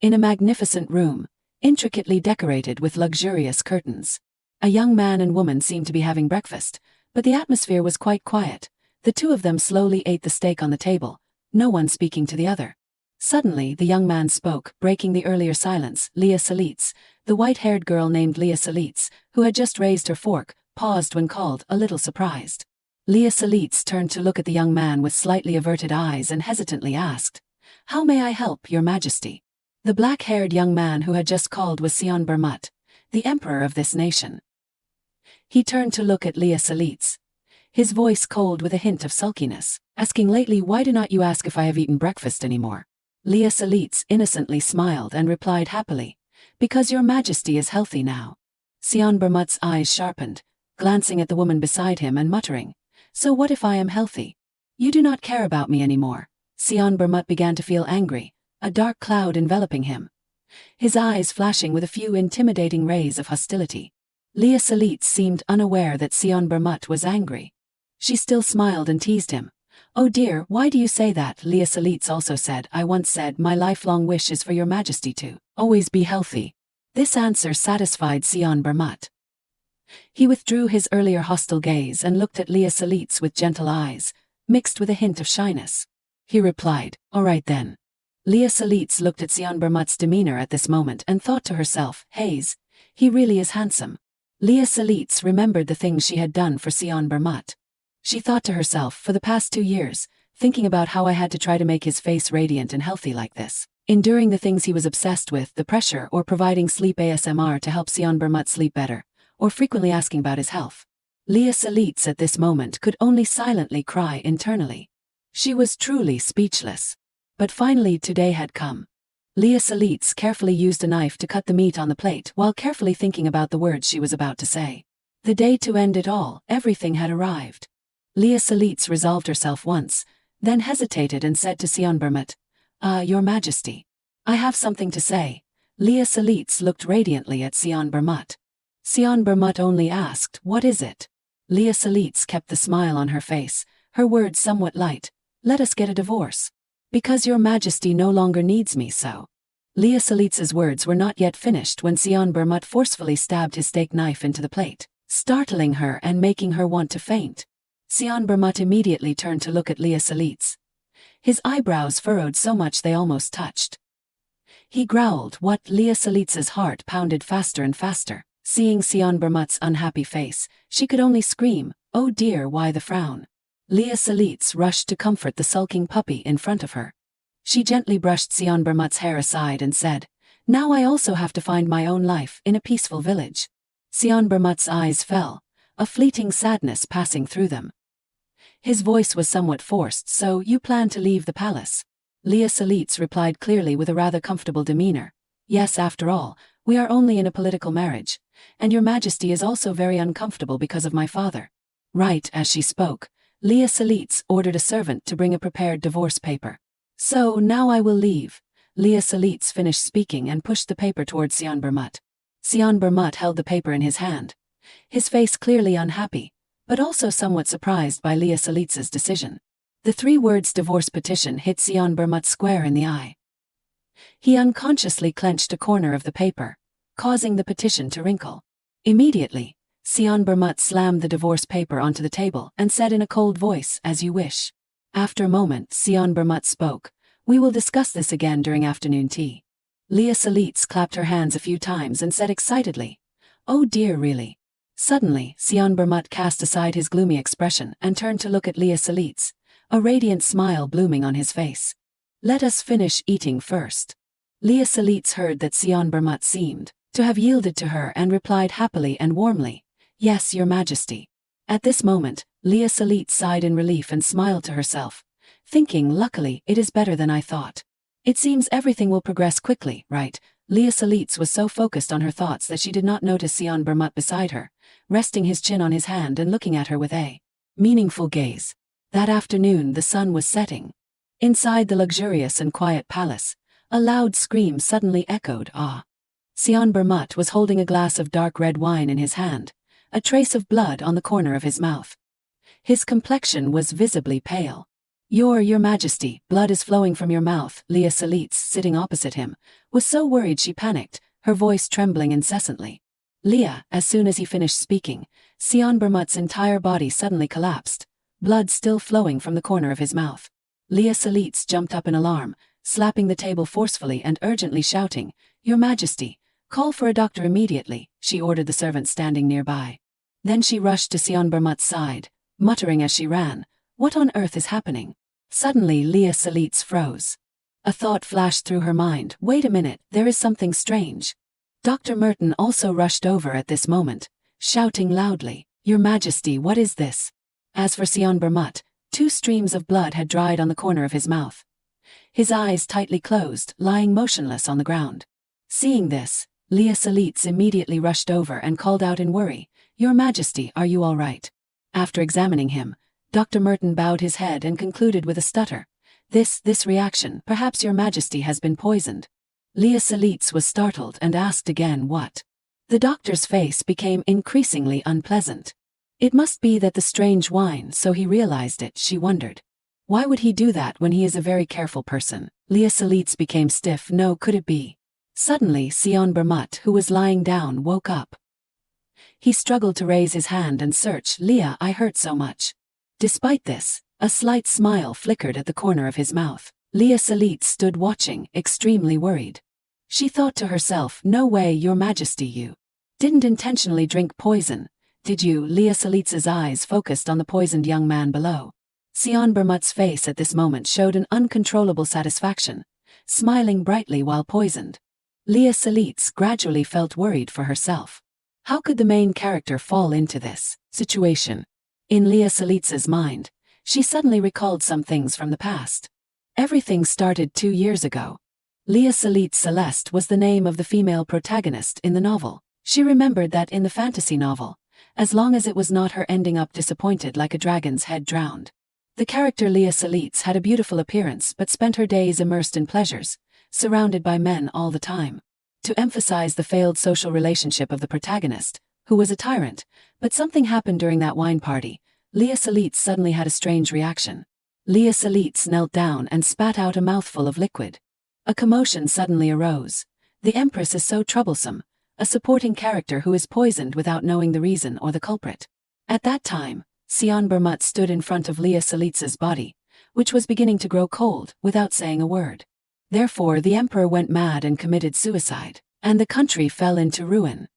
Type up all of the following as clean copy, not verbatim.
in a magnificent room, intricately decorated with luxurious curtains. A young man and woman seemed to be having breakfast, but the atmosphere was quite quiet. The two of them slowly ate the steak on the table, no one speaking to the other. Suddenly, the young man spoke, breaking the earlier silence. Leah Salitz, the white-haired girl named Leah Salitz, who had just raised her fork, paused when called, a little surprised. Leah Salitz turned to look at the young man with slightly averted eyes and hesitantly asked, "How may I help, Your Majesty?" The black-haired young man who had just called was Tyrant't, the emperor of this nation. He turned to look at Leah Salitz, his voice cold with a hint of sulkiness, asking lately, "Why do not you ask if I have eaten breakfast anymore?" Leah Salitz innocently smiled and replied happily, "Because Your Majesty is healthy now." Tyrant's eyes sharpened, glancing at the woman beside him and muttering, "So what if I am healthy? You do not care about me anymore." Tyrant began to feel angry, a dark cloud enveloping him, his eyes flashing with a few intimidating rays of hostility. Leah Salitz seemed unaware that Tyrant was angry. She still smiled and teased him. "Oh dear, why do you say that?" Leah Salitz also said, "I once said my lifelong wish is for Your Majesty to always be healthy." This answer satisfied Tyrant. He withdrew his earlier hostile gaze and looked at Leah Salitz with gentle eyes, mixed with a hint of shyness. He replied, "All right then." Leah Salitz looked at Tyrant's demeanor at this moment and thought to herself, "Hayes, he really is handsome." Leah Salitz remembered the things she had done for Tyrant. She thought to herself, for the past 2 years, thinking about how I had to try to make his face radiant and healthy like this, enduring the things he was obsessed with, the pressure, or providing sleep ASMR to help Tyrant sleep better, or frequently asking about his health. Leah Salitz at this moment could only silently cry internally. She was truly speechless. But finally today had come. Leah Salitz carefully used a knife to cut the meat on the plate while carefully thinking about the words she was about to say. The day to end it all, everything had arrived. Leah Salitz resolved herself once, then hesitated and said to Tyrant, Your Majesty, I have something to say." Leah Salitz looked radiantly at Tyrant. Tyrant only asked, "What is it?" Leah Salitz kept the smile on her face, her words somewhat light, "Let us get a divorce. Because Your Majesty no longer needs me so." Leah Salitz's words were not yet finished when Tyrant forcefully stabbed his steak knife into the plate, startling her and making her want to faint. Tyrant immediately turned to look at Leah Salitz. His eyebrows furrowed so much they almost touched. He growled, "What?" Leah Salitz's heart pounded faster and faster. Seeing Tyrant's unhappy face, she could only scream, "Oh dear, why the frown?" Leah Salitz rushed to comfort the sulking puppy in front of her. She gently brushed Tyrant's hair aside and said, "Now I also have to find my own life in a peaceful village." Tyrant's eyes fell, a fleeting sadness passing through them. His voice was somewhat forced. "So, you plan to leave the palace?" Leah Salitz replied clearly with a rather comfortable demeanor. "Yes, after all, we are only in a political marriage, and Your Majesty is also very uncomfortable because of my father." Right as she spoke, Leah Salitz ordered a servant to bring a prepared divorce paper. "So, now I will leave." Leah Salitz finished speaking and pushed the paper towards Tyrant. Tyrant held the paper in his hand, his face clearly unhappy, but also somewhat surprised by Leah Salitz's decision. The 3 words divorce petition hit Tyrant square in the eye. He unconsciously clenched a corner of the paper, causing the petition to wrinkle. Immediately, Tyrant slammed the divorce paper onto the table and said in a cold voice, "As you wish." After a moment, Tyrant spoke, "We will discuss this again during afternoon tea." Leah Salitz clapped her hands a few times and said excitedly, "Oh dear, really?" Suddenly, Tyrant cast aside his gloomy expression and turned to look at Leah Salitz, a radiant smile blooming on his face. "Let us finish eating first." Leah Salitz heard that Tyrant seemed to have yielded to her and replied happily and warmly, "Yes, Your Majesty." At this moment, Leah Salitz sighed in relief and smiled to herself, thinking, "Luckily, it is better than I thought. It seems everything will progress quickly, right?" Leah Salitz was so focused on her thoughts that she did not notice Tyrant beside her, resting his chin on his hand and looking at her with a meaningful gaze. That afternoon the sun was setting. Inside the luxurious and quiet palace, a loud scream suddenly echoed, "Ah!" Tyrant was holding a glass of dark red wine in his hand, a trace of blood on the corner of his mouth. His complexion was visibly pale. Your Majesty, blood is flowing from your mouth." Leah Salitz, sitting opposite him, was so worried she panicked, her voice trembling incessantly. "Leah," as soon as he finished speaking, Sion Bermut's entire body suddenly collapsed, blood still flowing from the corner of his mouth. Leah Salitz jumped up in alarm, slapping the table forcefully and urgently shouting, "Your Majesty, call for a doctor immediately," she ordered the servant standing nearby. Then she rushed to Sion Bermut's side, muttering as she ran, "What on earth is happening?" Suddenly Leah Salitz froze. A thought flashed through her mind, "Wait a minute, there is something strange." Dr. Merton also rushed over at this moment, shouting loudly, "Your Majesty, what is this?" As for Sion Bermut, 2 streams of blood had dried on the corner of his mouth. His eyes tightly closed, lying motionless on the ground. Seeing this, Leah Salitz immediately rushed over and called out in worry, "Your Majesty, are you all right?" After examining him, Dr. Merton bowed his head and concluded with a stutter, This reaction, perhaps your Majesty has been poisoned." Leah Salitz was startled and asked again what. The doctor's face became increasingly unpleasant. It must be that the strange wine, so he realized it, she wondered. Why would he do that when he is a very careful person? Leah Salitz became stiff. No, could it be? Suddenly Sion Bermut, who was lying down, woke up. He struggled to raise his hand and search. "Leah, I hurt so much." Despite this, a slight smile flickered at the corner of his mouth. Leah Salitz stood watching, extremely worried. She thought to herself, "No way, Your Majesty, you didn't intentionally drink poison, did you?" Leah Salitz's eyes focused on the poisoned young man below. Sion Bermut's face at this moment showed an uncontrollable satisfaction, smiling brightly while poisoned. Leah Salitz gradually felt worried for herself. How could the main character fall into this situation? In Leah Salitz's mind, she suddenly recalled some things from the past. Everything started 2 years ago. Leah Salitz Celeste was the name of the female protagonist in the novel. She remembered that in the fantasy novel, as long as it was not her ending up disappointed like a dragon's head drowned. The character Leah Salitz had a beautiful appearance but spent her days immersed in pleasures, surrounded by men all the time. To emphasize the failed social relationship of the protagonist, who was a tyrant, but something happened during that wine party, Leah Salitz suddenly had a strange reaction. Leah Salitz knelt down and spat out a mouthful of liquid. A commotion suddenly arose. The Empress is so troublesome, a supporting character who is poisoned without knowing the reason or the culprit. At that time, Sion Bermut stood in front of Leah Salitz's body, which was beginning to grow cold, without saying a word. Therefore the Emperor went mad and committed suicide, and the country fell into ruin.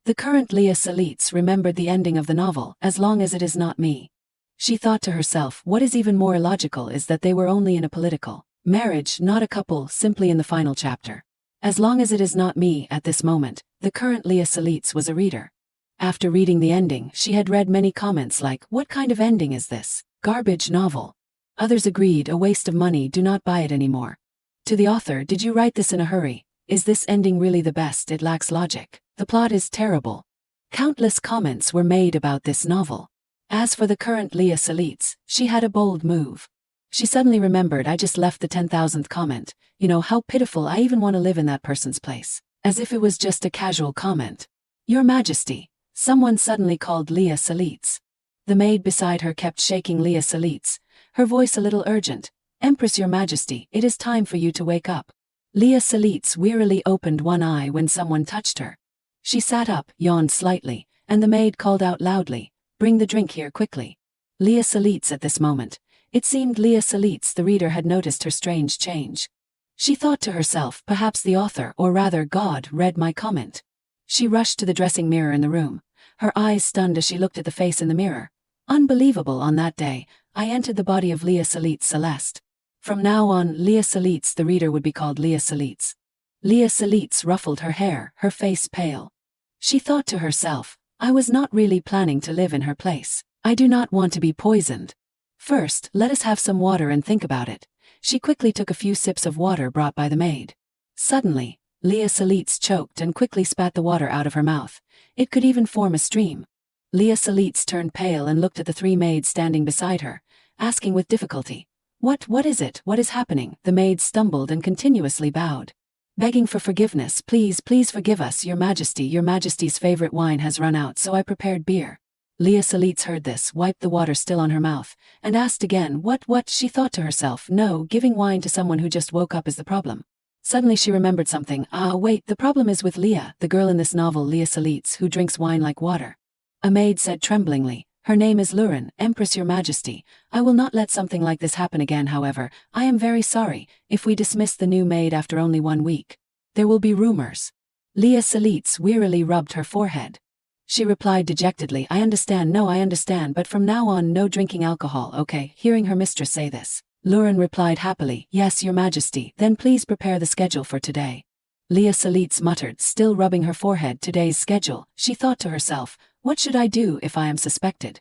The current Leah Salitz remembered the ending of the novel, "As long as it is not me." She thought to herself, what is even more illogical is that they were only in a political marriage, not a couple, simply in the final chapter. As long as it is not me. At this moment, the current Leah Salitz was a reader. After reading the ending, she had read many comments like, "What kind of ending is this? Garbage novel." Others agreed, "A waste of money, do not buy it anymore." To the author, "Did you write this in a hurry? Is this ending really the best? It lacks logic. The plot is terrible." Countless comments were made about this novel. As for the current Leah Salitz, she had a bold move. She suddenly remembered, "I just left the 10,000th comment. You know, how pitiful, I even want to live in that person's place." As if it was just a casual comment. "Your Majesty," someone suddenly called Leah Salitz. The maid beside her kept shaking Leah Salitz, her voice a little urgent. "Empress, Your Majesty, it is time for you to wake up." Leah Salitz wearily opened one eye when someone touched her. She sat up, yawned slightly, and the maid called out loudly, "Bring the drink here quickly." Leah Salitz at this moment. It seemed Leah Salitz the reader had noticed her strange change. She thought to herself, perhaps the author, or rather God, read my comment. She rushed to the dressing mirror in the room, her eyes stunned as she looked at the face in the mirror. Unbelievable, on that day, I entered the body of Leah Salitz Celeste. From now on, Leah Salitz the reader would be called Leah Salitz. Leah Salitz ruffled her hair, her face pale. She thought to herself, I was not really planning to live in her place. I do not want to be poisoned. First, let us have some water and think about it. She quickly took a few sips of water brought by the maid. Suddenly, Leah Salitz choked and quickly spat the water out of her mouth. It could even form a stream. Leah Salitz turned pale and looked at the 3 maids standing beside her, asking with difficulty, What is it? What is happening?" The maids stumbled and continuously bowed, begging for forgiveness. Please forgive us, Your Majesty. Your Majesty's favorite wine has run out, so I prepared beer." Leah Salitz heard this, wiped the water still on her mouth, and asked again, what? She thought to herself, no, giving wine to someone who just woke up is the problem. Suddenly she remembered something. Wait, the problem is with Leah, the girl in this novel, Leah Salitz, who drinks wine like water. A maid said tremblingly, her name is Luren, Empress Your Majesty. I will not let something like this happen again. However, I am very sorry, if we dismiss the new maid after only 1 week, there will be rumors. Leah Salitz wearily rubbed her forehead. She replied dejectedly, I understand, but from now on no drinking alcohol, okay? Hearing her mistress say this, Luren replied happily, yes, Your Majesty, then please prepare the schedule for today. Leah Salitz muttered, still rubbing her forehead, today's schedule. She thought to herself, what should I do if I am suspected?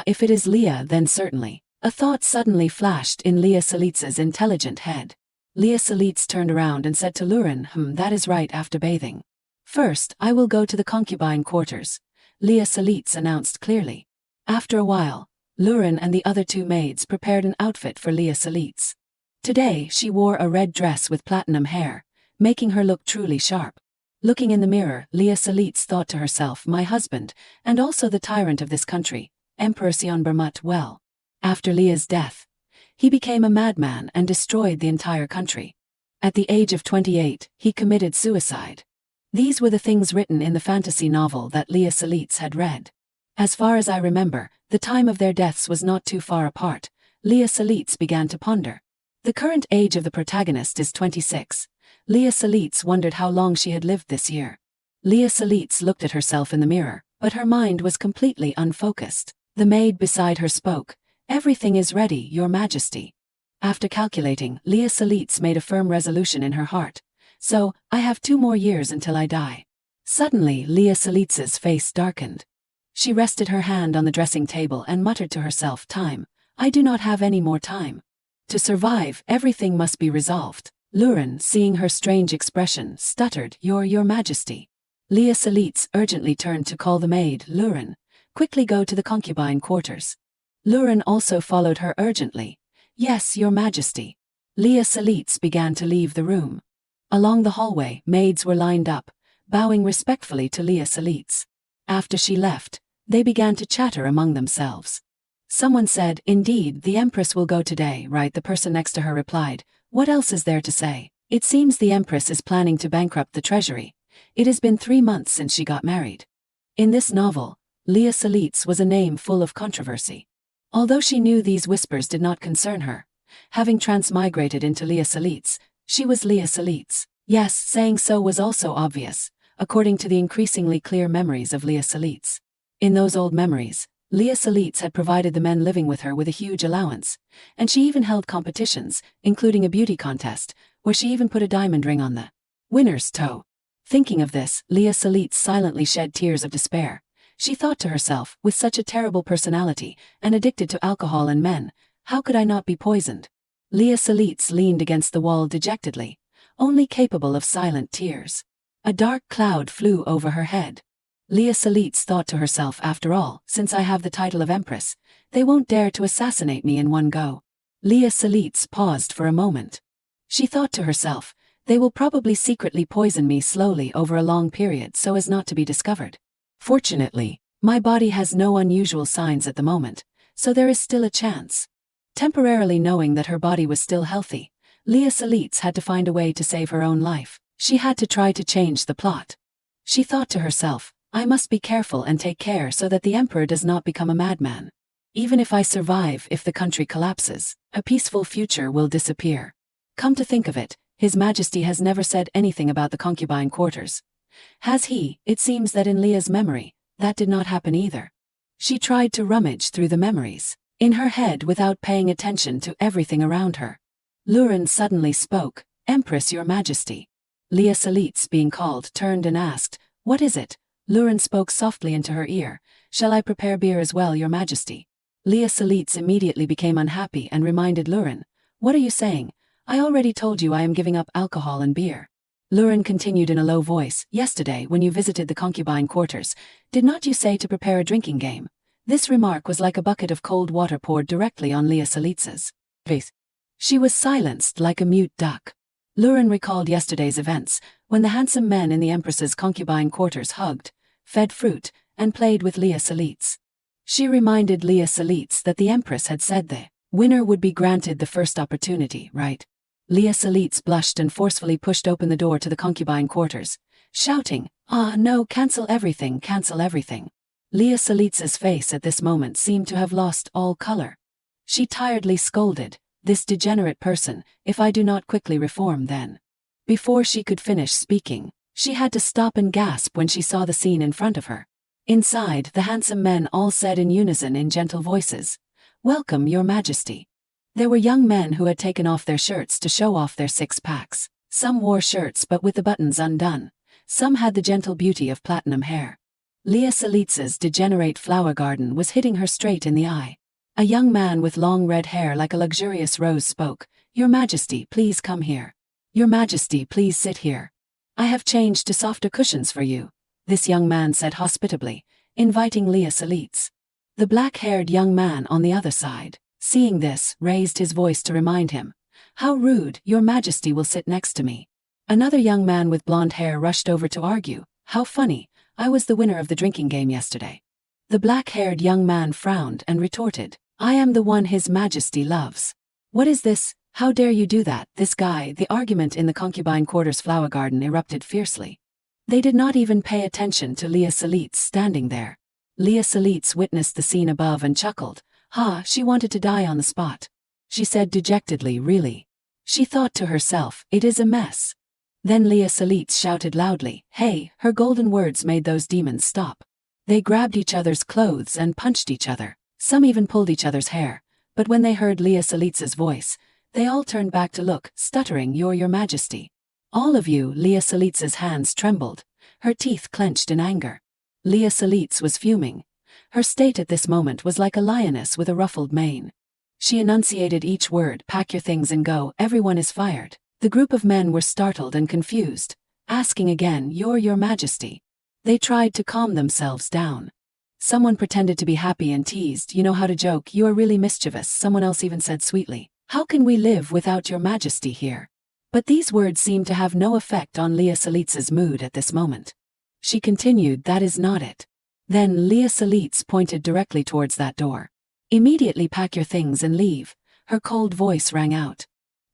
If it is Leah, then certainly. A thought suddenly flashed in Leah Salitz's intelligent head. Leah Salitz turned around and said to Luren, that is right, after bathing. First, I will go to the concubine quarters, Leah Salitz announced clearly. After a while, Luren and the other 2 maids prepared an outfit for Leah Salitz. Today, she wore a red dress with platinum hair, making her look truly sharp. Looking in the mirror, Leah Salitz thought to herself, my husband, and also the tyrant of this country, Emperor Sionbermut, well. After Leah's death, he became a madman and destroyed the entire country. At the age of 28, he committed suicide. These were the things written in the fantasy novel that Leah Salitz had read. As far as I remember, the time of their deaths was not too far apart. Leah Salitz began to ponder. The current age of the protagonist is 26. Leah Salitz wondered how long she had lived this year. Leah Salitz looked at herself in the mirror, but her mind was completely unfocused. The maid beside her spoke, everything is ready, Your Majesty. After calculating, Leah Salitz made a firm resolution in her heart. So, I have 2 more years until I die. Suddenly, Leah Salitz's face darkened. She rested her hand on the dressing table and muttered to herself, time. I do not have any more time. To survive, everything must be resolved. Luren, seeing her strange expression, stuttered, Your Majesty. Leah Salitz urgently turned to call the maid, Luren, quickly go to the concubine quarters. Luren also followed her urgently. Yes, Your Majesty. Leah Salitz began to leave the room. Along the hallway, maids were lined up, bowing respectfully to Leah Salitz. After she left, they began to chatter among themselves. Someone said, indeed, the Empress will go today, right? The person next to her replied, what else is there to say? It seems the Empress is planning to bankrupt the treasury. It has been 3 months since she got married. In this novel, Leah Salitz was a name full of controversy. Although she knew these whispers did not concern her, having transmigrated into Leah Salitz, she was Leah Salitz. Yes, saying so was also obvious, according to the increasingly clear memories of Leah Salitz. In those old memories, Leah Salitz had provided the men living with her with a huge allowance, and she even held competitions, including a beauty contest, where she even put a diamond ring on the winner's toe. Thinking of this, Leah Salitz silently shed tears of despair. She thought to herself, with such a terrible personality, and addicted to alcohol and men, how could I not be poisoned? Leah Salitz leaned against the wall dejectedly, only capable of silent tears. A dark cloud flew over her head. Leah Salitz thought to herself, after all, since I have the title of Empress, they won't dare to assassinate me in one go. Leah Salitz paused for a moment. She thought to herself, they will probably secretly poison me slowly over a long period so as not to be discovered. Fortunately, my body has no unusual signs at the moment, so there is still a chance. Temporarily knowing that her body was still healthy, Leah Salitz had to find a way to save her own life. She had to try to change the plot. She thought to herself, I must be careful and take care so that the emperor does not become a madman. Even if I survive, if the country collapses, a peaceful future will disappear. Come to think of it, His Majesty has never said anything about the concubine quarters. Has he? It seems that in Leah's memory, that did not happen either. She tried to rummage through the memories in her head without paying attention to everything around her. Luren suddenly spoke, Empress Your Majesty. Leah Salitz, being called, turned and asked, what is it? Luren spoke softly into her ear, shall I prepare beer as well, Your Majesty? Leah Salitz immediately became unhappy and reminded Luren, what are you saying? I already told you I am giving up alcohol and beer. Luren continued in a low voice, yesterday when you visited the concubine quarters, did not you say to prepare a drinking game? This remark was like a bucket of cold water poured directly on Leah Salitz's face. She was silenced like a mute duck. Luren recalled yesterday's events, when the handsome men in the Empress's concubine quarters hugged, fed fruit, and played with Leah Salitz. She reminded Leah Salitz that the Empress had said the winner would be granted the first opportunity, right? Leah Salitz blushed and forcefully pushed open the door to the concubine quarters, shouting, "Ah, no, cancel everything, cancel everything." Leah Salitz's face at this moment seemed to have lost all color. She tiredly scolded, "This degenerate person, if I do not quickly reform then." Before she could finish speaking, she had to stop and gasp when she saw the scene in front of her. Inside, the handsome men all said in unison in gentle voices, "Welcome, Your Majesty." There were young men who had taken off their shirts to show off their six-packs. Some wore shirts but with the buttons undone. Some had the gentle beauty of platinum hair. Leah Salitz's degenerate flower garden was hitting her straight in the eye. A young man with long red hair like a luxurious rose spoke, "Your Majesty, please come here. Your Majesty, please sit here. I have changed to softer cushions for you," this young man said hospitably, inviting Leah Salitz. The black-haired young man on the other side, seeing this, raised his voice to remind him, "How rude, Your Majesty will sit next to me." Another young man with blonde hair rushed over to argue, "How funny, I was the winner of the drinking game yesterday." The black-haired young man frowned and retorted, "I am the one His Majesty loves." "What is this? How dare you do that, this guy?" The argument in the concubine quarters flower garden erupted fiercely. They did not even pay attention to Leah Salitz standing there. Leah Salitz witnessed the scene above and chuckled, "Ha, she wanted to die on the spot." She said dejectedly, "Really?" She thought to herself, "It is a mess." Then Leah Salitz shouted loudly, "Hey!" Her golden words made those demons stop. They grabbed each other's clothes and punched each other. Some even pulled each other's hair. But when they heard Leah Salitz's voice, they all turned back to look, stuttering, Your Majesty." "All of you." Leah Salitz's hands trembled. Her teeth clenched in anger. Leah Salitz was fuming. Her state at this moment was like a lioness with a ruffled mane. She enunciated each word, "Pack your things and go, everyone is fired." The group of men were startled and confused, asking again, Your Majesty." They tried to calm themselves down. Someone pretended to be happy and teased, "You know how to joke, you are really mischievous." Someone else even said sweetly, "How can we live without Your Majesty here?" But these words seemed to have no effect on Leah Salitz's mood at this moment. She continued, "That is not it." Then Leah Salitz pointed directly towards that door. "Immediately pack your things and leave." Her cold voice rang out.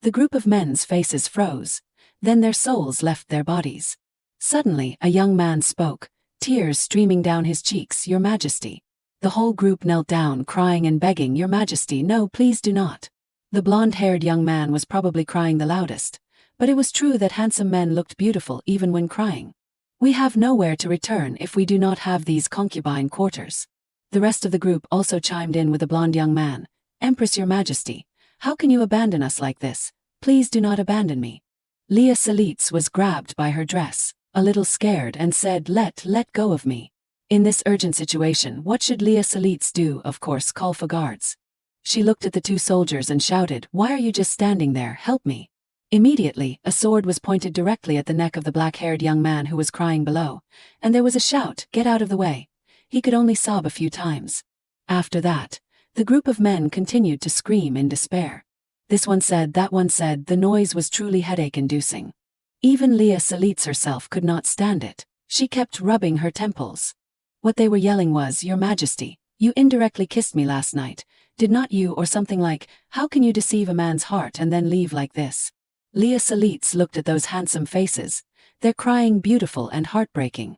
The group of men's faces froze. Then their souls left their bodies. Suddenly, a young man spoke, tears streaming down his cheeks, "Your Majesty." The whole group knelt down, crying and begging, "Your Majesty, no, please do not." The blonde-haired young man was probably crying the loudest, but it was true that handsome men looked beautiful even when crying. "We have nowhere to return if we do not have these concubine quarters." The rest of the group also chimed in with the blonde young man, "Empress, Your Majesty, how can you abandon us like this? Please do not abandon me." Leah Salitz was grabbed by her dress, a little scared, and said, let go of me." In this urgent situation, what should Leah Salitz do? Of course, call for guards. She looked at the two soldiers and shouted, "Why are you just standing there? Help me." Immediately, a sword was pointed directly at the neck of the black-haired young man who was crying below, and there was a shout, "Get out of the way." He could only sob a few times. After that, the group of men continued to scream in despair. This one said, that one said, the noise was truly headache-inducing. Even Leah Salitz herself could not stand it. She kept rubbing her temples. What they were yelling was, "Your Majesty, you indirectly kissed me last night, did not you?" or something like, "How can you deceive a man's heart and then leave like this?" Leah Salitz looked at those handsome faces. Their crying beautiful and heartbreaking.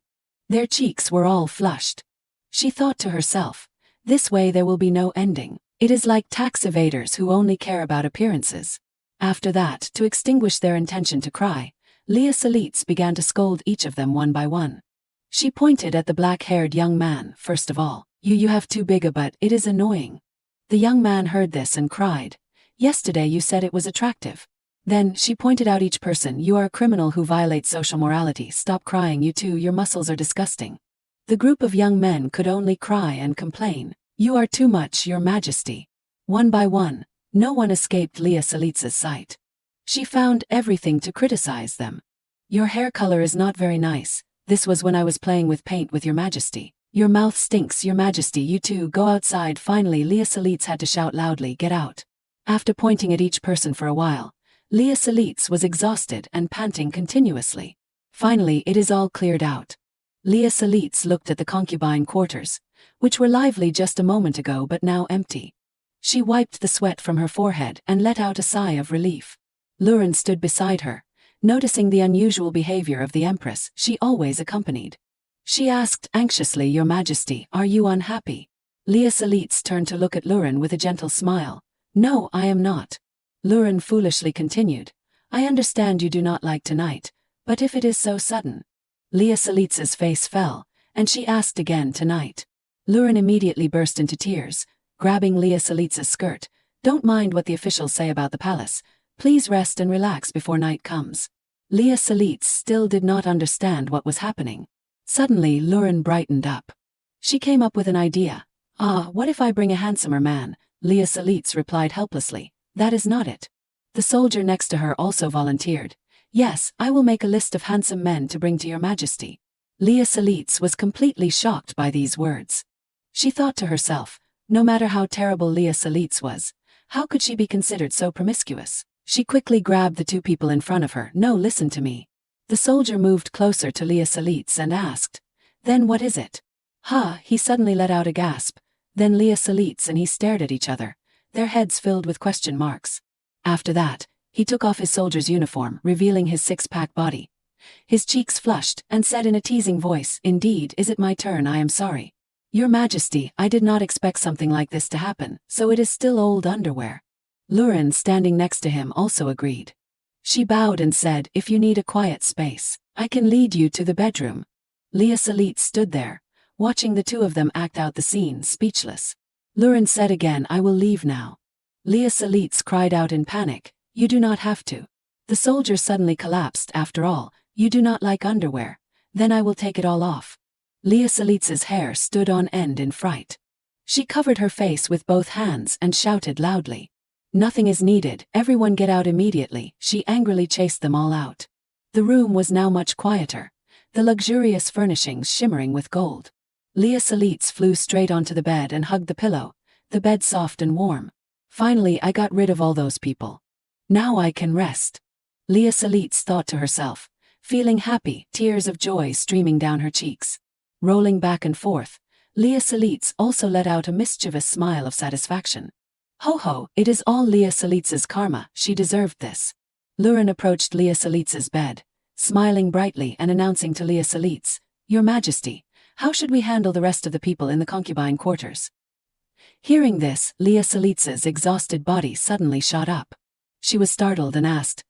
Their cheeks were all flushed. She thought to herself, "This way there will be no ending. It is like tax evaders who only care about appearances." After that, to extinguish their intention to cry, Leah Salitz began to scold each of them one by one. She pointed at the black-haired young man. "First of all, you have too big a butt, it is annoying." The young man heard this and cried, "Yesterday you said it was attractive." Then, she pointed out each person, "You are a criminal who violates social morality. Stop crying, you too, your muscles are disgusting." The group of young men could only cry and complain, "You are too much, Your Majesty." One by one, no one escaped Leah Salitz's sight. She found everything to criticize them. "Your hair color is not very nice. This was when I was playing with paint with Your Majesty." "Your mouth stinks, Your Majesty. You too, go outside." Finally, Leah Salitz had to shout loudly, "Get out." After pointing at each person for a while, Leah Salitz was exhausted and panting continuously. Finally, it is all cleared out. Leah Salitz looked at the concubine quarters, which were lively just a moment ago but now empty. She wiped the sweat from her forehead and let out a sigh of relief. Luren stood beside her, noticing the unusual behavior of the empress she always accompanied. She asked anxiously, "Your Majesty, are you unhappy?" Leah Salitz turned to look at Luren with a gentle smile. "No, I am not." Luren foolishly continued, "I understand you do not like tonight, but if it is so sudden." Leah Salitz's face fell, and she asked again, "Tonight?" Luren immediately burst into tears, grabbing Leah Salitz's skirt. "Don't mind what the officials say about the palace. Please rest and relax before night comes." Leah Salitz still did not understand what was happening. Suddenly Luren brightened up. She came up with an idea. What if I bring a handsomer man?" Leah Salitz replied helplessly. "That is not it." The soldier next to her also volunteered. "Yes, I will make a list of handsome men to bring to your Majesty." Leah Salitz was completely shocked by these words. She thought to herself, no matter how terrible Leah Salitz was, how could she be considered so promiscuous? She quickly grabbed the two people in front of her. "No, listen to me." The soldier moved closer to Leah Salitz and asked, "Then what is it?" He suddenly let out a gasp. Then Leah Salitz and he stared at each other, their heads filled with question marks. After that, he took off his soldier's uniform, revealing his six-pack body. His cheeks flushed, and said in a teasing voice, "Indeed, is it my turn? I am sorry. Your Majesty, I did not expect something like this to happen, so it is still old underwear." Luren, standing next to him, also agreed. She bowed and said, "If you need a quiet space, I can lead you to the bedroom." Leah Salitz stood there, watching the two of them act out the scene, speechless. Luren said again, "I will leave now." Leah Salitz cried out in panic, "You do not have to." The soldier suddenly collapsed. "After all, you do not like underwear. Then I will take it all off." Leah Salitz's hair stood on end in fright. She covered her face with both hands and shouted loudly, "Nothing is needed, everyone get out immediately." She angrily chased them all out. The room was now much quieter, the luxurious furnishings shimmering with gold. Leah Salitz flew straight onto the bed and hugged the pillow, the bed soft and warm. "Finally, I got rid of all those people. Now I can rest." Leah Salitz thought to herself, feeling happy, tears of joy streaming down her cheeks. Rolling back and forth, Leah Salitz also let out a mischievous smile of satisfaction. Ho, it is all Leah Salitz's karma, she deserved this. Luren approached Leah Salitz's bed, smiling brightly and announcing to Leah Salitz, "Your Majesty, how should we handle the rest of the people in the concubine quarters?" Hearing this, Leah Salitz's exhausted body suddenly shot up. She was startled and asked,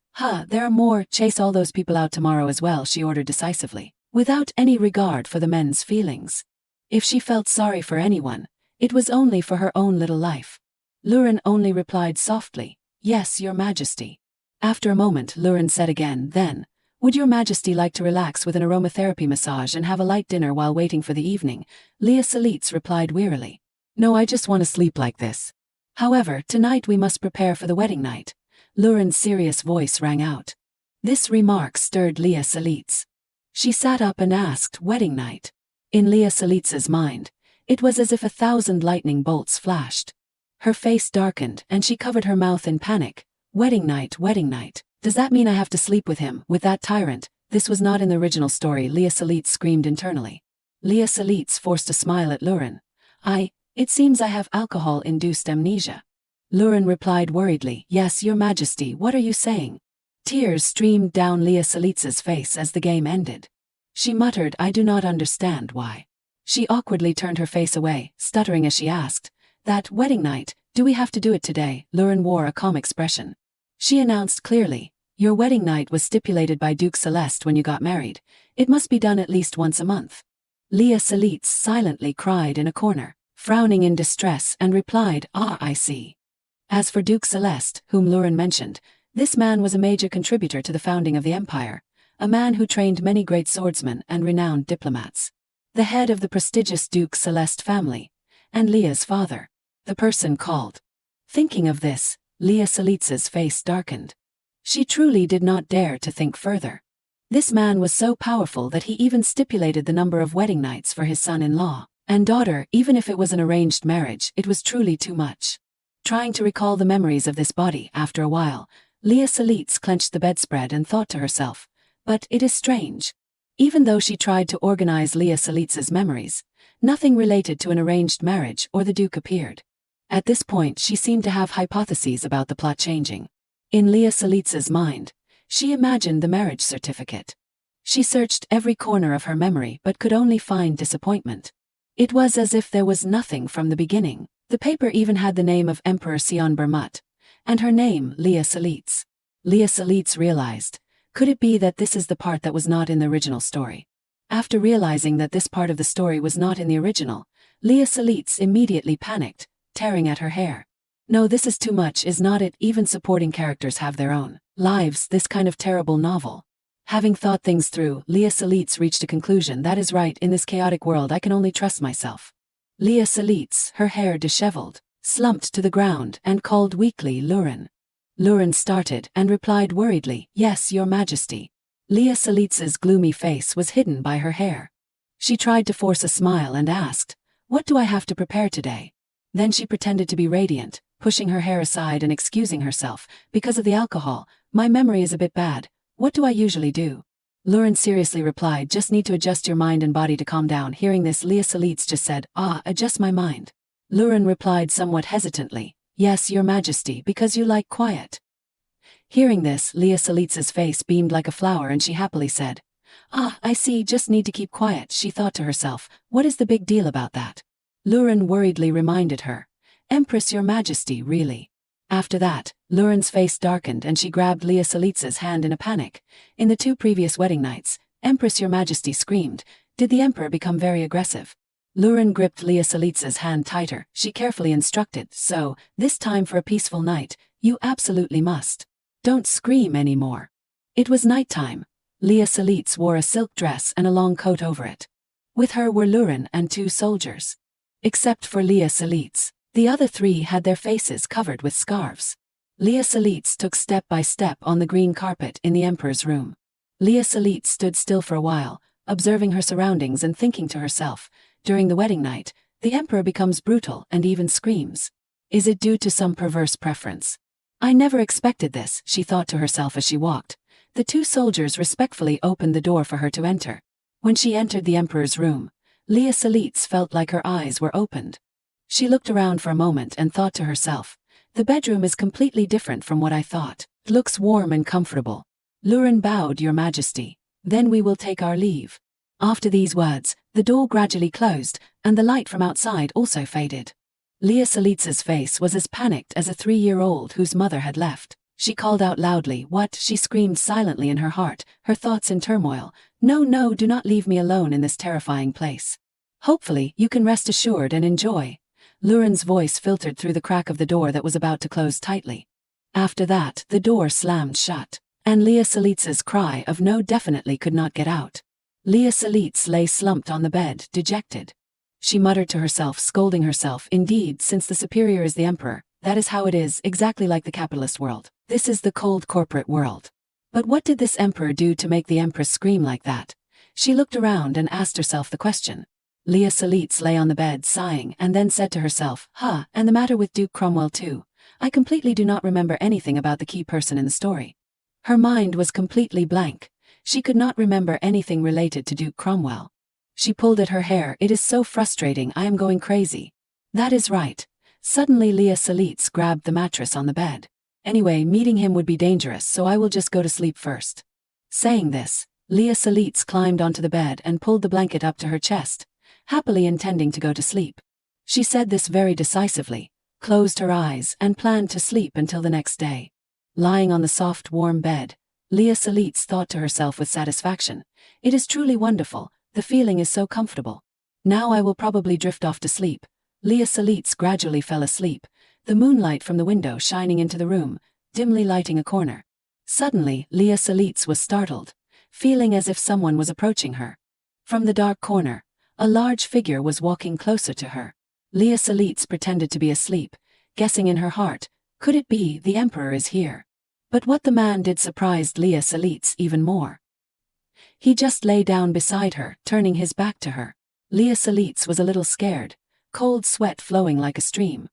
There are more, chase all those people out tomorrow as well," she ordered decisively, without any regard for the men's feelings. If she felt sorry for anyone, it was only for her own little life. Luren only replied softly, "Yes, Your Majesty." After a moment, Luren said again, "Then, would Your Majesty like to relax with an aromatherapy massage and have a light dinner while waiting for the evening?" Leah Salitz replied wearily, "No, I just want to sleep like this. However, tonight we must prepare for the wedding night." Luren's serious voice rang out. This remark stirred Leah Salitz. She sat up and asked, "Wedding night?" In Leah Salitz's mind, it was as if 1,000 lightning bolts flashed. Her face darkened and she covered her mouth in panic. Wedding night, wedding night. Does that mean I have to sleep with him, with that tyrant? This was not in the original story, Leah Salitz screamed internally. Leah Salitz forced a smile at Luren. It seems I have alcohol-induced amnesia." Luren replied worriedly, "Yes, Your Majesty, what are you saying?" Tears streamed down Leah Salitz's face as the game ended. She muttered, "I do not understand why." She awkwardly turned her face away, stuttering as she asked, "That wedding night, do we have to do it today?" Luren wore a calm expression. She announced clearly, "Your wedding night was stipulated by Duke Celeste when you got married. It must be done at least once a month." Leah Salitz silently cried in a corner, frowning in distress, and replied, I see." As for Duke Celeste, whom Luren mentioned, this man was a major contributor to the founding of the empire, a man who trained many great swordsmen and renowned diplomats. The head of the prestigious Duke Celeste family, and Leah's father, the person called. Thinking of this, Leah Salitz's face darkened. She truly did not dare to think further. This man was so powerful that he even stipulated the number of wedding nights for his son-in-law and daughter. Even if it was an arranged marriage, it was truly too much. Trying to recall the memories of this body after a while, Leah Salitz clenched the bedspread and thought to herself, "But it is strange. Even though she tried to organize Leah Salitz's memories, nothing related to an arranged marriage or the Duke appeared. At this point she seemed to have hypotheses about the plot changing. In Leah Salitz's mind, she imagined the marriage certificate. She searched every corner of her memory but could only find disappointment. It was as if there was nothing from the beginning. The paper even had the name of Emperor Sion Bermut, and her name, Leah Salitz. Leah Salitz realized, could it be that this is the part that was not in the original story? After realizing that this part of the story was not in the original, Leah Salitz immediately panicked, tearing at her hair. No, this is too much, is not it? Even supporting characters have their own lives, this kind of terrible novel. Having thought things through, Leah Salitz reached a conclusion. That is right, in this chaotic world I can only trust myself. Leah Salitz, her hair disheveled, slumped to the ground and called weakly, Lurin. Lurin started and replied worriedly, "Yes, Your Majesty." Leah Salitz's gloomy face was hidden by her hair. She tried to force a smile and asked, "What do I have to prepare today?" Then she pretended to be radiant, pushing her hair aside and excusing herself, "Because of the alcohol, my memory is a bit bad. What do I usually do?" Lurin seriously replied, "Just need to adjust your mind and body to calm down." Hearing this, Leah Salitz just said, "Adjust my mind." Lurin replied somewhat hesitantly, "Yes, Your Majesty, because you like quiet." Hearing this, Leah Salitz's face beamed like a flower and she happily said, I see, just need to keep quiet." She thought to herself, what is the big deal about that? Lurin worriedly reminded her, "Empress, Your Majesty, really?" After that, Lurin's face darkened and she grabbed Leah Salitz's hand in a panic. In the 2 previous wedding nights, "Empress, Your Majesty," screamed. Did the emperor become very aggressive? Lurin gripped Leah Salitz's hand tighter. She carefully instructed, "So, this time for a peaceful night, you absolutely must. Don't scream anymore." It was nighttime. Leah Salitz wore a silk dress and a long coat over it. With her were Lurin and 2 soldiers. Except for Leah Salitz, the other 3 had their faces covered with scarves. Leah Salitz took step by step on the green carpet in the emperor's room. Leah Salitz stood still for a while, observing her surroundings and thinking to herself, during the wedding night, the emperor becomes brutal and even screams. Is it due to some perverse preference? I never expected this, she thought to herself as she walked. The 2 soldiers respectfully opened the door for her to enter. When she entered the emperor's room, Leah Salitz felt like her eyes were opened. She looked around for a moment and thought to herself, the bedroom is completely different from what I thought. It looks warm and comfortable. Lurin bowed, "Your Majesty. Then we will take our leave." After these words, the door gradually closed, and the light from outside also faded. Leah Salitz's face was as panicked as a 3-year-old whose mother had left. She called out loudly, "What?" She screamed silently in her heart, her thoughts in turmoil. No, do not leave me alone in this terrifying place. Hopefully, you can rest assured and enjoy." Lurin's voice filtered through the crack of the door that was about to close tightly. After that, the door slammed shut, and Leah Salitz's cry of no definitely could not get out. Leah Salitz lay slumped on the bed, dejected. She muttered to herself, scolding herself, "Indeed, since the superior is the emperor, that is how it is, exactly like the capitalist world. This is the cold corporate world." But what did this emperor do to make the empress scream like that? She looked around and asked herself the question. Leah Salitz lay on the bed sighing and then said to herself, and the matter with Duke Cromwell too. I completely do not remember anything about the key person in the story. Her mind was completely blank. She could not remember anything related to Duke Cromwell. She pulled at her hair. It is so frustrating, I am going crazy. That is right. Suddenly Leah Salitz grabbed the mattress on the bed. Anyway, meeting him would be dangerous, so I will just go to sleep first. Saying this, Leah Salitz climbed onto the bed and pulled the blanket up to her chest, happily intending to go to sleep. She said this very decisively, closed her eyes and planned to sleep until the next day. Lying on the soft, warm bed, Leah Salitz thought to herself with satisfaction, "It is truly wonderful, the feeling is so comfortable. Now I will probably drift off to sleep." Leah Salitz gradually fell asleep, the moonlight from the window shining into the room, dimly lighting a corner. Suddenly, Leah Salitz was startled, feeling as if someone was approaching her. From the dark corner, a large figure was walking closer to her. Leah Salitz pretended to be asleep, guessing in her heart, could it be the emperor is here? But what the man did surprised Leah Salitz even more. He just lay down beside her, turning his back to her. Leah Salitz was a little scared, cold sweat flowing like a stream.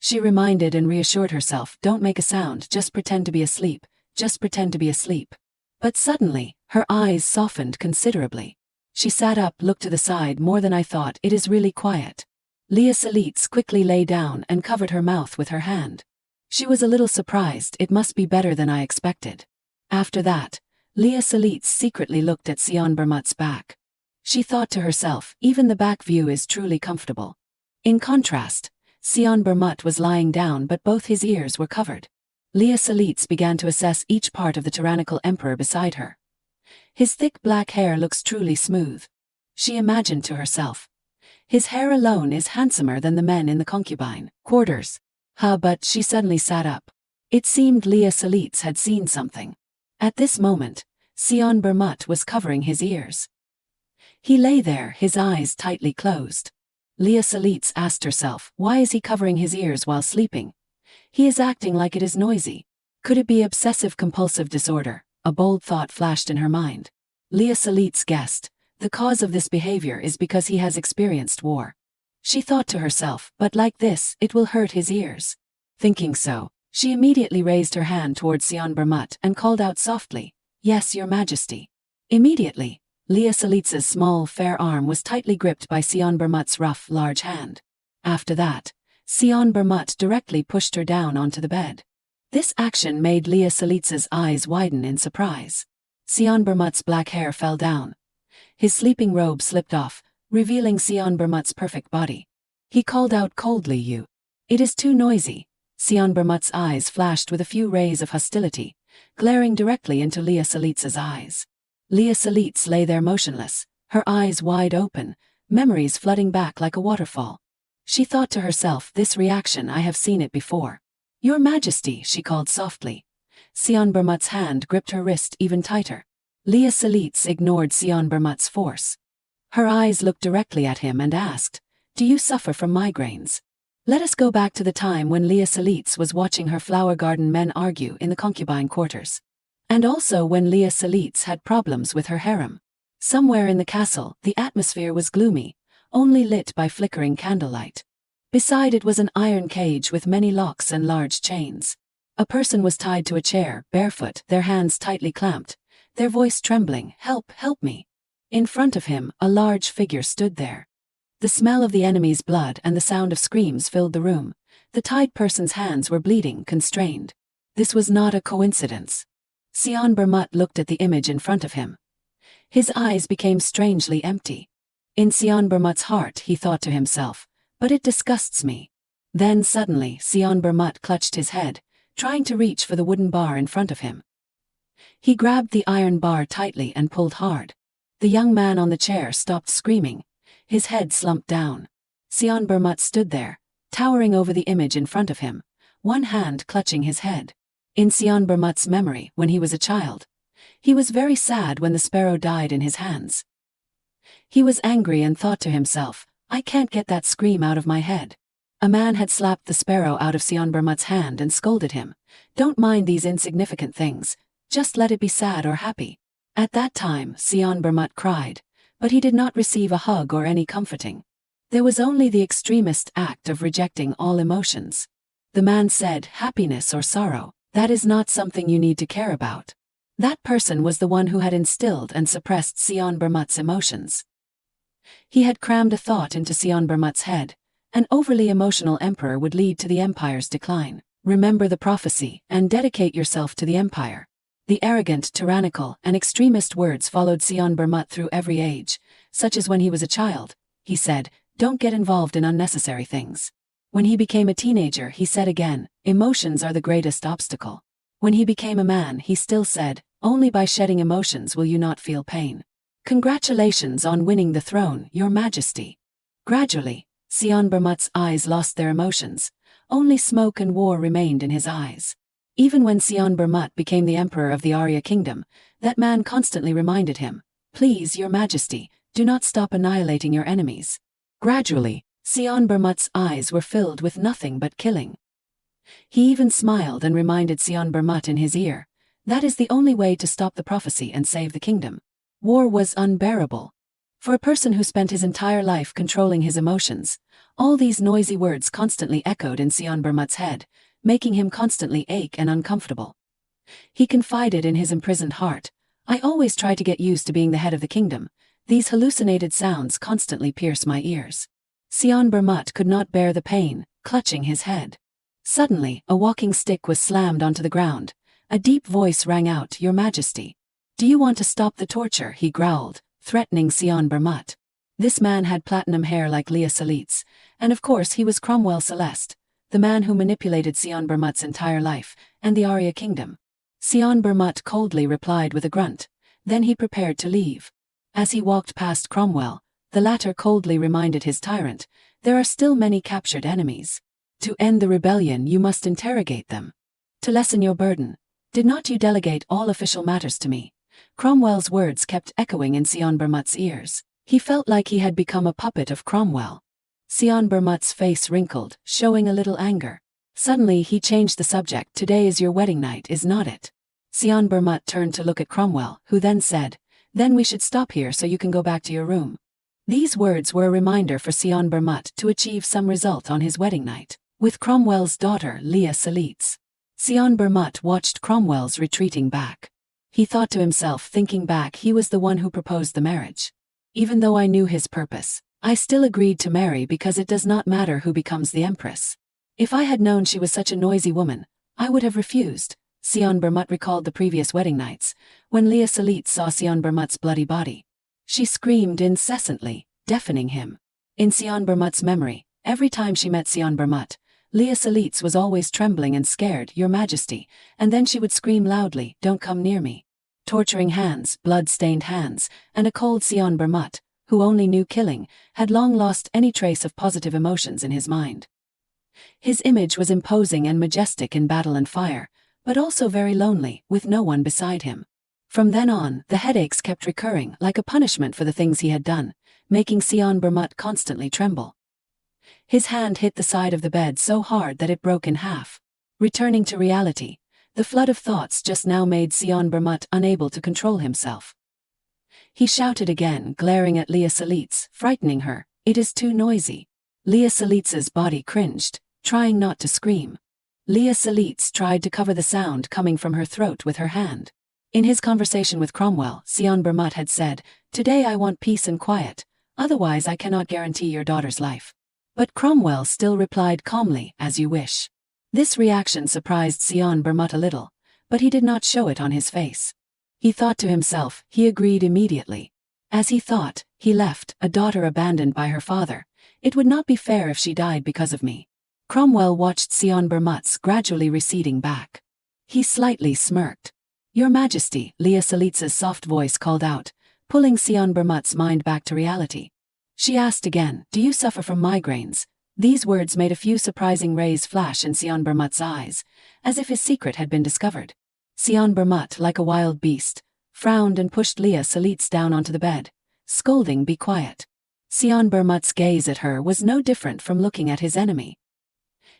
She reminded and reassured herself, "Don't make a sound, just pretend to be asleep, just pretend to be asleep." But suddenly, her eyes softened considerably. She sat up, looked to the side. More than I thought, it is really quiet. Leah Salitz quickly lay down and covered her mouth with her hand. She was a little surprised. It must be better than I expected. After that, Leah Salitz secretly looked at Sion Bermut's back. She thought to herself, even the back view is truly comfortable. In contrast, Sion Bermut was lying down, but both his ears were covered. Leah Salitz began to assess each part of the tyrannical emperor beside her. His thick black hair looks truly smooth. She imagined to herself, his hair alone is handsomer than the men in the concubine quarters. But she suddenly sat up. It seemed Leah Salitz had seen something. At this moment, Sion Bermut was covering his ears. He lay there, his eyes tightly closed. Leah Salitz asked herself, why is he covering his ears while sleeping? He is acting like it is noisy. Could it be obsessive-compulsive disorder? A bold thought flashed in her mind. Leah Salitz guessed, the cause of this behavior is because he has experienced war. She thought to herself, but like this, it will hurt his ears. Thinking so, she immediately raised her hand towards Sion Bermut and called out softly, "Yes, Your Majesty." Immediately, Leah Salitz's small, fair arm was tightly gripped by Sion Bermut's rough, large hand. After that, Sion Bermut directly pushed her down onto the bed. This action made Leah Salitz's eyes widen in surprise. Sion Bermut's black hair fell down. His sleeping robe slipped off, revealing Sion Bermut's perfect body. He called out coldly, It is too noisy." Sion Bermut's eyes flashed with a few rays of hostility, glaring directly into Leah Salitz's eyes. Leah Salitz lay there motionless, her eyes wide open, memories flooding back like a waterfall. She thought to herself, this reaction, I have seen it before. "Your Majesty," she called softly. Sion Bermut's hand gripped her wrist even tighter. Leah Salitz ignored Sion Bermut's force. Her eyes looked directly at him and asked, "Do you suffer from migraines?" Let us go back to the time when Leah Salitz was watching her flower garden men argue in the concubine quarters. And also when Leah Salitz had problems with her harem. Somewhere in the castle, the atmosphere was gloomy, only lit by flickering candlelight. Beside it was an iron cage with many locks and large chains. A person was tied to a chair, barefoot, their hands tightly clamped, their voice trembling, "Help, help me." In front of him, a large figure stood there. The smell of the enemy's blood and the sound of screams filled the room. The tied person's hands were bleeding, constrained. This was not a coincidence. Sion Bermut looked at the image in front of him. His eyes became strangely empty. In Sion Bermut's heart, he thought to himself, "But it disgusts me." Then suddenly, Sion Bermut clutched his head, trying to reach for the wooden bar in front of him. He grabbed the iron bar tightly and pulled hard. The young man on the chair stopped screaming. His head slumped down. Sion Bermut stood there, towering over the image in front of him, one hand clutching his head. In Sion Bermut's memory, when he was a child, he was very sad when the sparrow died in his hands. He was angry and thought to himself, "I can't get that scream out of my head." A man had slapped the sparrow out of Sion Bermut's hand and scolded him, "Don't mind these insignificant things, just let it be sad or happy." At that time, Sion Bermut cried, but he did not receive a hug or any comforting. There was only the extremist act of rejecting all emotions. The man said, "Happiness or sorrow, that is not something you need to care about." That person was the one who had instilled and suppressed Sion Bermut's emotions. He had crammed a thought into Sion Bermut's head. An overly emotional emperor would lead to the empire's decline. Remember the prophecy and dedicate yourself to the empire. The arrogant, tyrannical, and extremist words followed Sion Bermut through every age, such as when he was a child. He said, "Don't get involved in unnecessary things." When he became a teenager, he said again, "Emotions are the greatest obstacle." When he became a man, he still said, "Only by shedding emotions will you not feel pain." Congratulations on winning the throne, Your Majesty. Gradually, Sion Bermut's eyes lost their emotions. Only smoke and war remained in his eyes. Even when Sion Bermut became the emperor of the Arya kingdom, that man constantly reminded him, "Please, Your Majesty, do not stop annihilating your enemies." Gradually, Sion Bermut's eyes were filled with nothing but killing. He even smiled and reminded Sion Bermut in his ear, "That is the only way to stop the prophecy and save the kingdom." War was unbearable. For a person who spent his entire life controlling his emotions, all these noisy words constantly echoed in Sion Bermut's head, making him constantly ache and uncomfortable. He confided in his imprisoned heart, I always try to get used to being the head of the kingdom. These hallucinated sounds constantly pierce my ears. Sion Bermut could not bear the pain, clutching his head. Suddenly, a walking stick was slammed onto the ground. A deep voice rang out, "Your Majesty. Do you want to stop the torture?" he growled, threatening Sion Bermut. This man had platinum hair like Leah Salit's, and of course he was Cromwell Celeste, the man who manipulated Sion Bermut's entire life, and the Arya kingdom. Sion Bermut coldly replied with a grunt. Then he prepared to leave. As he walked past Cromwell, the latter coldly reminded his tyrant, "There are still many captured enemies. To end the rebellion you must interrogate them. To lessen your burden, did not you delegate all official matters to me?" Cromwell's words kept echoing in Sion Bermut's ears. He felt like he had become a puppet of Cromwell. Sion Bermut's face wrinkled, showing a little anger. Suddenly he changed the subject. "Today is your wedding night, is not it?" Sion Bermut turned to look at Cromwell, who then said, "Then we should stop here so you can go back to your room." These words were a reminder for Sion Bermut to achieve some result on his wedding night, with Cromwell's daughter Leah Salit's. Sion Bermut watched Cromwell's retreating back. He thought to himself, thinking back, he was the one who proposed the marriage. Even though I knew his purpose, I still agreed to marry because it does not matter who becomes the empress. If I had known she was such a noisy woman, I would have refused. Sion Bermut recalled the previous wedding nights, when Leah Salit saw Sion Bermut's bloody body. She screamed incessantly, deafening him. In Sion Bermut's memory, every time she met Sion Bermut, Leah Salit was always trembling and scared, "Your Majesty," and then she would scream loudly, "Don't come near me." Torturing hands, blood-stained hands, and a cold Sion Bermut, who only knew killing, had long lost any trace of positive emotions in his mind. His image was imposing and majestic in battle and fire, but also very lonely, with no one beside him. From then on, the headaches kept recurring, like a punishment for the things he had done, making Sion Bermut constantly tremble. His hand hit the side of the bed so hard that it broke in half. Returning to reality, the flood of thoughts just now made Sion Bermut unable to control himself. He shouted again, glaring at Leah Salit's, frightening her, "It is too noisy." Leah Salit's body cringed, trying not to scream. Leah Salit's tried to cover the sound coming from her throat with her hand. In his conversation with Cromwell, Sion Bermut had said, "Today I want peace and quiet, otherwise I cannot guarantee your daughter's life." But Cromwell still replied calmly, "As you wish." This reaction surprised Sion Bermut a little, but he did not show it on his face. He thought to himself, he agreed immediately. As he thought, he left, a daughter abandoned by her father. It would not be fair if she died because of me. Cromwell watched Sion Bermut's gradually receding back. He slightly smirked. "Your Majesty," Leah Salit's soft voice called out, pulling Sion Bermut's mind back to reality. She asked again, "Do you suffer from migraines?" These words made a few surprising rays flash in Sion Bermut's eyes, as if his secret had been discovered. Sion Bermut, like a wild beast, frowned and pushed Leah Salit's down onto the bed, scolding, "Be quiet." Sion Bermut's gaze at her was no different from looking at his enemy.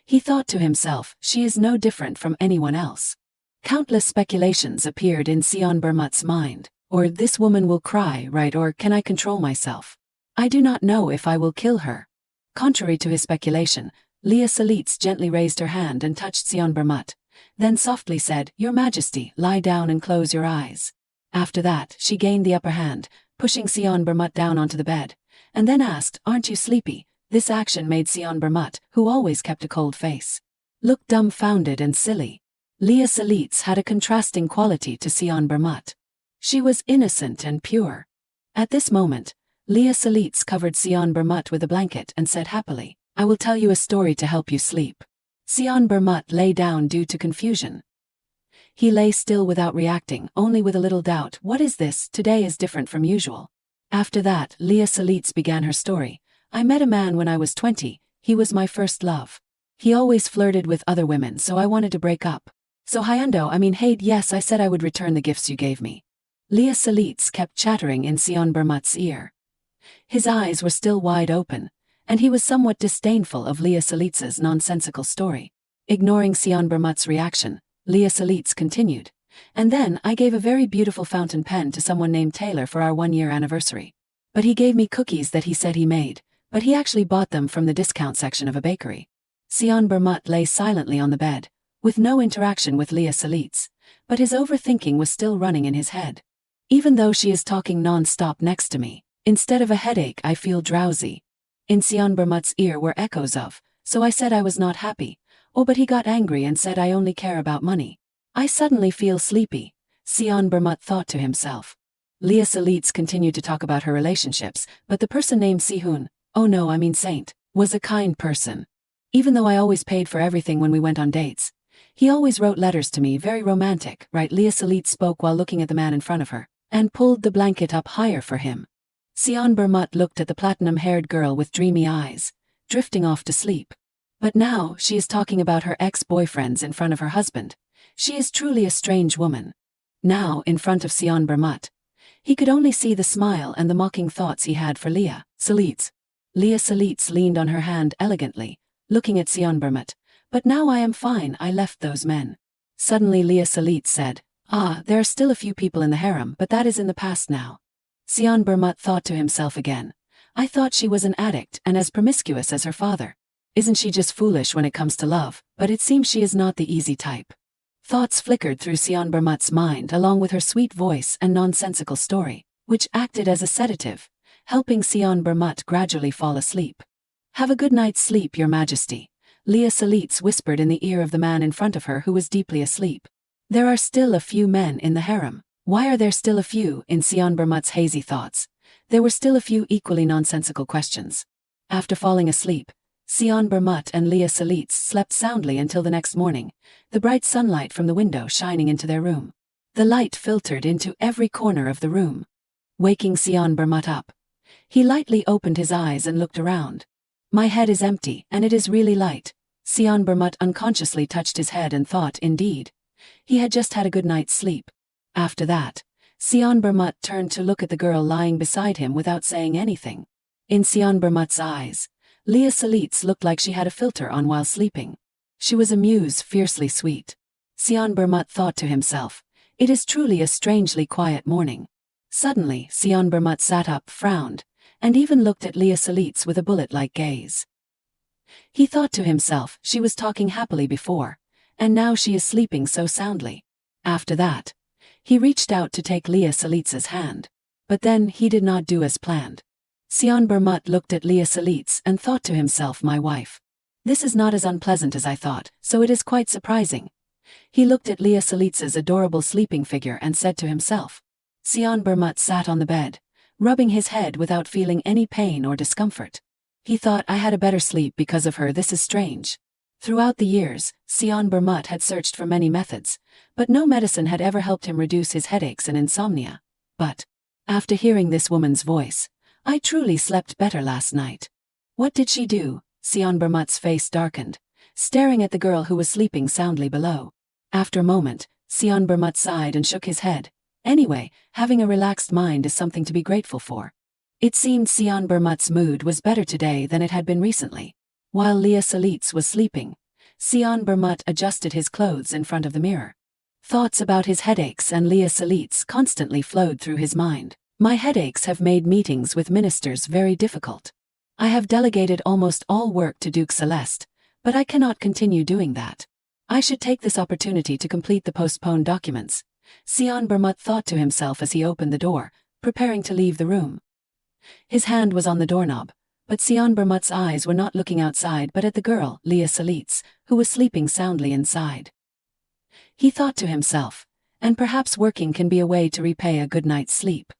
He thought to himself, she is no different from anyone else. Countless speculations appeared in Sion Bermut's mind. Or this woman will cry, right? Or can I control myself? I do not know if I will kill her. Contrary to his speculation, Leah Salit's gently raised her hand and touched Sion Bermut, then softly said, "Your Majesty, lie down and close your eyes." After that, she gained the upper hand, pushing Sion Bermut down onto the bed, and then asked, "Aren't you sleepy?" This action made Sion Bermut, who always kept a cold face, look dumbfounded and silly. Leah Salit's had a contrasting quality to Sion Bermut. She was innocent and pure. At this moment, Leah Salit's covered Sion Bermut with a blanket and said happily, "I will tell you a story to help you sleep." Sion Bermut lay down due to confusion. He lay still without reacting, only with a little doubt. "What is this? Today is different from usual." After that, Leah Salit's began her story. "I met a man when I was 20, he was my first love. He always flirted with other women, so I wanted to break up. So Haid, yes, I said I would return the gifts you gave me." Leah Salit's kept chattering in Sion Bermut's ear. His eyes were still wide open, and he was somewhat disdainful of Leah Salit's nonsensical story. Ignoring Sion Bermut's reaction, Leah Salit's continued, "And then I gave a very beautiful fountain pen to someone named Taylor for our 1-year anniversary. But he gave me cookies that he said he made, but he actually bought them from the discount section of a bakery." Sion Bermut lay silently on the bed, with no interaction with Leah Salit's, but his overthinking was still running in his head. Even though she is talking non-stop next to me, instead of a headache I feel drowsy. In Sionbermut's ear were echoes of, so I said I was not happy. Oh, but he got angry and said I only care about money. I suddenly feel sleepy, Sionbermut thought to himself. Leah Salitz continued to talk about her relationships, but the person named Sihun, oh no I mean Saint, was a kind person. Even though I always paid for everything when we went on dates, he always wrote letters to me, very romantic, right? Leah Salitz spoke while looking at the man in front of her, and pulled the blanket up higher for him. Sionbermut looked at the platinum-haired girl with dreamy eyes, drifting off to sleep. But now she is talking about her ex-boyfriends in front of her husband. She is truly a strange woman. Now, in front of Sionbermut, he could only see the smile and the mocking thoughts he had for Leah Salitz. Leah Salitz leaned on her hand elegantly, looking at Sionbermut. But now I am fine, I left those men. Suddenly Leah Salitz said, there are still a few people in the harem, but that is in the past now. Sionbermut thought to himself again. I thought she was an addict and as promiscuous as her father. Isn't she just foolish when it comes to love? But it seems she is not the easy type. Thoughts flickered through Sionbermut's mind along with her sweet voice and nonsensical story, which acted as a sedative, helping Sionbermut gradually fall asleep. Have a good night's sleep, Your Majesty, Leah Salitz whispered in the ear of the man in front of her who was deeply asleep. There are still a few men in the harem. Why are there still a few? In Sionbermut's hazy thoughts, there were still a few equally nonsensical questions. After falling asleep, Sionbermut and Leah Salitz slept soundly until the next morning, the bright sunlight from the window shining into their room. The light filtered into every corner of the room, waking Sionbermut up. He lightly opened his eyes and looked around. My head is empty, and it is really light. Sionbermut unconsciously touched his head and thought, indeed, he had just had a good night's sleep. After that, Sionbermut turned to look at the girl lying beside him without saying anything. In Sionbermut's eyes, Leah Salitz looked like she had a filter on while sleeping. She was a muse, fiercely sweet. Sionbermut thought to himself, it is truly a strangely quiet morning. Suddenly, Sionbermut sat up, frowned, and even looked at Leah Salitz with a bullet-like gaze. He thought to himself, she was talking happily before, and now she is sleeping so soundly. After that, he reached out to take Leah Salitz's hand. But then he did not do as planned. Sionbermut looked at Leah Salitz and thought to himself, my wife. This is not as unpleasant as I thought, so it is quite surprising. He looked at Leah Salitz's adorable sleeping figure and said to himself. Sionbermut sat on the bed, rubbing his head without feeling any pain or discomfort. He thought, I had a better sleep because of her. This is strange. Throughout the years, Sionbermut had searched for many methods, but no medicine had ever helped him reduce his headaches and insomnia. But, after hearing this woman's voice, I truly slept better last night. What did she do? Sionbermut's face darkened, staring at the girl who was sleeping soundly below. After a moment, Sionbermut sighed and shook his head. Anyway, having a relaxed mind is something to be grateful for. It seemed Sionbermut's mood was better today than it had been recently. While Leah Salitz was sleeping, Sionbermut adjusted his clothes in front of the mirror. Thoughts about his headaches and Leah Salitz constantly flowed through his mind. My headaches have made meetings with ministers very difficult. I have delegated almost all work to Duke Celeste, but I cannot continue doing that. I should take this opportunity to complete the postponed documents. Sionbermut thought to himself as he opened the door, preparing to leave the room. His hand was on the doorknob, but Sionbermut's eyes were not looking outside but at the girl, Leah Salitz, who was sleeping soundly inside. He thought to himself, and perhaps working can be a way to repay a good night's sleep.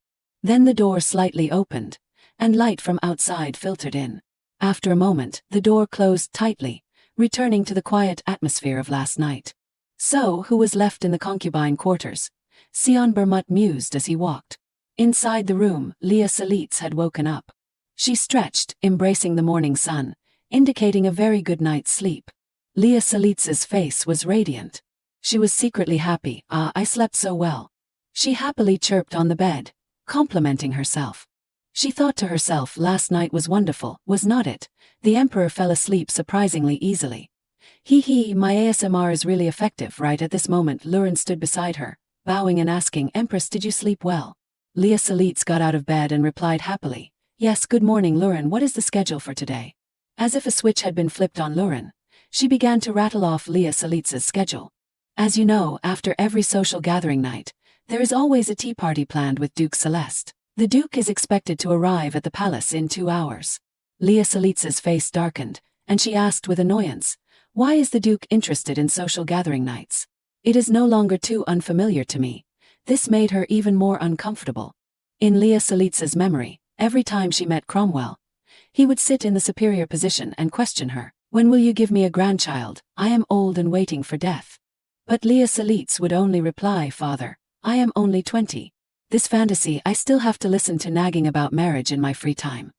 Then the door slightly opened, and light from outside filtered in. After a moment, the door closed tightly, returning to the quiet atmosphere of last night. So, who was left in the concubine quarters? Sionbermut mused as he walked. Inside the room, Leah Salitz had woken up. She stretched, embracing the morning sun, indicating a very good night's sleep. Leah Salitz's face was radiant. She was secretly happy. I slept so well. She happily chirped on the bed, complimenting herself. She thought to herself, last night was wonderful, was not it? The Emperor fell asleep surprisingly easily. My ASMR is really effective, right? At this moment, Luren stood beside her, bowing and asking, Empress, did you sleep well? Leah Salitz got out of bed and replied happily, yes, good morning, Luren, what is the schedule for today? As if a switch had been flipped on Luren, she began to rattle off Leah Salitz's schedule. As you know, after every social gathering night, There is always a tea party planned with Duke Celeste. The Duke is expected to arrive at the palace in 2 hours. Leah Salitsa's face darkened, and she asked with annoyance, "Why is the Duke interested in social gathering nights? It is no longer too unfamiliar to me." This made her even more uncomfortable. In Leah Salitsa's memory, every time she met Cromwell, he would sit in the superior position and question her, "When will you give me a grandchild? I am old and waiting for death." But Leah Salitsa would only reply, "Father, I am only 20. This fantasy, I still have to listen to nagging about marriage in my free time."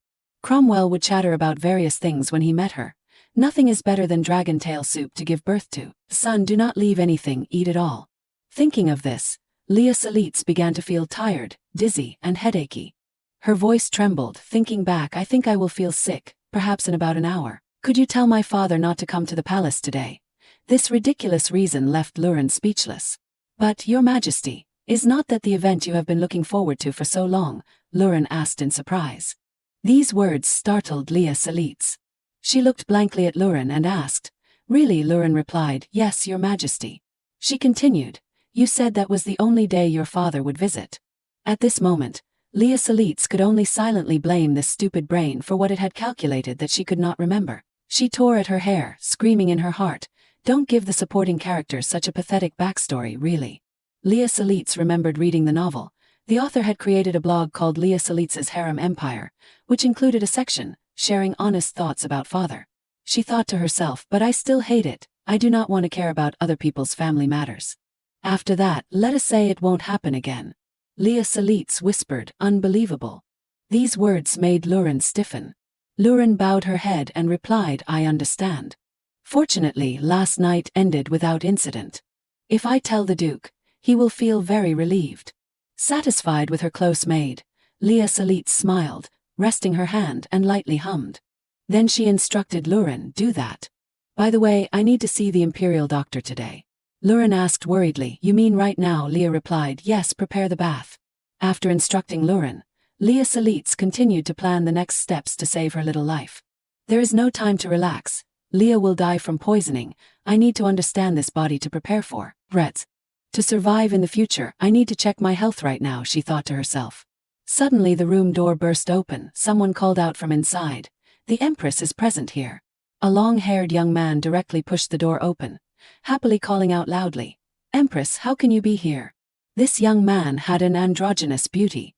Cromwell would chatter about various things when he met her. "Nothing is better than dragon tail soup to give birth to. Son, do not leave anything, eat it all." Thinking of this, Leah Salitsa began to feel tired, dizzy, and headachy. Her voice trembled, thinking back, "I think I will feel sick, perhaps in about an hour. Could you tell my father not to come to the palace today?" This ridiculous reason left Lurin speechless. "But, Your Majesty, is not that the event you have been looking forward to for so long?" Lurin asked in surprise. These words startled Leah Salitsa. She looked blankly at Lurin and asked, "Really?" Lurin replied, "Yes, Your Majesty." She continued, "You said that was the only day your father would visit." At this moment, Leah Salitsa could only silently blame this stupid brain for what it had calculated that she could not remember. She tore at her hair, screaming in her heart, "Don't give the supporting characters such a pathetic backstory, really." Leah Salitsa remembered reading the novel. The author had created a blog called Leah Salitsa's Harem Empire, which included a section, sharing honest thoughts about father. She thought to herself, "But I still hate it. I do not want to care about other people's family matters. After that, let us say it won't happen again." Leah Salitsa whispered, "Unbelievable." These words made Lurin stiffen. Lurin bowed her head and replied, "I understand. Fortunately, last night ended without incident. If I tell the Duke, he will feel very relieved." Satisfied with her close maid, Leah Salitsa smiled, resting her hand, and lightly hummed. Then she instructed Lurin, "Do that. By the way, I need to see the imperial doctor today." Lurin asked worriedly, "You mean right now?" Leah replied, "Yes, prepare the bath." After instructing Lurin, Leah Salitsa continued to plan the next steps to save her little life. "There is no time to relax. Leah will die from poisoning. I need to understand this body to prepare for threats. To survive in the future, I need to check my health right now," she thought to herself. Suddenly the room door burst open. Someone called out from inside, "The Empress is present here." A long-haired young man directly pushed the door open, happily calling out loudly, "Empress, how can you be here?" This young man had an androgynous beauty.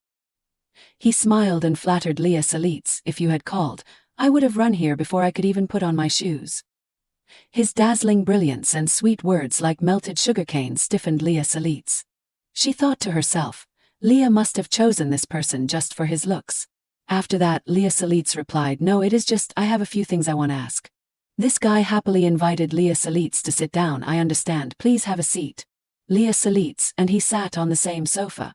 He smiled and flattered Leah Salitsa, "If you had called, I would have run here before I could even put on my shoes." His dazzling brilliance and sweet words like melted sugarcane stiffened Leah Salitsa. She thought to herself, Leah must have chosen this person just for his looks. After that, Leah Salitsa replied, "No, it is just, I have a few things I want to ask." This guy happily invited Leah Salitsa to sit down. "I understand, please have a seat." Leah Salitsa and he sat on the same sofa.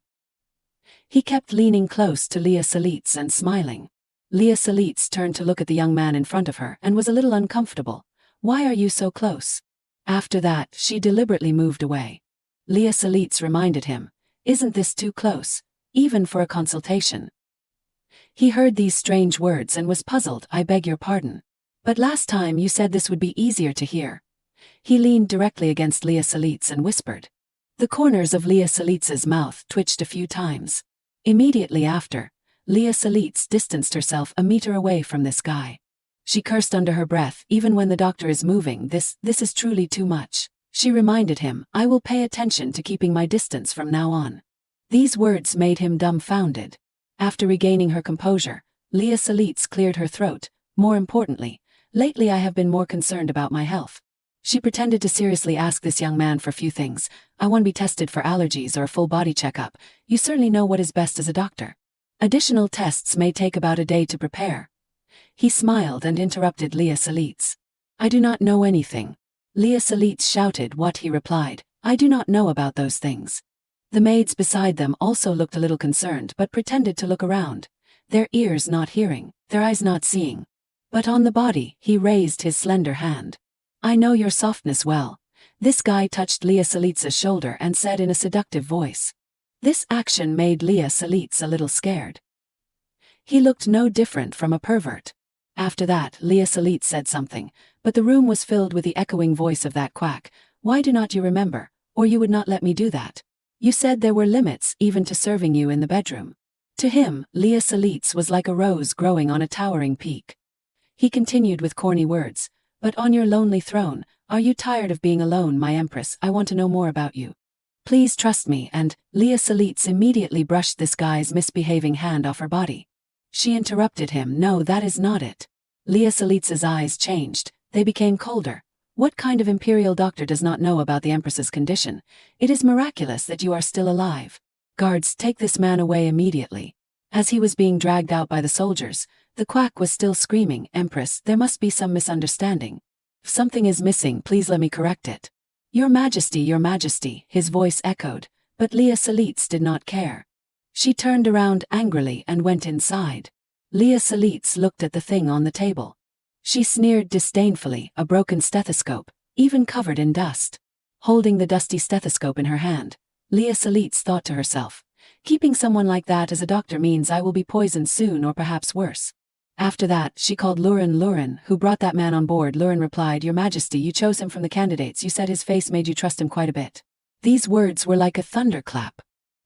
He kept leaning close to Leah Salitsa and smiling. Leah Salitsa turned to look at the young man in front of her and was a little uncomfortable. "Why are you so close?" After that, she deliberately moved away. Leah Salitsa reminded him, "Isn't this too close, even for a consultation?" He heard these strange words and was puzzled. "I beg your pardon. But last time you said this would be easier to hear." He leaned directly against Leah Salitsa and whispered. The corners of Leah Salitsa's mouth twitched a few times. Immediately after, Leah Salitsa distanced herself a meter away from this guy. She cursed under her breath, "Even when the doctor is moving, this is truly too much." She reminded him, "I will pay attention to keeping my distance from now on." These words made him dumbfounded. After regaining her composure, Leah Salitsa cleared her throat. "More importantly, lately I have been more concerned about my health." She pretended to seriously ask this young man for a few things. "I want to be tested for allergies or a full body checkup. You certainly know what is best as a doctor. Additional tests may take about a day to prepare." He smiled and interrupted Leah Salitsa. "I do not know anything." Leah Salitsa shouted. "What?" He replied, "I do not know about those things." The maids beside them also looked a little concerned but pretended to look around, their ears not hearing, their eyes not seeing. But on the body, he raised his slender hand. "I know your softness well." This guy touched Leah Salitsa's shoulder and said in a seductive voice. This action made Leah Salitsa a little scared. He looked no different from a pervert. After that, Leah Salitsa said something, but the room was filled with the echoing voice of that quack. "Why do not you remember, or you would not let me do that? You said there were limits even to serving you in the bedroom. To him, Leah Salitz was like a rose growing on a towering peak. He continued with corny words, but on your lonely throne, are you tired of being alone, my empress? I want to know more about you. Please trust me, and Leah Salitz immediately brushed this guy's misbehaving hand off her body. She interrupted him. No, that is not it. Leah Salitz's eyes changed, they became colder. What kind of imperial doctor does not know about the empress's condition? It is miraculous that you are still alive. Guards, take this man away immediately. As he was being dragged out by the soldiers, the quack was still screaming, Empress, there must be some misunderstanding. If something is missing, please let me correct it. Your Majesty, his voice echoed, but Leah Salitz did not care. She turned around angrily and went inside. Leah Salitz looked at the thing on the table. She sneered disdainfully, a broken stethoscope, even covered in dust. Holding the dusty stethoscope in her hand, Leah Salitz thought to herself, keeping someone like that as a doctor means I will be poisoned soon or perhaps worse. After that, she called Lurin, who brought that man on board. Lurin replied, Your Majesty, you chose him from the candidates. You said his face made you trust him quite a bit. These words were like a thunderclap.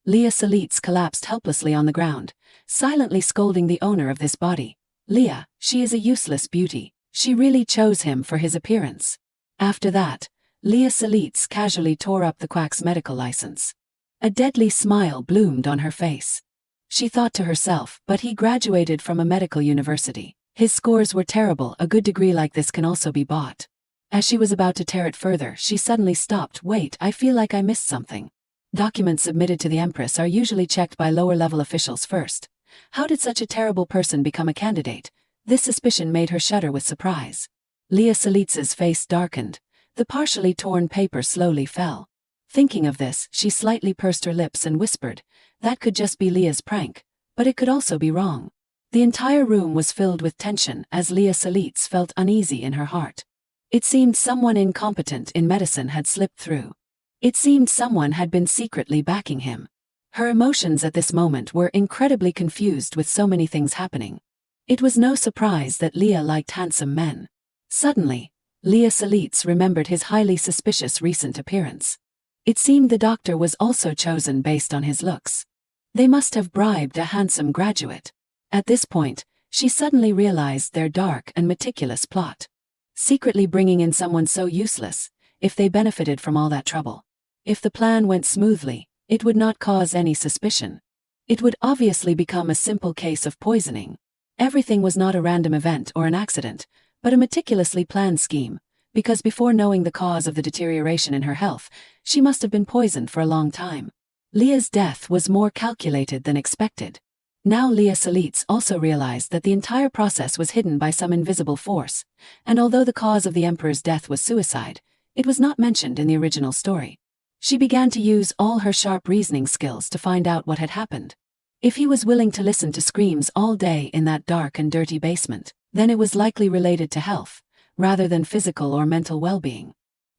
Leah Salitz collapsed helplessly on the ground, silently scolding the owner of this body. Leah, she is a useless beauty. She really chose him for his appearance. After that, Leah Salitz casually tore up the quack's medical license. A deadly smile bloomed on her face. She thought to herself, but he graduated from a medical university. His scores were terrible. A good degree like this can also be bought. As she was about to tear it further, she suddenly stopped. Wait, I feel like I missed something. Documents submitted to the Empress are usually checked by lower-level officials first. How did such a terrible person become a candidate? This suspicion made her shudder with surprise. Leah Salitz's face darkened. The partially torn paper slowly fell. Thinking of this, she slightly pursed her lips and whispered, that could just be Leah's prank, but it could also be wrong. The entire room was filled with tension as Leah Salitz felt uneasy in her heart. It seemed someone incompetent in medicine had slipped through. It seemed someone had been secretly backing him. Her emotions at this moment were incredibly confused with so many things happening. It was no surprise that Leah liked handsome men. Suddenly, Leah Salitz remembered his highly suspicious recent appearance. It seemed the doctor was also chosen based on his looks. They must have bribed a handsome graduate. At this point, she suddenly realized their dark and meticulous plot. Secretly bringing in someone so useless, if they benefited from all that trouble. If the plan went smoothly, it would not cause any suspicion. It would obviously become a simple case of poisoning. Everything was not a random event or an accident, but a meticulously planned scheme, because before knowing the cause of the deterioration in her health, she must have been poisoned for a long time. Leah's death was more calculated than expected. Now Leah Salitz also realized that the entire process was hidden by some invisible force, and although the cause of the Emperor's death was suicide, it was not mentioned in the original story. She began to use all her sharp reasoning skills to find out what had happened. If he was willing to listen to screams all day in that dark and dirty basement, then it was likely related to health, rather than physical or mental well-being.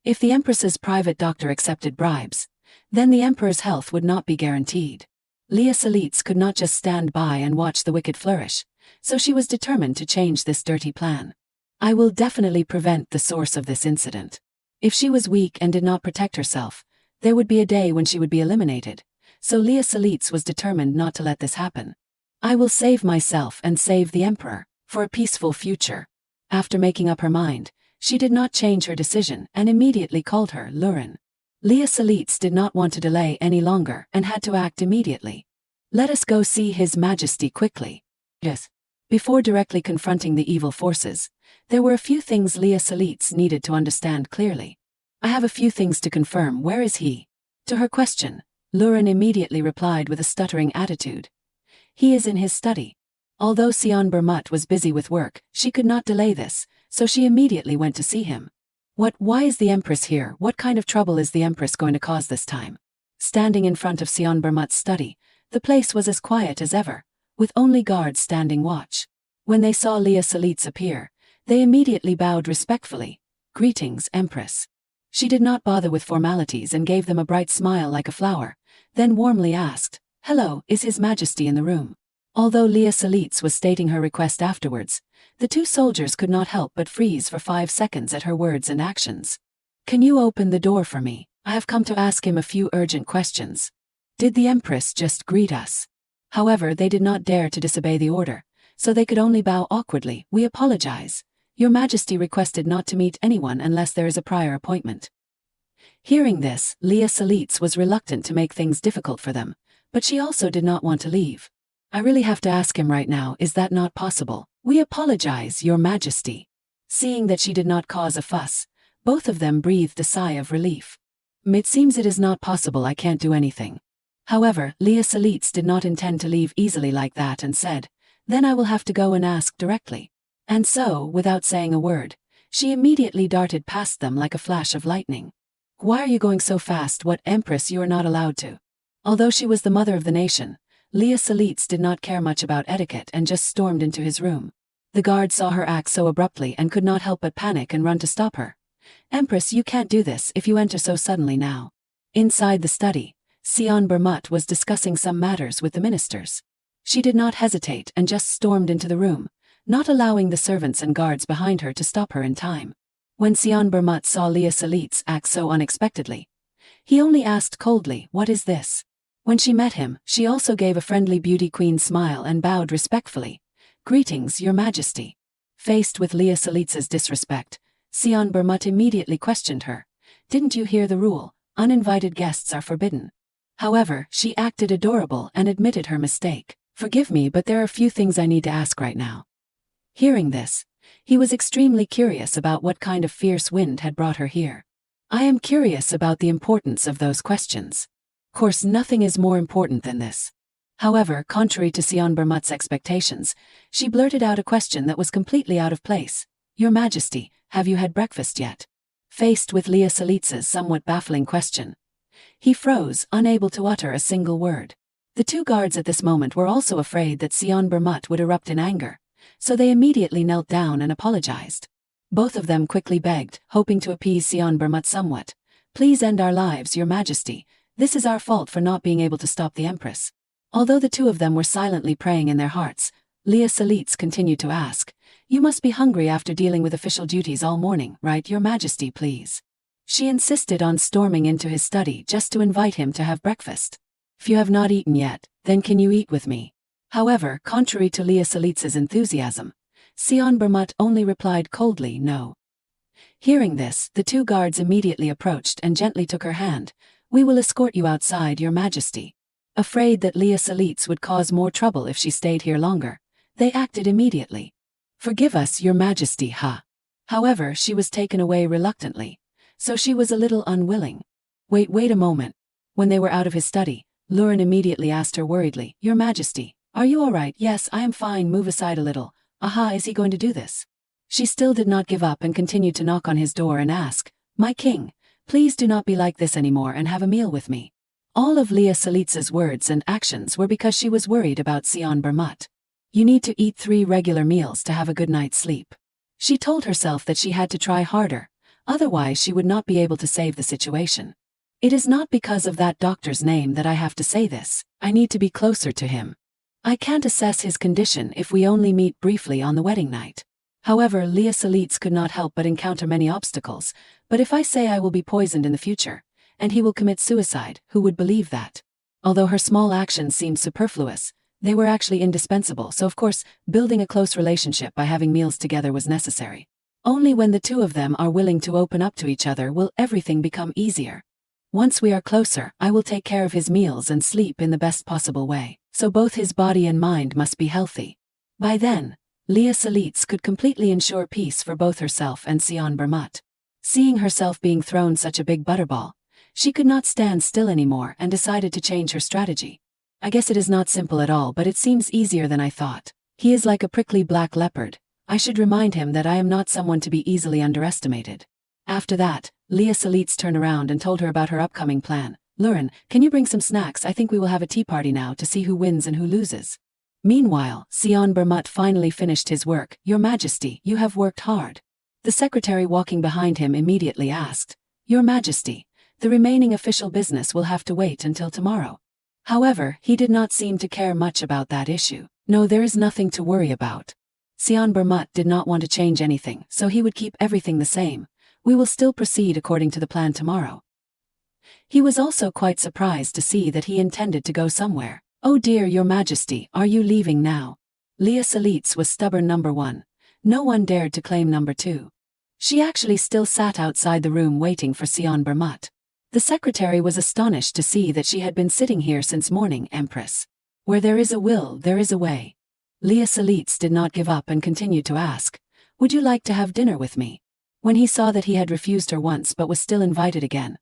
If the Empress's private doctor accepted bribes, then the Emperor's health would not be guaranteed. Leah Salitz could not just stand by and watch the wicked flourish, so she was determined to change this dirty plan. I will definitely prevent the source of this incident. If she was weak and did not protect herself, there would be a day when she would be eliminated, so Leah Salitz was determined not to let this happen. I will save myself and save the Emperor, for a peaceful future. After making up her mind, she did not change her decision and immediately called her Lurin. Leah Salitz did not want to delay any longer and had to act immediately. Let us go see His Majesty quickly. Yes. Before directly confronting the evil forces, there were a few things Leah Salitz needed to understand clearly. I have a few things to confirm. Where is he? To her question, Lurin immediately replied with a stuttering attitude. He is in his study. Although Sion Bermut was busy with work, she could not delay this, so she immediately went to see him. Why is the Empress here? What kind of trouble is the Empress going to cause this time? Standing in front of Sion Bermut's study, the place was as quiet as ever, with only guards standing watch. When they saw Leah Salitz appear, they immediately bowed respectfully. Greetings, Empress. She did not bother with formalities and gave them a bright smile like a flower, then warmly asked, Hello, is His Majesty in the room? Although Leah Salitz was stating her request afterwards, the two soldiers could not help but freeze for 5 seconds at her words and actions. Can you open the door for me? I have come to ask him a few urgent questions. Did the Empress just greet us? However, they did not dare to disobey the order, so they could only bow awkwardly. We apologize. Your Majesty requested not to meet anyone unless there is a prior appointment. Hearing this, Leah Salitz was reluctant to make things difficult for them, but she also did not want to leave. I really have to ask him right now, is that not possible? We apologize, Your Majesty. Seeing that she did not cause a fuss, both of them breathed a sigh of relief. It seems it is not possible, I can't do anything. However, Leah Salitz did not intend to leave easily like that and said, then I will have to go and ask directly. And so, without saying a word, she immediately darted past them like a flash of lightning. Why are you going so fast? What, Empress, you are not allowed to. Although she was the mother of the nation, Leah Salitz did not care much about etiquette and just stormed into his room. The guard saw her act so abruptly and could not help but panic and run to stop her. Empress, you can't do this if you enter so suddenly now. Inside the study, Sion Bermut was discussing some matters with the ministers. She did not hesitate and just stormed into the room, not allowing the servants and guards behind her to stop her in time. When Sion Bermut saw Leah Salitz act so unexpectedly, he only asked coldly, what is this? When she met him, she also gave a friendly beauty queen smile and bowed respectfully. Greetings, Your Majesty. Faced with Leah Salitz's disrespect, Sion Bermut immediately questioned her. Didn't you hear the rule? Uninvited guests are forbidden. However, she acted adorable and admitted her mistake. Forgive me, but there are a few things I need to ask right now. Hearing this, he was extremely curious about what kind of fierce wind had brought her here. I am curious about the importance of those questions. Of course, nothing is more important than this. However, contrary to Sion Bermut's expectations, she blurted out a question that was completely out of place. Your Majesty, have you had breakfast yet? Faced with Leah Salitz's somewhat baffling question, he froze, unable to utter a single word. The two guards at this moment were also afraid that Sion Bermut would erupt in anger, so they immediately knelt down and apologized. Both of them quickly begged, hoping to appease Sion Bermut somewhat. Please end our lives, Your Majesty. This is our fault for not being able to stop the Empress. Although the two of them were silently praying in their hearts, Leah Salitz continued to ask, you must be hungry after dealing with official duties all morning, right, Your Majesty, please? She insisted on storming into his study just to invite him to have breakfast. If you have not eaten yet, then can you eat with me? However, contrary to Leah Salitz's enthusiasm, Sion Bermut only replied coldly, no. Hearing this, the two guards immediately approached and gently took her hand. We will escort you outside, Your Majesty. Afraid that Leah Salitz would cause more trouble if she stayed here longer, they acted immediately. Forgive us, Your Majesty, ha. However, she was taken away reluctantly, so she was a little unwilling. Wait a moment. When they were out of his study, Lurin immediately asked her worriedly, Your Majesty, are you all right? Yes, I am fine, move aside a little. Aha, is he going to do this? She still did not give up and continued to knock on his door and ask, my king, please do not be like this anymore and have a meal with me. All of Leah Salitz's words and actions were because she was worried about Sion Bermut. You need to eat 3 regular meals to have a good night's sleep. She told herself that she had to try harder, otherwise she would not be able to save the situation. It is not because of that doctor's name that I have to say this, I need to be closer to him. I can't assess his condition if we only meet briefly on the wedding night. However, Leah Salitz could not help but encounter many obstacles, but if I say I will be poisoned in the future, and he will commit suicide, who would believe that? Although her small actions seemed superfluous, they were actually indispensable, so of course, building a close relationship by having meals together was necessary. Only when the two of them are willing to open up to each other will everything become easier. Once we are closer, I will take care of his meals and sleep in the best possible way, so both his body and mind must be healthy. By then, Leah Salitz could completely ensure peace for both herself and Sion Bermut. Seeing herself being thrown such a big butterball, she could not stand still anymore and decided to change her strategy. I guess it is not simple at all, but it seems easier than I thought. He is like a prickly black leopard. I should remind him that I am not someone to be easily underestimated. After that, Leah Salitz turned around and told her about her upcoming plan. Lurin, can you bring some snacks? I think we will have a tea party now to see who wins and who loses. Meanwhile, Sion Bermut finally finished his work. Your Majesty, you have worked hard. The secretary walking behind him immediately asked, Your Majesty, the remaining official business will have to wait until tomorrow. However, he did not seem to care much about that issue. No, there is nothing to worry about. Sion Bermut did not want to change anything, so he would keep everything the same. We will still proceed according to the plan tomorrow. He was also quite surprised to see that he intended to go somewhere. "Oh dear, Your Majesty, are you leaving now?" Leah Salitz was stubborn number one. No one dared to claim number two. She actually still sat outside the room waiting for Sion Bermut. The secretary was astonished to see that she had been sitting here since morning, Empress. Where there is a will, there is a way. Leah Salitz did not give up and continued to ask, "Would you like to have dinner with me?" When he saw that he had refused her once but was still invited again,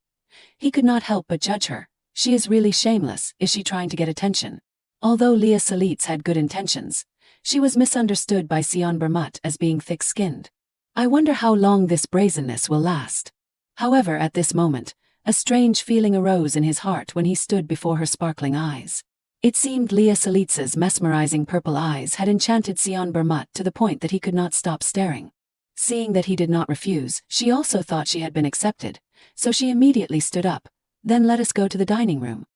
he could not help but judge her. She is really shameless. Is she trying to get attention? Although Leah Salitz had good intentions, she was misunderstood by Sion Bermut as being thick-skinned. I wonder how long this brazenness will last. However, at this moment, a strange feeling arose in his heart when he stood before her sparkling eyes. It seemed Leah Salitz's mesmerizing purple eyes had enchanted Sion Bermut to the point that he could not stop staring. Seeing that he did not refuse, she also thought she had been accepted, so she immediately stood up. "Then let us go to the dining room."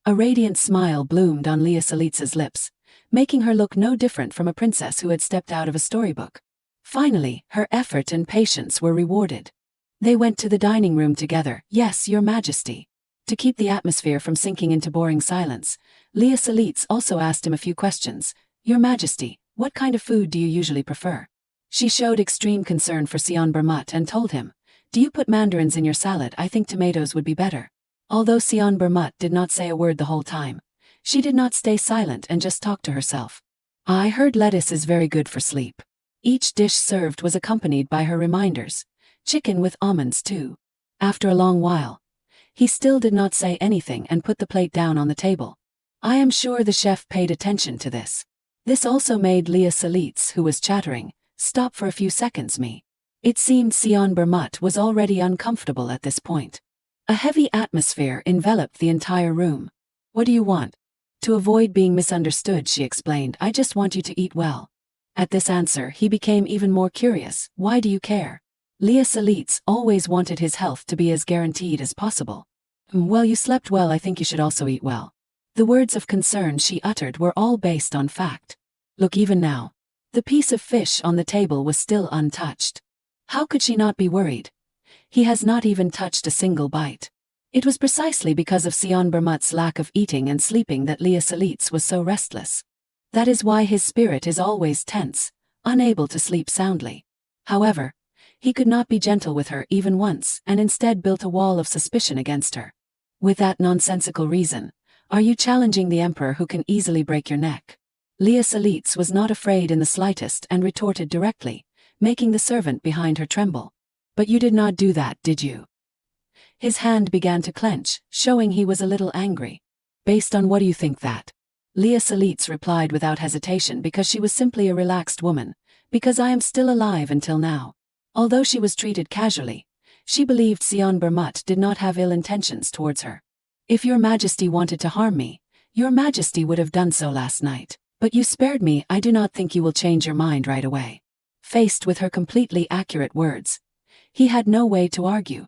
A radiant smile bloomed on Leah Salitz's lips, making her look no different from a princess who had stepped out of a storybook. Finally, her effort and patience were rewarded. They went to the dining room together. "Yes, Your Majesty." To keep the atmosphere from sinking into boring silence, Leah Salitz also asked him a few questions. "Your Majesty, what kind of food do you usually prefer?" She showed extreme concern for Sion Bermut and told him, "Do you put mandarins in your salad? I think tomatoes would be better." Although Sion Bermut did not say a word the whole time, she did not stay silent and just talked to herself. "I heard lettuce is very good for sleep." Each dish served was accompanied by her reminders. Chicken with almonds too. After a long while, he still did not say anything and put the plate down on the table. I am sure the chef paid attention to this. This also made Leah Salitz, who was chattering, stop for a few seconds. It seemed Sion Bermut was already uncomfortable at this point. A heavy atmosphere enveloped the entire room. "What do you want?" To avoid being misunderstood, she explained, "I just want you to eat well." At this answer, he became even more curious. "Why do you care?" Leah Salitz always wanted his health to be as guaranteed as possible. "Well, you slept well, I think you should also eat well." The words of concern she uttered were all based on fact. Look, even now, the piece of fish on the table was still untouched. How could she not be worried? He has not even touched a single bite. It was precisely because of Sion Bermut's lack of eating and sleeping that Leah Salitz was so restless. That is why his spirit is always tense, unable to sleep soundly. However, he could not be gentle with her even once and instead built a wall of suspicion against her. With that nonsensical reason, are you challenging the emperor who can easily break your neck? Leah Salitz was not afraid in the slightest and retorted directly, making the servant behind her tremble. "But you did not do that, did you?" His hand began to clench, showing he was a little angry. "Based on what do you think that?" Leah Salitz replied without hesitation, "Because she was simply a relaxed woman, because I am still alive until now." Although she was treated casually, she believed Sion Bermut did not have ill intentions towards her. "If Your Majesty wanted to harm me, Your Majesty would have done so last night. But you spared me. I do not think you will change your mind right away." Faced with her completely accurate words, he had no way to argue.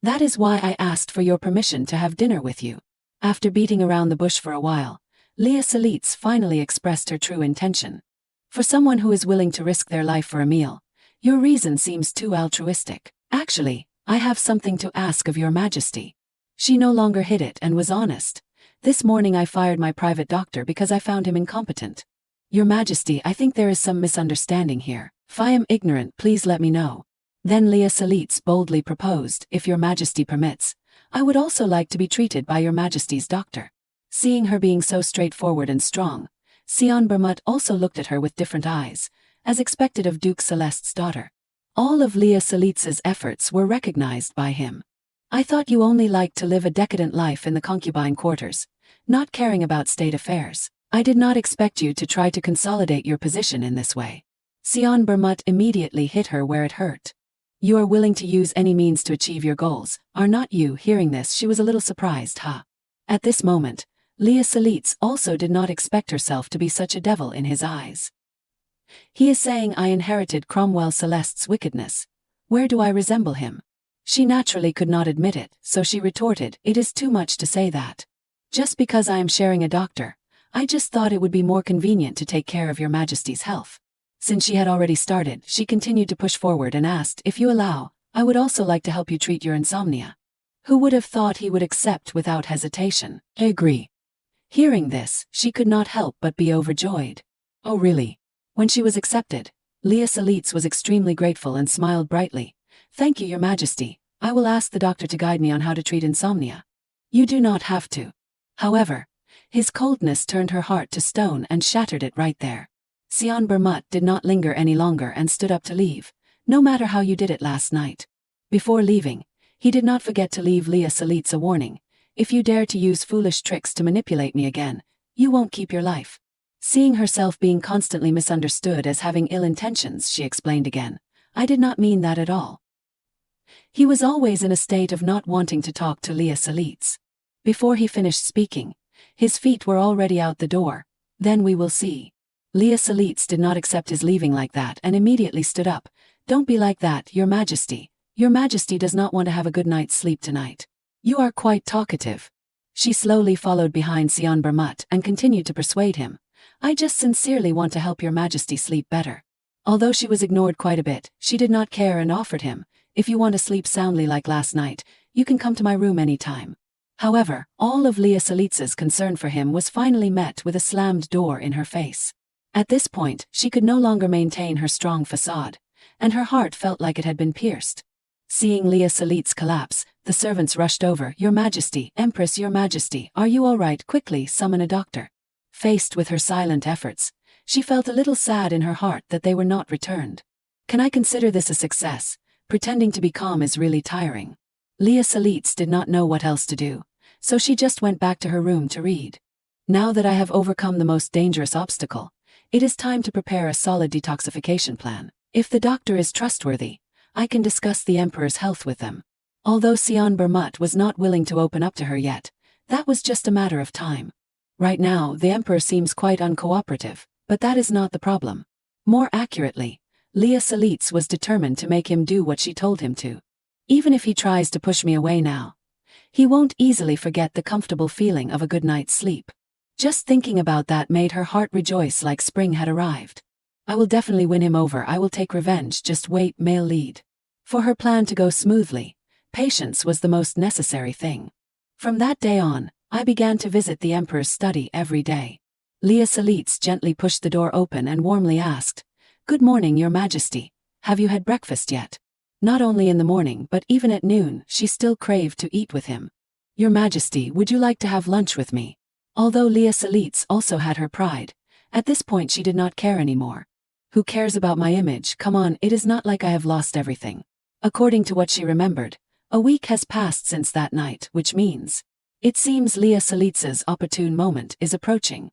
"That is why I asked for your permission to have dinner with you." After beating around the bush for a while, Leah Salitz finally expressed her true intention. "For someone who is willing to risk their life for a meal, your reason seems too altruistic. Actually, I have something to ask of Your Majesty." She no longer hid it and was honest. "This morning I fired my private doctor because I found him incompetent." "Your Majesty, I think there is some misunderstanding here. If I am ignorant, please let me know." Then Leah Salitz boldly proposed, "If Your Majesty permits, I would also like to be treated by Your Majesty's doctor." Seeing her being so straightforward and strong, Sion Bermut also looked at her with different eyes, as expected of Duke Celeste's daughter. All of Leah Salitz's efforts were recognized by him. "I thought you only liked to live a decadent life in the concubine quarters, not caring about state affairs. I did not expect you to try to consolidate your position in this way." Sion Bermut immediately hit her where it hurt. "You are willing to use any means to achieve your goals, are not you?" Hearing this, she was a little surprised. At this moment, Leah Salitz also did not expect herself to be such a devil in his eyes. "He is saying I inherited Cromwell Celeste's wickedness. Where do I resemble him?" She naturally could not admit it, so she retorted, "It is too much to say that. Just because I am sharing a doctor, I just thought it would be more convenient to take care of Your Majesty's health." Since she had already started, she continued to push forward and asked, "If you allow, I would also like to help you treat your insomnia." Who would have thought he would accept without hesitation? I agree. Hearing this, she could not help but be overjoyed. Oh really? When she was accepted, Leah Salitz was extremely grateful and smiled brightly. Thank you, Your Majesty. I will ask the doctor to guide me on how to treat insomnia. You do not have to. However, his coldness turned her heart to stone and shattered it right there. Sion Bermut did not linger any longer and stood up to leave. No matter how you did it last night. Before leaving, he did not forget to leave Leah Salitz a warning. If you dare to use foolish tricks to manipulate me again, you won't keep your life. Seeing herself being constantly misunderstood as having ill intentions, she explained again. I did not mean that at all. He was always in a state of not wanting to talk to Leah Salitz. Before he finished speaking, his feet were already out the door. Then we will see. Leah Salitz did not accept his leaving like that and immediately stood up. Don't be like that, Your Majesty. Your Majesty does not want to have a good night's sleep tonight. You are quite talkative. She slowly followed behind Sion Bermut and continued to persuade him. I just sincerely want to help Your Majesty sleep better. Although she was ignored quite a bit, she did not care and offered him, if you want to sleep soundly like last night, you can come to my room any time. However, all of Leah Salitz's concern for him was finally met with a slammed door in her face. At this point, she could no longer maintain her strong facade, and her heart felt like it had been pierced. Seeing Leah Salitz collapse, the servants rushed over. Your Majesty, Empress, Your Majesty, are you all right? Quickly summon a doctor. Faced with her silent efforts, she felt a little sad in her heart that they were not returned. Can I consider this a success? Pretending to be calm is really tiring. Leah Salitz did not know what else to do, so she just went back to her room to read. Now that I have overcome the most dangerous obstacle, it is time to prepare a solid detoxification plan. If the doctor is trustworthy, I can discuss the Emperor's health with them. Although Sion Bermut was not willing to open up to her yet, that was just a matter of time. Right now, the Emperor seems quite uncooperative, but that is not the problem. More accurately, Leah Salitz was determined to make him do what she told him to. Even if he tries to push me away now, he won't easily forget the comfortable feeling of a good night's sleep. Just thinking about that made her heart rejoice like spring had arrived. I will definitely win him over. I will take revenge. Just wait. Male lead. For her plan to go smoothly, patience was the most necessary thing. From that day on, I began to visit the Emperor's study every day. Leah Salitz gently pushed the door open and warmly asked, Good morning, Your Majesty. Have you had breakfast yet? Not only in the morning but even at noon, she still craved to eat with him. Your Majesty, would you like to have lunch with me? Although Leah Salitz also had her pride, at this point she did not care anymore. Who cares about my image? Come on, it is not like I have lost everything. According to what she remembered, a week has passed since that night, which means it seems Leah Salitz's opportune moment is approaching.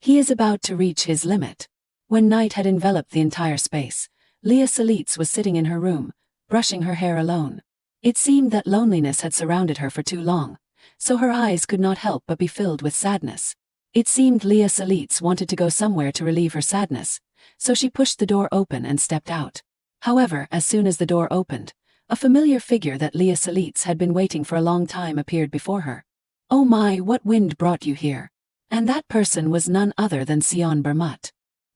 He is about to reach his limit. When night had enveloped the entire space, Leah Salitz was sitting in her room, brushing her hair alone. It seemed that loneliness had surrounded her for too long, so her eyes could not help but be filled with sadness. It seemed Leah Salitz wanted to go somewhere to relieve her sadness, so she pushed the door open and stepped out. However, as soon as the door opened, a familiar figure that Leah Salitz had been waiting for a long time appeared before her. Oh my, what wind brought you here? And that person was none other than Sion Bermut.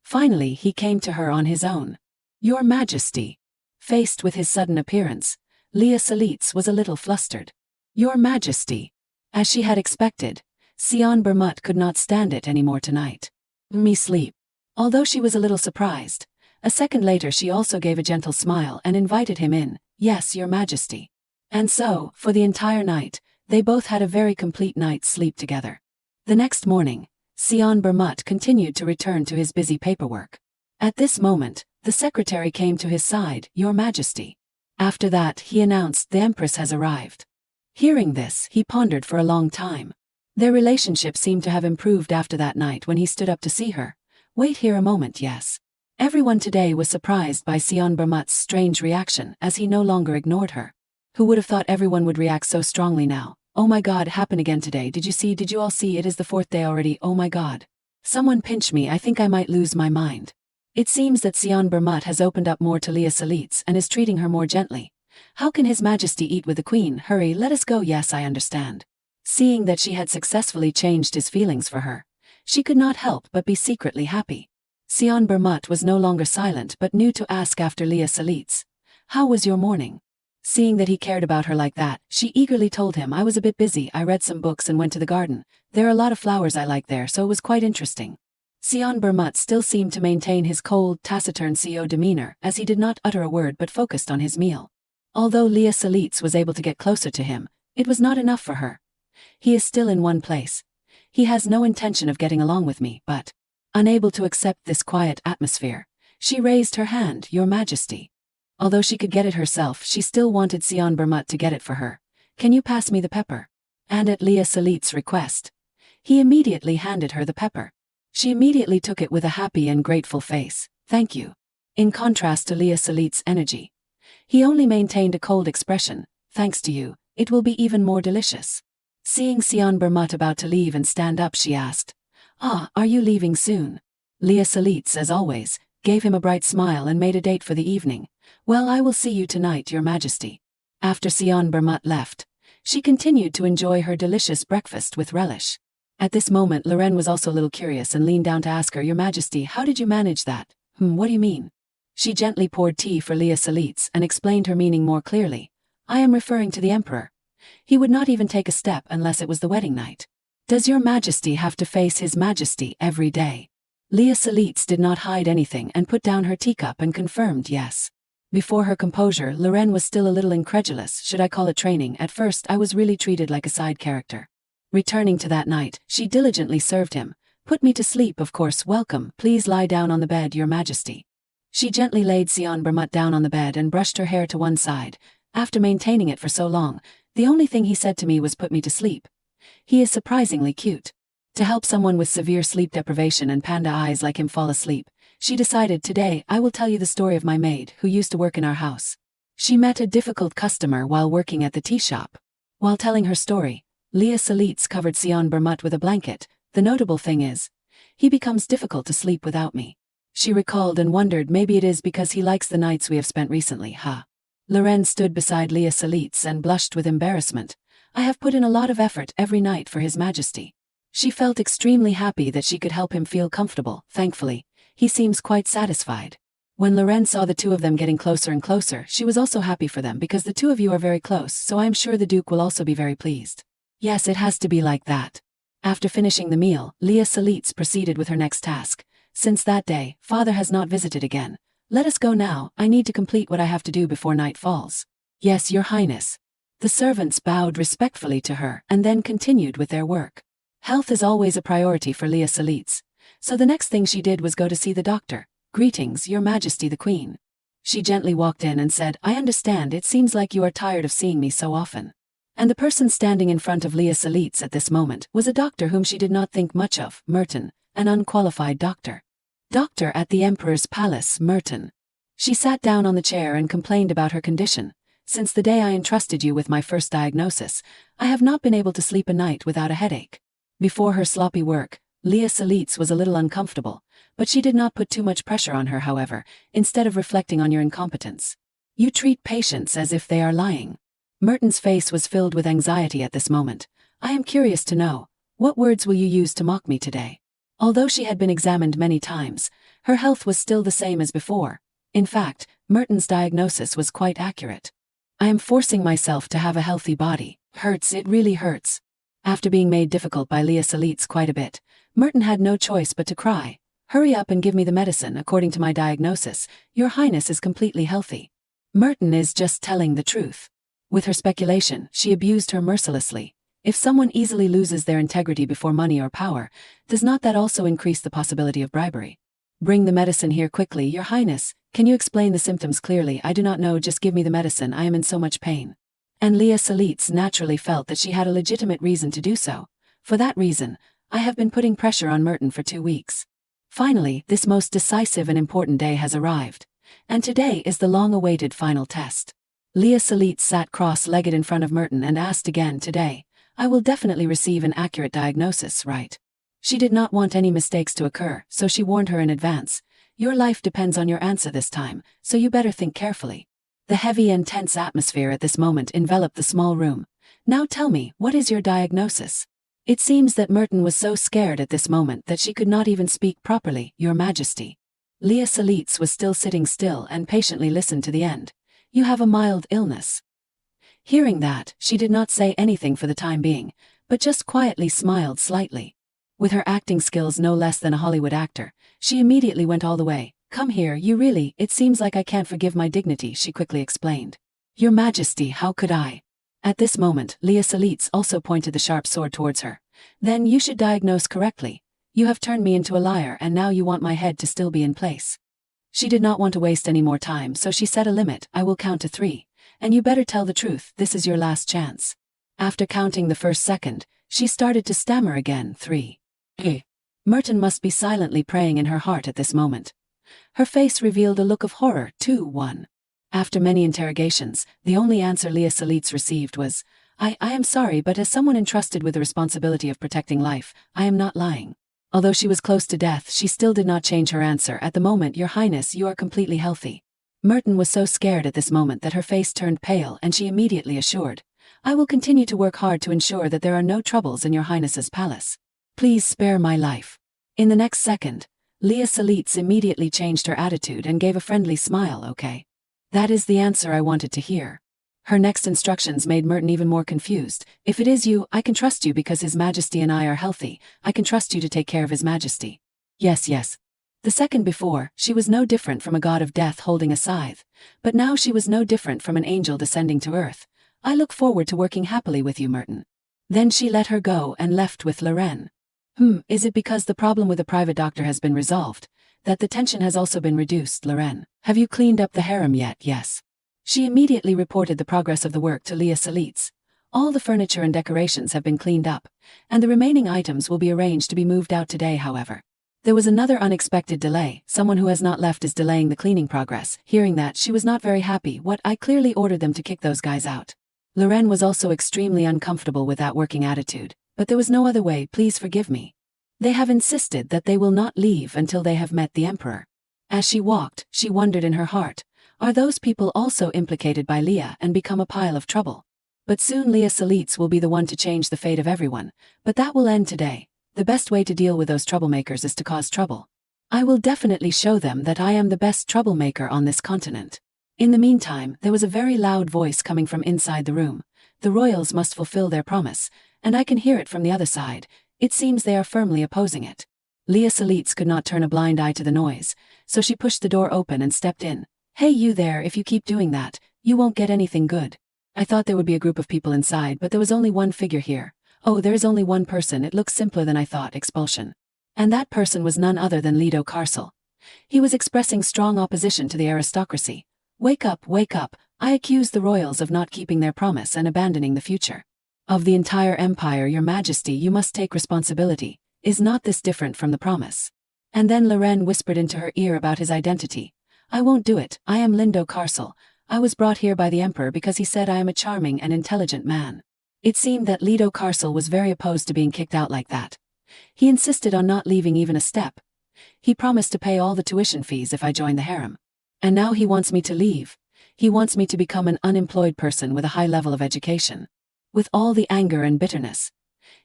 Finally, he came to her on his own. Your Majesty. Faced with his sudden appearance, Leah Salitz was a little flustered. Your Majesty. As she had expected, Sion Bermut could not stand it anymore tonight. Me sleep. Although she was a little surprised, a second later she also gave a gentle smile and invited him in. Yes, Your Majesty. And so, for the entire night, they both had a very complete night's sleep together. The next morning, Sion Bermut continued to return to his busy paperwork. At this moment, the secretary came to his side. Your Majesty. After that, he announced the Empress has arrived. Hearing this, he pondered for a long time. Their relationship seemed to have improved after that night when he stood up to see her. Wait here a moment. Yes. Everyone today was surprised by Sion Bermut's strange reaction as he no longer ignored her. Who would have thought everyone would react so strongly now? Oh my God, happened again today. Did you all see? It is the 4th day already. Oh my God. Someone pinch me. I think I might lose my mind. It seems that Sion Bermut has opened up more to Leah Salitz and is treating her more gently. How can His Majesty eat with the Queen? Hurry, let us go. Yes, I understand. Seeing that she had successfully changed his feelings for her, she could not help but be secretly happy. Sion Bermut was no longer silent but knew to ask after Leah Salitz. How was your morning? Seeing that he cared about her like that, she eagerly told him, I was a bit busy, I read some books and went to the garden. There are a lot of flowers I like there, so it was quite interesting. Sion Bermut still seemed to maintain his cold, taciturn CEO demeanor, as he did not utter a word but focused on his meal. Although Leah Salitz was able to get closer to him, it was not enough for her. He is still in one place. He has no intention of getting along with me, but, unable to accept this quiet atmosphere, she raised her hand, Your Majesty. Although she could get it herself, she still wanted Sion Bermut to get it for her. Can you pass me the pepper? And at Leah Salitz's request, he immediately handed her the pepper. She immediately took it with a happy and grateful face. Thank you. In contrast to Leah Salitz's energy, he only maintained a cold expression. Thanks to you, it will be even more delicious. Seeing Sion Bermut about to leave and stand up, she asked, are you leaving soon? Leah Salitz, as always, gave him a bright smile and made a date for the evening. Well, I will see you tonight, Your Majesty. After Sion Bermut left, she continued to enjoy her delicious breakfast with relish. At this moment, Loren was also a little curious and leaned down to ask her, Your Majesty, how did you manage that? What do you mean? She gently poured tea for Leah Salitz and explained her meaning more clearly. I am referring to the Emperor. He would not even take a step unless it was the wedding night. Does Your Majesty have to face His Majesty every day? Leah Salitz did not hide anything and put down her teacup and confirmed yes. Before her composure, Loren was still a little incredulous. Should I call it training? At first I was really treated like a side character. Returning to that night, she diligently served him. Put me to sleep, of course. Welcome. Please lie down on the bed, Your Majesty. She gently laid Sion Bermut down on the bed and brushed her hair to one side. After maintaining it for so long, the only thing he said to me was put me to sleep. He is surprisingly cute. To help someone with severe sleep deprivation and panda eyes like him fall asleep, she decided, today I will tell you the story of my maid who used to work in our house. She met a difficult customer while working at the tea shop. While telling her story, Leah Salitz covered Sion Bermut with a blanket. The notable thing is, he becomes difficult to sleep without me. She recalled and wondered, maybe it is because he likes the nights we have spent recently, huh? Loren stood beside Leah Salitz and blushed with embarrassment. I have put in a lot of effort every night for His Majesty. She felt extremely happy that she could help him feel comfortable. Thankfully, he seems quite satisfied. When Loren saw the two of them getting closer and closer, she was also happy for them because the two of you are very close, so I am sure the Duke will also be very pleased. Yes, it has to be like that. After finishing the meal, Leah Salitz proceeded with her next task. Since that day, Father has not visited again. Let us go now, I need to complete what I have to do before night falls. Yes, Your Highness. The servants bowed respectfully to her and then continued with their work. Health is always a priority for Leah Salitz, so the next thing she did was go to see the doctor. Greetings, Your Majesty the Queen. She gently walked in and said, I understand, it seems like you are tired of seeing me so often. And the person standing in front of Leah Salitz at this moment was a doctor whom she did not think much of, Merton, an unqualified doctor. Doctor at the Emperor's Palace, Merton. She sat down on the chair and complained about her condition. Since the day I entrusted you with my first diagnosis, I have not been able to sleep a night without a headache. Before her sloppy work, Leah Salitz was a little uncomfortable, but she did not put too much pressure on her, however, instead of reflecting on your incompetence. You treat patients as if they are lying. Merton's face was filled with anxiety at this moment. I am curious to know, what words will you use to mock me today? Although she had been examined many times, her health was still the same as before. In fact, Merton's diagnosis was quite accurate. I am forcing myself to have a healthy body. Hurts, it really hurts. After being made difficult by Leah Salitz quite a bit, Merton had no choice but to cry. Hurry up and give me the medicine. According to my diagnosis, Your Highness is completely healthy. Merton is just telling the truth. With her speculation, she abused her mercilessly. If someone easily loses their integrity before money or power, does not that also increase the possibility of bribery? Bring the medicine here quickly, Your Highness. Can you explain the symptoms clearly? I do not know, just give me the medicine, I am in so much pain. And Leah Salitz naturally felt that she had a legitimate reason to do so. For that reason, I have been putting pressure on Merton for 2 weeks. Finally, this most decisive and important day has arrived. And today is the long-awaited final test. Leah Salitz sat cross-legged in front of Merton and asked again, today, I will definitely receive an accurate diagnosis, right? She did not want any mistakes to occur, so she warned her in advance. Your life depends on your answer this time, so you better think carefully. The heavy and tense atmosphere at this moment enveloped the small room. Now tell me, what is your diagnosis? It seems that Merton was so scared at this moment that she could not even speak properly, Your Majesty. Leah Salitz was still sitting still and patiently listened to the end. You have a mild illness. Hearing that, she did not say anything for the time being, but just quietly smiled slightly. With her acting skills no less than a Hollywood actor, she immediately went all the way. "Come here, it seems like I can't forgive my dignity," she quickly explained. "Your Majesty, how could I?" At this moment, Leah Salitz also pointed the sharp sword towards her. "Then you should diagnose correctly. You have turned me into a liar and now you want my head to still be in place." She did not want to waste any more time, so she set a limit. "I will count to 3. And you better tell the truth, this is your last chance." After counting the first second, she started to stammer again. 3. Merton must be silently praying in her heart at this moment. Her face revealed a look of horror. 2. 1. After many interrogations, the only answer Leah Salitz received was, I am sorry, but as someone entrusted with the responsibility of protecting life, I am not lying." Although she was close to death, she still did not change her answer. "At the moment, Your Highness, you are completely healthy." Merton was so scared at this moment that her face turned pale and she immediately assured, "I will continue to work hard to ensure that there are no troubles in Your Highness's palace. Please spare my life." In the next second, Leah Salitz immediately changed her attitude and gave a friendly smile. "Okay. That is the answer I wanted to hear." Her next instructions made Merton even more confused. "If it is you, I can trust you because His Majesty and I are healthy. I can trust you to take care of His Majesty." Yes. The second before, she was no different from a god of death holding a scythe, but now she was no different from an angel descending to earth. "I look forward to working happily with you, Merton." Then she let her go and left with Loren. Is it because the problem with the private doctor has been resolved, that the tension has also been reduced? Loren, have you cleaned up the harem yet? Yes. She immediately reported the progress of the work to Leah Salitz. All the furniture and decorations have been cleaned up, and the remaining items will be arranged to be moved out today. However, there was another unexpected delay. Someone who has not left is delaying the cleaning progress. Hearing that, she was not very happy. "What? I clearly ordered them to kick those guys out." Loren was also extremely uncomfortable with that working attitude, but there was no other way. "Please forgive me. They have insisted that they will not leave until they have met the Emperor." As she walked, she wondered in her heart, are those people also implicated by Leah and become a pile of trouble? But soon Leah Salitz will be the one to change the fate of everyone, but that will end today. The best way to deal with those troublemakers is to cause trouble. I will definitely show them that I am the best troublemaker on this continent. In the meantime, there was a very loud voice coming from inside the room. "The royals must fulfill their promise, and I can hear it from the other side. It seems they are firmly opposing it." Leah Salitz could not turn a blind eye to the noise, so she pushed the door open and stepped in. "Hey, you there, if you keep doing that, you won't get anything good. I thought there would be a group of people inside, but there was only one figure here. Oh, there is only one person. It looks simpler than I thought. Expulsion." And that person was none other than Lido Carcel. He was expressing strong opposition to the aristocracy. Wake up, I accuse the royals of not keeping their promise and abandoning the future of the entire empire. Your Majesty, you must take responsibility. Is not this different from the promise?" And then Loren whispered into her ear about his identity. "I won't do it. I am Lido Carcel. I was brought here by the Emperor because he said I am a charming and intelligent man." It seemed that Lido Carcel was very opposed to being kicked out like that. He insisted on not leaving even a step. He promised to pay all the tuition fees if I joined the harem. And now he wants me to leave. He wants me to become an unemployed person with a high level of education. With all the anger and bitterness,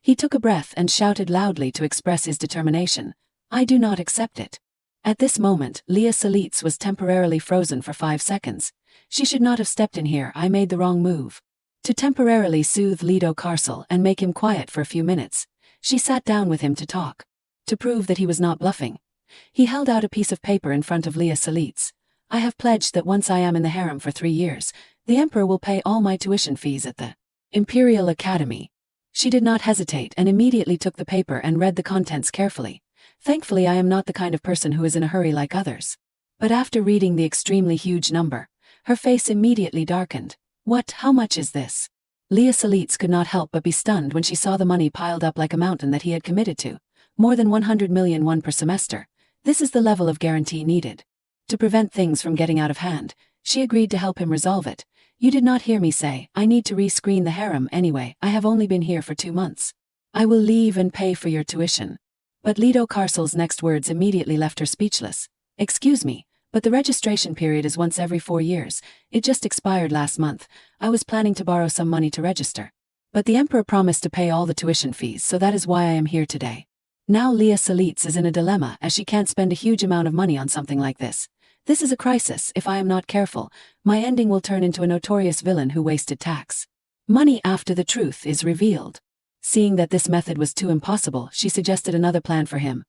he took a breath and shouted loudly to express his determination. "I do not accept it." At this moment, Leah Salitz was temporarily frozen for 5 seconds. She should not have stepped in here. I made the wrong move. To temporarily soothe Lido Carcel and make him quiet for a few minutes, she sat down with him to talk. To prove that he was not bluffing, he held out a piece of paper in front of Leah Salitz. "I have pledged that once I am in the harem for 3 years, the Emperor will pay all my tuition fees at the Imperial Academy." She did not hesitate and immediately took the paper and read the contents carefully. "Thankfully, I am not the kind of person who is in a hurry like others." But after reading the extremely huge number, her face immediately darkened. "What? How much is this?" Leah Salitz could not help but be stunned when she saw the money piled up like a mountain that he had committed to. More than 100 million won per semester. This is the level of guarantee needed. To prevent things from getting out of hand, she agreed to help him resolve it. "You did not hear me say, I need to re-screen the harem anyway. I have only been here for 2 months. I will leave and pay for your tuition." But Lido Carcel's next words immediately left her speechless. "Excuse me, but the registration period is once every 4 years. It just expired last month. I was planning to borrow some money to register. But the Emperor promised to pay all the tuition fees, so that is why I am here today." Now Leah Salitz is in a dilemma as she can't spend a huge amount of money on something like this. "This is a crisis. If I am not careful, my ending will turn into a notorious villain who wasted tax." Money after the truth is revealed. Seeing that this method was too impossible, she suggested another plan for him.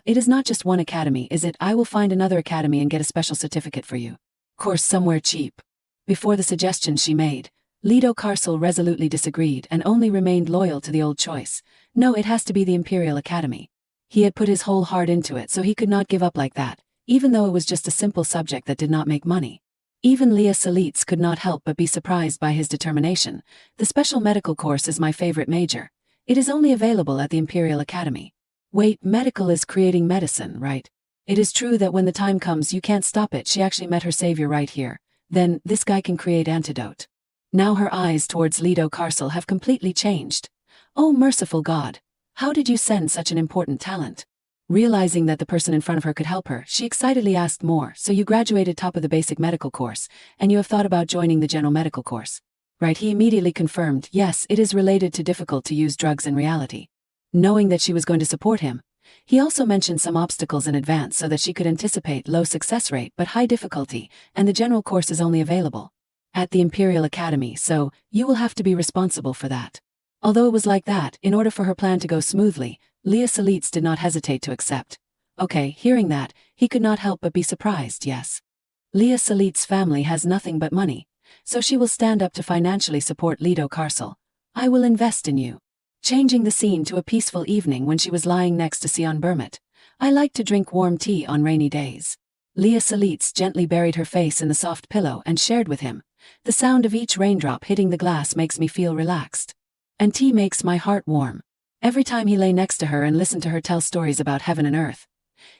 It is not just one academy, is it? I will find another academy and get a special certificate for you. Course somewhere cheap. Before the suggestion she made, Lido Carcel resolutely disagreed and only remained loyal to the old choice. No, it has to be the Imperial Academy. He had put his whole heart into it, so he could not give up like that, even though it was just a simple subject that did not make money. Even Leah Salitz could not help but be surprised by his determination. The special medical course is my favorite major. It is only available at the Imperial Academy. Wait, medical is creating medicine, right? It is true that when the time comes you can't stop it. She actually met her savior right here. Then, this guy can create antidote. Now her eyes towards Lido Carcel have completely changed. Oh merciful God, how did you send such an important talent? Realizing that the person in front of her could help her, she excitedly asked more. So you graduated top of the basic medical course, and you have thought about joining the general medical course? Right, he immediately confirmed, yes, it is related to difficult to use drugs in reality. Knowing that she was going to support him, he also mentioned some obstacles in advance so that she could anticipate low success rate but high difficulty, and the general course is only available at the Imperial Academy, so you will have to be responsible for that. Although it was like that, in order for her plan to go smoothly, Leah Salitz did not hesitate to accept. Okay, hearing that, he could not help but be surprised, yes. Leah Salitz's family has nothing but money, so she will stand up to financially support Lido Carcel. I will invest in you. Changing the scene to a peaceful evening when she was lying next to Sion Bermet. I like to drink warm tea on rainy days. Leah Salitz gently buried her face in the soft pillow and shared with him. The sound of each raindrop hitting the glass makes me feel relaxed. And tea makes my heart warm. Every time he lay next to her and listened to her tell stories about heaven and earth,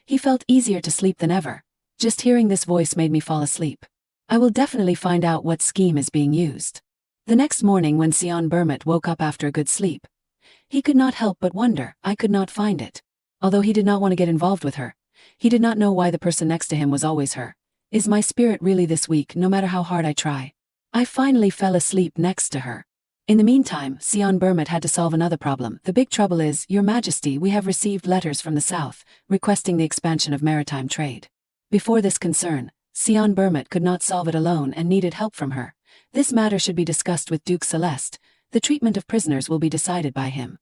he felt easier to sleep than ever. Just hearing this voice made me fall asleep. I will definitely find out what scheme is being used. The next morning when Sion Bermet woke up after a good sleep, he could not help but wonder. I could not find it. Although he did not want to get involved with her, he did not know why the person next to him was always her. Is my spirit really this weak no matter how hard I try? I finally fell asleep next to her. In the meantime, Sion Bermet had to solve another problem. The big trouble is, Your Majesty, we have received letters from the south, requesting the expansion of maritime trade. Before this concern, Sion Bermet could not solve it alone and needed help from her. This matter should be discussed with Duke Celeste. The treatment of prisoners will be decided by him.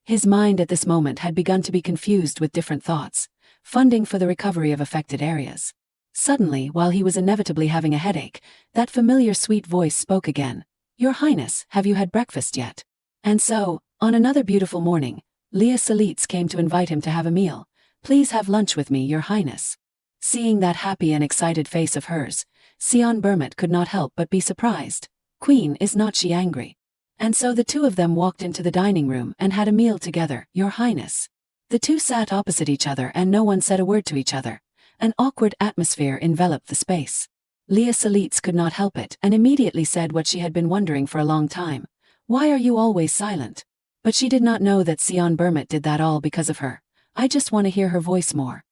His mind at this moment had begun to be confused with different thoughts. Funding for the recovery of affected areas. Suddenly, while he was inevitably having a headache, that familiar sweet voice spoke again. Your Highness, have you had breakfast yet? And so, on another beautiful morning, Leah Salitz came to invite him to have a meal. Please have lunch with me, Your Highness. Seeing that happy and excited face of hers, Sion Bermet could not help but be surprised. Queen, is not she angry? And so the two of them walked into the dining room and had a meal together, Your Highness. The two sat opposite each other and no one said a word to each other. An awkward atmosphere enveloped the space. Leah Salitz could not help it and immediately said what she had been wondering for a long time. Why are you always silent? But she did not know that Sion Bermet did that all because of her. I just want to hear her voice more.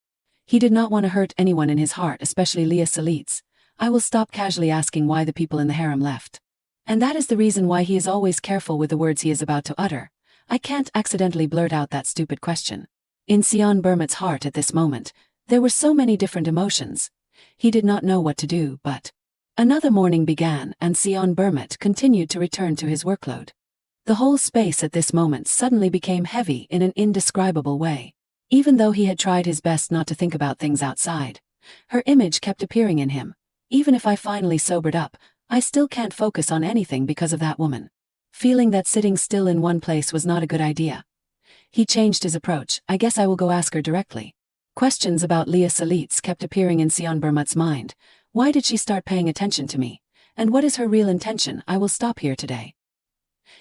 He did not want to hurt anyone in his heart, especially Leah Salitz. I will stop casually asking why the people in the harem left. And that is the reason why he is always careful with the words he is about to utter. I can't accidentally blurt out that stupid question. In Sion Bermet's heart at this moment, there were so many different emotions. He did not know what to do, but another morning began and Sion Bermet continued to return to his workload. The whole space at this moment suddenly became heavy in an indescribable way. Even though he had tried his best not to think about things outside, her image kept appearing in him. Even if I finally sobered up, I still can't focus on anything because of that woman. Feeling that sitting still in one place was not a good idea, he changed his approach. I guess I will go ask her directly. Questions about Leah Salitz kept appearing in Sion Bermet's mind. Why did she start paying attention to me? And what is her real intention? I will stop here today.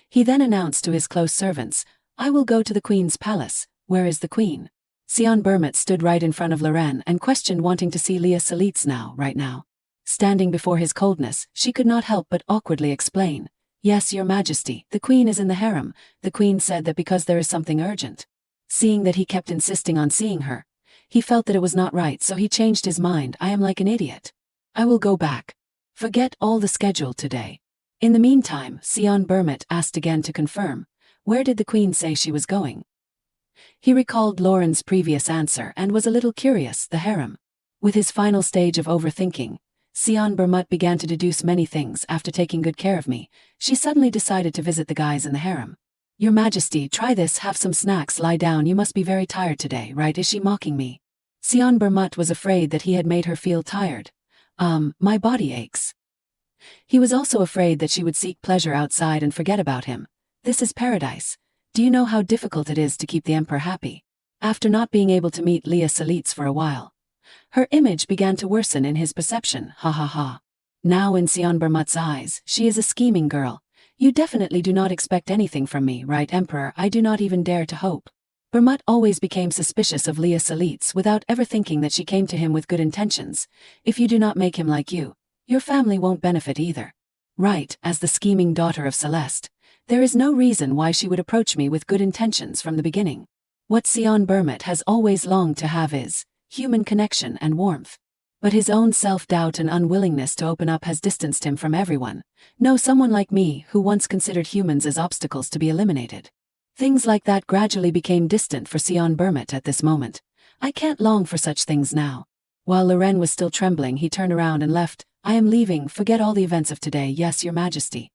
He then announced to his close servants, I will go to the Queen's palace. Where is the Queen? Sion Bermet stood right in front of Lorraine and questioned, wanting to see Leah Salitz right now. Standing before his coldness, she could not help but awkwardly explain. Yes, Your Majesty, the Queen is in the harem. The Queen said that because there is something urgent. Seeing that he kept insisting on seeing her, he felt that it was not right, so he changed his mind. I am like an idiot. I will go back. Forget all the schedule today. In the meantime, Sion Bermet asked again to confirm. Where did the Queen say she was going? He recalled Lauren's previous answer and was a little curious. The harem. With his final stage of overthinking, Sion Bermut began to deduce many things after taking good care of me. She suddenly decided to visit the guys in the harem. Your Majesty, try this, have some snacks, lie down, you must be very tired today, right? Is she mocking me? Sion Bermut was afraid that he had made her feel tired. My body aches. He was also afraid that she would seek pleasure outside and forget about him. This is paradise. Do you know how difficult it is to keep the emperor happy? After not being able to meet Leah Salitz for a while, her image began to worsen in his perception, ha ha ha. Now in Sion Bermut's eyes, she is a scheming girl. You definitely do not expect anything from me, right, Emperor? I do not even dare to hope. Bermut always became suspicious of Leah Salitz without ever thinking that she came to him with good intentions. If you do not make him like you, your family won't benefit either. Right, as the scheming daughter of Celeste, there is no reason why she would approach me with good intentions from the beginning. What Sion Bermut has always longed to have is human connection and warmth. But his own self-doubt and unwillingness to open up has distanced him from everyone. No, someone like me who once considered humans as obstacles to be eliminated. Things like that gradually became distant for Sion Bermut at this moment. I can't long for such things now. While Loren was still trembling, he turned around and left. I am leaving, forget all the events of today, yes, Your Majesty.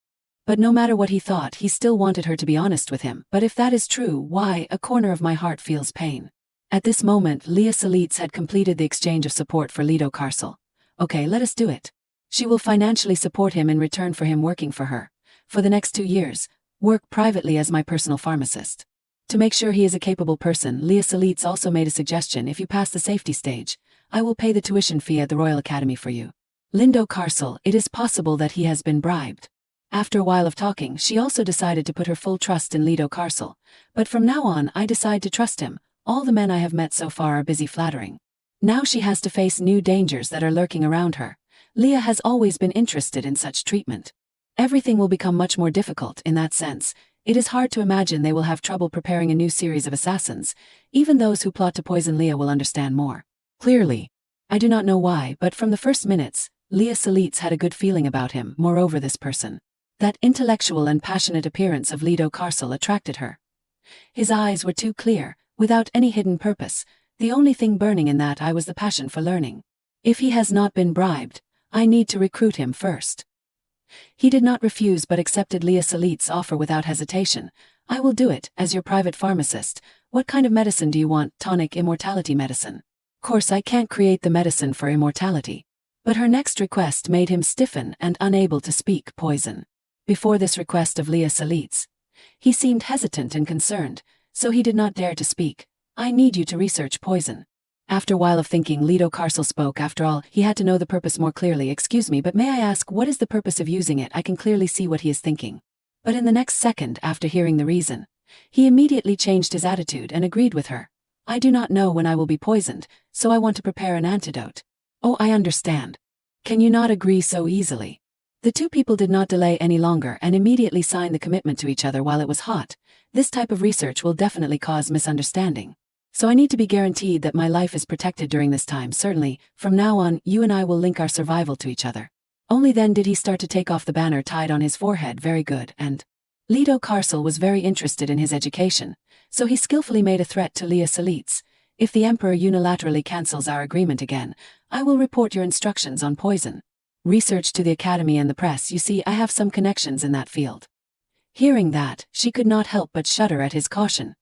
But no matter what he thought, he still wanted her to be honest with him. But if that is true, why, a corner of my heart feels pain. At this moment, Leah Salitz had completed the exchange of support for Lido Carcel. Okay, let us do it. She will financially support him in return for him working for her. For the next 2 years, work privately as my personal pharmacist. To make sure he is a capable person, Leah Salitz also made a suggestion: if you pass the safety stage, I will pay the tuition fee at the Royal Academy for you. Lido Carcel, it is possible that he has been bribed. After a while of talking, she also decided to put her full trust in Lido Carcel. But from now on, I decide to trust him. All the men I have met so far are busy flattering. Now she has to face new dangers that are lurking around her. Leah has always been interested in such treatment. Everything will become much more difficult in that sense. It is hard to imagine they will have trouble preparing a new series of assassins. Even those who plot to poison Leah will understand more clearly. I do not know why, but from the first minutes, Leah Salitz had a good feeling about him. Moreover, this person, that intellectual and passionate appearance of Lido Carcel, attracted her. His eyes were too clear, without any hidden purpose. The only thing burning in that eye was the passion for learning. If he has not been bribed, I need to recruit him first. He did not refuse but accepted Leah Salitz's offer without hesitation. I will do it, as your private pharmacist. What kind of medicine do you want? Tonic immortality medicine. Of course I can't create the medicine for immortality. But her next request made him stiffen and unable to speak. Poison. Before this request of Leah Salitz, he seemed hesitant and concerned, so he did not dare to speak. I need you to research poison. After a while of thinking, Lido Carcel spoke. After all, he had to know the purpose more clearly. Excuse me, but may I ask, what is the purpose of using it? I can clearly see what he is thinking. But in the next second, after hearing the reason, he immediately changed his attitude and agreed with her. I do not know when I will be poisoned, so I want to prepare an antidote. Oh, I understand. Can you not agree so easily? The two people did not delay any longer and immediately signed the commitment to each other while it was hot. This type of research will definitely cause misunderstanding. So I need to be guaranteed that my life is protected during this time. Certainly, from now on, you and I will link our survival to each other. Only then did he start to take off the banner tied on his forehead. Very good. And Lido Carcel was very interested in his education, so he skillfully made a threat to Leah Salitz. If the Emperor unilaterally cancels our agreement again, I will report your instructions on poison research to the Academy and the press. You see, I have some connections in that field. Hearing that, she could not help but shudder at his caution.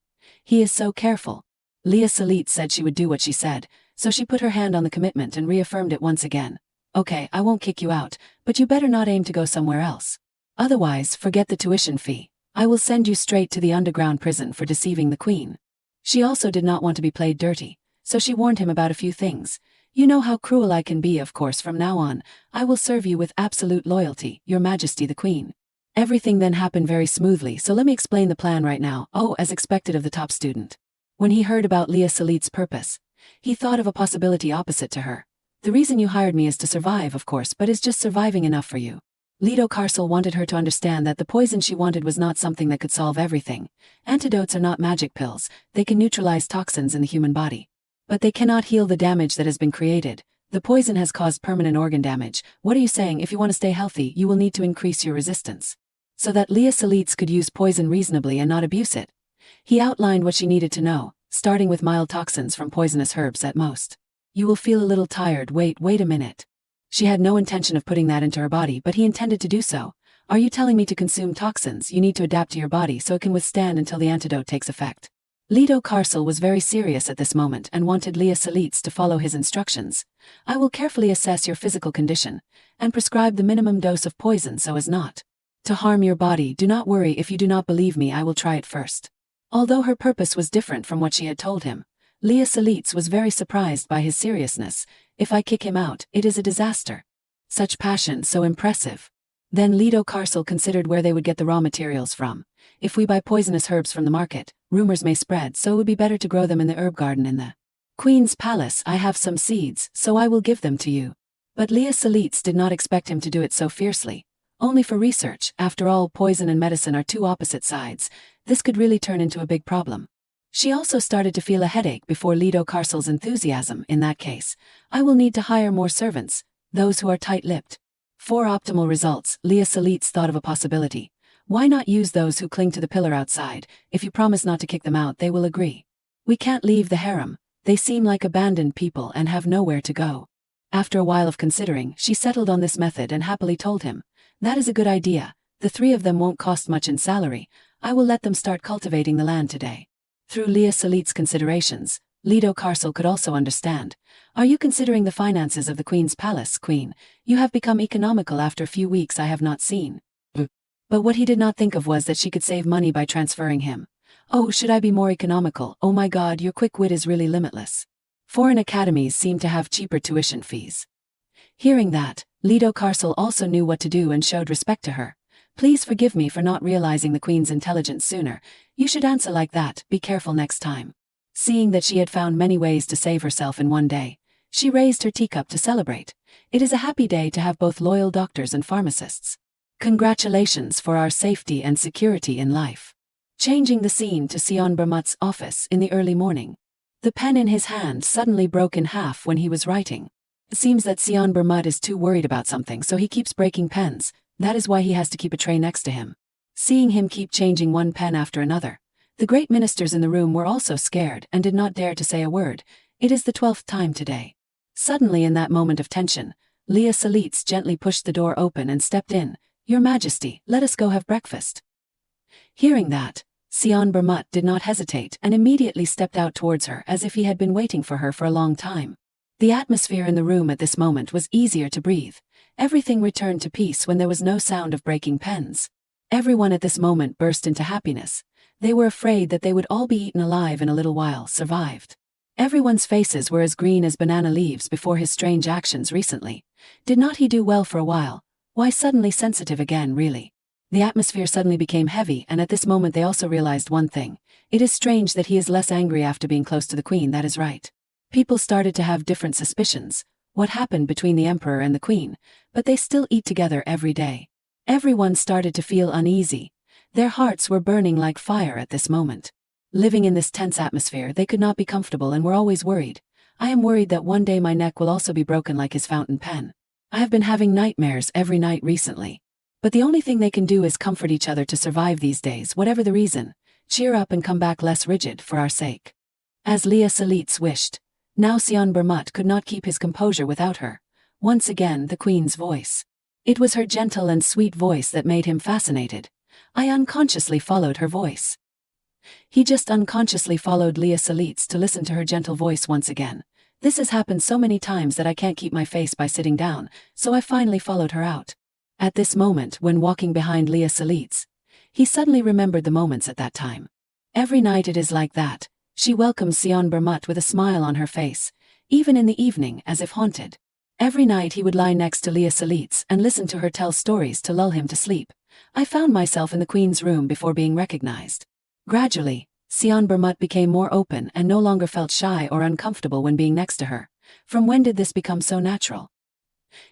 He is so careful. Leah Salitz said she would do what she said, so she put her hand on the commitment and reaffirmed it once again. Okay, I won't kick you out, but you better not aim to go somewhere else. Otherwise, forget the tuition fee. I will send you straight to the underground prison for deceiving the queen. She also did not want to be played dirty, so she warned him about a few things. You know how cruel I can be. Of course, from now on, I will serve you with absolute loyalty, Your Majesty the Queen. Everything then happened very smoothly, so let me explain the plan right now. Oh, as expected of the top student. When he heard about Leah Salitz's purpose, he thought of a possibility opposite to her. The reason you hired me is to survive, of course, but is just surviving enough for you? Lido Carcel wanted her to understand that the poison she wanted was not something that could solve everything. Antidotes are not magic pills. They can neutralize toxins in the human body, but they cannot heal the damage that has been created. The poison has caused permanent organ damage. What are you saying? If you want to stay healthy, you will need to increase your resistance, so that Leah Salitz could use poison reasonably and not abuse it. He outlined what she needed to know, starting with mild toxins from poisonous herbs at most. You will feel a little tired. Wait a minute. She had no intention of putting that into her body, but he intended to do so. Are you telling me to consume toxins? You need to adapt to your body so it can withstand until the antidote takes effect. Lido Karsel was very serious at this moment and wanted Leah Selits to follow his instructions. I will carefully assess your physical condition and prescribe the minimum dose of poison so as not to harm your body. Do not worry if you do not believe me, I will try it first. Although her purpose was different from what she had told him, Leah Selits was very surprised by his seriousness. If I kick him out, it is a disaster. Such passion, so impressive. Then Lido Karsel considered where they would get the raw materials from. If we buy poisonous herbs from the market, rumors may spread, so it would be better to grow them in the herb garden in the Queen's Palace. I have some seeds, so I will give them to you. But Leah Selits did not expect him to do it so fiercely. Only for research. After all, poison and medicine are two opposite sides. This could really turn into a big problem. She also started to feel a headache before Lido Karsel's enthusiasm. In that case, I will need to hire more servants, those who are tight-lipped. For optimal results, Leah Selits thought of a possibility. Why not use those who cling to the pillar outside? If you promise not to kick them out, they will agree. We can't leave the harem. They seem like abandoned people and have nowhere to go. After a while of considering, she settled on this method and happily told him, that is a good idea. The three of them won't cost much in salary. I will let them start cultivating the land today. Through Leah Selits' considerations, Lido Karsel could also understand. Are you considering the finances of the Queen's Palace, Queen? You have become economical after a few weeks I have not seen. But what he did not think of was that she could save money by transferring him. Oh, should I be more economical? Oh my God, your quick wit is really limitless. Foreign academies seem to have cheaper tuition fees. Hearing that, Lido Karsel also knew what to do and showed respect to her. Please forgive me for not realizing the Queen's intelligence sooner. You should answer like that, be careful next time. Seeing that she had found many ways to save herself in one day, she raised her teacup to celebrate. It is a happy day to have both loyal doctors and pharmacists. Congratulations for our safety and security in life. Changing the scene to Sion Bermut's office in the early morning. The pen in his hand suddenly broke in half when he was writing. It seems that Sion Bermut is too worried about something, so he keeps breaking pens. That is why he has to keep a tray next to him. Seeing him keep changing one pen after another, the great ministers in the room were also scared and did not dare to say a word. It is the 12th time today. Suddenly, in that moment of tension, Leah Selits gently pushed the door open and stepped in. Your Majesty, let us go have breakfast. Hearing that, Sion Bermut did not hesitate and immediately stepped out towards her as if he had been waiting for her for a long time. The atmosphere in the room at this moment was easier to breathe. Everything returned to peace when there was no sound of breaking pens. Everyone at this moment burst into happiness. They were afraid that they would all be eaten alive in a little while, survived. Everyone's faces were as green as banana leaves before his strange actions recently. Did not he do well for a while? Why suddenly sensitive again, really? The atmosphere suddenly became heavy, and at this moment they also realized one thing. It is strange that he is less angry after being close to the Queen, that is right. People started to have different suspicions. What happened between the Emperor and the Queen? But they still eat together every day. Everyone started to feel uneasy. Their hearts were burning like fire at this moment. Living in this tense atmosphere, they could not be comfortable and were always worried. I am worried that one day my neck will also be broken like his fountain pen. I have been having nightmares every night recently. But the only thing they can do is comfort each other to survive these days, whatever the reason. Cheer up and come back less rigid for our sake. As Leah Selits wished. Now Sion Bermut could not keep his composure without her. Once again, the Queen's voice. It was her gentle and sweet voice that made him fascinated. I unconsciously followed her voice. He just unconsciously followed Leah Selits to listen to her gentle voice once again. This has happened so many times that I can't keep my face by sitting down, so I finally followed her out. At this moment, when walking behind Leah Selits, he suddenly remembered the moments at that time. Every night it is like that. She welcomes Sion Bermut with a smile on her face, even in the evening as if haunted. Every night he would lie next to Leah Selits and listen to her tell stories to lull him to sleep. I found myself in the Queen's room before being recognized. Gradually, Sion Bermut became more open and no longer felt shy or uncomfortable when being next to her. From when did this become so natural?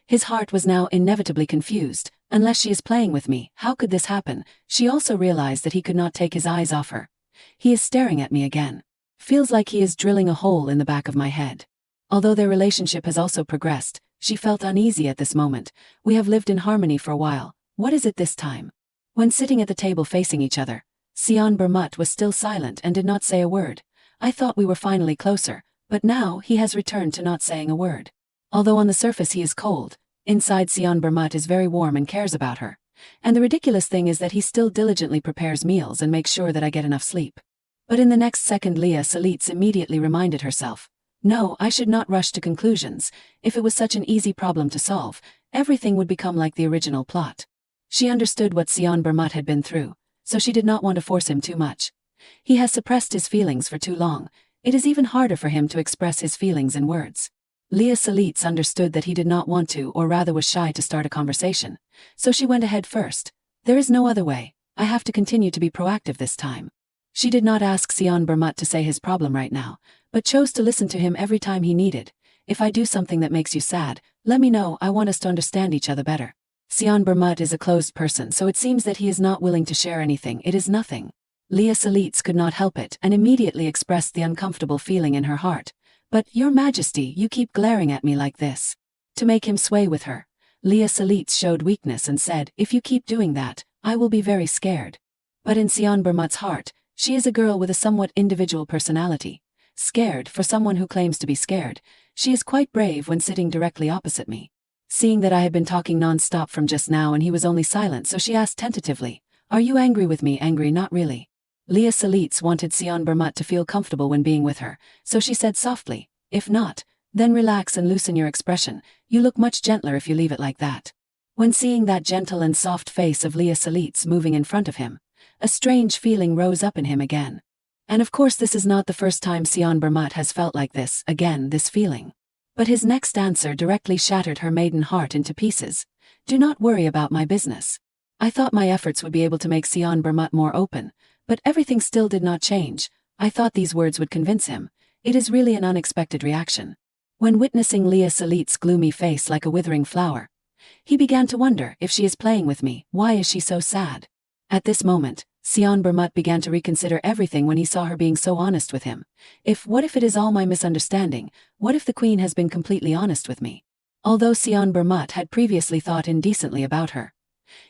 His heart was now inevitably confused. Unless she is playing with me, how could this happen? She also realized that he could not take his eyes off her. He is staring at me again. Feels like he is drilling a hole in the back of my head. Although their relationship has also progressed, she felt uneasy at this moment. We have lived in harmony for a while. What is it this time? When sitting at the table facing each other, Sion Bermut was still silent and did not say a word. I thought we were finally closer, but now he has returned to not saying a word. Although on the surface he is cold, Inside, Sion Bermut is very warm and cares about her. And the ridiculous thing is that he still diligently prepares meals and makes sure that I get enough sleep. But in the next second, Leah Salitz immediately reminded herself, no, I should not rush to conclusions. If it was such an easy problem to solve, everything would become like the original plot. She understood what Sion Bermut had been through, so she did not want to force him too much. He has suppressed his feelings for too long. It is even harder for him to express his feelings in words. Leah Salitz understood that he did not want to, or rather was shy to start a conversation, so she went ahead first. There is no other way. I have to continue to be proactive this time. She did not ask Sion Bermut to say his problem right now, but chose to listen to him every time he needed. If I do something that makes you sad, let me know. I want us to understand each other better. Sion Bermut is a closed person, so it seems that he is not willing to share anything. It is nothing. Leah Salitz could not help it and immediately expressed the uncomfortable feeling in her heart. But, Your Majesty, you keep glaring at me like this. To make him sway with her, Leah Salitz showed weakness and said, if you keep doing that, I will be very scared. But in Sion Bermut's heart, she is a girl with a somewhat individual personality. Scared for someone who claims to be scared, she is quite brave when sitting directly opposite me. Seeing that I had been talking non-stop from just now and he was only silent, so she asked tentatively, are you angry with me? Angry? Not really. Leah Salitz wanted Sion Bermut to feel comfortable when being with her, so she said softly, if not, then relax and loosen your expression. You look much gentler if you leave it like that. When seeing that gentle and soft face of Leah Salitz moving in front of him, a strange feeling rose up in him again. And of course this is not the first time Sion Bermut has felt like this, again this feeling. But his next answer directly shattered her maiden heart into pieces. Do not worry about my business. I thought my efforts would be able to make Sion Bermut more open, but everything still did not change. I thought these words would convince him. It is really an unexpected reaction. When witnessing Leah Salitz's gloomy face like a withering flower, he began to wonder if she is playing with me. Why is she so sad? At this moment, Sion Bermut began to reconsider everything when he saw her being so honest with him. What if it is all my misunderstanding? What if the queen has been completely honest with me? Although Sion Bermut had previously thought indecently about her,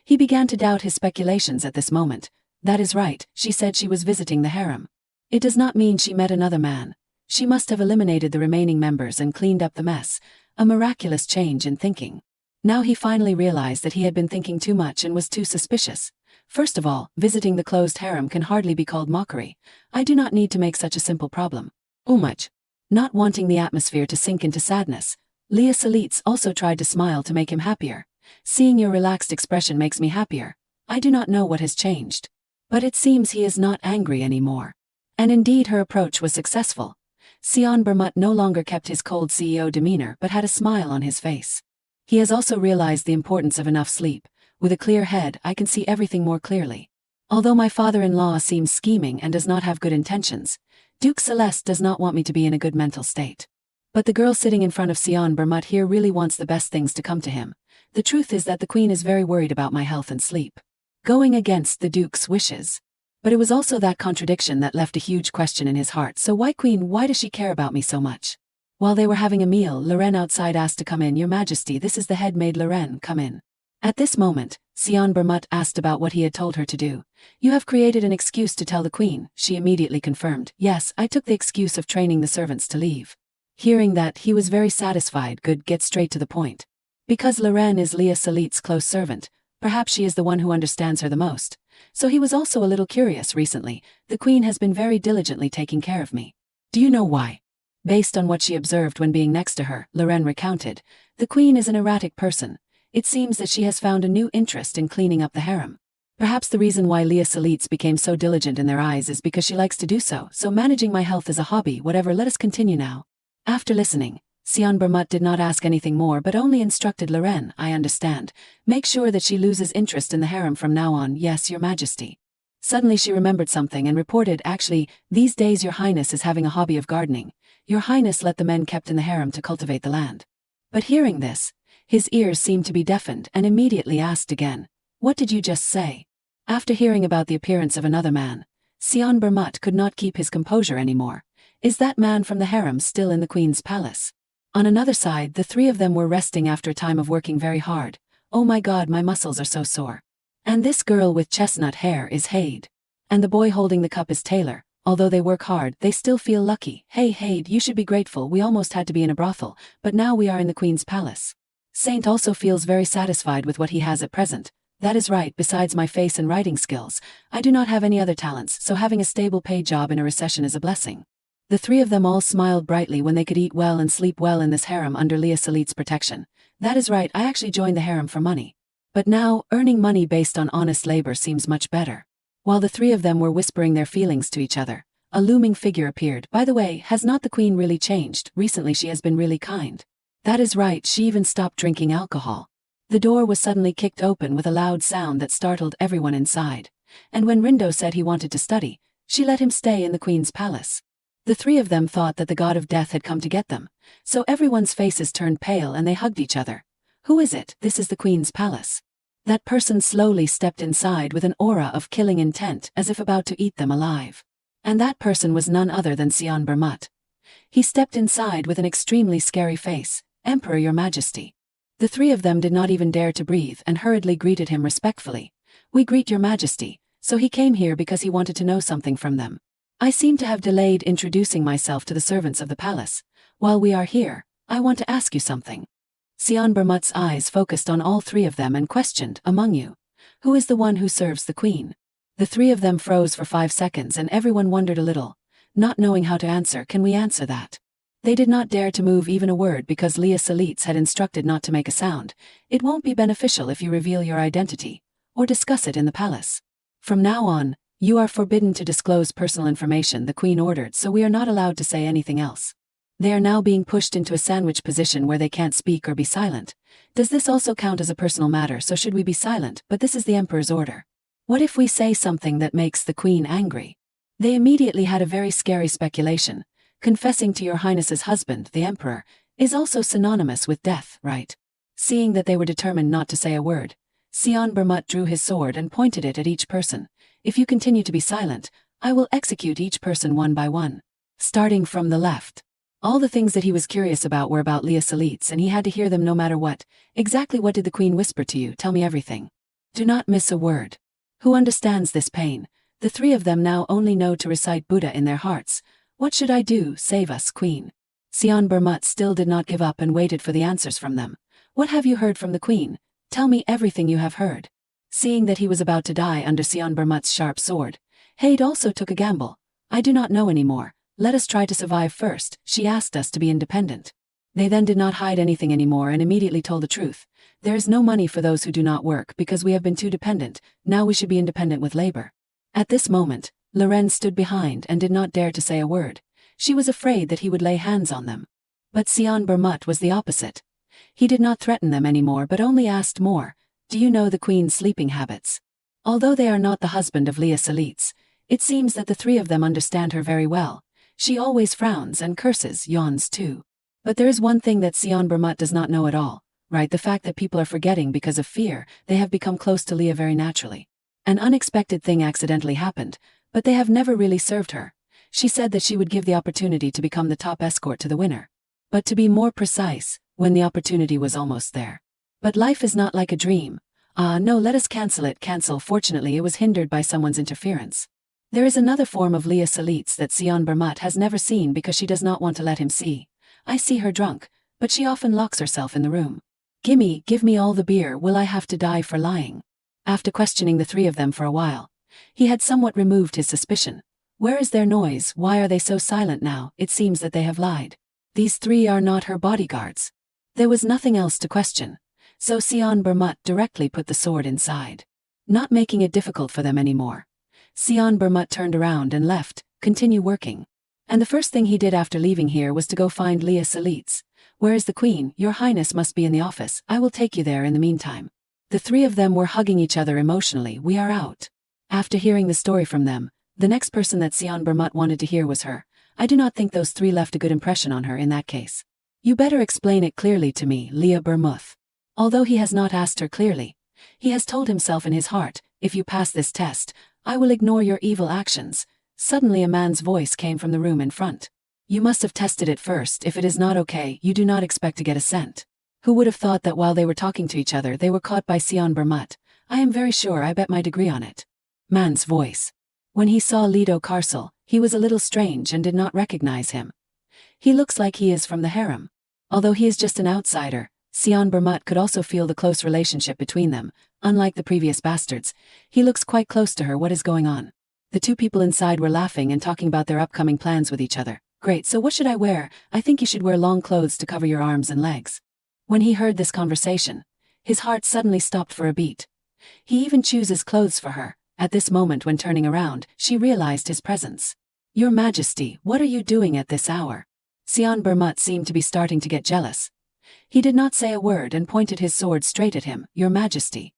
he began to doubt his speculations at this moment. That is right, she said she was visiting the harem. It does not mean she met another man. She must have eliminated the remaining members and cleaned up the mess. A miraculous change in thinking. Now he finally realized that he had been thinking too much and was too suspicious. First of all, visiting the closed harem can hardly be called mockery. I do not need to make such a simple problem. Much. Not wanting the atmosphere to sink into sadness, Leah Salitz also tried to smile to make him happier. Seeing your relaxed expression makes me happier. I do not know what has changed. But it seems he is not angry anymore. And indeed her approach was successful. Sion Bermut no longer kept his cold CEO demeanor but had a smile on his face. He has also realized the importance of enough sleep. With a clear head, I can see everything more clearly. Although my father-in-law seems scheming and does not have good intentions, Duke Celeste does not want me to be in a good mental state. But the girl sitting in front of Sion Bermut here really wants the best things to come to him. The truth is that the queen is very worried about my health and sleep. Going against the Duke's wishes. But it was also that contradiction that left a huge question in his heart. So why queen? Why does she care about me so much? While they were having a meal, Lorraine outside asked to come in. Your Majesty, this is the head maid Lorraine, come in. At this moment, Sion Bermut asked about what he had told her to do. You have created an excuse to tell the queen, she immediately confirmed. Yes, I took the excuse of training the servants to leave. Hearing that, he was very satisfied. Good, get straight to the point. Because Lorraine is Leah Salitz's close servant, perhaps she is the one who understands her the most. So he was also a little curious. Recently, the queen has been very diligently taking care of me. Do you know why? Based on what she observed when being next to her, Lorraine recounted, the queen is an erratic person. It seems that she has found a new interest in cleaning up the harem. Perhaps the reason why Leah Salitz became so diligent in their eyes is because she likes to do so. So managing my health is a hobby. Whatever, let us continue now. After listening, Sion Bermut did not ask anything more but only instructed Lorraine, I understand. Make sure that she loses interest in the harem from now on. Yes, Your Majesty. Suddenly she remembered something and reported, actually, these days Your Highness is having a hobby of gardening. Your Highness let the men kept in the harem to cultivate the land. But hearing this, his ears seemed to be deafened and immediately asked again, what did you just say? After hearing about the appearance of another man, Sion Bermut could not keep his composure anymore. Is that man from the harem still in the queen's palace? On another side, the three of them were resting after a time of working very hard. Oh my God, my muscles are so sore. And this girl with chestnut hair is Hade. And the boy holding the cup is Taylor. Although they work hard, they still feel lucky. Hey Hade, you should be grateful. We almost had to be in a brothel, but now we are in the queen's palace. Saint also feels very satisfied with what he has at present. That is right, besides my face and writing skills, I do not have any other talents, so having a stable paid job in a recession is a blessing. The three of them all smiled brightly when they could eat well and sleep well in this harem under Leah Salit's protection. That is right, I actually joined the harem for money. But now, earning money based on honest labor seems much better. While the three of them were whispering their feelings to each other, a looming figure appeared. By the way, has not the queen really changed? Recently she has been really kind. That is right, she even stopped drinking alcohol. The door was suddenly kicked open with a loud sound that startled everyone inside. And when Rindo said he wanted to study, she let him stay in the queen's palace. The three of them thought that the god of death had come to get them, so everyone's faces turned pale and they hugged each other. Who is it? This is the queen's palace. That person slowly stepped inside with an aura of killing intent, as if about to eat them alive. And that person was none other than Sion Bermut. He stepped inside with an extremely scary face. Emperor, your majesty. The three of them did not even dare to breathe and hurriedly greeted him respectfully. We greet your majesty. So he came here because he wanted to know something from them. I seem to have delayed introducing myself to the servants of the palace. While we are here, I want to ask you something. Sion Bermut's eyes focused on all three of them and questioned, among you, who is the one who serves the queen? The three of them froze for 5 seconds and everyone wondered a little, not knowing how to answer. Can we answer that? They did not dare to move even a word because Leah Salit's had instructed not to make a sound. It won't be beneficial if you reveal your identity, or discuss it in the palace. From now on, you are forbidden to disclose personal information, the queen ordered, so we are not allowed to say anything else. They are now being pushed into a sandwich position where they can't speak or be silent. Does this also count as a personal matter? So should we be silent? But this is the emperor's order. What if we say something that makes the queen angry? They immediately had a very scary speculation. Confessing to your highness's husband, the emperor, is also synonymous with death, right? Seeing that they were determined not to say a word, Sion Bermut drew his sword and pointed it at each person. If you continue to be silent, I will execute each person one by one. Starting from the left. All the things that he was curious about were about Leah Salit's and he had to hear them no matter what. Exactly what did the queen whisper to you? Tell me everything. Do not miss a word. Who understands this pain? The three of them now only know to recite Buddha in their hearts. What should I do? Save us, queen. Sion Bermut still did not give up and waited for the answers from them. What have you heard from the queen? Tell me everything you have heard. Seeing that he was about to die under Sion Bermut's sharp sword, Haid also took a gamble. I do not know anymore. Let us try to survive first. She asked us to be independent. They then did not hide anything anymore and immediately told the truth. There is no money for those who do not work because we have been too dependent. Now we should be independent with labor. At this moment, Loren stood behind and did not dare to say a word. She was afraid that he would lay hands on them. But Sion Bermut was the opposite. He did not threaten them anymore but only asked more. Do you know the queen's sleeping habits? Although they are not the husband of Leah Salit's, it seems that the three of them understand her very well. She always frowns and curses, yawns too. But there is one thing that Sion Bermut does not know at all, right? The fact that people are forgetting because of fear. They have become close to Leah very naturally. An unexpected thing accidentally happened, but they have never really served her. She said that she would give the opportunity to become the top escort to the winner. But to be more precise, when the opportunity was almost there. But life is not like a dream. No, let us cancel it. Cancel. Fortunately, it was hindered by someone's interference. There is another form of Leah Salit's that Sion Bermut has never seen because she does not want to let him see. I see her drunk, but she often locks herself in the room. Give me all the beer. Will I have to die for lying? After questioning the three of them for a while, he had somewhat removed his suspicion. Where is their noise? Why are they so silent now? It seems that they have lied. These three are not her bodyguards. There was nothing else to question. So Sion Bermut directly put the sword inside. Not making it difficult for them anymore. Sion Bermut turned around and left, continue working. And the first thing he did after leaving here was to go find Leah Salit's. Where is the queen? Your highness must be in the office. I will take you there in the meantime. The three of them were hugging each other emotionally. We are out. After hearing the story from them, the next person that Sion Bermut wanted to hear was her. I do not think those three left a good impression on her in that case. You better explain it clearly to me, Leah Bermut. Although he has not asked her clearly, he has told himself in his heart, if you pass this test, I will ignore your evil actions. Suddenly a man's voice came from the room in front. You must have tested it first. If it is not okay, you do not expect to get a cent. Who would have thought that while they were talking to each other they were caught by Sion Bermut? I am very sure. I bet my degree on it. Man's voice. When he saw Lido Carcel, he was a little strange and did not recognize him. He looks like he is from the harem. Although he is just an outsider, Sion Bermut could also feel the close relationship between them. Unlike the previous bastards, he looks quite close to her. What is going on? The two people inside were laughing and talking about their upcoming plans with each other. Great, so what should I wear? I think you should wear long clothes to cover your arms and legs. When he heard this conversation, his heart suddenly stopped for a beat. He even chooses clothes for her. At this moment, when turning around, she realized his presence. Your Majesty, what are you doing at this hour? Sion Bermut seemed to be starting to get jealous. He did not say a word and pointed his sword straight at him. Your Majesty.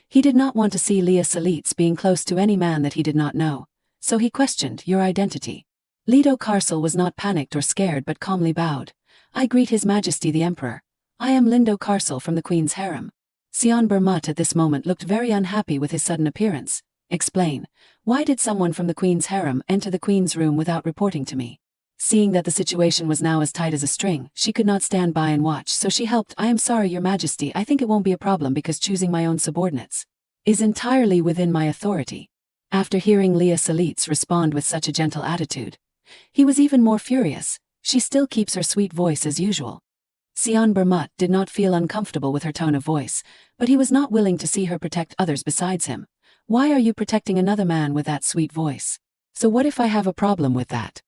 He did not want to see Leah Salitz being close to any man that he did not know, so he questioned, your identity. Leto Carcel was not panicked or scared but calmly bowed. I greet His Majesty the Emperor. I am Lindo Carcel from the Queen's harem. Sion Bermut at this moment looked very unhappy with his sudden appearance. Explain. Why did someone from the Queen's harem enter the Queen's room without reporting to me? Seeing that the situation was now as tight as a string, she could not stand by and watch, so she helped. I am sorry, Your Majesty, I think it won't be a problem because choosing my own subordinates is entirely within my authority. After hearing Leah Salitz respond with such a gentle attitude, he was even more furious. She still keeps her sweet voice as usual. Sion Bermut did not feel uncomfortable with her tone of voice, but he was not willing to see her protect others besides him. Why are you protecting another man with that sweet voice? So what if I have a problem with that?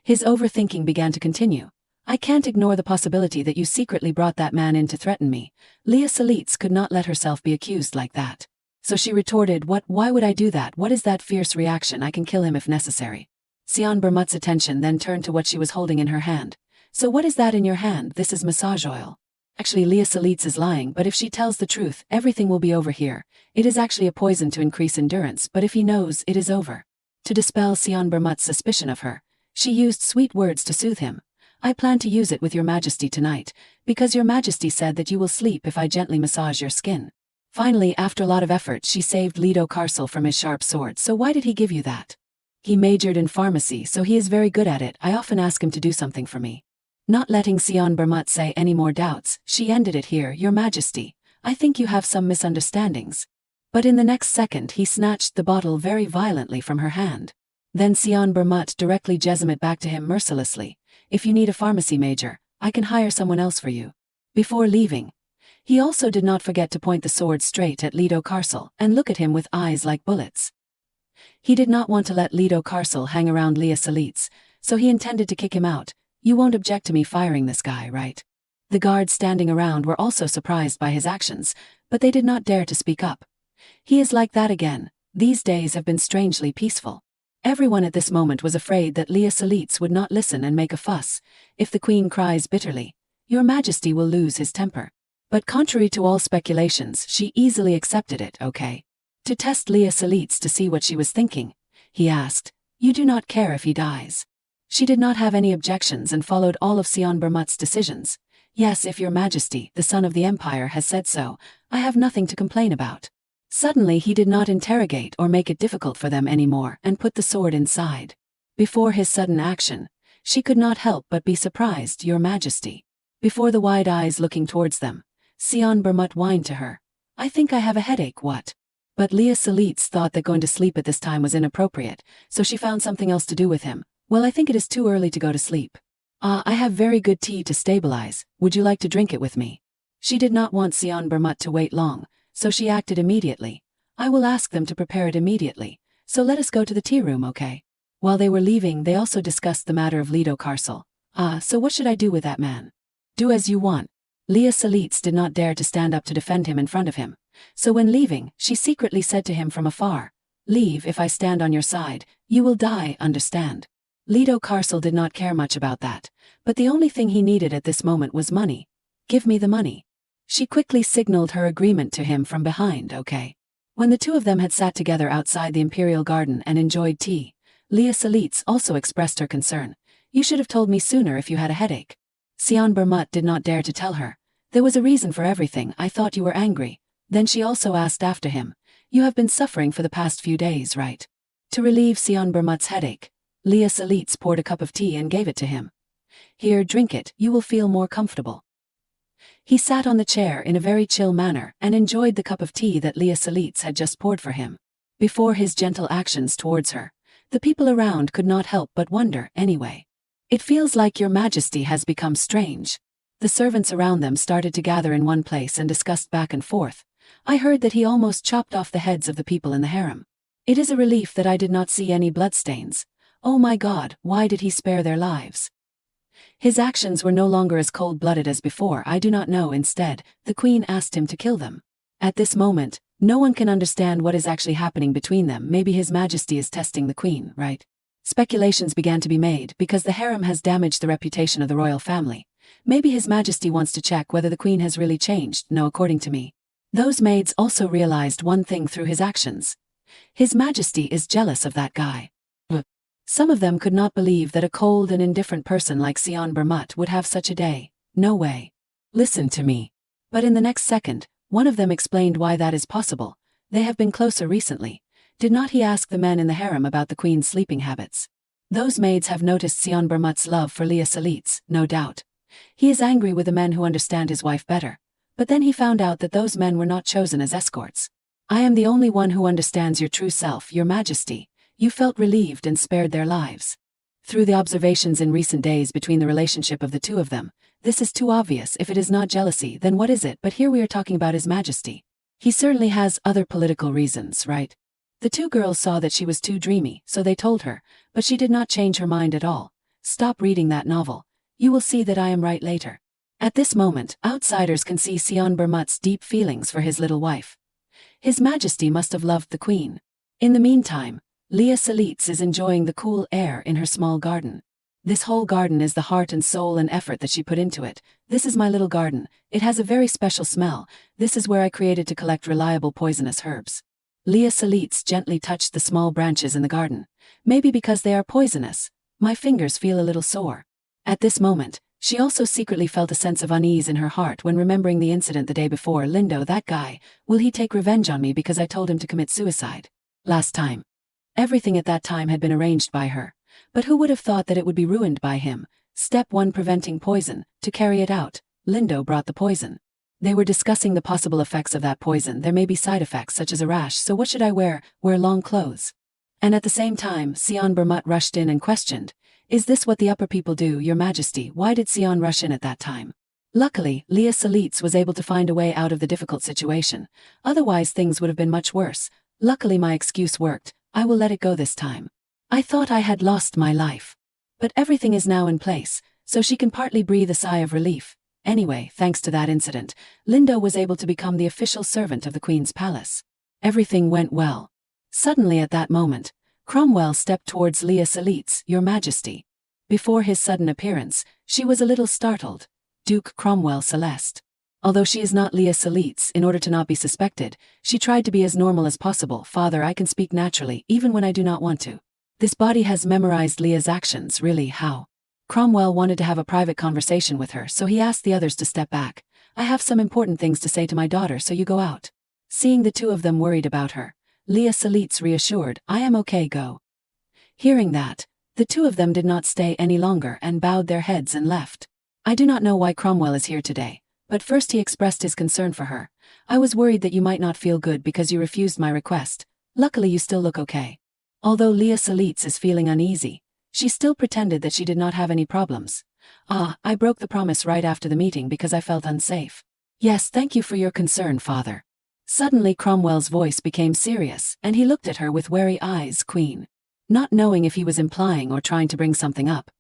His overthinking began to continue. I can't ignore the possibility that you secretly brought that man in to threaten me. Leah Salitz could not let herself be accused like that. So she retorted, what? Why would I do that? What is that fierce reaction? I can kill him if necessary. Sion Bermut's attention then turned to what she was holding in her hand. So what is that in your hand? This is massage oil. Actually, Leah Salitz is lying, but if she tells the truth, everything will be over here. It is actually a poison to increase endurance, but if he knows, it is over. To dispel Sion Bermut's suspicion of her, she used sweet words to soothe him. I plan to use it with Your Majesty tonight, because Your Majesty said that you will sleep if I gently massage your skin. Finally, after a lot of effort, she saved Leto Carcel from his sharp sword. So why did he give you that? He majored in pharmacy, so he is very good at it. I often ask him to do something for me. Not letting Sion Bermut say any more doubts, she ended it here. Your Majesty, I think you have some misunderstandings. But in the next second he snatched the bottle very violently from her hand. Then Sion Bermut directly jezmed it back to him mercilessly. If you need a pharmacy major, I can hire someone else for you. Before leaving, he also did not forget to point the sword straight at Leto Carcel and look at him with eyes like bullets. He did not want to let Leto Carcel hang around Leah Salitz, so he intended to kick him out. You won't object to me firing this guy, right? The guards standing around were also surprised by his actions, but they did not dare to speak up. He is like that again. These days have been strangely peaceful. Everyone at this moment was afraid that Leah Salitz would not listen and make a fuss. If the Queen cries bitterly, Your Majesty will lose his temper. But contrary to all speculations, she easily accepted it, okay? To test Leah Salitz to see what she was thinking, he asked, You do not care if he dies? She did not have any objections and followed all of Sion Bermut's decisions. Yes, if Your Majesty, the son of the Empire, has said so, I have nothing to complain about. Suddenly he did not interrogate or make it difficult for them anymore and put the sword inside. Before his sudden action, she could not help but be surprised. Your Majesty. Before the wide eyes looking towards them, Sion Bermut whined to her. I think I have a headache, what? But Leah Salitz thought that going to sleep at this time was inappropriate, so she found something else to do with him. Well, I think it is too early to go to sleep. I have very good tea to stabilize. Would you like to drink it with me? She did not want Sion Bermut to wait long, so she acted immediately. I will ask them to prepare it immediately, so let us go to the tea room, okay? While they were leaving, they also discussed the matter of Leto Carcel. So what should I do with that man? Do as you want. Leah Salitz did not dare to stand up to defend him in front of him, so when leaving, she secretly said to him from afar, Leave. If I stand on your side, you will die, understand? Leto Carcel did not care much about that, but the only thing he needed at this moment was money. Give me the money. She quickly signaled her agreement to him from behind, okay? When the two of them had sat together outside the Imperial Garden and enjoyed tea, Leah Salitz also expressed her concern. You should have told me sooner if you had a headache. Sion Bermut did not dare to tell her. There was a reason for everything. I thought you were angry. Then she also asked after him. You have been suffering for the past few days, right? To relieve Sion Bermut's headache, Leah Salitz poured a cup of tea and gave it to him. Here, drink it, you will feel more comfortable. He sat on the chair in a very chill manner and enjoyed the cup of tea that Leah Salitz had just poured for him. Before his gentle actions towards her, the people around could not help but wonder anyway. It feels like Your Majesty has become strange. The servants around them started to gather in one place and discussed back and forth. I heard that he almost chopped off the heads of the people in the harem. It is a relief that I did not see any bloodstains. Oh my God, why did he spare their lives? His actions were no longer as cold-blooded as before. I do not know. Instead, the queen asked him to kill them. At this moment, no one can understand what is actually happening between them. Maybe His Majesty is testing the queen, right? Speculations began to be made because the harem has damaged the reputation of the royal family. Maybe His Majesty wants to check whether the queen has really changed. No, according to me. Those maids also realized one thing through his actions. His Majesty is jealous of that guy. Some of them could not believe that a cold and indifferent person like Sion Bermut would have such a day. No way. Listen to me. But in the next second, one of them explained why that is possible. They have been closer recently. Did not he ask the men in the harem about the queen's sleeping habits? Those maids have noticed Sion Bermut's love for Leah Salitz, no doubt. He is angry with the men who understand his wife better. But then he found out that those men were not chosen as escorts. I am the only one who understands your true self, Your Majesty. You felt relieved and spared their lives. Through the observations in recent days between the relationship of the two of them, this is too obvious. If it is not jealousy, then what is it? But here we are talking about His Majesty. He certainly has other political reasons, right? The two girls saw that she was too dreamy, so they told her, but she did not change her mind at all. Stop reading that novel. You will see that I am right later. At this moment, outsiders can see Sion Bermut's deep feelings for his little wife. His Majesty must have loved the queen. In the meantime, Leah Salitz is enjoying the cool air in her small garden. This whole garden is the heart and soul and effort that she put into it. This is my little garden. It has a very special smell. This is where I created to collect reliable poisonous herbs. Leah Salitz gently touched the small branches in the garden. Maybe because they are poisonous. My fingers feel a little sore. At this moment, she also secretly felt a sense of unease in her heart when remembering the incident the day before. Lindo, that guy, will he take revenge on me because I told him to commit suicide? Last time. Everything at that time had been arranged by her. But who would have thought that it would be ruined by him? Step 1: preventing poison. To carry it out, Lindo brought the poison. They were discussing the possible effects of that poison. There may be side effects such as a rash, so what should I wear? Wear long clothes. And at the same time, Sion Bermut rushed in and questioned, is this what the upper people do, Your Majesty? Why did Sion rush in at that time? Luckily, Leah Salitz was able to find a way out of the difficult situation. Otherwise things would have been much worse. Luckily my excuse worked. I will let it go this time. I thought I had lost my life. But everything is now in place, so she can partly breathe a sigh of relief. Anyway, thanks to that incident, Lindo was able to become the official servant of the Queen's palace. Everything went well. Suddenly at that moment, Cromwell stepped towards Leah Salitz, Your Majesty. Before his sudden appearance, she was a little startled. Duke Cromwell Celeste. Although she is not Leah Salitz, in order to not be suspected, she tried to be as normal as possible. Father, I can speak naturally, even when I do not want to. This body has memorized Leah's actions. Really, how? Cromwell wanted to have a private conversation with her, so he asked the others to step back. I have some important things to say to my daughter, so you go out. Seeing the two of them worried about her, Leah Salitz reassured, I am okay, go. Hearing that, the two of them did not stay any longer and bowed their heads and left. I do not know why Cromwell is here today. But first he expressed his concern for her. I was worried that you might not feel good because you refused my request. Luckily you still look okay. Although Leah Salitz is feeling uneasy, she still pretended that she did not have any problems. I broke the promise right after the meeting because I felt unsafe. Yes, thank you for your concern, Father. Suddenly Cromwell's voice became serious, and he looked at her with wary eyes. Queen. Not knowing if he was implying or trying to bring something up.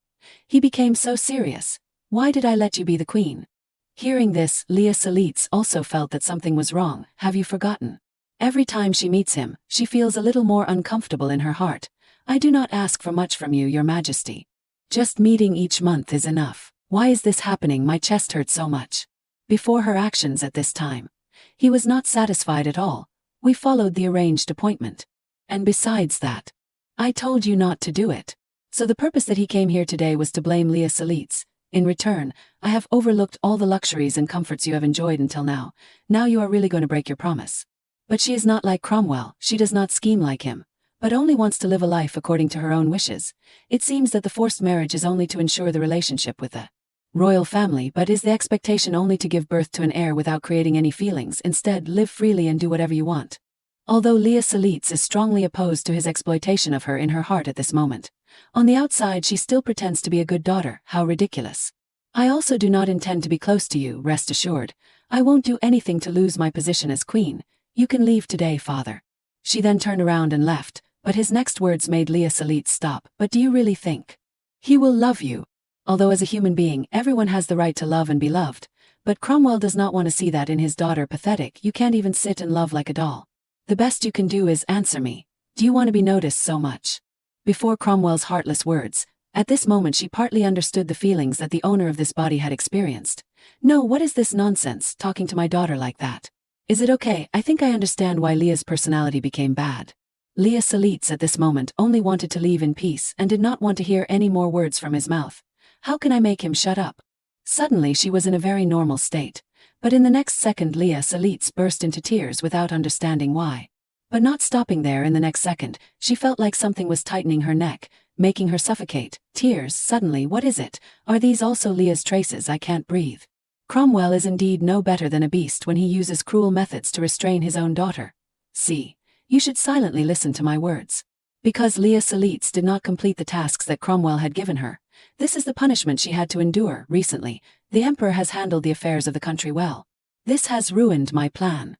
He became so serious. Why did I let you be the queen? Hearing this, Leah Salitz also felt that something was wrong. Have you forgotten? Every time she meets him, she feels a little more uncomfortable in her heart. I do not ask for much from you, Your Majesty. Just meeting each month is enough. Why is this happening? My chest hurts so much. Before her actions at this time, he was not satisfied at all. We followed the arranged appointment. And besides that, I told you not to do it. So the purpose that he came here today was to blame Leah Salitz. In return, I have overlooked all the luxuries and comforts you have enjoyed until now. Now you are really going to break your promise. But she is not like Cromwell. She does not scheme like him, but only wants to live a life according to her own wishes. It seems that the forced marriage is only to ensure the relationship with the royal family, but is the expectation only to give birth to an heir without creating any feelings. Instead, live freely and do whatever you want. Although Leah Salitz is strongly opposed to his exploitation of her in her heart at this moment, on the outside she still pretends to be a good daughter. How ridiculous. I also do not intend to be close to you, rest assured. I won't do anything to lose my position as queen. You can leave today, father. She then turned around and left, but his next words made Leah Salit stop. But do you really think he will love you? Although as a human being, everyone has the right to love and be loved, but Cromwell does not want to see that in his daughter. Pathetic, you can't even sit and love like a doll. The best you can do is answer me. Do you want to be noticed so much? Before Cromwell's heartless words, at this moment she partly understood the feelings that the owner of this body had experienced. No, what is this nonsense, talking to my daughter like that? Is it okay? I think I understand why Leah's personality became bad. Leah Salit at this moment only wanted to leave in peace and did not want to hear any more words from his mouth. How can I make him shut up? Suddenly she was in a very normal state, but in the next second Leah Salit burst into tears without understanding why. But not stopping there, in the next second, she felt like something was tightening her neck, making her suffocate. Tears, suddenly, what is it? Are these also Leah's traces? I can't breathe. Cromwell is indeed no better than a beast when he uses cruel methods to restrain his own daughter. See, you should silently listen to my words. Because Leah Salit did not complete the tasks that Cromwell had given her, this is the punishment she had to endure. Recently, the emperor has handled the affairs of the country well. This has ruined my plan.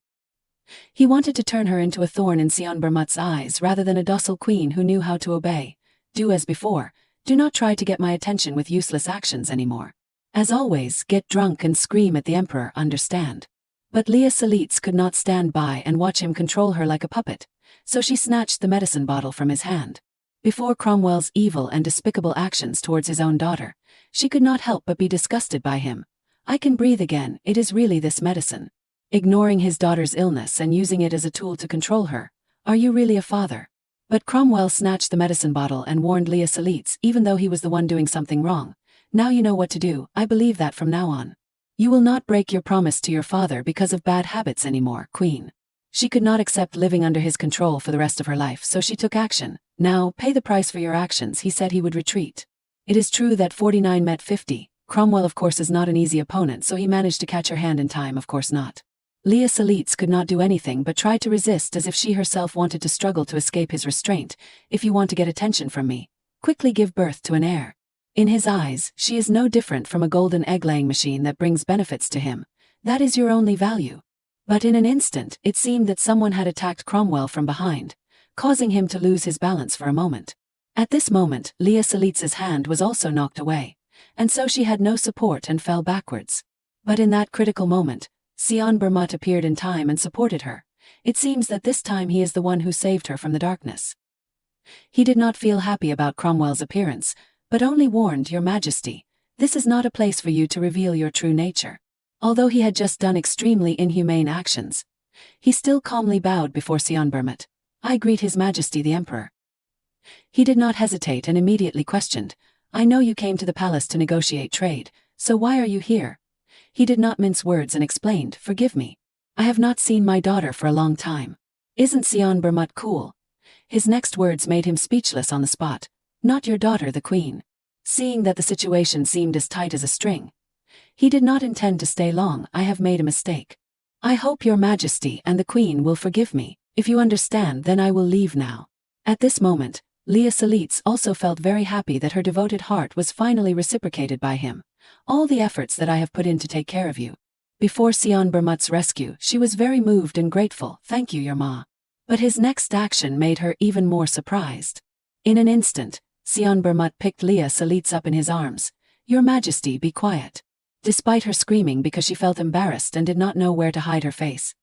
He wanted to turn her into a thorn in Sion Bermut's eyes rather than a docile queen who knew how to obey. Do as before. Do not try to get my attention with useless actions anymore. As always, get drunk and scream at the emperor, understand? But Leah Salit could not stand by and watch him control her like a puppet, so she snatched the medicine bottle from his hand. Before Cromwell's evil and despicable actions towards his own daughter, she could not help but be disgusted by him. I can breathe again, it is really this medicine. Ignoring his daughter's illness and using it as a tool to control her. Are you really a father? But Cromwell snatched the medicine bottle and warned Leah Salit, even though he was the one doing something wrong. Now you know what to do. I believe that from now on. You will not break your promise to your father because of bad habits anymore, Queen. She could not accept living under his control for the rest of her life, so she took action. Now, pay the price for your actions. He said he would retreat. It is true that 49 met 50. Cromwell of course is not an easy opponent, so he managed to catch her hand in time. Of course not. Leah Salit could not do anything but try to resist, as if she herself wanted to struggle to escape his restraint. If you want to get attention from me, quickly give birth to an heir. In his eyes, she is no different from a golden egg-laying machine that brings benefits to him. That is your only value. But in an instant, it seemed that someone had attacked Cromwell from behind, causing him to lose his balance for a moment. At this moment, Leah Salit's hand was also knocked away, and so she had no support and fell backwards. But in that critical moment, Sion Bermut appeared in time and supported her. It seems that this time he is the one who saved her from the darkness. He did not feel happy about Cromwell's appearance, but only warned, Your Majesty, this is not a place for you to reveal your true nature. Although he had just done extremely inhumane actions, he still calmly bowed before Sion Bermut. I greet His Majesty the Emperor. He did not hesitate and immediately questioned, I know you came to the palace to negotiate trade, so why are you here? He did not mince words and explained, Forgive me. I have not seen my daughter for a long time. Isn't Sion Bermut cool? His next words made him speechless on the spot. Not your daughter, the Queen. Seeing that the situation seemed as tight as a string, he did not intend to stay long. I have made a mistake. I hope Your Majesty and the Queen will forgive me. If you understand, then I will leave now. At this moment, Leah Salit also felt very happy that her devoted heart was finally reciprocated by him. All the efforts that I have put in to take care of you. Before Sion Bermut's rescue, she was very moved and grateful. Thank you, Your Ma. But his next action made her even more surprised. In an instant, Sion Bermut picked Leah Salit up in his arms. Your Majesty, be quiet. Despite her screaming because she felt embarrassed and did not know where to hide her face,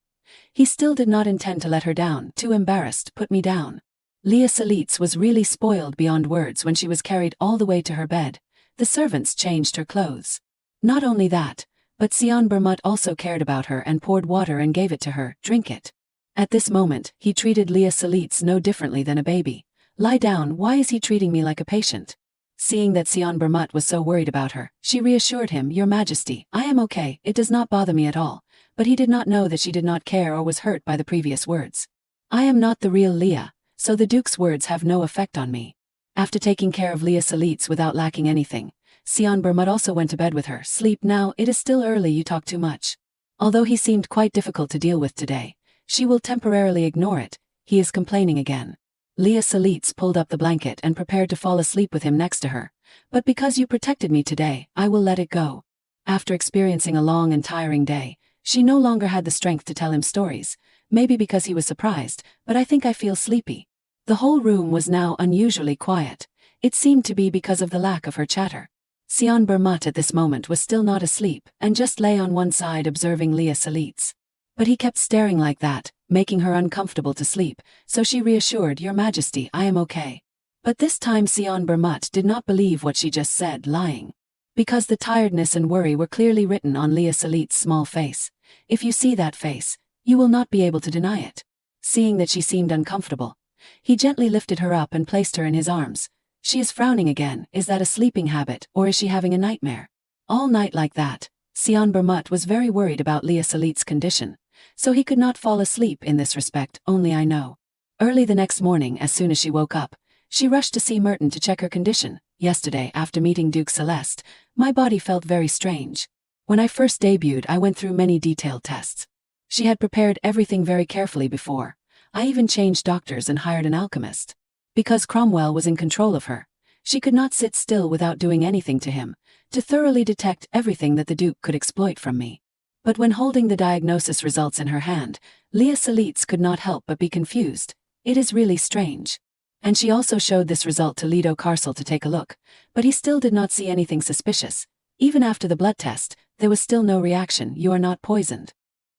he still did not intend to let her down. Too embarrassed, put me down. Leah Salit was really spoiled beyond words when she was carried all the way to her bed. The servants changed her clothes. Not only that, but Sion Bermut also cared about her and poured water and gave it to her. Drink it. At this moment, he treated Leah Salit no differently than a baby. Lie down. Why is he treating me like a patient? Seeing that Sion Bermut was so worried about her, she reassured him, Your Majesty, I am okay, it does not bother me at all. But he did not know that she did not care or was hurt by the previous words. I am not the real Leah, so the Duke's words have no effect on me. After taking care of Leah Salit without lacking anything, Sion Bermut also went to bed with her. Sleep now, it is still early, you talk too much. Although he seemed quite difficult to deal with today, she will temporarily ignore it. He is complaining again. Leah Salit pulled up the blanket and prepared to fall asleep with him next to her. But because you protected me today, I will let it go. After experiencing a long and tiring day, she no longer had the strength to tell him stories, maybe because he was surprised, but I think I feel sleepy. The whole room was now unusually quiet. It seemed to be because of the lack of her chatter. Sion Bermut at this moment was still not asleep, and just lay on one side observing Leah Salitz. But he kept staring like that, making her uncomfortable to sleep, so she reassured, "Your Majesty, I am okay." But this time Sion Bermut did not believe what she just said, lying. Because the tiredness and worry were clearly written on Leah Salitz's small face. If you see that face, you will not be able to deny it. Seeing that she seemed uncomfortable, he gently lifted her up and placed her in his arms. She is frowning again. Is that a sleeping habit, or is she having a nightmare? All night like that. Sion Bermut was very worried about Leah Salitz's condition, so he could not fall asleep in this respect, only I know. Early the next morning, as soon as she woke up, she rushed to see Merton to check her condition. Yesterday, after meeting Duke Celeste, my body felt very strange. When I first debuted, I went through many detailed tests. She had prepared everything very carefully before. I even changed doctors and hired an alchemist. Because Cromwell was in control of her, she could not sit still without doing anything to him, to thoroughly detect everything that the Duke could exploit from me. But when holding the diagnosis results in her hand, Leah Salitz could not help but be confused. It is really strange. And she also showed this result to Lido Carcel to take a look, but he still did not see anything suspicious. Even after the blood test, there was still no reaction. "You are not poisoned."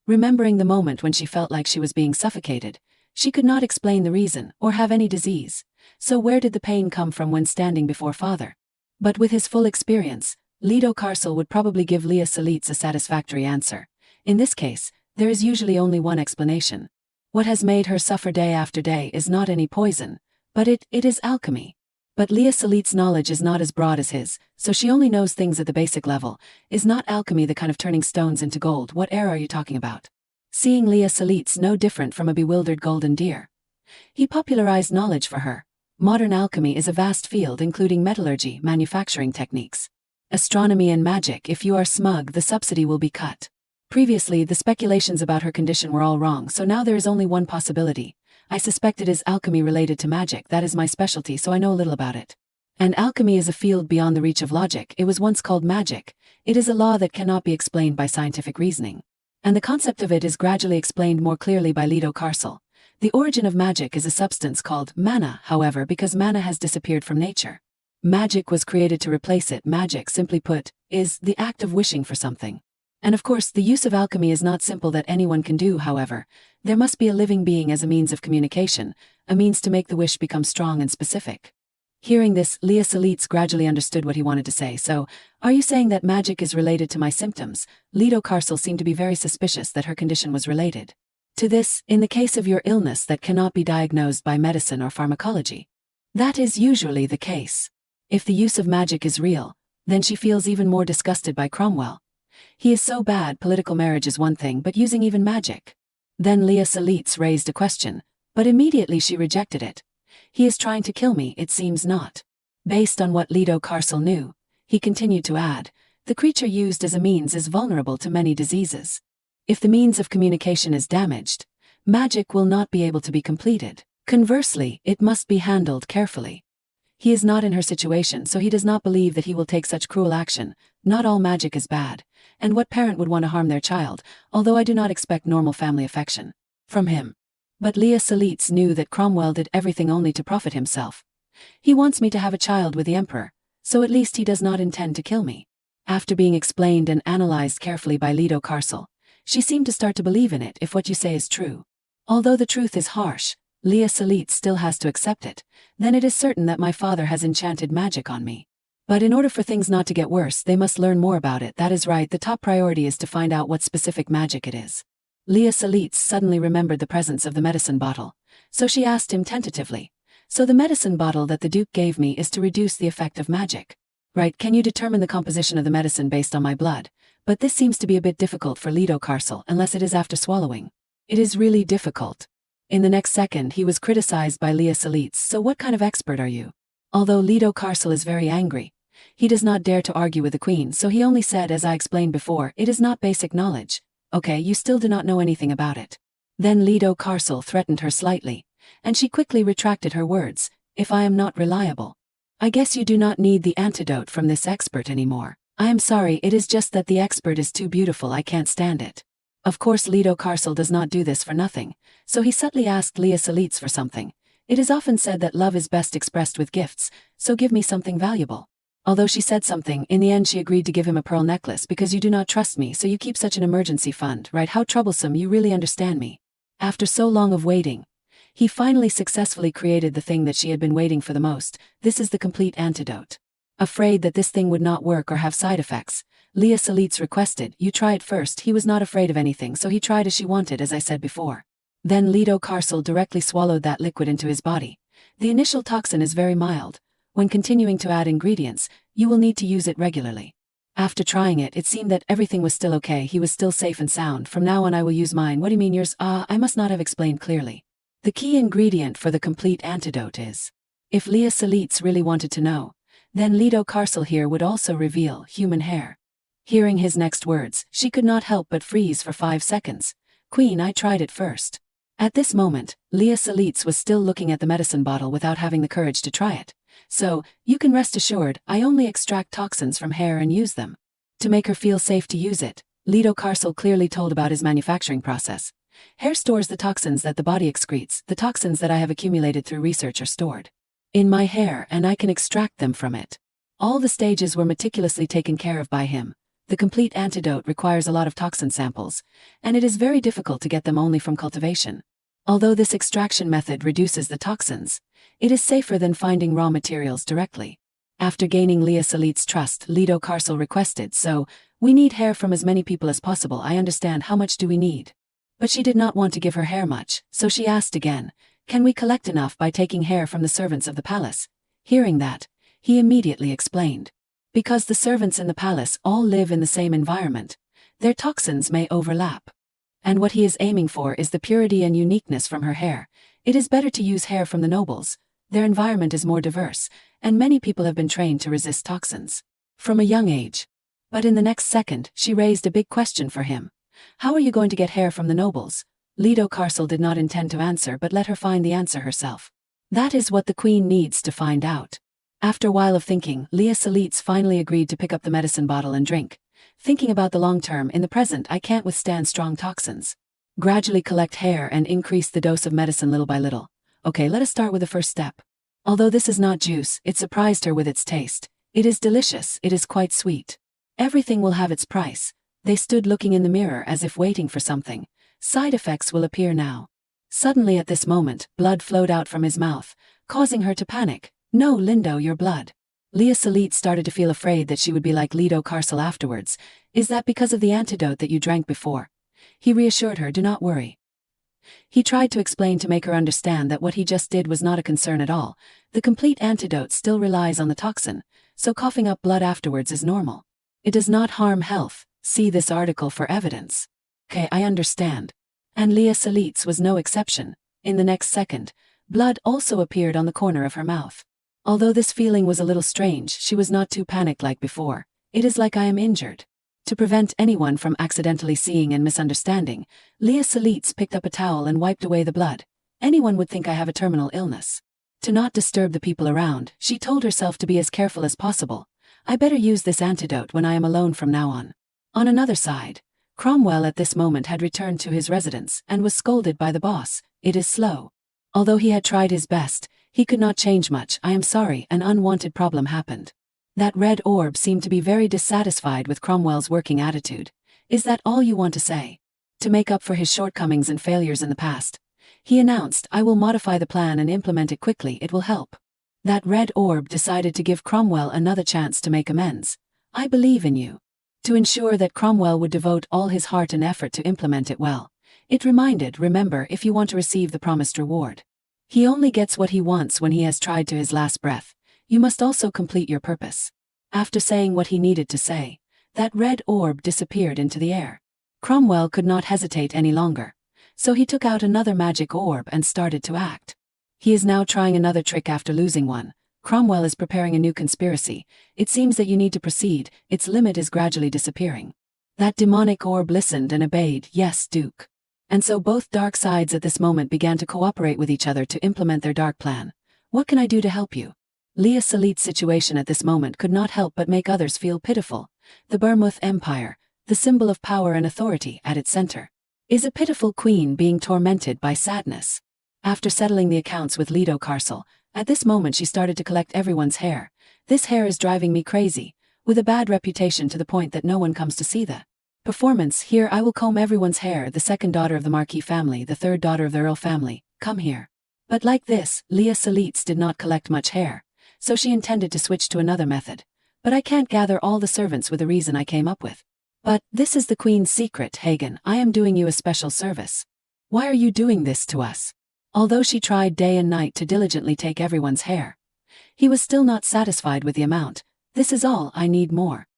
Remembering the moment when she felt like she was being suffocated, she could not explain the reason, or have any disease. So where did the pain come from when standing before father? But with his full experience, Lido Carcel would probably give Leah Salitz a satisfactory answer. In this case, there is usually only one explanation. What has made her suffer day after day is not any poison, but it is alchemy. But Leah Salitz's knowledge is not as broad as his, so she only knows things at the basic level. Is not alchemy the kind of turning stones into gold? What air are you talking about? Seeing Leah Salitz no different from a bewildered golden deer, he popularized knowledge for her. Modern alchemy is a vast field including metallurgy, manufacturing techniques, astronomy and magic. If you are smug, the subsidy will be cut. Previously, the speculations about her condition were all wrong, so now there is only one possibility. I suspect it is alchemy related to magic. That is my specialty, so I know a little about it. And alchemy is a field beyond the reach of logic. It was once called magic. It is a law that cannot be explained by scientific reasoning. And the concept of it is gradually explained more clearly by Lido Carcel. The origin of magic is a substance called manna, however, because manna has disappeared from nature. Magic was created to replace it. Magic, simply put, is the act of wishing for something. And of course, the use of alchemy is not simple that anyone can do, however. There must be a living being as a means of communication, a means to make the wish become strong and specific. Hearing this, Leah Salitz gradually understood what he wanted to say. "So, are you saying that magic is related to my symptoms?" Lido Carcel seemed to be very suspicious that her condition was related to this, in the case of your illness that cannot be diagnosed by medicine or pharmacology. That is usually the case. If the use of magic is real, then she feels even more disgusted by Cromwell. He is so bad. Political marriage is one thing, but using even magic. Then Leah Salitz raised a question, but immediately she rejected it. He is trying to kill me, it seems not. Based on what Lido Carcel knew, he continued to add, the creature used as a means is vulnerable to many diseases. If the means of communication is damaged, magic will not be able to be completed. Conversely, it must be handled carefully. He is not in her situation, so he does not believe that he will take such cruel action. Not all magic is bad, and what parent would want to harm their child, although I do not expect normal family affection from him. But Leah Salitz knew that Cromwell did everything only to profit himself. He wants me to have a child with the emperor, so at least he does not intend to kill me. After being explained and analyzed carefully by Lido Carcel, she seemed to start to believe in it. If what you say is true, although the truth is harsh, Leah Salitz still has to accept it. Then it is certain that my father has enchanted magic on me. But in order for things not to get worse, they must learn more about it. That is right, the top priority is to find out what specific magic it is. Leah Salitz suddenly remembered the presence of the medicine bottle, so she asked him tentatively, "So the medicine bottle that the Duke gave me is to reduce the effect of magic? Right, can you determine the composition of the medicine based on my blood?" But this seems to be a bit difficult for Lido Carcel unless it is after swallowing. It is really difficult. In the next second he was criticized by Leah Salitz. "So what kind of expert are you?" Although Lido Carcel is very angry, he does not dare to argue with the queen, so he only said, "As I explained before, it is not basic knowledge." "Okay, you still do not know anything about it." Then Lido Carcel threatened her slightly, and she quickly retracted her words. "If I am not reliable, I guess you do not need the antidote from this expert anymore. I am sorry, it is just that the expert is too beautiful, I can't stand it. Of course Lido Carcel does not do this for nothing, so he subtly asked Leah Salitz for something. It is often said that love is best expressed with gifts, so give me something valuable. Although she said something, in the end she agreed to give him a pearl necklace because you do not trust me, so you keep such an emergency fund, right? How troublesome, you really understand me. After so long of waiting, he finally successfully created the thing that she had been waiting for the most. This is the complete antidote. Afraid that this thing would not work or have side effects, Leah Salitz requested, you try it first. He was not afraid of anything, so he tried as she wanted, as I said before. Then Lido Carcel directly swallowed that liquid into his body. The initial toxin is very mild. When continuing to add ingredients, you will need to use it regularly. After trying it, it seemed that everything was still okay, he was still safe and sound. From now on I will use mine. What do you mean yours? I must not have explained clearly. The key ingredient for the complete antidote is. If Leah Salitz really wanted to know, then Lido Carcel here would also reveal human hair. Hearing his next words, she could not help but freeze for 5 seconds. Queen, I tried it first. At this moment, Leah Salitz was still looking at the medicine bottle without having the courage to try it. So, you can rest assured, I only extract toxins from hair and use them. To make her feel safe to use it, Lido Carcel clearly told about his manufacturing process. Hair stores the toxins that the body excretes. The toxins that I have accumulated through research are stored in my hair and I can extract them from it. All the stages were meticulously taken care of by him. The complete antidote requires a lot of toxin samples, and it is very difficult to get them only from cultivation. Although this extraction method reduces the toxins, it is safer than finding raw materials directly. After gaining Leah Salitz's trust, Lido Carcel requested, so, we need hair from as many people as possible. I understand, how much do we need? But she did not want to give her hair much, so she asked again, can we collect enough by taking hair from the servants of the palace? Hearing that, he immediately explained. Because the servants in the palace all live in the same environment, their toxins may overlap. And what he is aiming for is the purity and uniqueness from her hair. It is better to use hair from the nobles. Their environment is more diverse, and many people have been trained to resist toxins from a young age. But in the next second, she raised a big question for him. How are you going to get hair from the nobles? Lido Carcel did not intend to answer but let her find the answer herself. That is what the queen needs to find out. After a while of thinking, Leah Salitz finally agreed to pick up the medicine bottle and drink. Thinking about the long term, in the present I can't withstand strong toxins. Gradually collect hair and increase the dose of medicine little by little. Okay, let us start with the first step. Although this is not juice, it surprised her with its taste. It is delicious, it is quite sweet. Everything will have its price. They stood looking in the mirror as if waiting for something. Side effects will appear now. Suddenly at this moment, blood flowed out from his mouth, causing her to panic. No, Lindo, your blood. Leah Salitz started to feel afraid that she would be like Lido Carcel afterwards. Is that because of the antidote that you drank before? He reassured her, do not worry. He tried to explain to make her understand that what he just did was not a concern at all. The complete antidote still relies on the toxin, so coughing up blood afterwards is normal. It does not harm health. See this article for evidence. Okay, I understand. And Leah Salitz was no exception. In the next second, blood also appeared on the corner of her mouth. Although this feeling was a little strange, she was not too panicked like before. It is like I am injured. To prevent anyone from accidentally seeing and misunderstanding, Leah Salitz picked up a towel and wiped away the blood. Anyone would think I have a terminal illness. To not disturb the people around, she told herself to be as careful as possible. I better use this antidote when I am alone from now on. On another side, Cromwell at this moment had returned to his residence and was scolded by the boss. It is slow. Although he had tried his best, he could not change much. I am sorry, an unwanted problem happened. That red orb seemed to be very dissatisfied with Cromwell's working attitude. Is that all you want to say? To make up for his shortcomings and failures in the past, he announced, I will modify the plan and implement it quickly, it will help. That red orb decided to give Cromwell another chance to make amends. I believe in you. To ensure that Cromwell would devote all his heart and effort to implement it well, it reminded, remember, if you want to receive the promised reward, he only gets what he wants when he has tried to his last breath. You must also complete your purpose. After saying what he needed to say, that red orb disappeared into the air. Cromwell could not hesitate any longer, so he took out another magic orb and started to act. He is now trying another trick after losing one. Cromwell is preparing a new conspiracy. It seems that you need to proceed, its limit is gradually disappearing. That demonic orb listened and obeyed, yes, Duke. And so both dark sides at this moment began to cooperate with each other to implement their dark plan. What can I do to help you? Leah Salit's situation at this moment could not help but make others feel pitiful. The Burmuth Empire, the symbol of power and authority at its center, is a pitiful queen being tormented by sadness. After settling the accounts with Lido Carcel, at this moment she started to collect everyone's hair. This hair is driving me crazy, with a bad reputation to the point that no one comes to see the performance. Here I will comb everyone's hair, the second daughter of the Marquis family, the third daughter of the Earl family, come here. But like this, Leah Salits did not collect much hair, so she intended to switch to another method. But I can't gather all the servants with a reason I came up with. But this is the Queen's secret, Hagen. I am doing you a special service. Why are you doing this to us? Although she tried day and night to diligently take everyone's hair, he was still not satisfied with the amount. This is all, I need more.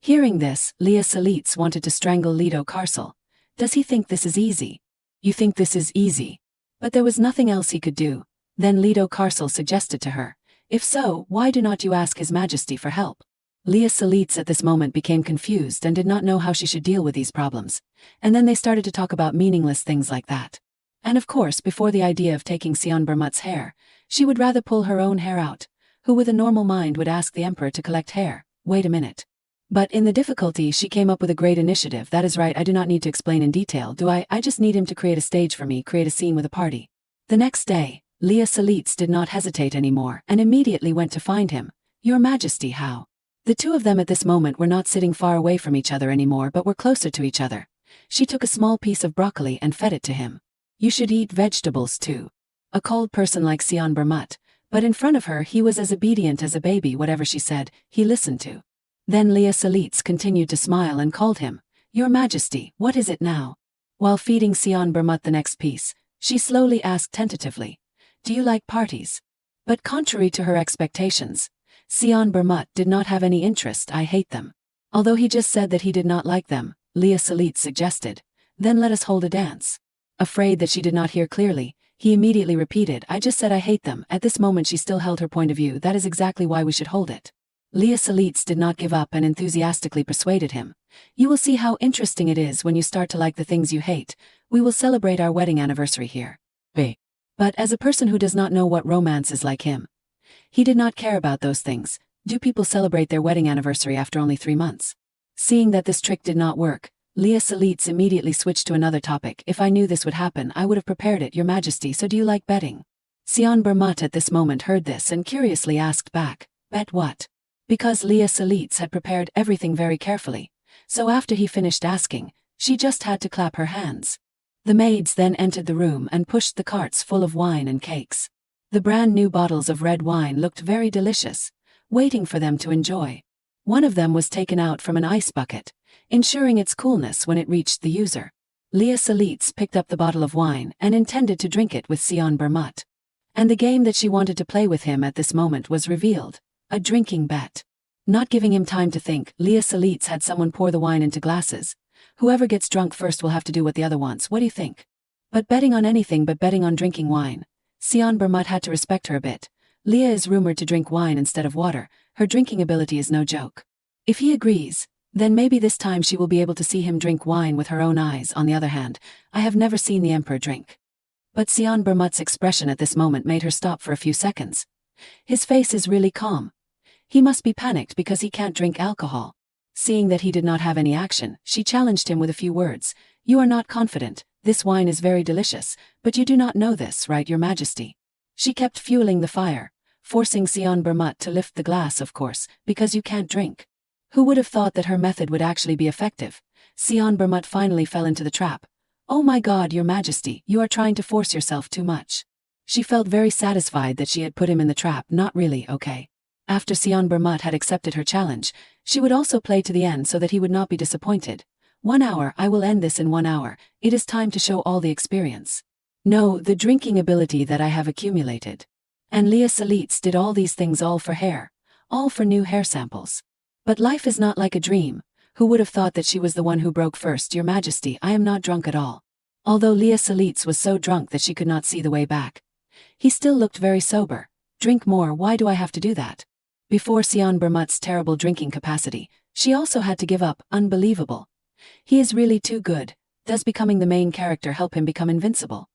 Hearing this, Leah Salits wanted to strangle Lido Carcel. Does he think this is easy? You think this is easy? But there was nothing else he could do. Then Lido Carcel suggested to her, if so, why do not you ask His Majesty for help? Leah Salits at this moment became confused and did not know how she should deal with these problems. And then they started to talk about meaningless things like that. And of course, before the idea of taking Sion Bermut's hair, she would rather pull her own hair out. Who with a normal mind would ask the Emperor to collect hair? Wait a minute. But in the difficulty she came up with a great initiative. That is right, I do not need to explain in detail, do I? I just need him to create a stage for me, create a scene with a party. The next day, Leah Salits did not hesitate anymore and immediately went to find him. Your Majesty, how? The two of them at this moment were not sitting far away from each other anymore but were closer to each other. She took a small piece of broccoli and fed it to him. You should eat vegetables too. A cold person like Sion Bermut, but in front of her he was as obedient as a baby. Whatever she said, he listened to. Then Leah Salits continued to smile and called him, Your Majesty, what is it now? While feeding Sion Bermut the next piece, she slowly asked tentatively, Do you like parties? But contrary to her expectations, Sion Bermut did not have any interest. I hate them. Although he just said that he did not like them, Leah Salits suggested, Then let us hold a dance. Afraid that she did not hear clearly, he immediately repeated, I just said I hate them. At this moment she still held her point of view. That is exactly why we should hold it. Leah Salits did not give up and enthusiastically persuaded him. You will see how interesting it is when you start to like the things you hate. We will celebrate our wedding anniversary here. B. But as a person who does not know what romance is like him, he did not care about those things. Do people celebrate their wedding anniversary after only 3 months? Seeing that this trick did not work, Leah Salits immediately switched to another topic. If I knew this would happen, I would have prepared it, Your Majesty. So do you like betting? Sion Bermut at this moment heard this and curiously asked back, Bet what? Because Leah Salits had prepared everything very carefully, so after he finished asking, she just had to clap her hands. The maids then entered the room and pushed the carts full of wine and cakes. The brand new bottles of red wine looked very delicious, waiting for them to enjoy. One of them was taken out from an ice bucket, ensuring its coolness when it reached the user. Leah Salits picked up the bottle of wine and intended to drink it with Sion Bermut. And the game that she wanted to play with him at this moment was revealed, a drinking bet. Not giving him time to think, Leah Salits had someone pour the wine into glasses. Whoever gets drunk first will have to do what the other wants. What do you think? But betting on anything but betting on drinking wine, Sion Bermut had to respect her a bit. Leah is rumored to drink wine instead of water. Her drinking ability is no joke. If he agrees, then maybe this time she will be able to see him drink wine with her own eyes. On the other hand, I have never seen the Emperor drink. But Sion Bermut's expression at this moment made her stop for a few seconds. His face is really calm. He must be panicked because he can't drink alcohol. Seeing that he did not have any action, she challenged him with a few words. You are not confident. This wine is very delicious, but you do not know this, right, Your Majesty? She kept fueling the fire, forcing Sion Bermut to lift the glass, of course, because you can't drink. Who would have thought that her method would actually be effective? Sion Bermut finally fell into the trap. Oh my God, Your Majesty, you are trying to force yourself too much. She felt very satisfied that she had put him in the trap. Not really, okay. After Sion Bermut had accepted her challenge, she would also play to the end so that he would not be disappointed. 1 hour, I will end this in 1 hour. It is time to show all the experience. No, the drinking ability that I have accumulated. And Leah Salits did all these things all for hair. All for new hair samples. But life is not like a dream. Who would have thought that she was the one who broke first? Your Majesty, I am not drunk at all. Although Leah Salits was so drunk that she could not see the way back, he still looked very sober. Drink more, why do I have to do that? Before Sion Bermut's terrible drinking capacity, she also had to give up. Unbelievable. He is really too good. Does becoming the main character help him become invincible?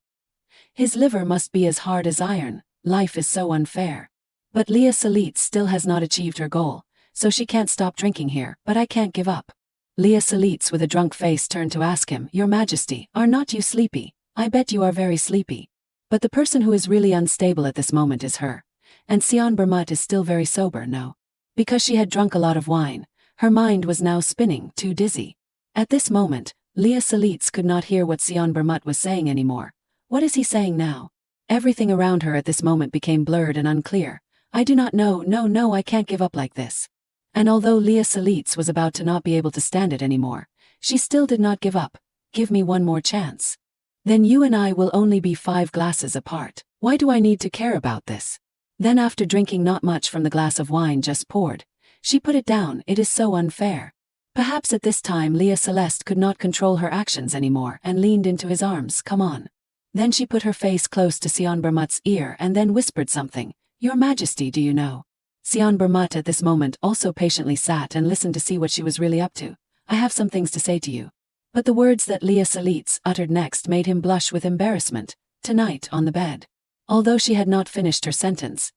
His liver must be as hard as iron. Life is so unfair. But Leah Salitz still has not achieved her goal, so she can't stop drinking here, but I can't give up. Leah Salitz with a drunk face turned to ask him, Your Majesty, are not you sleepy? I bet you are very sleepy. But the person who is really unstable at this moment is her. And Sion Bermut is still very sober, no? Because she had drunk a lot of wine, her mind was now spinning, too dizzy. At this moment, Leah Salitz could not hear what Sion Bermut was saying anymore. What is he saying now? Everything around her at this moment became blurred and unclear. I do not know, no, I can't give up like this. And although Leah Salitz was about to not be able to stand it anymore, she still did not give up. Give me one more chance. Then you and I will only be 5 glasses apart. Why do I need to care about this? Then after drinking not much from the glass of wine just poured, she put it down. It is so unfair. Perhaps at this time Leah Celeste could not control her actions anymore and leaned into his arms. Come on. Then she put her face close to Sion Bermut's ear and then whispered something. Your Majesty, do you know? Sion Bermut at this moment also patiently sat and listened to see what she was really up to. I have some things to say to you. But the words that Leah Salitz uttered next made him blush with embarrassment. Tonight on the bed. Although she had not finished her sentence,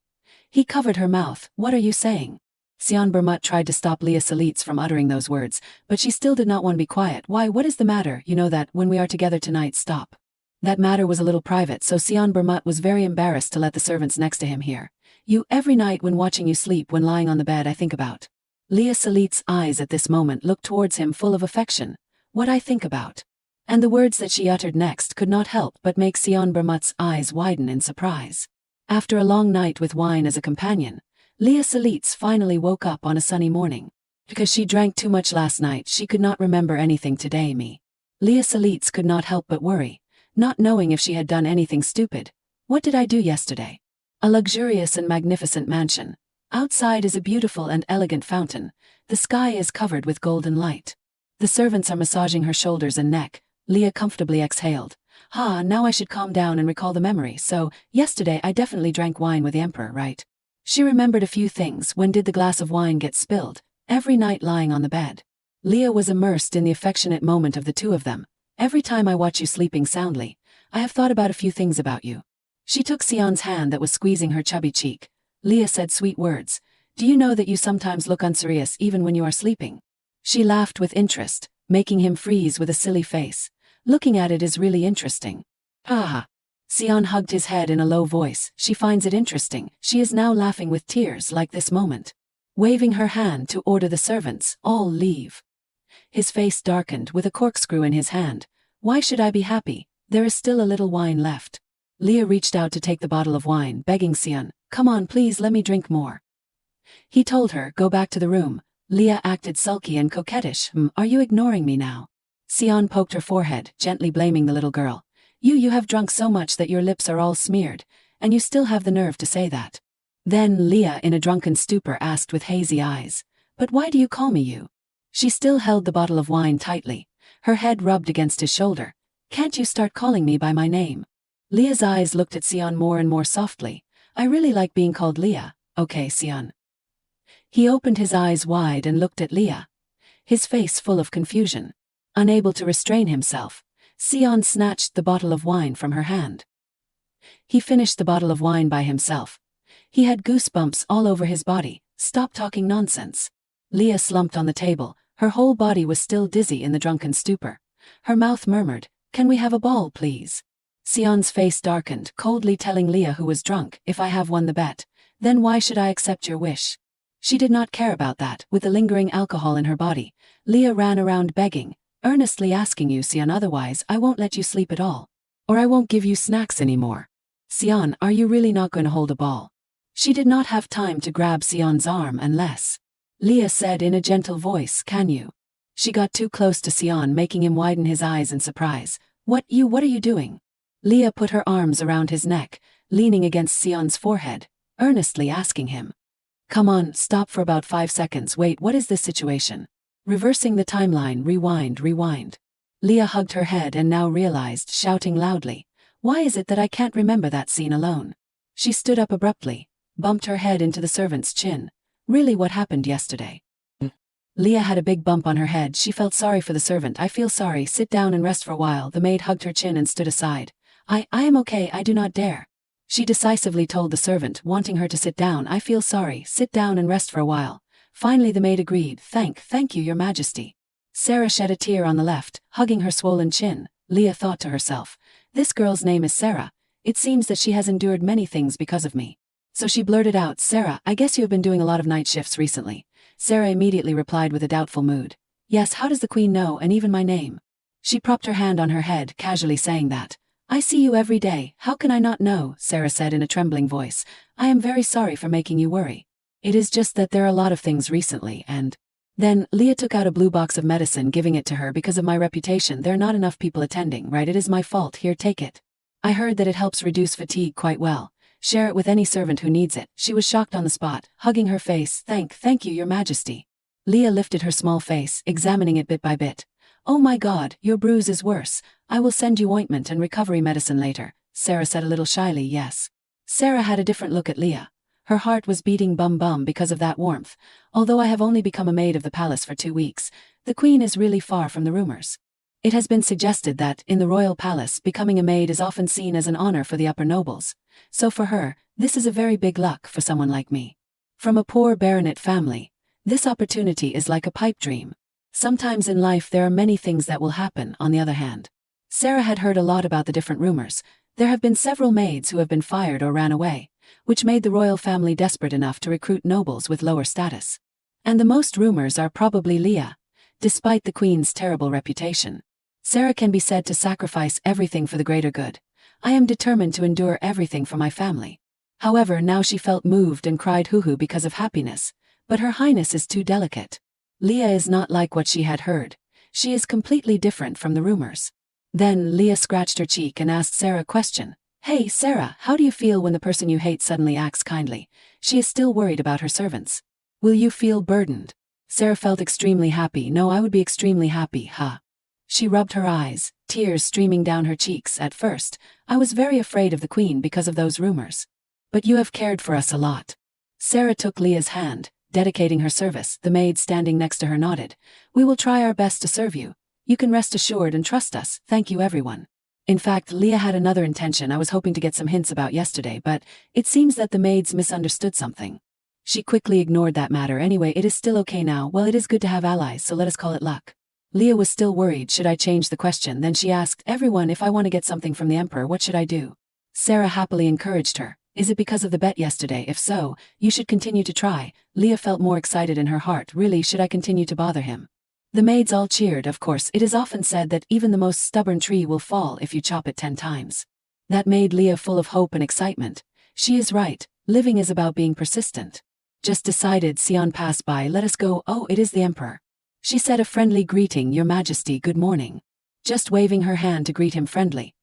he covered her mouth. What are you saying? Sion Bermut tried to stop Leah Salitz from uttering those words, but she still did not want to be quiet. Why, what is the matter? You know that, when we are together tonight, stop. That matter was a little private, so Sion Bermut was very embarrassed to let the servants next to him hear. You, every night when watching you sleep when lying on the bed I think about. Leah Salitz's eyes at this moment looked towards him full of affection. What I think about. And the words that she uttered next could not help but make Sion Bermut's eyes widen in surprise. After a long night with wine as a companion, Leah Salitz finally woke up on a sunny morning. Because she drank too much last night, she could not remember anything today. Leah Salitz could not help but worry, not knowing if she had done anything stupid. What did I do yesterday? A luxurious and magnificent mansion. Outside is a beautiful and elegant fountain. The sky is covered with golden light. The servants are massaging her shoulders and neck. Leah comfortably exhaled. Now I should calm down and recall the memory. So, yesterday I definitely drank wine with the emperor, right? She remembered a few things. When did the glass of wine get spilled? Every night lying on the bed. Leah was immersed in the affectionate moment of the two of them. Every time I watch you sleeping soundly, I have thought about a few things about you. She took Sion's hand that was squeezing her chubby cheek. Leah said sweet words. Do you know that you sometimes look unserious even when you are sleeping? She laughed with interest, making him freeze with a silly face. Looking at it is really interesting. Sion hugged his head in a low voice. She finds it interesting. She is now laughing with tears like this moment. Waving her hand to order the servants, all leave. His face darkened with a corkscrew in his hand. Why should I be happy? There is still a little wine left. Leah reached out to take the bottle of wine, begging Sion, come on please let me drink more. He told her, go back to the room. Leah acted sulky and coquettish. Are you ignoring me now? Sion poked her forehead, gently blaming the little girl. You have drunk so much that your lips are all smeared, and you still have the nerve to say that. Then Leah in a drunken stupor asked with hazy eyes, but why do you call me you? She still held the bottle of wine tightly, her head rubbed against his shoulder. Can't you start calling me by my name? Leah's eyes looked at Sion more and more softly. I really like being called Leah. Okay, Sion. He opened his eyes wide and looked at Leah, his face full of confusion. Unable to restrain himself, Sion snatched the bottle of wine from her hand. He finished the bottle of wine by himself. He had goosebumps all over his body. Stop talking nonsense. Leah slumped on the table. Her whole body was still dizzy in the drunken stupor. Her mouth murmured, can we have a ball, please? Sion's face darkened, coldly telling Leah, who was drunk, if I have won the bet, then why should I accept your wish? She did not care about that. With the lingering alcohol in her body, Leah ran around begging, earnestly asking you, Sion, otherwise I won't let you sleep at all. Or I won't give you snacks anymore. Sion, are you really not going to hold a ball? She did not have time to grab Sion's arm unless. Leah said in a gentle voice, can you? She got too close to Sion, making him widen his eyes in surprise. What are you doing? Leah put her arms around his neck, leaning against Sion's forehead, earnestly asking him. Come on, stop for about 5 seconds. Wait, what is this situation? Reversing the timeline, rewind. Leah hugged her head and now realized, shouting loudly, why is it that I can't remember that scene alone? She stood up abruptly, bumped her head into the servant's chin. Really, what happened yesterday? Leah had a big bump on her head. She felt sorry for the servant. I feel sorry, sit down and rest for a while. The maid hugged her chin and stood aside. I am okay, I do not dare. She decisively told the servant, wanting her to sit down. I feel sorry, sit down and rest for a while. Finally the maid agreed. Thank you, your majesty. Sarah shed a tear on the left, hugging her swollen chin. Leah thought to herself, this girl's name is Sarah. It seems that she has endured many things because of me. So she blurted out, Sarah, I guess you have been doing a lot of night shifts recently. Sarah immediately replied with a doubtful mood. Yes, how does the queen know, and even my name? She propped her hand on her head, casually saying that. I see you every day, how can I not know? Sarah said in a trembling voice. I am very sorry for making you worry. It is just that there are a lot of things recently, and... Then, Leah took out a blue box of medicine, giving it to her. Because of my reputation, there are not enough people attending, right? It is my fault, here, take it. I heard that it helps reduce fatigue quite well. Share it with any servant who needs it. She was shocked on the spot, hugging her face. Thank you, your majesty. Leah lifted her small face, examining it bit by bit. Oh my god, your bruise is worse. I will send you ointment and recovery medicine later, Sarah said a little shyly. Yes. Sarah had a different look at Leah. Her heart was beating bum because of that warmth. Although I have only become a maid of the palace for 2 weeks, the queen is really far from the rumors. It has been suggested that, in the royal palace, becoming a maid is often seen as an honor for the upper nobles. So for her, this is a very big luck for someone like me. From a poor baronet family, this opportunity is like a pipe dream. Sometimes in life there are many things that will happen. On the other hand, Sarah had heard a lot about the different rumors. There have been several maids who have been fired or ran away, which made the royal family desperate enough to recruit nobles with lower status. And the most rumors are probably Leah. Despite the queen's terrible reputation, Sarah can be said to sacrifice everything for the greater good. I am determined to endure everything for my family. However, now she felt moved and cried hoo-hoo because of happiness. But her highness is too delicate. Leah is not like what she had heard. She is completely different from the rumors. Then Leah scratched her cheek and asked Sarah a question. Hey Sarah, how do you feel when the person you hate suddenly acts kindly? She is still worried about her servants. Will you feel burdened? Sarah felt extremely happy. No, I would be extremely happy, huh? She rubbed her eyes, tears streaming down her cheeks. At first, I was very afraid of the queen because of those rumors. But you have cared for us a lot. Sarah took Leah's hand, dedicating her service. The maid standing next to her nodded. We will try our best to serve you. You can rest assured and trust us. Thank you, everyone. In fact, Leah had another intention I was hoping to get some hints about yesterday, but it seems that the maids misunderstood something. She quickly ignored that matter. Anyway, it is still okay now. Well, it is good to have allies, so let us call it luck. Leah was still worried. Should I change the question? Then she asked, everyone, if I want to get something from the emperor, what should I do? Sarah happily encouraged her. Is it because of the bet yesterday? If so, you should continue to try. Leah felt more excited in her heart. Really, should I continue to bother him? The maids all cheered. Of course, it is often said that even the most stubborn tree will fall if you chop it 10 times. That made Leah full of hope and excitement. She is right. Living is about being persistent. Just decided. Sion passed by. Let us go. Oh, it is the emperor. She said a friendly greeting. Your majesty, good morning. Just waving her hand to greet him friendly.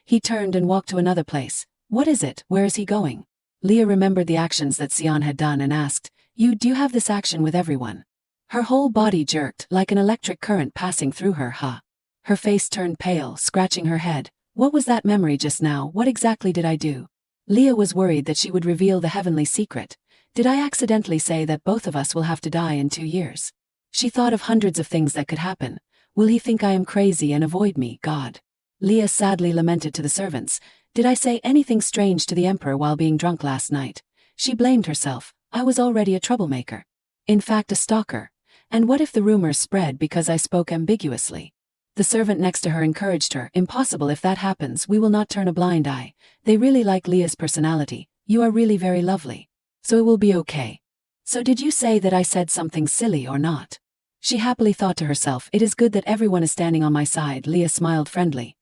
He turned and walked to another place. What is it? Where is he going? Leah remembered the actions that Sion had done and asked, do you have this action with everyone? Her whole body jerked, like an electric current passing through her, huh? Her face turned pale, scratching her head. What was that memory just now? What exactly did I do? Leah was worried that she would reveal the heavenly secret. Did I accidentally say that both of us will have to die in 2 years? She thought of hundreds of things that could happen. Will he think I am crazy and avoid me? God. Leah sadly lamented to the servants. Did I say anything strange to the emperor while being drunk last night? She blamed herself. I was already a troublemaker. In fact, a stalker. And what if the rumors spread because I spoke ambiguously? The servant next to her encouraged her. Impossible. If that happens, we will not turn a blind eye. They really like Leah's personality. You are really very lovely. So it will be okay. So did you say that I said something silly or not? She happily thought to herself, it is good that everyone is standing on my side. Leah smiled friendly.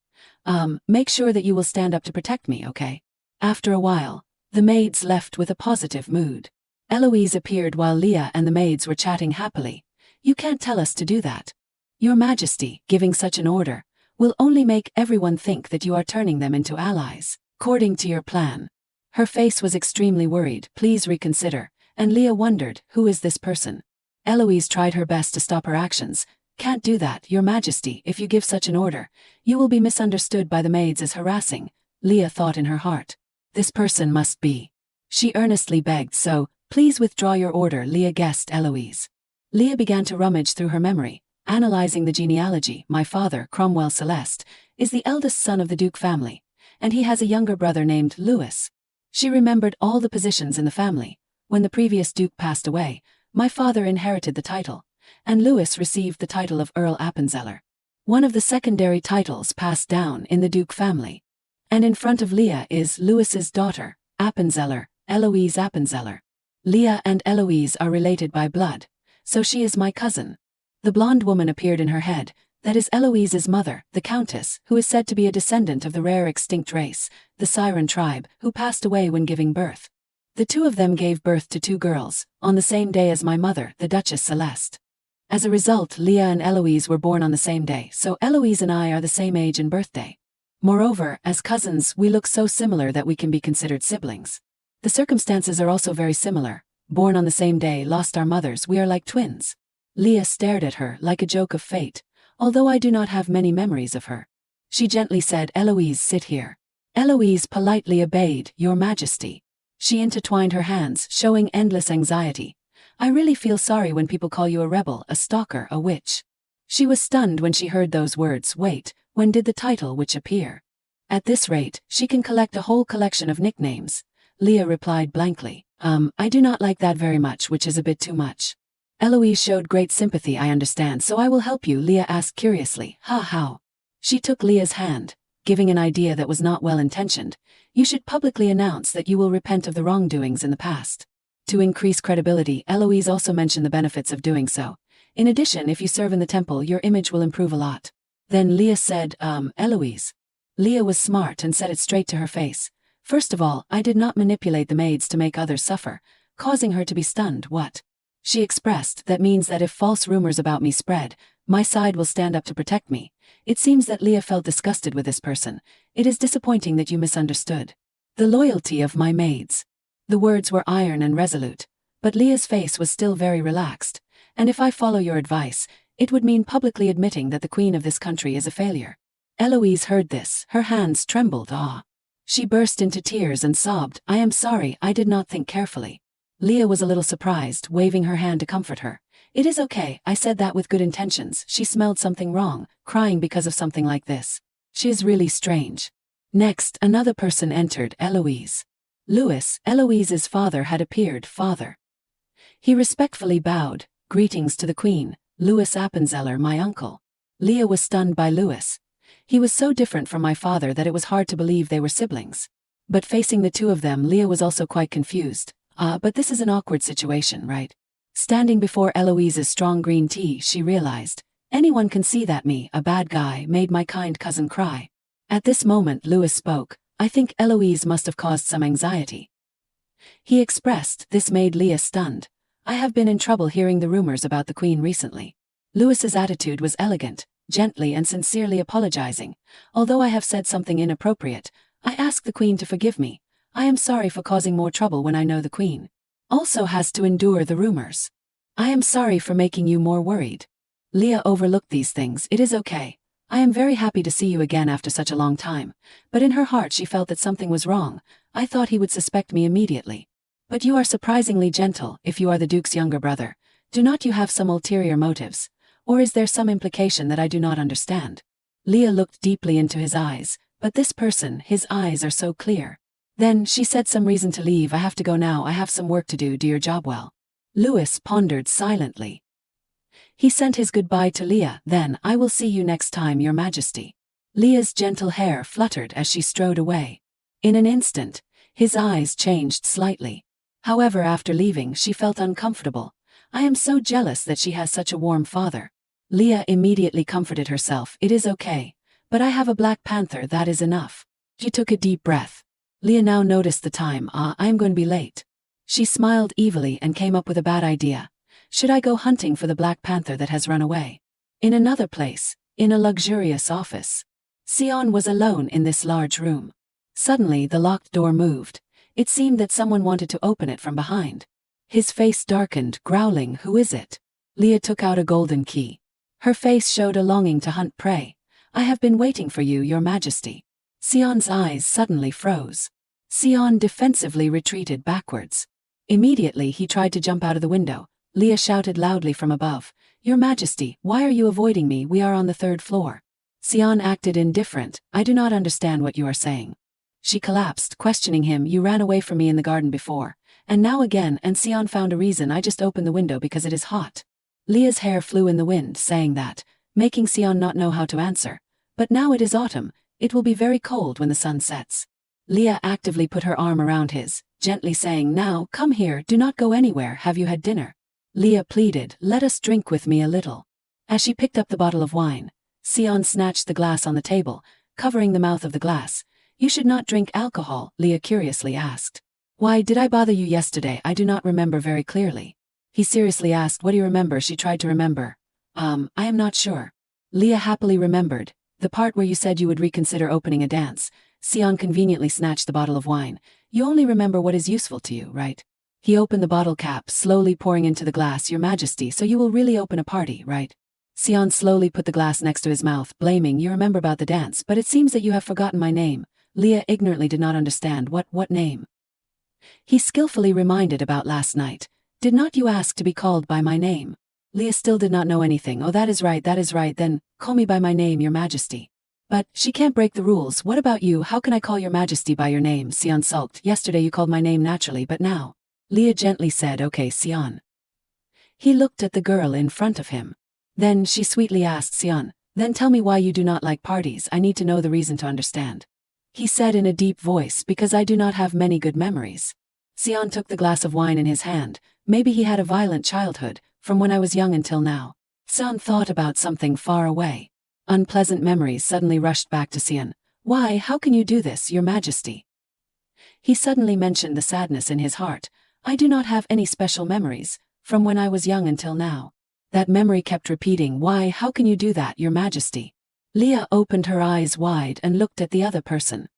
Make sure that you will stand up to protect me, okay? After a while, the maids left with a positive mood. Eloise appeared while Leah and the maids were chatting happily. You can't tell us to do that. Your Majesty, giving such an order, will only make everyone think that you are turning them into allies, according to your plan. Her face was extremely worried. Please reconsider. And Leah wondered, who is this person? Eloise tried her best to stop her actions. Can't do that, Your Majesty. If you give such an order, you will be misunderstood by the maids as harassing. Leah thought in her heart. This person must be. She earnestly begged, so, please withdraw your order. Leah guessed Eloise. Leah began to rummage through her memory, analyzing the genealogy. My father, Cromwell Celeste, is the eldest son of the Duke family, and he has a younger brother named Louis. She remembered all the positions in the family. When the previous duke passed away, my father inherited the title, and Louis received the title of Earl Appenzeller. One of the secondary titles passed down in the duke family. And in front of Leah is Louis's daughter, Appenzeller, Eloise Appenzeller. Leah and Eloise are related by blood, so she is my cousin. The blonde woman appeared in her head. That is Eloise's mother, the Countess, who is said to be a descendant of the rare extinct race, the Siren tribe, who passed away when giving birth. The two of them gave birth to 2 girls, on the same day as my mother, the Duchess Celeste. As a result, Leah and Eloise were born on the same day, so Eloise and I are the same age and birthday. Moreover, as cousins, we look so similar that we can be considered siblings. The circumstances are also very similar. Born on the same day, lost our mothers, we are like twins. Leah stared at her like a joke of fate, although I do not have many memories of her. She gently said, "Eloise, sit here." Eloise politely obeyed, "Your Majesty." She intertwined her hands, showing endless anxiety. "I really feel sorry when people call you a rebel, a stalker, a witch." She was stunned when she heard those words. Wait, when did the title witch appear? At this rate, she can collect a whole collection of nicknames. Leah replied blankly, I do not like that very much, which is a bit too much. Eloise showed great sympathy. "I understand, so I will help you," Leah asked curiously. How? She took Leah's hand, giving an idea that was not well intentioned. "You should publicly announce that you will repent of the wrongdoings in the past." To increase credibility, Eloise also mentioned the benefits of doing so. "In addition, if you serve in the temple, your image will improve a lot." Then Leah said, Eloise. Leah was smart and said it straight to her face. "First of all, I did not manipulate the maids to make others suffer, causing her to be stunned." What? She expressed, "That means that if false rumors about me spread, my side will stand up to protect me." It seems that Leah felt disgusted with this person. "It is disappointing that you misunderstood. The loyalty of my maids." The words were iron and resolute, but Leah's face was still very relaxed. "And if I follow your advice, it would mean publicly admitting that the queen of this country is a failure." Eloise heard this, her hands trembled. She burst into tears and sobbed, "I am sorry, I did not think carefully." Leah was a little surprised, waving her hand to comfort her. "It is okay, I said that with good intentions." She smelled something wrong, crying because of something like this. She is really strange. Next, another person entered, Eloise. Louis, Eloise's father, had appeared. "Father." He respectfully bowed. "Greetings to the queen, Louis Appenzeller, my uncle." Leah was stunned by Louis. He was so different from my father that it was hard to believe they were siblings. But facing the two of them, Leah was also quite confused. But this is an awkward situation, right? Standing before Eloise's strong green tea, she realized, anyone can see that me, a bad guy, made my kind cousin cry. At this moment, Louis spoke. "I think Eloise must have caused some anxiety." He expressed. This made Leah stunned. "I have been in trouble hearing the rumors about the queen recently." Louis's attitude was elegant, gently and sincerely apologizing. "Although I have said something inappropriate, I ask the queen to forgive me. I am sorry for causing more trouble when I know the queen also has to endure the rumors. I am sorry for making you more worried." Leah overlooked these things. "It is okay. I am very happy to see you again after such a long time." But in her heart she felt that something was wrong. "I thought he would suspect me immediately. But you are surprisingly gentle, if you are the Duke's younger brother. Do not you have some ulterior motives? Or is there some implication that I do not understand?" Leah looked deeply into his eyes. "But this person, his eyes are so clear." Then she said, "Some reason to leave. I have to go now. I have some work to do. Do your job well." Louis pondered silently. He sent his goodbye to Leah. Then, "I will see you next time, Your Majesty." Leah's gentle hair fluttered as she strode away. In an instant, his eyes changed slightly. However, after leaving, she felt uncomfortable. "I am so jealous that she has such a warm father." Leah immediately comforted herself. "It is okay. But I have a Black Panther, that is enough." She took a deep breath. Leah now noticed the time. I am going to be late." She smiled evilly and came up with a bad idea. "Should I go hunting for the Black Panther that has run away?" In another place, in a luxurious office, Sion was alone in this large room. Suddenly the locked door moved. It seemed that someone wanted to open it from behind. His face darkened, growling, "Who is it?" Leah took out a golden key. Her face showed a longing to hunt prey. "I have been waiting for you, Your Majesty." Sion's eyes suddenly froze. Sion defensively retreated backwards. Immediately he tried to jump out of the window. Leah shouted loudly from above, "Your Majesty, why are you avoiding me? We are on the 3rd floor." Sion acted indifferent. "I do not understand what you are saying." She collapsed, questioning him. You ran away from me in the garden before. And now again, and Sion found a reason. I just opened the window because it is hot. Leah's hair flew in the wind, saying that, making Sion not know how to answer. But now it is autumn. It will be very cold when the sun sets. Leah actively put her arm around his, gently saying, now, come here, do not go anywhere. Have you had dinner? Leah pleaded, let us drink with me a little. As she picked up the bottle of wine, Sion snatched the glass on the table, covering the mouth of the glass. You should not drink alcohol, Leah curiously asked. Why did I bother you yesterday? I do not remember very clearly. He seriously asked, what do you remember? She tried to remember. I am not sure. Leah happily remembered, the part where you said you would reconsider opening a dance. Sion conveniently snatched the bottle of wine. You only remember what is useful to you, right? He opened the bottle cap, slowly pouring into the glass. Your Majesty, so you will really open a party, right? Sion slowly put the glass next to his mouth, blaming, you remember about the dance, but it seems that you have forgotten my name. Leah ignorantly did not understand. What name? He skillfully reminded about last night. Did not you ask to be called by my name? Leah still did not know anything. Oh, that is right, then, call me by my name, Your Majesty. But, she can't break the rules. What about you? How can I call Your Majesty by your name? Sion sulked. Yesterday you called my name naturally, but now. Leah gently said, okay, Sion. He looked at the girl in front of him. Then she sweetly asked Sion, then tell me why you do not like parties. I need to know the reason to understand. He said in a deep voice, because I do not have many good memories. Sion took the glass of wine in his hand. Maybe he had a violent childhood, from when I was young until now. Sion thought about something far away. Unpleasant memories suddenly rushed back to Sion. Why, how can you do this, Your Majesty? He suddenly mentioned the sadness in his heart. I do not have any special memories, from when I was young until now. That memory kept repeating, why, how can you do that, Your Majesty? Leah opened her eyes wide and looked at the other person.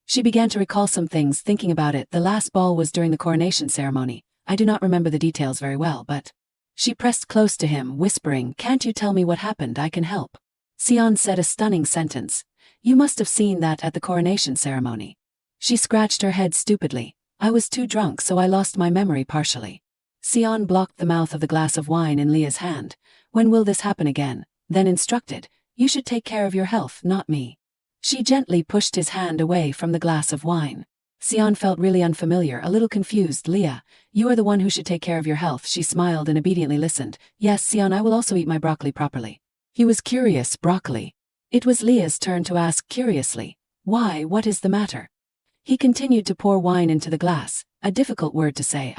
She began to recall some things. Thinking about it, the last ball was during the coronation ceremony. I do not remember the details very well, but... She pressed close to him, whispering, can't you tell me what happened? I can help. Sion said a stunning sentence. You must have seen that at the coronation ceremony. She scratched her head stupidly. I was too drunk, so I lost my memory partially. Sion blocked the mouth of the glass of wine in Leah's hand. When will this happen again? Then instructed, you should take care of your health, not me. She gently pushed his hand away from the glass of wine. Sion felt really unfamiliar, a little confused. Leah, you are the one who should take care of your health. She smiled and obediently listened. Yes, Sion, I will also eat my broccoli properly. He was curious. Broccoli. It was Leah's turn to ask curiously. Why, what is the matter? He continued to pour wine into the glass, a difficult word to say.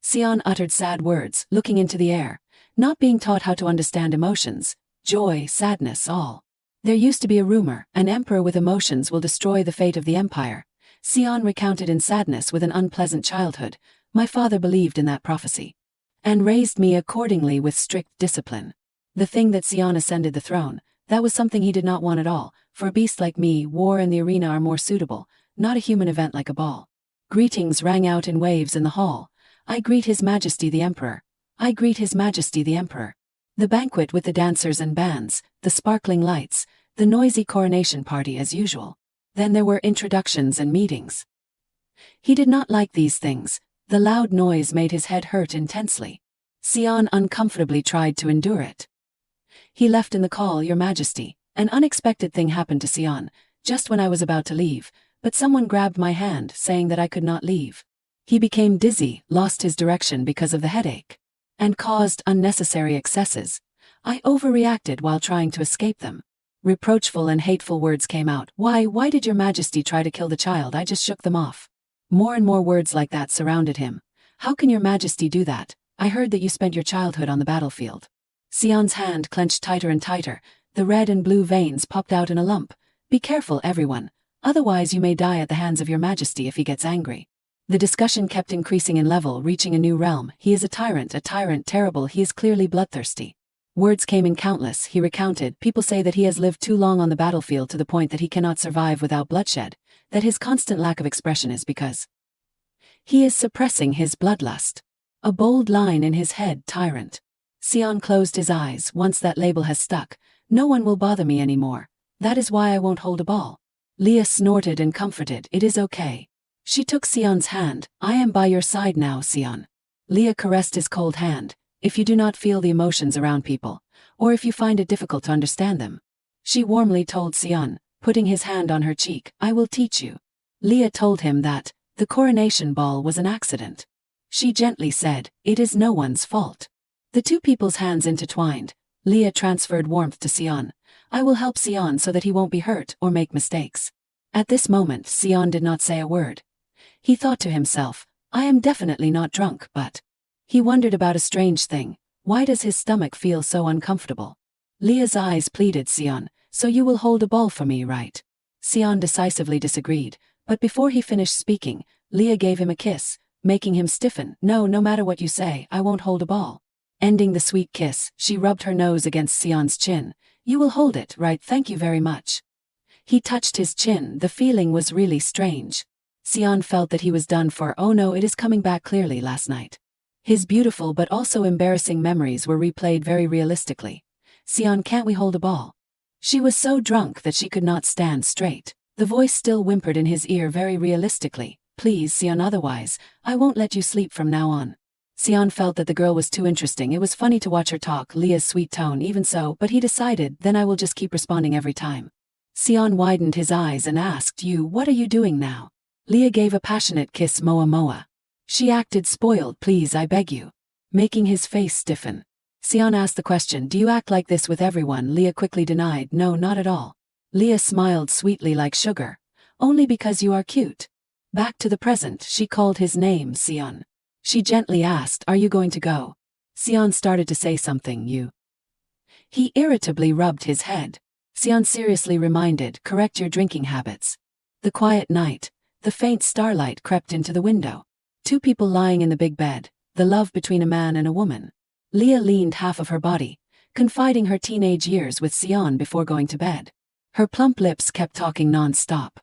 Sion uttered sad words, looking into the air. Not being taught how to understand emotions. Joy, sadness, all. There used to be a rumor, an emperor with emotions will destroy the fate of the empire. Sion recounted in sadness with an unpleasant childhood. My father believed in that prophecy. And raised me accordingly with strict discipline. The thing that Sion ascended the throne, that was something he did not want at all. For a beast like me, war and the arena are more suitable, not a human event like a ball. Greetings rang out in waves in the hall. I greet His Majesty the Emperor. I greet His Majesty the Emperor. The banquet with the dancers and bands, the sparkling lights, the noisy coronation party as usual. Then there were introductions and meetings. He did not like these things. The loud noise made his head hurt intensely. Sion uncomfortably tried to endure it. He left in the call, Your Majesty. An unexpected thing happened to Sion, just when I was about to leave, but someone grabbed my hand, saying that I could not leave. He became dizzy, lost his direction because of the headache, and caused unnecessary excesses. I overreacted while trying to escape them. Reproachful and hateful words came out. Why did Your Majesty try to kill the child? I just shook them off. More and more words like that surrounded him. How can Your Majesty do that? I heard that you spent your childhood on the battlefield. Sion's hand clenched tighter and tighter. The red and blue veins popped out in a lump. Be careful, everyone. Otherwise you may die at the hands of Your Majesty if he gets angry. The discussion kept increasing in level, reaching a new realm. He is a tyrant terrible. He is clearly bloodthirsty. Words came in countless. He recounted. People say that he has lived too long on the battlefield to the point that he cannot survive without bloodshed, that his constant lack of expression is because he is suppressing his bloodlust. A bold line in his head, Tyrant. Sion closed his eyes. Once that label has stuck, no one will bother me anymore. That is why I won't hold a ball. Leah snorted and comforted. It is okay. She took Sion's hand. I am by your side now, Sion. Leah caressed his cold hand. If you do not feel the emotions around people, or if you find it difficult to understand them, she warmly told Sion, putting his hand on her cheek, I will teach you. Leah told him that the coronation ball was an accident. She gently said, "It is no one's fault." The two people's hands intertwined. Leah transferred warmth to Sion. "I will help Sion so that he won't be hurt or make mistakes." At this moment, Sion did not say a word. He thought to himself, "I am definitely not drunk, but..." He wondered about a strange thing. Why does his stomach feel so uncomfortable? Leah's eyes pleaded, "Sion, so you will hold a ball for me, right?" Sion decisively disagreed, but before he finished speaking, Leah gave him a kiss, making him stiffen. No matter what you say, I won't hold a ball." Ending the sweet kiss, she rubbed her nose against Sion's chin. "You will hold it, right? Thank you very much." He touched his chin. The feeling was really strange. Sion felt that he was done for. Oh no, it is coming back clearly last night. His beautiful but also embarrassing memories were replayed very realistically. "Sion, can't we hold a ball?" She was so drunk that she could not stand straight. The voice still whimpered in his ear very realistically. "Please, Sion, otherwise, I won't let you sleep from now on." Sion felt that the girl was too interesting. It was funny to watch her talk, Leah's sweet tone even so, but he decided, then I will just keep responding every time. Sion widened his eyes and asked, What are you doing now?" Leah gave a passionate kiss. Moa. She acted spoiled. "Please, I beg you." Making his face stiffen. Sion asked the question, "Do you act like this with everyone?" Leah quickly denied, "No, not at all." Leah smiled sweetly like sugar. "Only because you are cute." Back to the present, she called his name, Sion. She gently asked, "Are you going to go?" Sion started to say something. He irritably rubbed his head. Sion seriously reminded, "Correct your drinking habits." The quiet night. The faint starlight crept into the window. Two people lying in the big bed, the love between a man and a woman. Leah leaned half of her body, confiding her teenage years with Sion before going to bed. Her plump lips kept talking non-stop.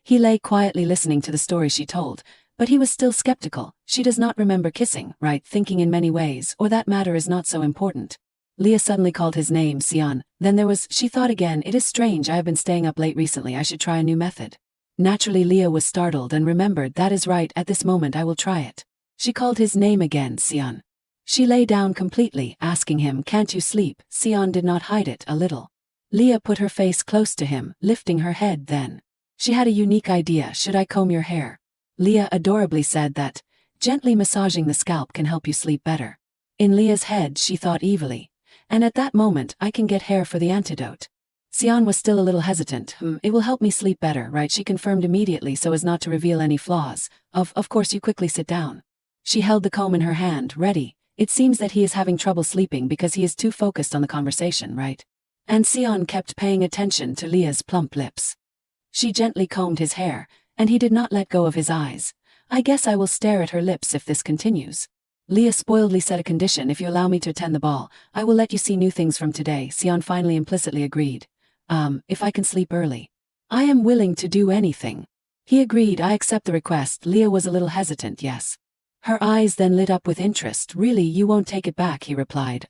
He lay quietly listening to the story she told, but he was still skeptical. She does not remember kissing, right? Thinking in many ways, or that matter is not so important. Leah suddenly called his name, Sion. Then she thought again, "It is strange, I have been staying up late recently, I should try a new method." Naturally, Leah was startled and remembered, "That is right, at this moment I will try it." She called his name again, Sion. She lay down completely, asking him, "Can't you sleep?" Sion did not hide it a little. Leah put her face close to him, lifting her head then. She had a unique idea. "Should I comb your hair?" Leah adorably said that gently massaging the scalp can help you sleep better. In Leah's head, she thought evilly, "And at that moment, I can get hair for the antidote." Sion was still a little hesitant. It will help me sleep better, right?" She confirmed immediately so as not to reveal any flaws. Of course, you quickly sit down." She held the comb in her hand, ready. "It seems that he is having trouble sleeping because he is too focused on the conversation, right?" And Sion kept paying attention to Leah's plump lips. She gently combed his hair, and he did not let go of his eyes. "I guess I will stare at her lips if this continues." Leah spoiledly set a condition, "If you allow me to attend the ball, I will let you see new things from today." Sion finally implicitly agreed. If I can sleep early. I am willing to do anything." He agreed. "I accept the request." Leah was a little hesitant. "Yes." Her eyes then lit up with interest. "Really, you won't take it back?" he replied.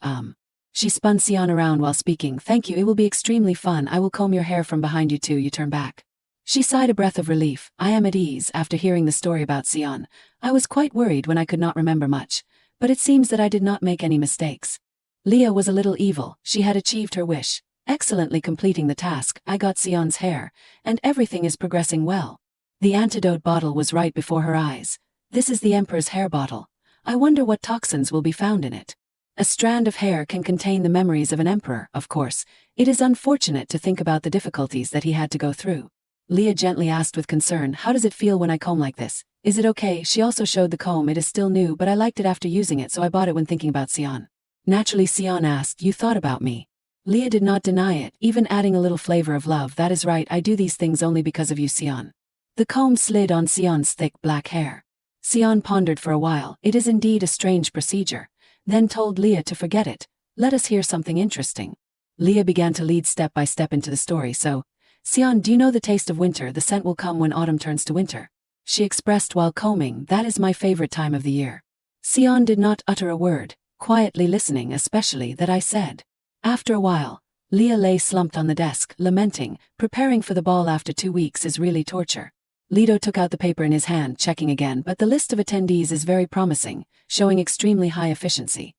She spun Sion around while speaking. "Thank you, it will be extremely fun. I will comb your hair from behind you too." You turn back. She sighed a breath of relief. "I am at ease." After hearing the story about Sion, I was quite worried when I could not remember much, but it seems that I did not make any mistakes. Leah was a little evil. She had achieved her wish, excellently completing the task. "I got Sion's hair, and everything is progressing well." The antidote bottle was right before her eyes. "This is the Emperor's hair bottle. I wonder what toxins will be found in it." A strand of hair can contain the memories of an emperor, of course. It is unfortunate to think about the difficulties that he had to go through. Leah gently asked with concern, "How does it feel when I comb like this? Is it okay?" She also showed the comb. "It is still new, but I liked it after using it, so I bought it when thinking about Sion." Naturally, Sion asked, "You thought about me?" Leah did not deny it, even adding a little flavor of love. "That is right, I do these things only because of you, Sion." The comb slid on Sion's thick black hair. Sion pondered for a while. "It is indeed a strange procedure," then told Leah to forget it. "Let us hear something interesting." Leah began to lead step by step into the story. "So, Sion, do you know the taste of winter? The scent will come when autumn turns to winter." She expressed while combing, "That is my favorite time of the year." Sion did not utter a word, quietly listening, "Especially that I said." After a while, Leah lay slumped on the desk, lamenting. "Preparing for the ball after 2 weeks is really torture." Leto took out the paper in his hand, checking again, "But the list of attendees is very promising, showing extremely high efficiency."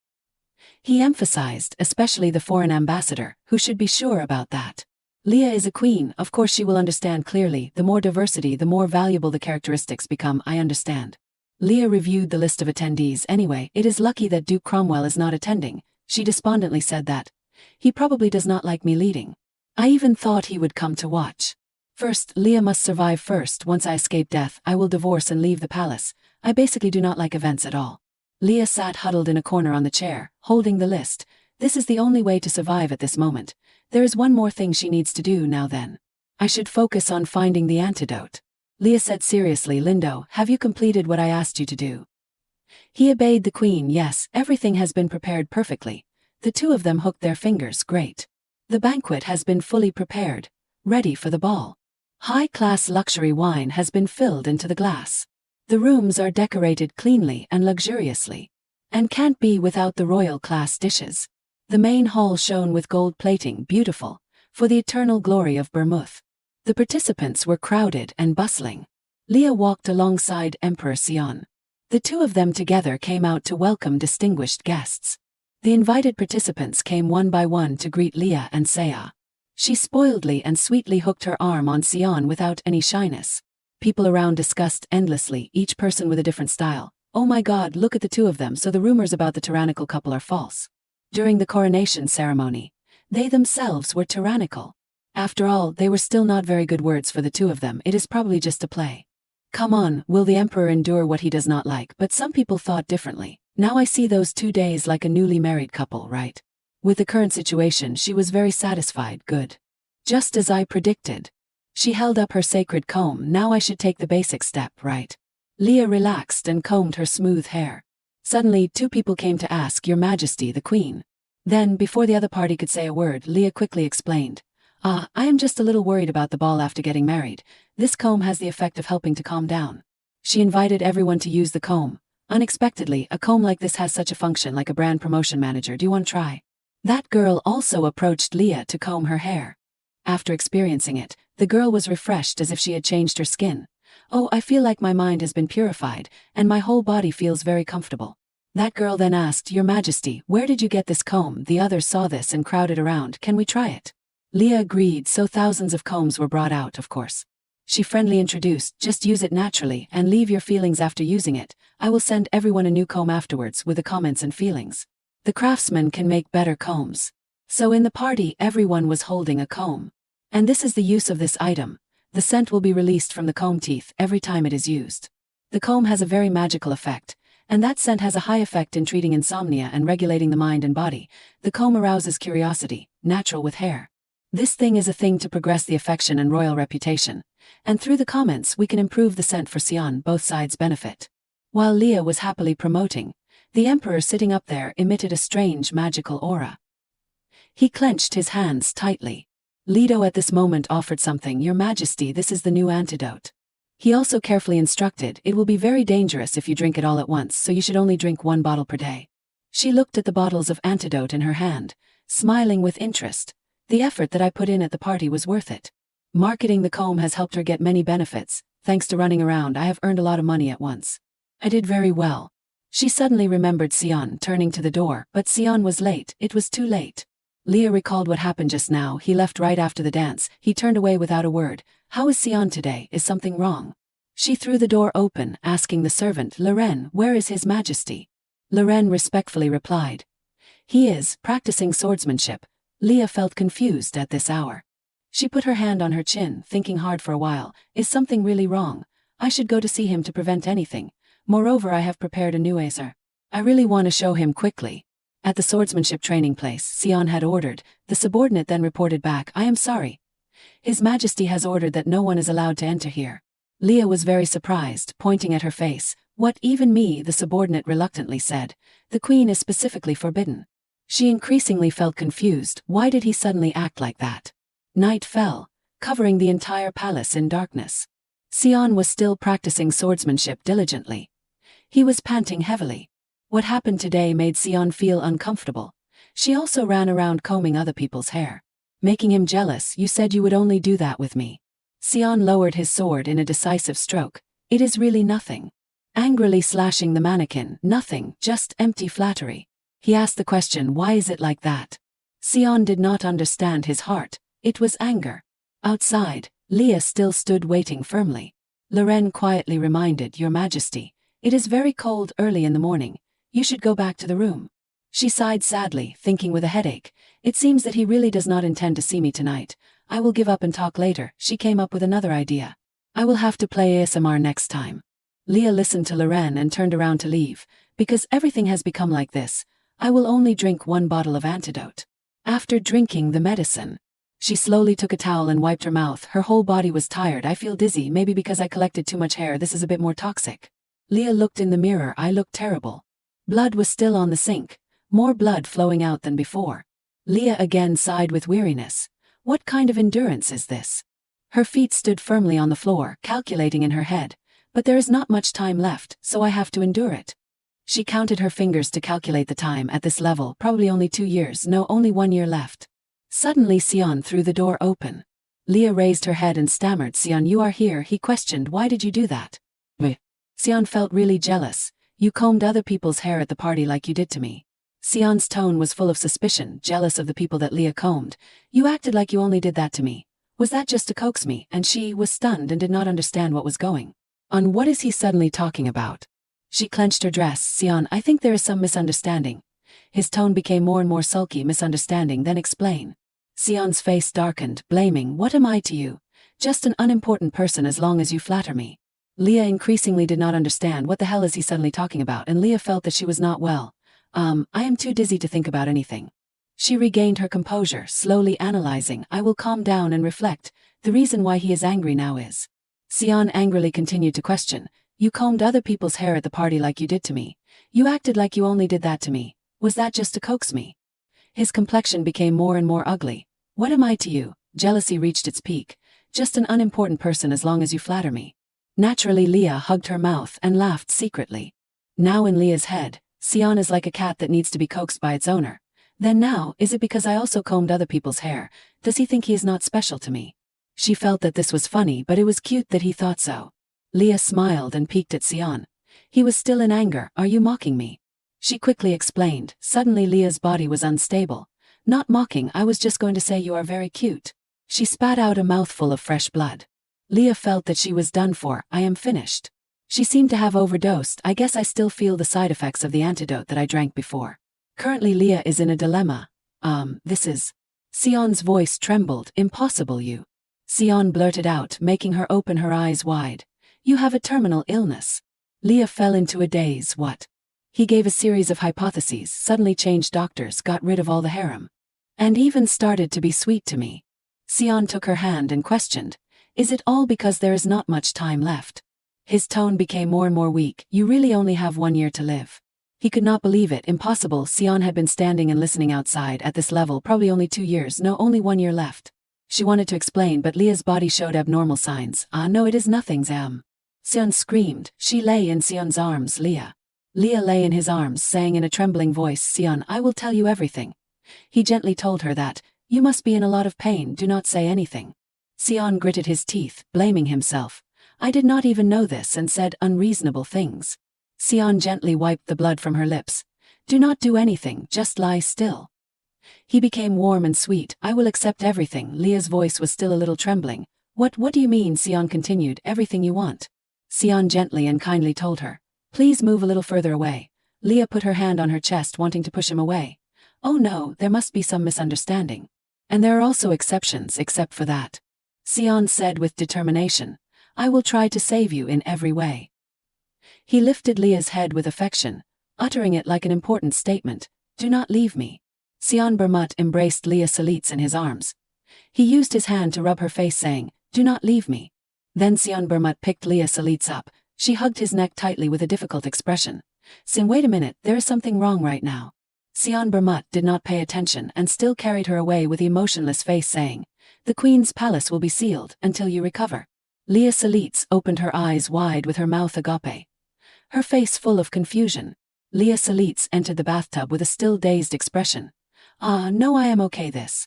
He emphasized, "Especially the foreign ambassador, who should be sure about that." Leah is a queen, of course she will understand clearly. The more diversity, the more valuable the characteristics become, I understand. Leah reviewed the list of attendees. Anyway, it is lucky that Duke Cromwell is not attending. She despondently said that. He probably does not like me leading. I even thought he would come to watch. First, Leah must survive first. Once I escape death, I will divorce and leave the palace. I basically do not like events at all. Leah sat huddled in a corner on the chair, holding the list. This is the only way to survive at this moment. There is one more thing she needs to do now then. I should focus on finding the antidote. Leah said seriously, Lindo, have you completed what I asked you to do? He obeyed the queen. Yes, everything has been prepared perfectly. The two of them hooked their fingers. Great. The banquet has been fully prepared, ready for the ball. High-class luxury wine has been filled into the glass. The rooms are decorated cleanly and luxuriously, and can't be without the royal class dishes. The main hall shone with gold plating, beautiful, for the eternal glory of Bermuth. The participants were crowded and bustling. Leah walked alongside Emperor Sion. The two of them together came out to welcome distinguished guests. The invited participants came one by one to greet Leah and Saya. She spoiledly and sweetly hooked her arm on Sion without any shyness. People around discussed endlessly, each person with a different style. Oh my God, look at the two of them, so the rumors about the tyrannical couple are false. During the coronation ceremony, they themselves were tyrannical. After all, they were still not very good words for the two of them. It is probably just a play. Come on, will the emperor endure what he does not like? But some people thought differently. Now I see those 2 days like a newly married couple, right? With the current situation, she was very satisfied. Good. Just as I predicted. She held up her sacred comb. Now I should take the basic step, right? Leah relaxed and combed her smooth hair. Suddenly, 2 people came to ask, Your Majesty, the Queen. Then, before the other party could say a word, Leah quickly explained. I am just a little worried about the ball after getting married. This comb has the effect of helping to calm down. She invited everyone to use the comb. Unexpectedly, a comb like this has such a function, like a brand promotion manager. Do you want to try? That girl also approached Leah to comb her hair. After experiencing it, the girl was refreshed as if she had changed her skin. Oh, I feel like my mind has been purified, and my whole body feels very comfortable. That girl then asked, Your Majesty, where did you get this comb? The others saw this and crowded around. Can we try it? Leah agreed, so thousands of combs were brought out, of course. She friendly introduced, Just use it naturally and leave your feelings after using it. I will send everyone a new comb afterwards with the comments and feelings. The craftsman can make better combs. So in the party, everyone was holding a comb. And this is the use of this item. The scent will be released from the comb teeth every time it is used. The comb has a very magical effect, and that scent has a high effect in treating insomnia and regulating the mind and body. The comb arouses curiosity, natural with hair. This thing is a thing to progress the affection and royal reputation. And through the comments we can improve the scent for Sion, both sides benefit. While Leah was happily promoting, the emperor sitting up there emitted a strange magical aura. He clenched his hands tightly. Leto at this moment offered something. Your Majesty, this is the new antidote. He also carefully instructed, it will be very dangerous if you drink it all at once, so you should only drink 1 bottle per day. She looked at the bottles of antidote in her hand, smiling with interest. The effort that I put in at the party was worth it. Marketing the comb has helped her get many benefits. Thanks to running around, I have earned a lot of money at once. I did very well. She suddenly remembered Sion, turning to the door, but Sion was late. It was too late. Leah recalled what happened just now. He left right after the dance. He turned away without a word. How is Sion today? Is something wrong? She threw the door open, asking the servant, Loren, where is His Majesty? Loren respectfully replied. He is practicing swordsmanship. Leah felt confused at this hour. She put her hand on her chin, thinking hard for a while. Is something really wrong? I should go to see him to prevent anything. Moreover, I have prepared a new acer. I really want to show him quickly. At the swordsmanship training place, Sion had ordered. The subordinate then reported back, I am sorry. His Majesty has ordered that no one is allowed to enter here. Leah was very surprised, pointing at her face. What, even me? The subordinate reluctantly said. The queen is specifically forbidden. She increasingly felt confused. Why did he suddenly act like that? Night fell, covering the entire palace in darkness. Sion was still practicing swordsmanship diligently. He was panting heavily. What happened today made Sion feel uncomfortable. She also ran around combing other people's hair, making him jealous. You said you would only do that with me. Sion lowered his sword in a decisive stroke. It is really nothing. Angrily slashing the mannequin. Nothing, just empty flattery. He asked the question, why is it like that? Sion did not understand his heart. It was anger. Outside, Leah still stood waiting firmly. Loren quietly reminded, Your Majesty, it is very cold early in the morning. You should go back to the room. She sighed sadly, thinking with a headache, It seems that he really does not intend to see me tonight. I will give up and talk later. She came up with another idea. I will have to play ASMR next time. Leah listened to Loren and turned around to leave. Because everything has become like this, I will only drink 1 bottle of antidote. After drinking the medicine, she slowly took a towel and wiped her mouth. Her whole body was tired. I feel dizzy, maybe because I collected too much hair. This is a bit more toxic. Leah looked in the mirror. I looked terrible. Blood was still on the sink, more blood flowing out than before. Leah again sighed with weariness. What kind of endurance is this? Her feet stood firmly on the floor, calculating in her head. But there is not much time left, so I have to endure it. She counted her fingers to calculate the time. At this level, probably only 2 years, no, only 1 year left. Suddenly Sion threw the door open. Leah raised her head and stammered, Sion, you are here? He questioned, Why did you do that? Sion felt really jealous. You combed other people's hair at the party like you did to me. Sion's tone was full of suspicion, jealous of the people that Leah combed. You acted like you only did that to me. Was that just to coax me? And she was stunned and did not understand what was going on. What is he suddenly talking about? She clenched her dress. Sion, I think there is some misunderstanding. His tone became more and more sulky. Misunderstanding, then explain. Sion's face darkened, blaming, What am I to you? Just an unimportant person as long as you flatter me. Leah increasingly did not understand what the hell is he suddenly talking about, and Leah felt that she was not well. I am too dizzy to think about anything. She regained her composure, slowly analyzing, I will calm down and reflect. The reason why he is angry now is. Sion angrily continued to question, You combed other people's hair at the party like you did to me. You acted like you only did that to me. Was that just to coax me? His complexion became more and more ugly. What am I to you? Jealousy reached its peak. Just an unimportant person as long as you flatter me. Naturally, Leah hugged her mouth and laughed secretly. Now in Leah's head, Sion is like a cat that needs to be coaxed by its owner. Then now, is it because I also combed other people's hair? Does he think he is not special to me? She felt that this was funny, but it was cute that he thought so. Leah smiled and peeked at Sion. He was still in anger. Are you mocking me? She quickly explained. Suddenly Leah's body was unstable. Not mocking, I was just going to say you are very cute. She spat out a mouthful of fresh blood. Leah felt that she was done for. I am finished. She seemed to have overdosed. I guess I still feel the side effects of the antidote that I drank before. Currently Leah is in a dilemma. This is... Sion's voice trembled. Impossible, you. Sion blurted out, making her open her eyes wide. You have a terminal illness. Leah fell into a daze. What? He gave a series of hypotheses, suddenly changed doctors, got rid of all the harem. And even started to be sweet to me. Sion took her hand and questioned. Is it all because there is not much time left? His tone became more and more weak. You really only have 1 year to live. He could not believe it. Impossible. Sion had been standing and listening outside. At this level, probably only 2 years. No, only 1 year left. She wanted to explain, but Leah's body showed abnormal signs. No, it is nothing, Zam. Sion screamed. She lay in Sion's arms. Leah lay in his arms, saying in a trembling voice, Sion, I will tell you everything. He gently told her that, you must be in a lot of pain, do not say anything. Sion gritted his teeth, blaming himself. I did not even know this, and said unreasonable things. Sion gently wiped the blood from her lips. Do not do anything, just lie still. He became warm and sweet. I will accept everything. Leah's voice was still a little trembling. What do you mean? Sion continued. Everything you want. Sion gently and kindly told her. Please move a little further away. Leah put her hand on her chest, wanting to push him away. Oh no, there must be some misunderstanding. And there are also exceptions, except for that. Sion said with determination. I will try to save you in every way. He lifted Leah's head with affection, uttering it like an important statement. Do not leave me. Sion Bermut embraced Leah Salitz in his arms. He used his hand to rub her face, saying, Do not leave me. Then Sion Bermut picked Leah Salitz up. She hugged his neck tightly with a difficult expression. Sin, wait a minute, there is something wrong right now. Sion Bermut did not pay attention and still carried her away with emotionless face, saying, The queen's palace will be sealed until you recover. Leah Salitz opened her eyes wide with her mouth agape. Her face full of confusion. Leah Salitz entered the bathtub with a still dazed expression. No, I am okay this.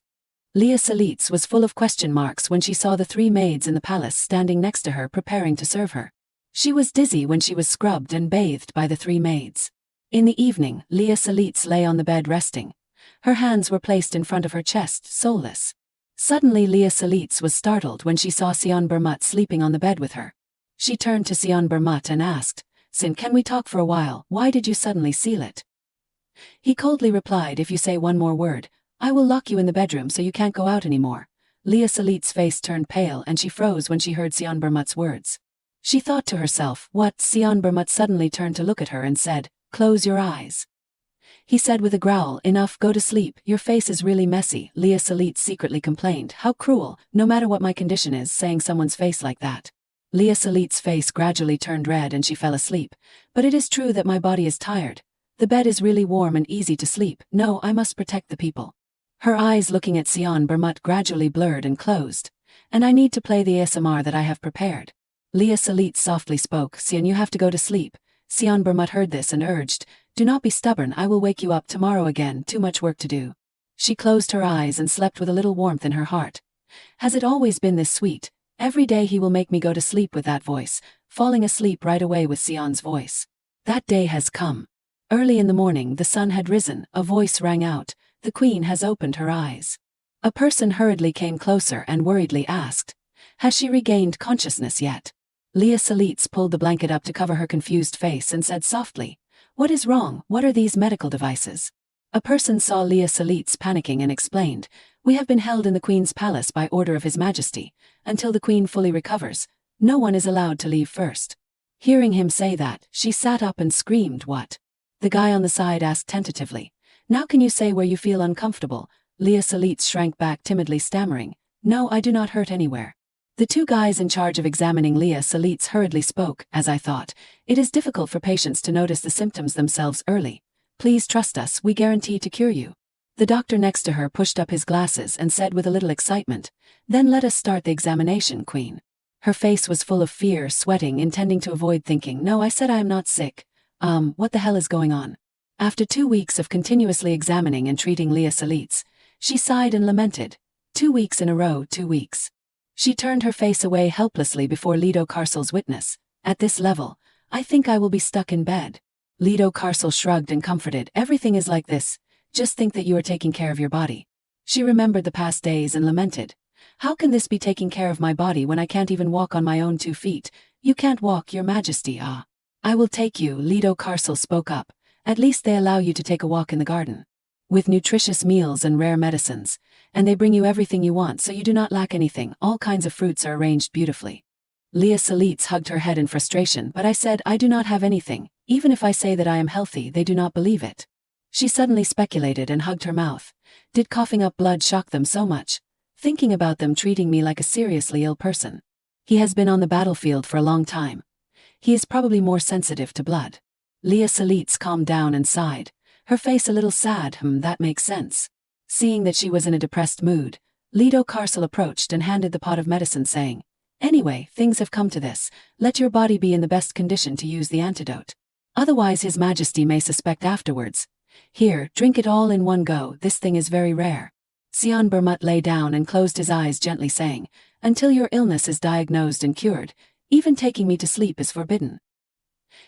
Leah Salitz was full of question marks when she saw the 3 maids in the palace standing next to her preparing to serve her. She was dizzy when she was scrubbed and bathed by the 3 maids. In the evening, Leah Salitz lay on the bed resting. Her hands were placed in front of her chest, soulless. Suddenly Leah Salitz was startled when she saw Sion Bermut sleeping on the bed with her. She turned to Sion Bermut and asked, "Sin, can we talk for a while? Why did you suddenly seal it?" He coldly replied, "If you say one more word, I will lock you in the bedroom so you can't go out anymore." Leah Salitz's face turned pale and she froze when she heard Sion Bermut's words. She thought to herself, "What?" Sion Bermut suddenly turned to look at her and said, "Close your eyes." He said with a growl, "Enough, go to sleep, your face is really messy." Leah Salitz secretly complained, "How cruel, no matter what my condition is, saying someone's face like that." Leah Salitz's face gradually turned red and she fell asleep. "But it is true that my body is tired. The bed is really warm and easy to sleep. No, I must protect the people." Her eyes looking at Sion Bermut gradually blurred and closed. "And I need to play the ASMR that I have prepared." Leah Salitz softly spoke, "Sion, you have to go to sleep." Sion Bermut heard this and urged, "Do not be stubborn, I will wake you up tomorrow again, too much work to do." She closed her eyes and slept with a little warmth in her heart. Has it always been this sweet? Every day he will make me go to sleep with that voice, falling asleep right away with Sion's voice. That day has come. Early in the morning the sun had risen, a voice rang out, "The queen has opened her eyes." A person hurriedly came closer and worriedly asked, "Has she regained consciousness yet?" Leah Salitz pulled the blanket up to cover her confused face and said softly, "What is wrong? What are these medical devices?" A person saw Leah Salitz panicking and explained, "We have been held in the Queen's palace by order of His Majesty. Until the Queen fully recovers, no one is allowed to leave first." Hearing him say that, she sat up and screamed, "What?" The guy on the side asked tentatively, "Now can you say where you feel uncomfortable?" Leah Salitz shrank back timidly, stammering, "No, I do not hurt anywhere." The two guys in charge of examining Leah Salitz hurriedly spoke, "As I thought, it is difficult for patients to notice the symptoms themselves early. Please trust us, we guarantee to cure you." The doctor next to her pushed up his glasses and said with a little excitement, "Then let us start the examination, Queen." Her face was full of fear, sweating, intending to avoid thinking, "No, I said I am not sick. What the hell is going on?" After 2 weeks of continuously examining and treating Leah Salitz, she sighed and lamented, 2 weeks in a row, 2 weeks. She turned her face away helplessly before Lido Carcel's witness. "At this level, I think I will be stuck in bed." Lido Carcel shrugged and comforted, "Everything is like this. Just think that you are taking care of your body." She remembered the past days and lamented, "How can this be taking care of my body when I can't even walk on my own 2 feet? You can't walk, Your Majesty, ah. I will take you," Lido Carcel spoke up. "At least they allow you to take a walk in the garden. With nutritious meals and rare medicines, and they bring you everything you want so you do not lack anything. All kinds of fruits are arranged beautifully." Leah Salitz hugged her head in frustration, "But I said I do not have anything. Even if I say that I am healthy, they do not believe it." She suddenly speculated and hugged her mouth. Did coughing up blood shock them so much? Thinking about them treating me like a seriously ill person. He has been on the battlefield for a long time. He is probably more sensitive to blood. Leah Salitz calmed down and sighed, her face a little sad. That makes sense." Seeing that she was in a depressed mood, Lido Carcel approached and handed the pot of medicine, saying, "Anyway, things have come to this. Let your body be in the best condition to use the antidote. Otherwise His Majesty may suspect afterwards. Here, drink it all in one go, this thing is very rare." Sion Bermut lay down and closed his eyes gently, saying, "Until your illness is diagnosed and cured, even taking me to sleep is forbidden."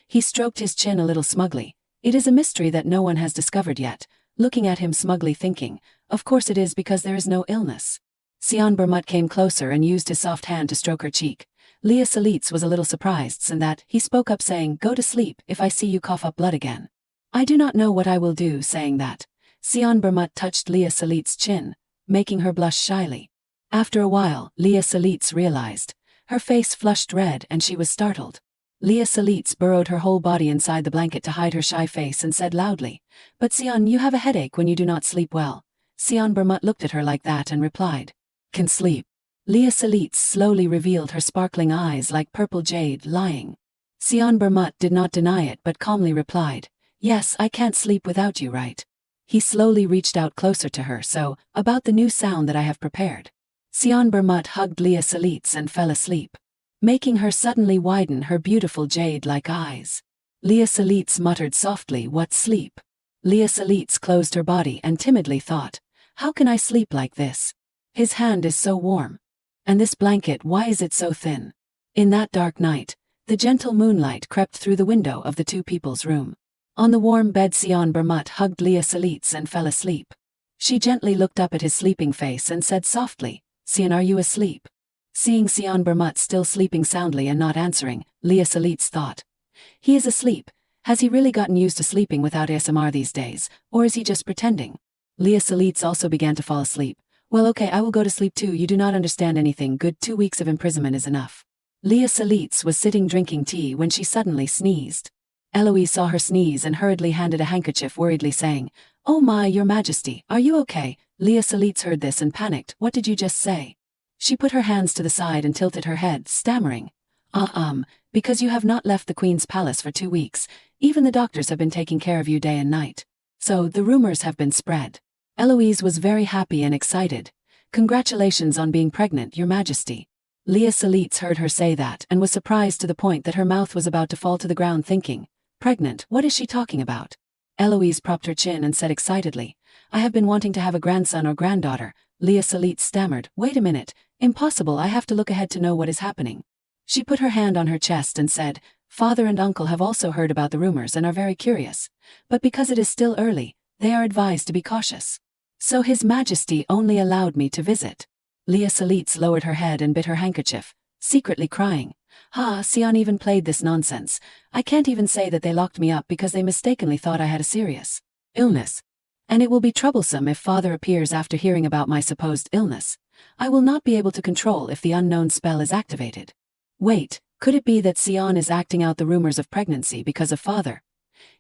He stroked his chin a little smugly. "It is a mystery that no one has discovered yet," looking at him smugly, thinking, "Of course it is, because there is no illness." Sion Bermut came closer and used his soft hand to stroke her cheek. Leah Salitz was a little surprised, and that he spoke up, saying, "Go to sleep if I see you cough up blood again. I do not know what I will do." Saying that, Sion Bermut touched Leah Salitz's chin, making her blush shyly. After a while, Leah Salitz realized. Her face flushed red and she was startled. Leah Salitz burrowed her whole body inside the blanket to hide her shy face and said loudly, "But Sion, you have a headache when you do not sleep well." Sion Bermut looked at her like that and replied, "Can sleep." Leah Salitz slowly revealed her sparkling eyes like purple jade, lying. Sion Bermut did not deny it but calmly replied, "Yes, I can't sleep without you, right?" He slowly reached out closer to her. "So, about the new sound that I have prepared." Sion Bermut hugged Leah Salitz and fell asleep, making her suddenly widen her beautiful jade-like eyes. Leah Salitz muttered softly, "What sleep?" Leah Salitz closed her body and timidly thought, "How can I sleep like this? His hand is so warm. And this blanket, why is it so thin?" In that dark night, the gentle moonlight crept through the window of the two people's room. On the warm bed, Sion Bermut hugged Leah Salitz and fell asleep. She gently looked up at his sleeping face and said softly, Sion, are you asleep? Seeing Sion Bermut still sleeping soundly and not answering, Leah Salitz thought. He is asleep. Has he really gotten used to sleeping without ASMR these days, or is he just pretending? Leah Salitz also began to fall asleep. Well, okay, I will go to sleep too. You do not understand anything. Good, 2 weeks of imprisonment is enough. Leah Salitz was sitting drinking tea when she suddenly sneezed. Eloise saw her sneeze and hurriedly handed a handkerchief, worriedly saying, Oh my, your majesty, are you okay? Leah Salitz heard this and panicked. What did you just say? She put her hands to the side and tilted her head, stammering. Because you have not left the queen's palace for 2 weeks. Even the doctors have been taking care of you day and night. So, the rumors have been spread. Eloise was very happy and excited. Congratulations on being pregnant, your majesty. Leah Salitz heard her say that and was surprised to the point that her mouth was about to fall to the ground, thinking, Pregnant, what is she talking about? Eloise propped her chin and said excitedly, I have been wanting to have a grandson or granddaughter. Leah Salitz stammered, Wait a minute, impossible, I have to look ahead to know what is happening. She put her hand on her chest and said, Father and uncle have also heard about the rumors and are very curious. But because it is still early, they are advised to be cautious. So His Majesty only allowed me to visit. Leah Salitz lowered her head and bit her handkerchief, secretly crying. Sion even played this nonsense. I can't even say that they locked me up because they mistakenly thought I had a serious illness. And it will be troublesome if father appears after hearing about my supposed illness. I will not be able to control if the unknown spell is activated. Wait, could it be that Sion is acting out the rumors of pregnancy because of father?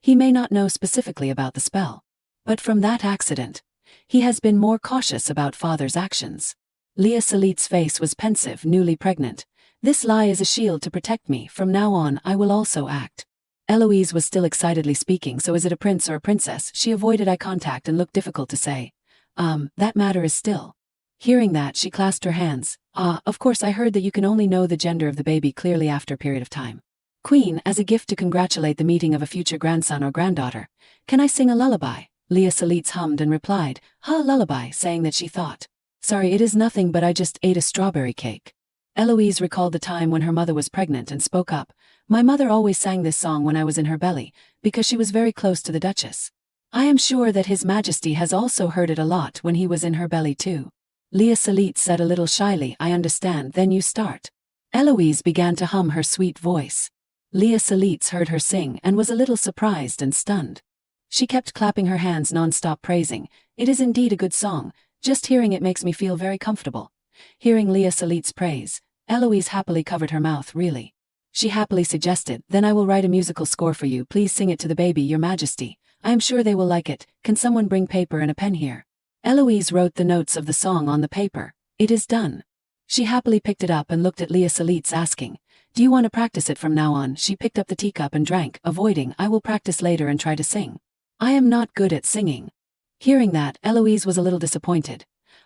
He may not know specifically about the spell. But from that accident, he has been more cautious about father's actions. Leah Salitz's face was pensive, newly pregnant. This lie is a shield to protect me. From now on, I will also act. Eloise was still excitedly speaking. So is it a prince or a princess? She avoided eye contact and looked difficult to say. That matter is still. Hearing that, she clasped her hands. Of course I heard that you can only know the gender of the baby clearly after a period of time. Queen, as a gift to congratulate the meeting of a future grandson or granddaughter, can I sing a lullaby? Leah Salitz hummed and replied, lullaby, saying that she thought. Sorry, it is nothing, but I just ate a strawberry cake. Eloise recalled the time when her mother was pregnant and spoke up. My mother always sang this song when I was in her belly, because she was very close to the Duchess. I am sure that His Majesty has also heard it a lot when he was in her belly too. Leah Salitz said a little shyly, I understand, then you start. Eloise began to hum her sweet voice. Leah Salitz heard her sing and was a little surprised and stunned. She kept clapping her hands non-stop, praising, It is indeed a good song, just hearing it makes me feel very comfortable. Hearing Leah Salitz's praise, Eloise happily covered her mouth. Really? She happily suggested, Then I will write a musical score for you. Please sing it to the baby, your majesty. I am sure they will like it. Can someone bring paper and a pen here? Eloise wrote the notes of the song on the paper. It is done. She happily picked it up and looked at Leah Salitz, asking, Do you want to practice it from now on? She picked up the teacup and drank, avoiding, I will practice later and try to sing. I am not good at singing. Hearing that, Eloise was a little disappointed.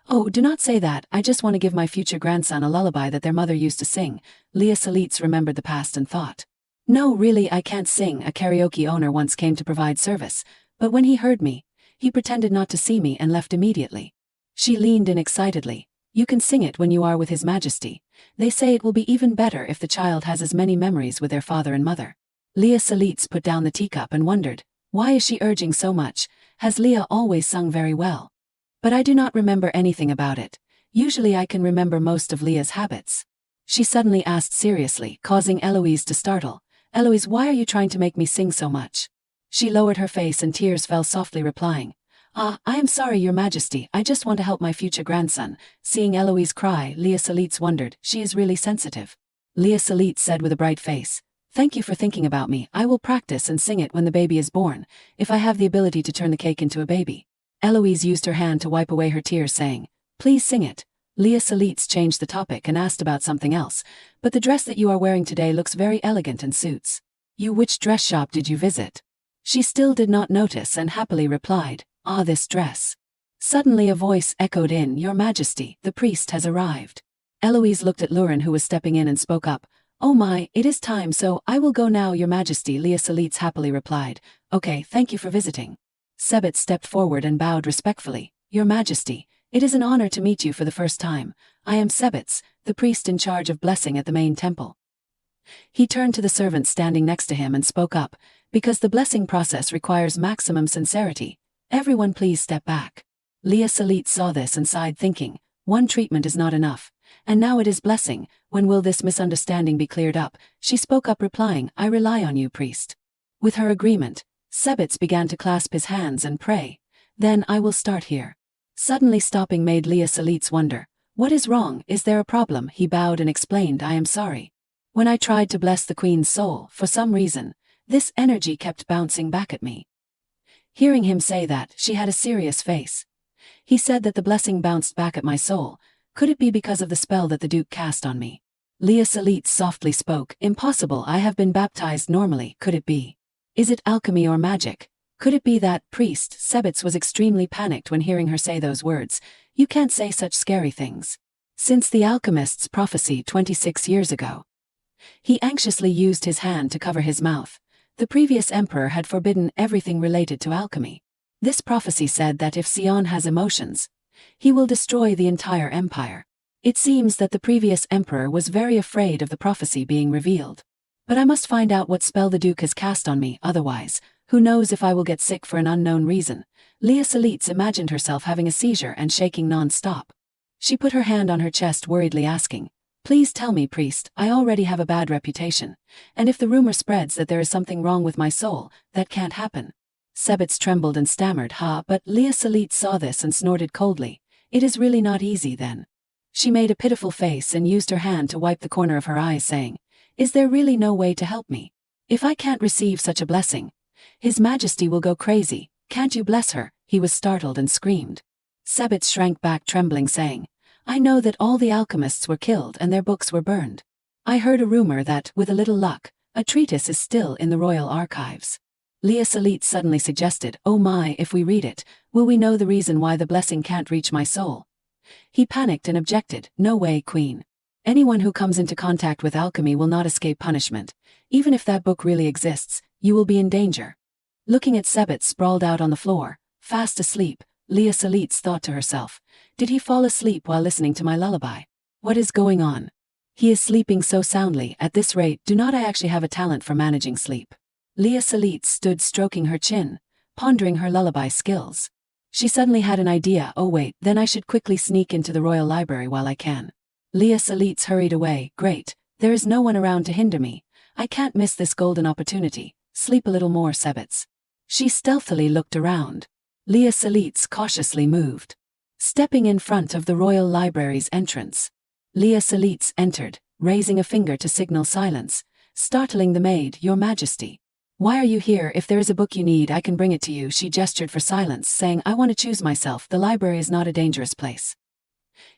Oh, do not say that, I just want to give my future grandson a lullaby that their mother used to sing. Leah Salitz remembered the past and thought. No, really, I can't sing. A karaoke owner once came to provide service, but when he heard me, he pretended not to see me and left immediately. She leaned in excitedly. You can sing it when you are with His Majesty. They say it will be even better if the child has as many memories with their father and mother. Leah Salitz put down the teacup and wondered, why is she urging so much? Has Leah always sung very well? But I do not remember anything about it. Usually I can remember most of Leah's habits. She suddenly asked seriously, causing Eloise to startle. Eloise, why are you trying to make me sing so much? She lowered her face and tears fell softly, replying, I am sorry, your majesty, I just want to help my future grandson. Seeing Eloise cry, Leah Salitz wondered, she is really sensitive. Leah Salitz said with a bright face, Thank you for thinking about me. I will practice and sing it when the baby is born, if I have the ability to turn the cake into a baby. Eloise used her hand to wipe away her tears, saying, Please sing it. Leah Salitz changed the topic and asked about something else, but the dress that you are wearing today looks very elegant and suits you. Which dress shop did you visit? She still did not notice and happily replied, this dress. Suddenly a voice echoed in, Your Majesty, the priest has arrived. Eloise looked at Lurin, who was stepping in, and spoke up, Oh my, it is time, so I will go now, your majesty. Leah Salitz happily replied, Okay, thank you for visiting. Sebit stepped forward and bowed respectfully, Your Majesty, it is an honor to meet you for the first time. I am Sebits, the priest in charge of blessing at the main temple. He turned to the servant standing next to him and spoke up, Because the blessing process requires maximum sincerity, everyone please step back. Leah Salit saw this and sighed, thinking, one treatment is not enough. And now it is blessing. When will this misunderstanding be cleared up? She spoke up, replying, I rely on you, priest. With her agreement, Sebitz began to clasp his hands and pray. Then I will start here. Suddenly stopping made Leah Salit's wonder. What is wrong? Is there a problem? He bowed and explained, I am sorry. When I tried to bless the queen's soul, for some reason, this energy kept bouncing back at me. Hearing him say that, she had a serious face. He said that the blessing bounced back at my soul. Could it be because of the spell that the Duke cast on me? Leah Salit softly spoke, impossible, I have been baptized normally, could it be? Is it alchemy or magic? Could it be that, priest? Sebitz was extremely panicked when hearing her say those words. You can't say such scary things. Since the alchemist's prophecy 26 years ago. He anxiously used his hand to cover his mouth. The previous emperor had forbidden everything related to alchemy. This prophecy said that if Sion has emotions, he will destroy the entire empire. It seems that the previous emperor was very afraid of the prophecy being revealed. But I must find out what spell the Duke has cast on me, otherwise, who knows if I will get sick for an unknown reason. Leah Salitz imagined herself having a seizure and shaking non-stop. She put her hand on her chest, worriedly asking, please tell me, priest, I already have a bad reputation, and if the rumor spreads that there is something wrong with my soul, that can't happen. Sebitz trembled and stammered, but Leah Salitz saw this and snorted coldly. It is really not easy then. She made a pitiful face and used her hand to wipe the corner of her eyes, saying, is there really no way to help me? If I can't receive such a blessing, His Majesty will go crazy. Can't you bless her? He was startled and screamed. Sebitz shrank back trembling, saying, I know that all the alchemists were killed and their books were burned. I heard a rumor that, with a little luck, a treatise is still in the royal archives. Leah Salit suddenly suggested, oh my, if we read it, will we know the reason why the blessing can't reach my soul? He panicked and objected, no way, queen. Anyone who comes into contact with alchemy will not escape punishment. Even if that book really exists, you will be in danger. Looking at Sebitz sprawled out on the floor, fast asleep, Leah Salitz thought to herself, did he fall asleep while listening to my lullaby? What is going on? He is sleeping so soundly. At this rate, do not I actually have a talent for managing sleep? Leah Salitz stood stroking her chin, pondering her lullaby skills. She suddenly had an idea, oh wait, then I should quickly sneak into the royal library while I can. Leah Salitz hurried away, great, there is no one around to hinder me. I can't miss this golden opportunity. Sleep a little more, Sebitz. She stealthily looked around. Leah Salitz cautiously moved. Stepping in front of the royal library's entrance. Leah Salitz entered, raising a finger to signal silence, startling the maid, Your Majesty. Why are you here? If there is a book you need, I can bring it to you. She gestured for silence, saying, I want to choose myself. The library is not a dangerous place.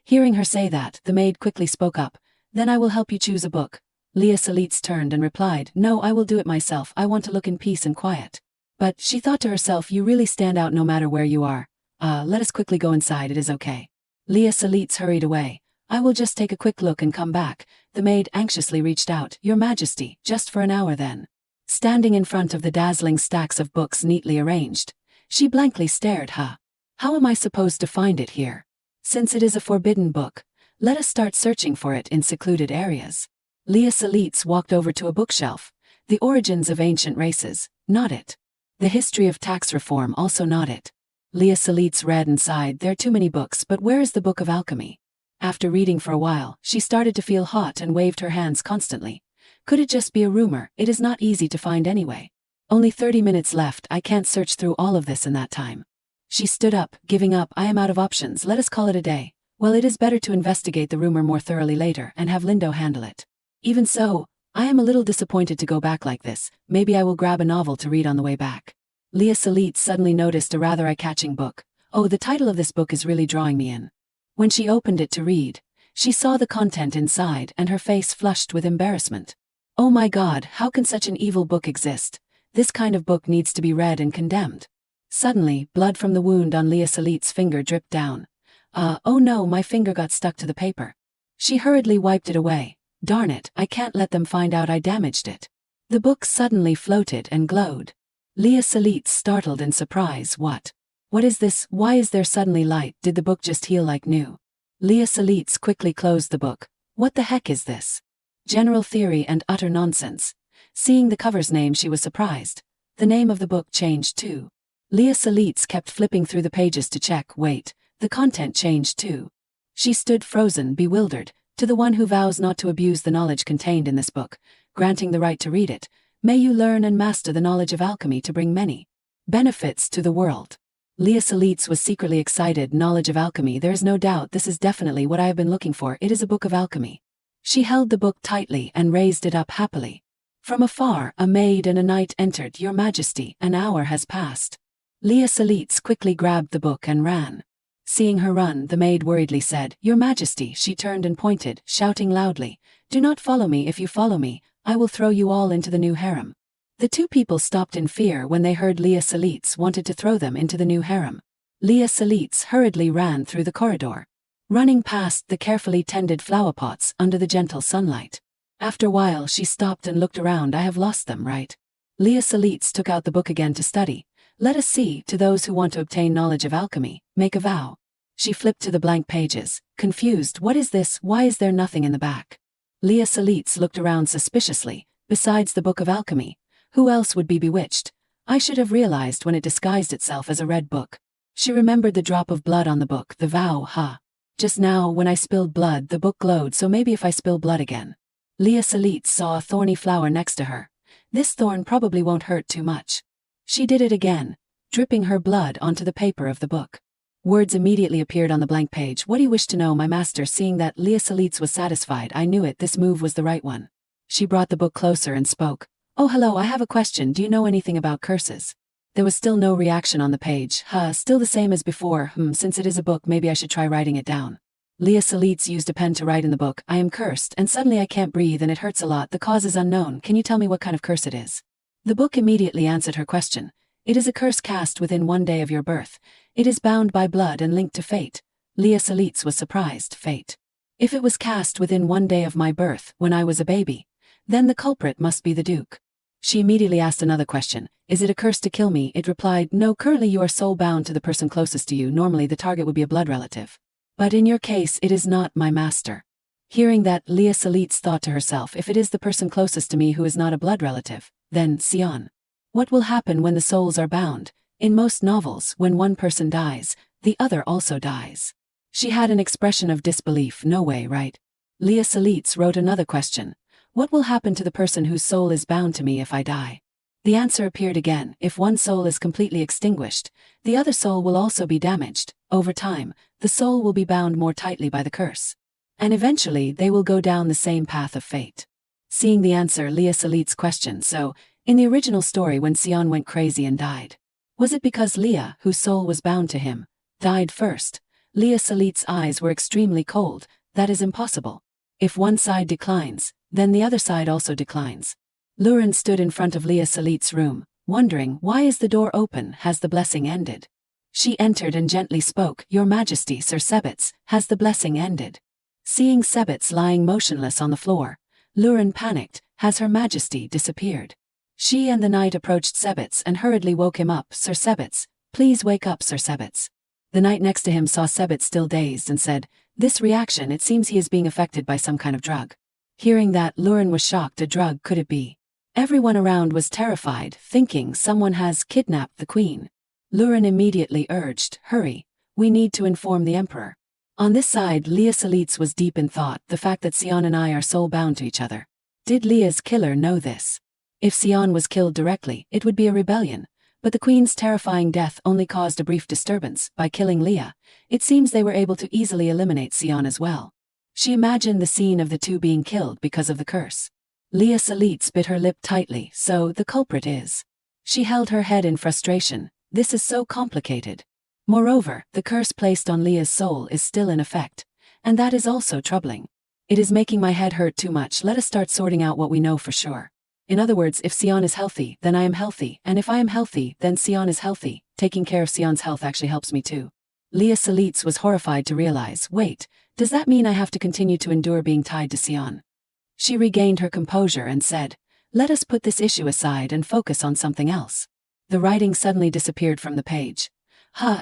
Hearing her say that, the maid quickly spoke up, then I will help you choose a book. Leah Salitz turned and replied, no, I will do it myself. I want to look in peace and quiet. But, she thought to herself, you really stand out no matter where you are. Let us quickly go inside, it is okay. Leah Salitz hurried away. I will just take a quick look and come back. The maid anxiously reached out, Your Majesty, just for an hour then. Standing in front of the dazzling stacks of books neatly arranged, she blankly stared, How am I supposed to find it here? Since it is a forbidden book, let us start searching for it in secluded areas. Leah Salitz walked over to a bookshelf. The Origins of Ancient Races, not it. The History of Tax Reform, also not it. Leah Salitz read and sighed, there are too many books, but where is the Book of Alchemy? After reading for a while, she started to feel hot and waved her hands constantly. Could it just be a rumor? It is not easy to find anyway. Only 30 minutes left, I can't search through all of this in that time. She stood up, giving up, I am out of options, let us call it a day. Well, it is better to investigate the rumor more thoroughly later and have Lindo handle it. Even so, I am a little disappointed to go back like this. Maybe I will grab a novel to read on the way back. Leah Salitz suddenly noticed a rather eye-catching book. Oh, the title of this book is really drawing me in. When she opened it to read, she saw the content inside and her face flushed with embarrassment. Oh my God, how can such an evil book exist? This kind of book needs to be read and condemned. Suddenly, blood from the wound on Leah Salitz's finger dripped down. Oh no, my finger got stuck to the paper. She hurriedly wiped it away. Darn it, I can't let them find out I damaged it. The book suddenly floated and glowed. Leah Salitz startled in surprise, What is this? Why is there suddenly light? Did the book just heal like new? Leah Salitz quickly closed the book. What the heck is this? General theory and utter nonsense. Seeing the cover's name, she was surprised. The name of the book changed too. Leah Salitz kept flipping through the pages to check. Wait, the content changed too. She stood frozen, bewildered. To the one who vows not to abuse the knowledge contained in this book, granting the right to read it, may you learn and master the knowledge of alchemy to bring many benefits to the world. Leah Salitz was secretly excited. Knowledge of alchemy, there is no doubt this is definitely what I have been looking for. It is a book of alchemy. She held the book tightly and raised it up happily. From afar, a maid and a knight entered. Your Majesty, an hour has passed. Leah Salitz quickly grabbed the book and ran. Seeing her run, the maid worriedly said, Your Majesty. She turned and pointed, shouting loudly, Do not follow me. If you follow me, I will throw you all into the new harem. The two people stopped in fear when they heard Leah Salitz wanted to throw them into the new harem. Leah Salitz hurriedly ran through the corridor, running past the carefully tended flower pots under the gentle sunlight. After a while she stopped and looked around. I have lost them, right? Leah Salitz took out the book again to study. Let us see, to those who want to obtain knowledge of alchemy, make a vow. She flipped to the blank pages, confused. What is this? Why is there nothing in the back? Leah Salitz looked around suspiciously. Besides the book of alchemy, who else would be bewitched? I should have realized when it disguised itself as a red book. She remembered the drop of blood on the book, the vow, Just now, when I spilled blood, the book glowed, so maybe if I spill blood again. Leah Salitz saw a thorny flower next to her. This thorn probably won't hurt too much. She did it again, dripping her blood onto the paper of the book. Words immediately appeared on the blank page. What do you wish to know, my master? Seeing that Leah Salitz was satisfied, I knew it, this move was the right one. She brought the book closer and spoke. Oh hello, I have a question. Do you know anything about curses? There was still no reaction on the page. Still the same as before. Since it is a book, maybe I should try writing it down. Leah Salitz used a pen to write in the book. I am cursed, and suddenly I can't breathe and it hurts a lot. The cause is unknown. Can you tell me what kind of curse it is? The book immediately answered her question. It is a curse cast within 1 day of your birth. It is bound by blood and linked to fate. Leah Salitz was surprised. Fate? If it was cast within 1 day of my birth, when I was a baby, then the culprit must be the Duke. She immediately asked another question. Is it a curse to kill me? It replied, no, currently you are soul bound to the person closest to you. Normally the target would be a blood relative. But in your case it is not, my master. Hearing that, Leah Salitz thought to herself, if it is the person closest to me who is not a blood relative, then, Sion. What will happen when the souls are bound? In most novels, when one person dies, the other also dies. She had an expression of disbelief. No way, right? Leah Salitz wrote another question. What will happen to the person whose soul is bound to me if I die? The answer appeared again. If one soul is completely extinguished, the other soul will also be damaged. Over time, the soul will be bound more tightly by the curse. And eventually they will go down the same path of fate. Seeing the answer, Leah Salitz questioned, so, in the original story when Sion went crazy and died, was it because Leah, whose soul was bound to him, died first? Leah Salitz's eyes were extremely cold. That is impossible. If one side declines, then the other side also declines. Lurin stood in front of Leah Salitz's room, wondering, why is the door open? Has the blessing ended? She entered and gently spoke, Your Majesty, Sir Sebitz, has the blessing ended? Seeing Sebitz lying motionless on the floor, Lurin panicked. Has Her Majesty disappeared? She and the knight approached Sebitz and hurriedly woke him up. Sir Sebitz, please wake up, Sir Sebitz. The knight next to him saw Sebitz still dazed and said, This reaction, it seems he is being affected by some kind of drug. Hearing that, Lurin was shocked. A drug, could it be? Everyone around was terrified, thinking someone has kidnapped the queen. Lurin immediately urged, Hurry, we need to inform the emperor. On this side, Leah Salitz was deep in thought. The fact that Sion and I are soul bound to each other. Did Leah's killer know this? If Sion was killed directly, it would be a rebellion. But the queen's terrifying death only caused a brief disturbance. By killing Leah, it seems they were able to easily eliminate Sion as well. She imagined the scene of the two being killed because of the curse. Leah Salitz bit her lip tightly. So, the culprit is. She held her head in frustration. This is so complicated. Moreover, the curse placed on Leah's soul is still in effect. And that is also troubling. It is making my head hurt too much. Let us start sorting out what we know for sure. In other words, if Sion is healthy, then I am healthy, and if I am healthy, then Sion is healthy. Taking care of Sion's health actually helps me too. Leah Salitz was horrified to realize, wait, does that mean I have to continue to endure being tied to Sion? She regained her composure and said, let us put this issue aside and focus on something else. The writing suddenly disappeared from the page.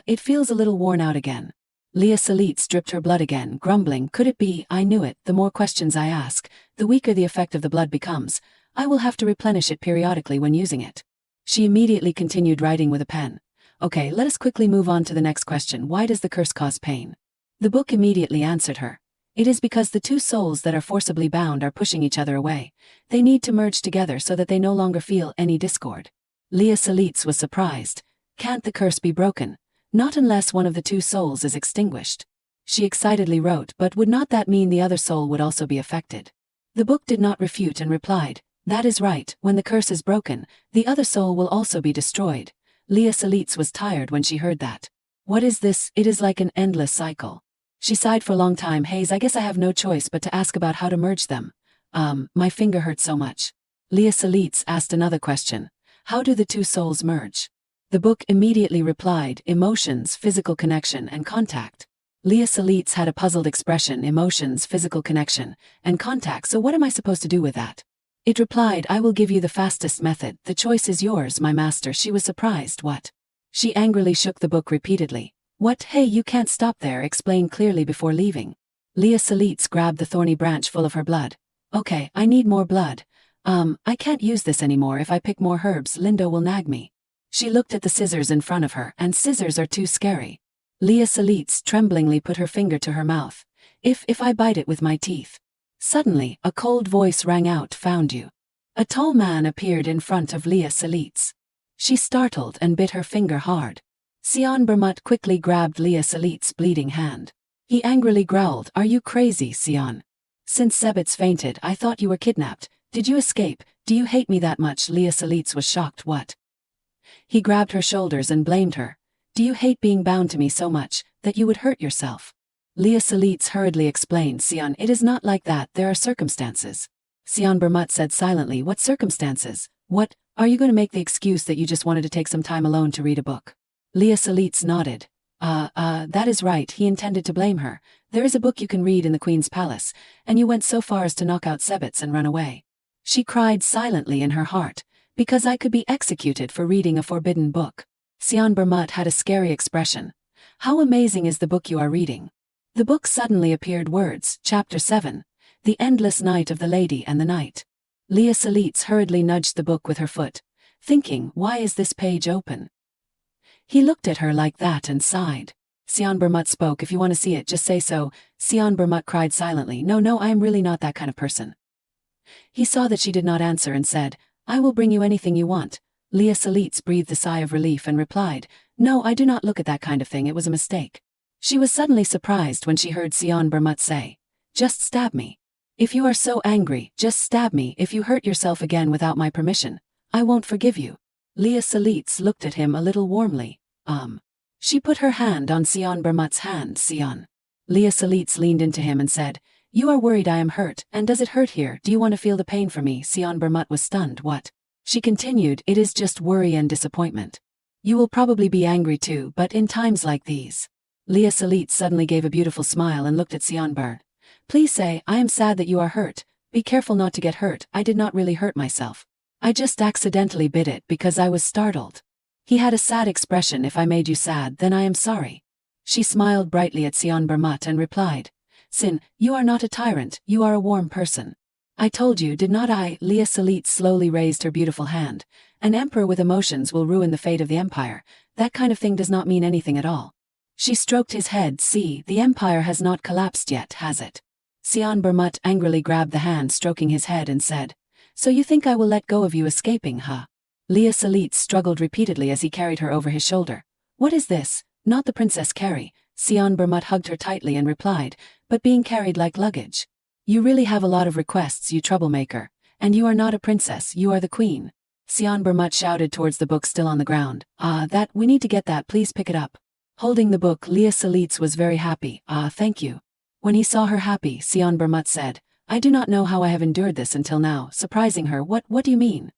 It feels a little worn out again. Leah Salitz dripped her blood again, grumbling, could it be? I knew it. The more questions I ask, the weaker the effect of the blood becomes. I will have to replenish it periodically when using it. She immediately continued writing with a pen. Okay, let us quickly move on to the next question. Why does the curse cause pain? The book immediately answered her. It is because the two souls that are forcibly bound are pushing each other away. They need to merge together so that they no longer feel any discord. Leah Salitz was surprised. Can't the curse be broken? Not unless one of the two souls is extinguished. She excitedly wrote, but would not that mean the other soul would also be affected? The book did not refute and replied, that is right, when the curse is broken, the other soul will also be destroyed. Leah Salitz was tired when she heard that. What is this? It is like an endless cycle. She sighed for a long time. Hayes, I guess I have no choice but to ask about how to merge them. My finger hurts so much. Leah Salitz asked another question. How do the two souls merge? The book immediately replied, emotions, physical connection, and contact. Leah Salitz had a puzzled expression, emotions, physical connection, and contact, so what am I supposed to do with that? It replied, I will give you the fastest method, the choice is yours, my master. She was surprised. What? She angrily shook the book repeatedly. What? Hey, you can't stop there, explain clearly before leaving. Leah Salitz grabbed the thorny branch full of her blood. Okay, I need more blood. I can't use this anymore. If I pick more herbs, Lindo will nag me. She looked at the scissors in front of her, and scissors are too scary. Leah Salitz tremblingly put her finger to her mouth. If I bite it with my teeth. Suddenly, a cold voice rang out, found you. A tall man appeared in front of Leah Salitz. She startled and bit her finger hard. Sion Bermut quickly grabbed Leah Salitz's bleeding hand. He angrily growled, are you crazy, Sion? Since Sebitz fainted, I thought you were kidnapped. Did you escape? Do you hate me that much? Leah Salitz was shocked. What? He grabbed her shoulders and blamed her. Do you hate being bound to me so much, that you would hurt yourself? Leah Salitz hurriedly explained, Sion, it is not like that, there are circumstances. Sion Bermut said silently, what circumstances? What, are you going to make the excuse that you just wanted to take some time alone to read a book? Leah Salitz nodded. That is right, he intended to blame her. There is a book you can read in the Queen's palace, and you went so far as to knock out Sebitz and run away. She cried silently in her heart, because I could be executed for reading a forbidden book. Sion Bermut had a scary expression. How amazing is the book you are reading? The book suddenly appeared words, Chapter 7, The Endless Night of the Lady and the Knight. Leah Salitz hurriedly nudged the book with her foot, thinking, why is this page open? He looked at her like that and sighed. Sion Bermut spoke, if you want to see it, just say so. Sion Bermut cried silently, no, I am really not that kind of person. He saw that she did not answer and said, I will bring you anything you want. Leah Salitz breathed a sigh of relief and replied, no, I do not look at that kind of thing, it was a mistake. She was suddenly surprised when she heard Sion Bermut say, just stab me. If you are so angry, just stab me. If you hurt yourself again without my permission, I won't forgive you. Leah Salitz looked at him a little warmly. She put her hand on Sion Bermut's hand. Sion. Leah Salitz leaned into him and said, you are worried I am hurt, and does it hurt here? Do you want to feel the pain for me? Sion Bermut was stunned. What? She continued, it is just worry and disappointment. You will probably be angry too, but in times like these. Leah Salitz suddenly gave a beautiful smile and looked at Sion Bermut. Please say, I am sad that you are hurt. Be careful not to get hurt. I did not really hurt myself. I just accidentally bit it because I was startled. He had a sad expression. If I made you sad, then I am sorry. She smiled brightly at Sion Bermut and replied, Sin, you are not a tyrant, you are a warm person. I told you, did not I? Leah Salitz slowly raised her beautiful hand. An emperor with emotions will ruin the fate of the empire. That kind of thing does not mean anything at all. She stroked his head. See, the empire has not collapsed yet, has it? Sion Bermut angrily grabbed the hand stroking his head and said, so you think I will let go of you escaping, huh? Leah Salitz struggled repeatedly as he carried her over his shoulder. What is this? Not the Princess Carrie. Sion Bermut hugged her tightly and replied, but being carried like luggage. You really have a lot of requests, you troublemaker. And you are not a princess, you are the queen. Sion Bermut shouted towards the book still on the ground. We need to get that, please pick it up. Holding the book, Leah Salitz was very happy. Thank you. When he saw her happy, Sion Bermut said, I do not know how I have endured this until now, surprising her. What do you mean?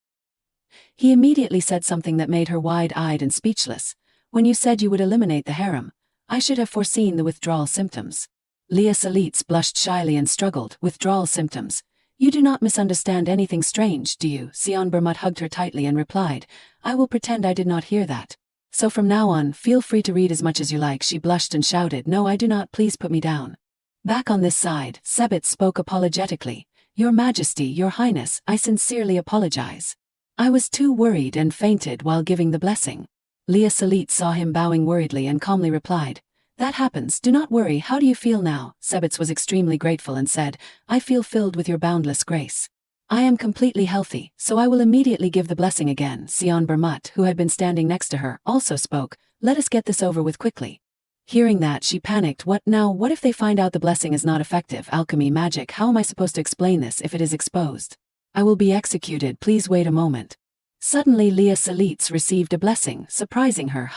He immediately said something that made her wide-eyed and speechless. When you said you would eliminate the harem, I should have foreseen the withdrawal symptoms. Leah Salitz blushed shyly and struggled. Withdrawal symptoms. You do not misunderstand anything strange, do you? Sion Bermut hugged her tightly and replied, I will pretend I did not hear that. So from now on, feel free to read as much as you like. She blushed and shouted, no, I do not, please put me down. Back on this side, Sebitz spoke apologetically. Your Majesty, Your Highness, I sincerely apologize. I was too worried and fainted while giving the blessing. Leah Salit saw him bowing worriedly and calmly replied, "That happens, do not worry, how do you feel now?" Sebits was extremely grateful and said, "I feel filled with your boundless grace. I am completely healthy, so I will immediately give the blessing again." Sion Bermut, who had been standing next to her, also spoke, "Let us get this over with quickly." Hearing that, she panicked. What now? What if they find out the blessing is not effective? Alchemy, magic, how am I supposed to explain this if it is exposed? I will be executed, please wait a moment. Suddenly Leah Salit received a blessing, surprising her.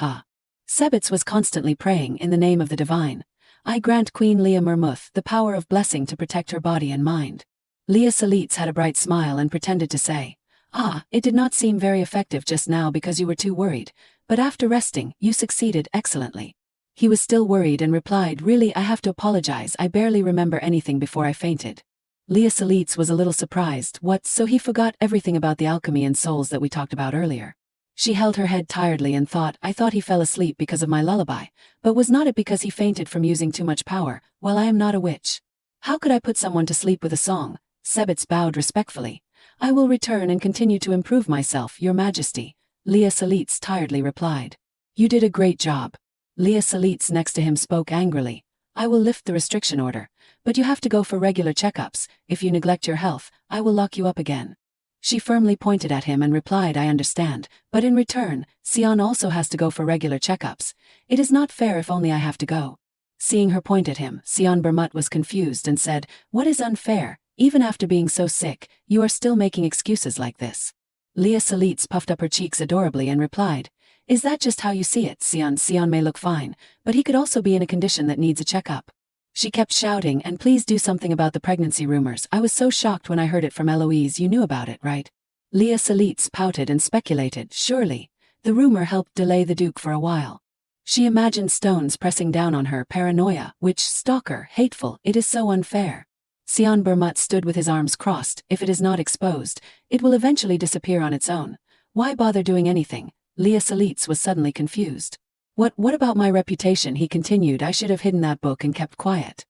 Sebits was constantly praying, "In the name of the divine, I grant Queen Leah Mermuth the power of blessing to protect her body and mind." Leah Salit had a bright smile and pretended to say, "It did not seem very effective just now because you were too worried, but after resting, you succeeded excellently." He was still worried and replied, "Really, I have to apologize, I barely remember anything before I fainted." Leah Salit was a little surprised. What, so he forgot everything about the alchemy and souls that we talked about earlier? She held her head tiredly and thought, "I thought he fell asleep because of my lullaby, but was not it because he fainted from using too much power? Well, I am not a witch. How could I put someone to sleep with a song?" Sebits bowed respectfully. "I will return and continue to improve myself, Your Majesty," Leah Salit tiredly replied. "You did a great job." Leah Salit next to him spoke angrily, "I will lift the restriction order, but you have to go for regular checkups. If you neglect your health, I will lock you up again." She firmly pointed at him and replied, "I understand, but in return, Sion also has to go for regular checkups. It is not fair if only I have to go." Seeing her point at him, Sion Bermut was confused and said, "What is unfair? Even after being so sick, you are still making excuses like this." Leah Salit puffed up her cheeks adorably and replied, "Is that just how you see it? Sion may look fine, but he could also be in a condition that needs a checkup." She kept shouting, "And please do something about the pregnancy rumors. I was so shocked when I heard it from Eloise. You knew about it, right?" Leah Salit pouted and speculated, "Surely, the rumor helped delay the Duke for a while." She imagined stones pressing down on her. Paranoia, witch, stalker, hateful, it is so unfair. Sion Bermut stood with his arms crossed. "If it is not exposed, it will eventually disappear on its own. Why bother doing anything?" Leah Salit was suddenly confused. What about my reputation?" he continued. "I should have hidden that book and kept quiet."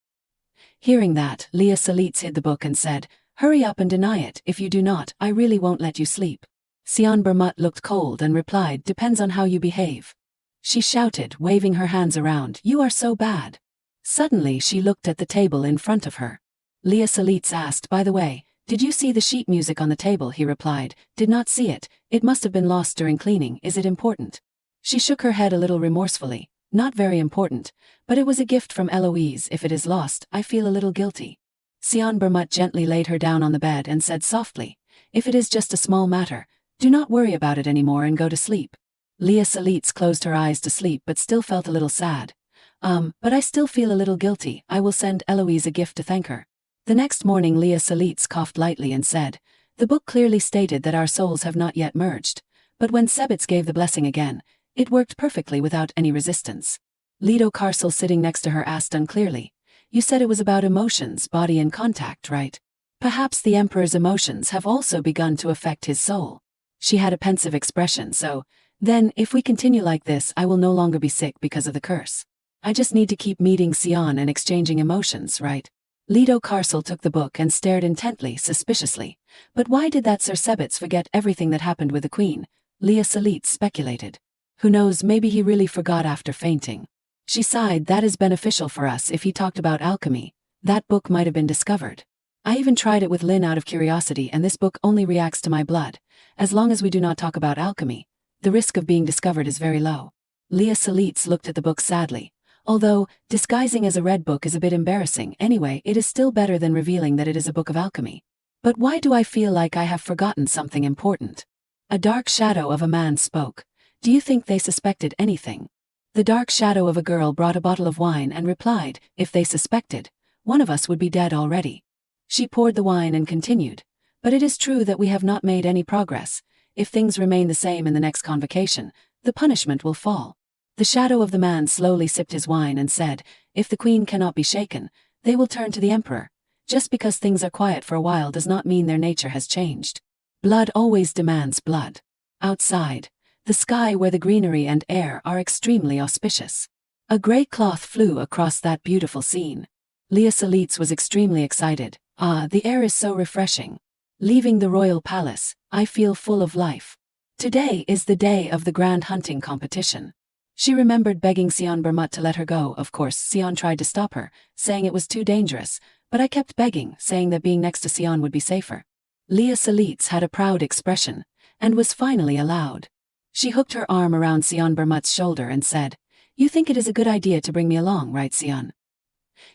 Hearing that, Leah Salit hid the book and said, "Hurry up and deny it. If you do not, I really won't let you sleep." Sion Bermut looked cold and replied, "Depends on how you behave." She shouted, waving her hands around, "You are so bad." Suddenly she looked at the table in front of her. Leah Salit asked, "By the way, did you see the sheet music on the table?" He replied, "Did not see it. It must have been lost during cleaning. Is it important?" She shook her head a little remorsefully. "Not very important, but it was a gift from Eloise. If it is lost, I feel a little guilty." Sion Bermut gently laid her down on the bed and said softly, "If it is just a small matter, do not worry about it anymore and go to sleep." Leah Salit closed her eyes to sleep but still felt a little sad. But I still feel a little guilty. I will send Eloise a gift to thank her." The next morning Leah Salit coughed lightly and said, "The book clearly stated that our souls have not yet merged, but when Sebits gave the blessing again, it worked perfectly without any resistance." Lido Carcel, sitting next to her, asked unclearly, "You said it was about emotions, body and contact, right? Perhaps the Emperor's emotions have also begun to affect his soul." She had a pensive expression. "So, then, if we continue like this, I will no longer be sick because of the curse. I just need to keep meeting Sion and exchanging emotions, right?" Lido Carcel took the book and stared intently, suspiciously. "But why did that Sir Sebits forget everything that happened with the Queen?" Leah Salit speculated. "Who knows, maybe he really forgot after fainting." She sighed, "That is beneficial for us. If he talked about alchemy, that book might have been discovered. I even tried it with Lin out of curiosity, and this book only reacts to my blood. As long as we do not talk about alchemy, the risk of being discovered is very low." Leah Salit looked at the book sadly. "Although, disguising as a red book is a bit embarrassing, anyway, it is still better than revealing that it is a book of alchemy. But why do I feel like I have forgotten something important?" A dark shadow of a man spoke. "Do you think they suspected anything?" The dark shadow of a girl brought a bottle of wine and replied, "If they suspected, one of us would be dead already." She poured the wine and continued, "But it is true that we have not made any progress. If things remain the same in the next convocation, the punishment will fall." The shadow of the man slowly sipped his wine and said, "If the Queen cannot be shaken, they will turn to the Emperor. Just because things are quiet for a while does not mean their nature has changed. Blood always demands blood." Outside, the sky where the greenery and air are extremely auspicious. A grey cloth flew across that beautiful scene. Leah Salit was extremely excited. "The air is so refreshing. Leaving the royal palace, I feel full of life." Today is the day of the grand hunting competition. She remembered begging Sion Bermut to let her go. Of course, Sion tried to stop her, saying it was too dangerous, but I kept begging, saying that being next to Sion would be safer. Leah Salitz had a proud expression, and was finally allowed. She hooked her arm around Sion Bermut's shoulder and said, "You think it is a good idea to bring me along, right, Sion?"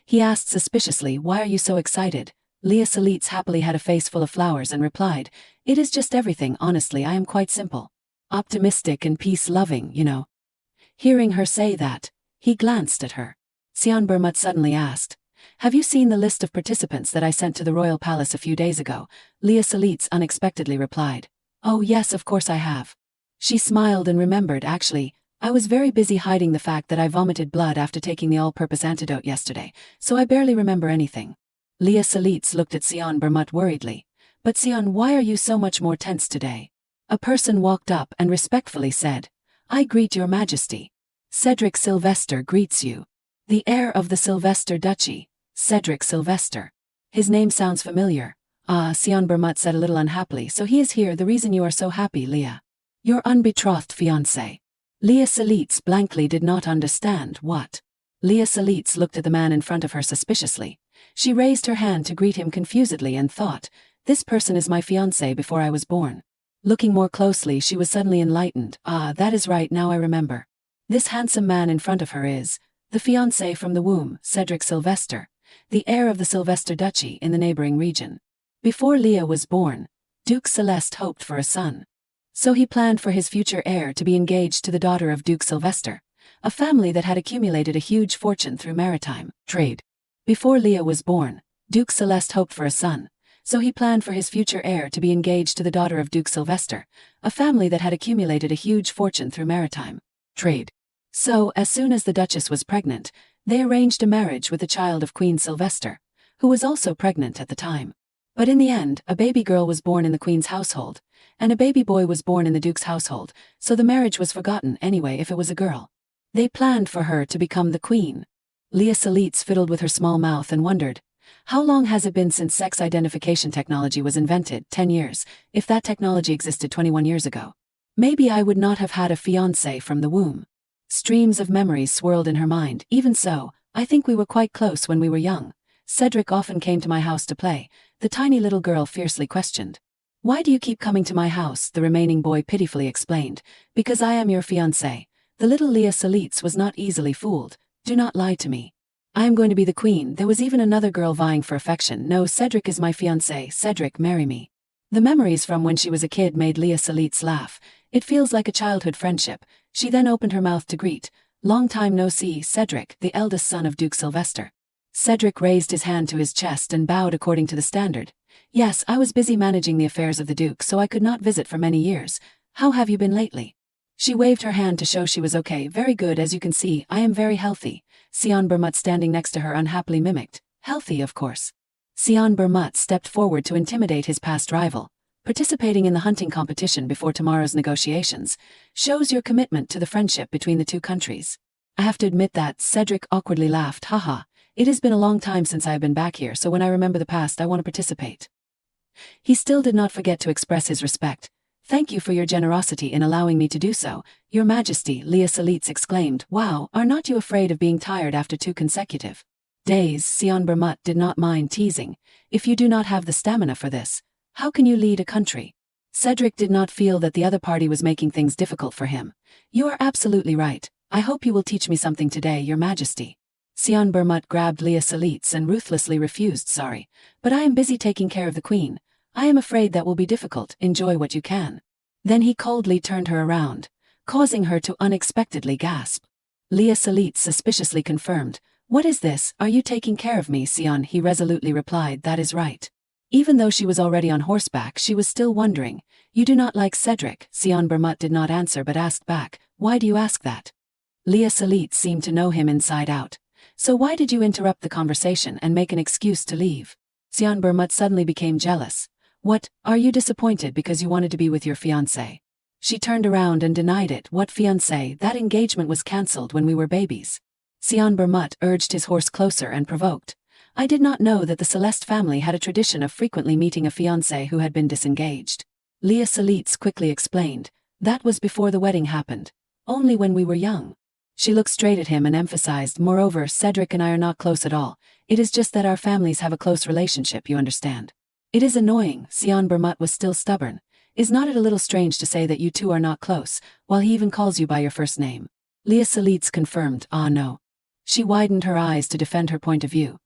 He asked suspiciously, "Why are you so excited?" Leah Salitz happily had a face full of flowers and replied, "It is just everything. Honestly, I am quite simple. Optimistic and peace-loving, you know." Hearing her say that, he glanced at her. Sion Bermut suddenly asked, "Have you seen the list of participants that I sent to the royal palace a few days ago?" Leah Salitz unexpectedly replied, "Oh yes, of course I have." She smiled and remembered, "Actually, I was very busy hiding the fact that I vomited blood after taking the all-purpose antidote yesterday, so I barely remember anything." Leah Salitz looked at Sion Bermut worriedly. "But Sion, why are you so much more tense today?" A person walked up and respectfully said, "I greet your majesty. Cedric Sylvester greets you. The heir of the Sylvester Duchy, Cedric Sylvester. His name sounds familiar." "Ah," Sion Bermut said a little unhappily, "so he is here, the reason you are so happy, Leah. Your unbetrothed fiancé." Leah Salitz blankly did not understand what. Leah Salitz looked at the man in front of her suspiciously. She raised her hand to greet him confusedly and thought, "This person is my fiancé before I was born." Looking more closely, she was suddenly enlightened. "Ah, that is right, now I remember. This handsome man in front of her is the fiancé from the womb, Cedric Sylvester, the heir of the Sylvester Duchy in the neighboring region. Before Leah was born, Duke Celeste hoped for a son. So he planned for his future heir to be engaged to the daughter of Duke Sylvester, a family that had accumulated a huge fortune through maritime trade. Before Leah was born, Duke Celeste hoped for a son, so he planned for his future heir to be engaged to the daughter of Duke Sylvester, a family that had accumulated a huge fortune through maritime trade. So, as soon as the Duchess was pregnant, they arranged a marriage with the child of Queen Sylvester, who was also pregnant at the time. But in the end, a baby girl was born in the Queen's household, and a baby boy was born in the Duke's household, so the marriage was forgotten anyway if it was a girl. They planned for her to become the Queen. Leah Salitz fiddled with her small mouth and wondered, how long has it been since sex identification technology was invented? 10 years, if that technology existed 21 years ago. Maybe I would not have had a fiancé from the womb. Streams of memories swirled in her mind. Even so, I think we were quite close when we were young. Cedric often came to my house to play, the tiny little girl fiercely questioned. "Why do you keep coming to my house?" the remaining boy pitifully explained. "Because I am your fiancé." The little Leah Salitz was not easily fooled. "Do not lie to me. I am going to be the queen." There was even another girl vying for affection. "No, Cedric is my fiancé. Cedric, marry me." The memories from when she was a kid made Leah Salitz laugh. "It feels like a childhood friendship." She then opened her mouth to greet, "Long time no see, Cedric, the eldest son of Duke Sylvester." Cedric raised his hand to his chest and bowed according to the standard. "Yes, I was busy managing the affairs of the Duke, so I could not visit for many years. How have you been lately?" She waved her hand to show she was okay. "Very good, as you can see, I am very healthy." Sion Bermut standing next to her unhappily mimicked, "Healthy, of course." Sion Bermut stepped forward to intimidate his past rival. "Participating in the hunting competition before tomorrow's negotiations shows your commitment to the friendship between the two countries." "I have to admit that," Cedric awkwardly laughed. "Haha. It has been a long time since I have been back here, so when I remember the past I want to participate." He still did not forget to express his respect. "Thank you for your generosity in allowing me to do so, Your Majesty," Leah Salitz exclaimed. "Wow, are not you afraid of being tired after 2 consecutive days?" Sion Bermut did not mind teasing. "If you do not have the stamina for this, how can you lead a country?" Cedric did not feel that the other party was making things difficult for him. "You are absolutely right. I hope you will teach me something today, Your Majesty." Sion Bermut grabbed Leah Salitz and ruthlessly refused. "Sorry, but I am busy taking care of the queen. I am afraid that will be difficult. Enjoy what you can." Then he coldly turned her around, causing her to unexpectedly gasp. Leah Salitz suspiciously confirmed, "What is this? Are you taking care of me, Sion?" He resolutely replied, "That is right." Even though she was already on horseback, she was still wondering. "You do not like Cedric?" Sion Bermut did not answer but asked back, "Why do you ask that?" Leah Salitz seemed to know him inside out. "So why did you interrupt the conversation and make an excuse to leave?" Sion Bermut suddenly became jealous. "What, are you disappointed because you wanted to be with your fiancé?" She turned around and denied it. "What fiancé? That engagement was cancelled when we were babies." Sion Bermut urged his horse closer and provoked. "I did not know that the Celeste family had a tradition of frequently meeting a fiancé who had been disengaged." Leah Salitz quickly explained. That was before the wedding happened. Only when we were young. She looked straight at him and emphasized, moreover, Cedric and I are not close at all. It is just that our families have a close relationship, you understand. It is annoying, Sion Bermut was still stubborn. Is not it a little strange to say that you two are not close, while he even calls you by your first name? Leah Salitz confirmed, ah no. She widened her eyes to defend her point of view.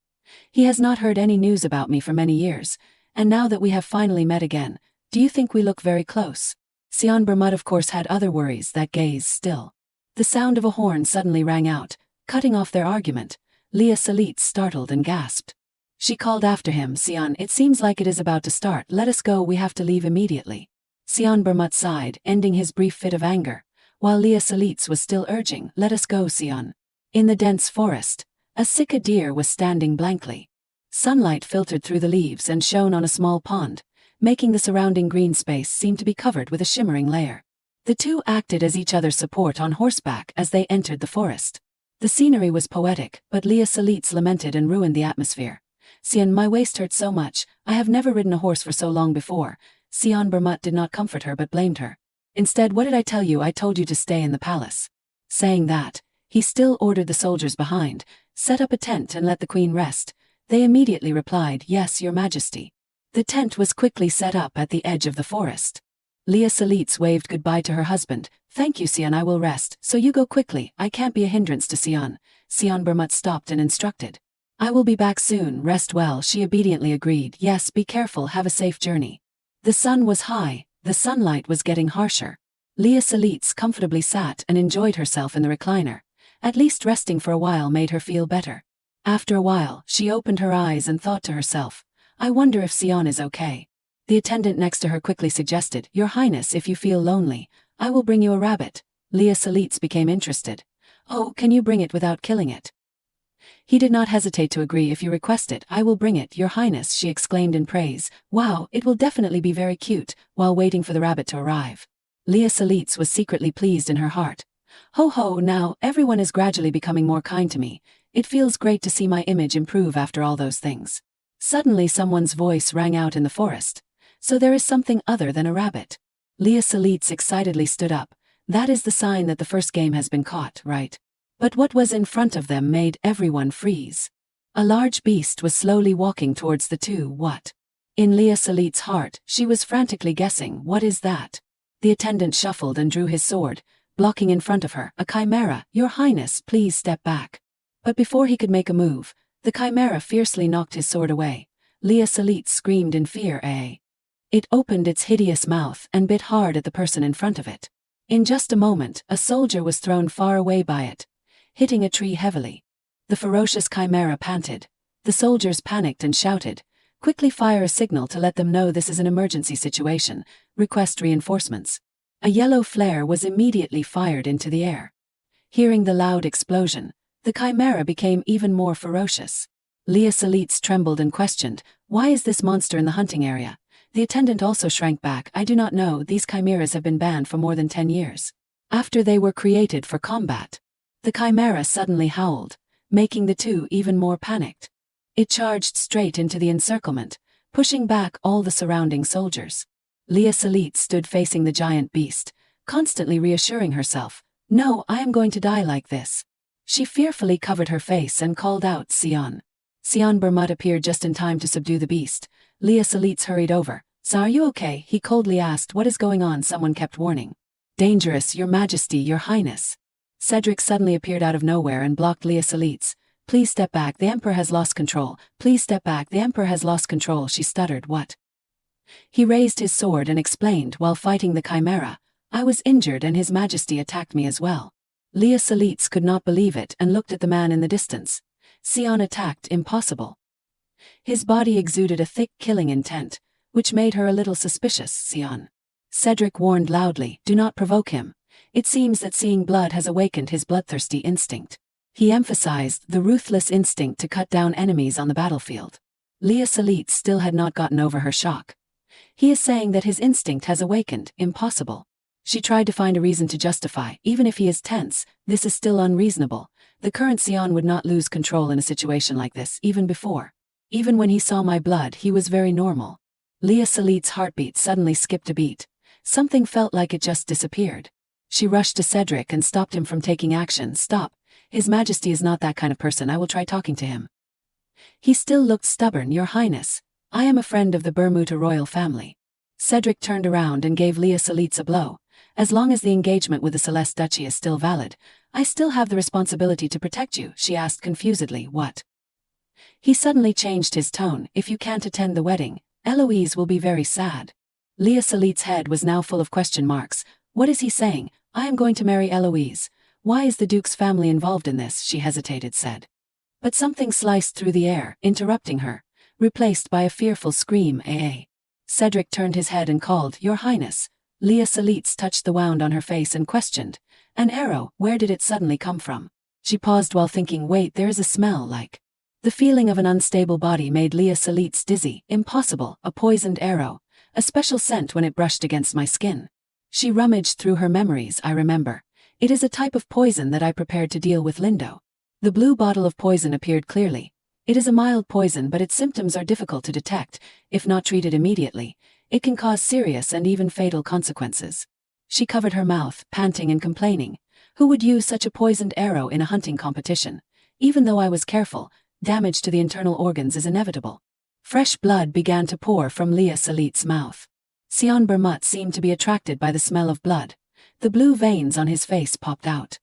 He has not heard any news about me for many years, and now that we have finally met again, do you think we look very close? Sion Bermut of course had other worries that gaze still. The sound of a horn suddenly rang out, cutting off their argument. Leah Salitz startled and gasped. She called after him, Sion, it seems like it is about to start, let us go, we have to leave immediately. Sion Bermut sighed, ending his brief fit of anger, while Leah Salitz was still urging, let us go, Sion. In the dense forest, a sika deer was standing blankly. Sunlight filtered through the leaves and shone on a small pond, making the surrounding green space seem to be covered with a shimmering layer. The two acted as each other's support on horseback as they entered the forest. The scenery was poetic, but Leah Salitz lamented and ruined the atmosphere. Sion, my waist hurts so much, I have never ridden a horse for so long before. Sion Bermut did not comfort her but blamed her. Instead, what did I tell you? I told you to stay in the palace. Saying that, he still ordered the soldiers behind, set up a tent and let the queen rest. They immediately replied, yes, your majesty. The tent was quickly set up at the edge of the forest. Leah Salitz waved goodbye to her husband. Thank you, Sion, I will rest, so you go quickly, I can't be a hindrance to Sion. Sion Bermut stopped and instructed. I will be back soon, rest well, she obediently agreed. Yes, be careful, have a safe journey. The sun was high, the sunlight was getting harsher. Leah Salitz comfortably sat and enjoyed herself in the recliner. At least resting for a while made her feel better. After a while, she opened her eyes and thought to herself, I wonder if Sion is okay. The attendant next to her quickly suggested, Your Highness, if you feel lonely, I will bring you a rabbit. Leah Salitz became interested. Oh, can you bring it without killing it? He did not hesitate to agree. If you request it, I will bring it, Your Highness, she exclaimed in praise. Wow, it will definitely be very cute, while waiting for the rabbit to arrive. Leah Salitz was secretly pleased in her heart. Ho ho, now, everyone is gradually becoming more kind to me. It feels great to see my image improve after all those things. Suddenly someone's voice rang out in the forest. So there is something other than a rabbit. Leah Salitz excitedly stood up. That is the sign that the first game has been caught, right? But what was in front of them made everyone freeze. A large beast was slowly walking towards the two. What? In Leah Salitz's heart, she was frantically guessing, what is that? The attendant shuffled and drew his sword, blocking in front of her. A chimera, Your Highness, please step back. But before he could make a move, the chimera fiercely knocked his sword away. Leah Salitz screamed in fear. It opened its hideous mouth and bit hard at the person in front of it. In just a moment, a soldier was thrown far away by it, hitting a tree heavily. The ferocious chimera panted. The soldiers panicked and shouted, Quickly fire a signal to let them know this is an emergency situation, request reinforcements. A yellow flare was immediately fired into the air. Hearing the loud explosion, the chimera became even more ferocious. Leah Salitz trembled and questioned, Why is this monster in the hunting area? The attendant also shrank back. I do not know, these chimeras have been banned for more than 10 years. After they were created for combat. The chimera suddenly howled, making the two even more panicked. It charged straight into the encirclement, pushing back all the surrounding soldiers. Leah Salitz stood facing the giant beast, constantly reassuring herself, No, I am going to die like this. She fearfully covered her face and called out, Sion. Sion Bermut appeared just in time to subdue the beast. Leah Salitz hurried over. So are you okay? He coldly asked. What is going on? Someone kept warning. Dangerous, Your Majesty, Your Highness. Cedric suddenly appeared out of nowhere and blocked Leah Salitz. Please step back, the Emperor has lost control. Please step back, the Emperor has lost control. She stuttered. What? He raised his sword and explained, while fighting the chimera, I was injured and His Majesty attacked me as well. Leah Salitz could not believe it and looked at the man in the distance. Sion attacked? Impossible. His body exuded a thick killing intent, which made her a little suspicious. Sion. Cedric warned loudly, Do not provoke him. It seems that seeing blood has awakened his bloodthirsty instinct. He emphasized the ruthless instinct to cut down enemies on the battlefield. Leah Salitz still had not gotten over her shock. He is saying that his instinct has awakened. Impossible. She tried to find a reason to justify, even if he is tense, this is still unreasonable. The current Sion would not lose control in a situation like this, even before. Even when he saw my blood, he was very normal. Leah Salitz's heartbeat suddenly skipped a beat. Something felt like it just disappeared. She rushed to Cedric and stopped him from taking action. Stop. His Majesty is not that kind of person. I will try talking to him. He still looked stubborn. Your Highness, I am a friend of the Bermuda royal family. Cedric turned around and gave Leah Salitz a blow. As long as the engagement with the Celeste Duchy is still valid, I still have the responsibility to protect you, she asked confusedly. What? He suddenly changed his tone. If you can't attend the wedding, Eloise will be very sad. Leah Salitz's head was now full of question marks. What is he saying? I am going to marry Eloise. Why is the Duke's family involved in this? She hesitated, said. But something sliced through the air, interrupting her, replaced by a fearful scream. Cedric turned his head and called, Your Highness. Leah Salitz touched the wound on her face and questioned, An arrow, where did it suddenly come from? She paused while thinking, wait, there is a smell like. The feeling of an unstable body made Leah Salitz dizzy. Impossible, a poisoned arrow, a special scent when it brushed against my skin. She rummaged through her memories. I remember. It is a type of poison that I prepared to deal with Lindo. The blue bottle of poison appeared clearly. It is a mild poison, but its symptoms are difficult to detect. If not treated immediately, it can cause serious and even fatal consequences. She covered her mouth, panting and complaining. Who would use such a poisoned arrow in a hunting competition? Even though I was careful, damage to the internal organs is inevitable. Fresh blood began to pour from Leah Salitz's mouth. Sion Bermut seemed to be attracted by the smell of blood. The blue veins on his face popped out.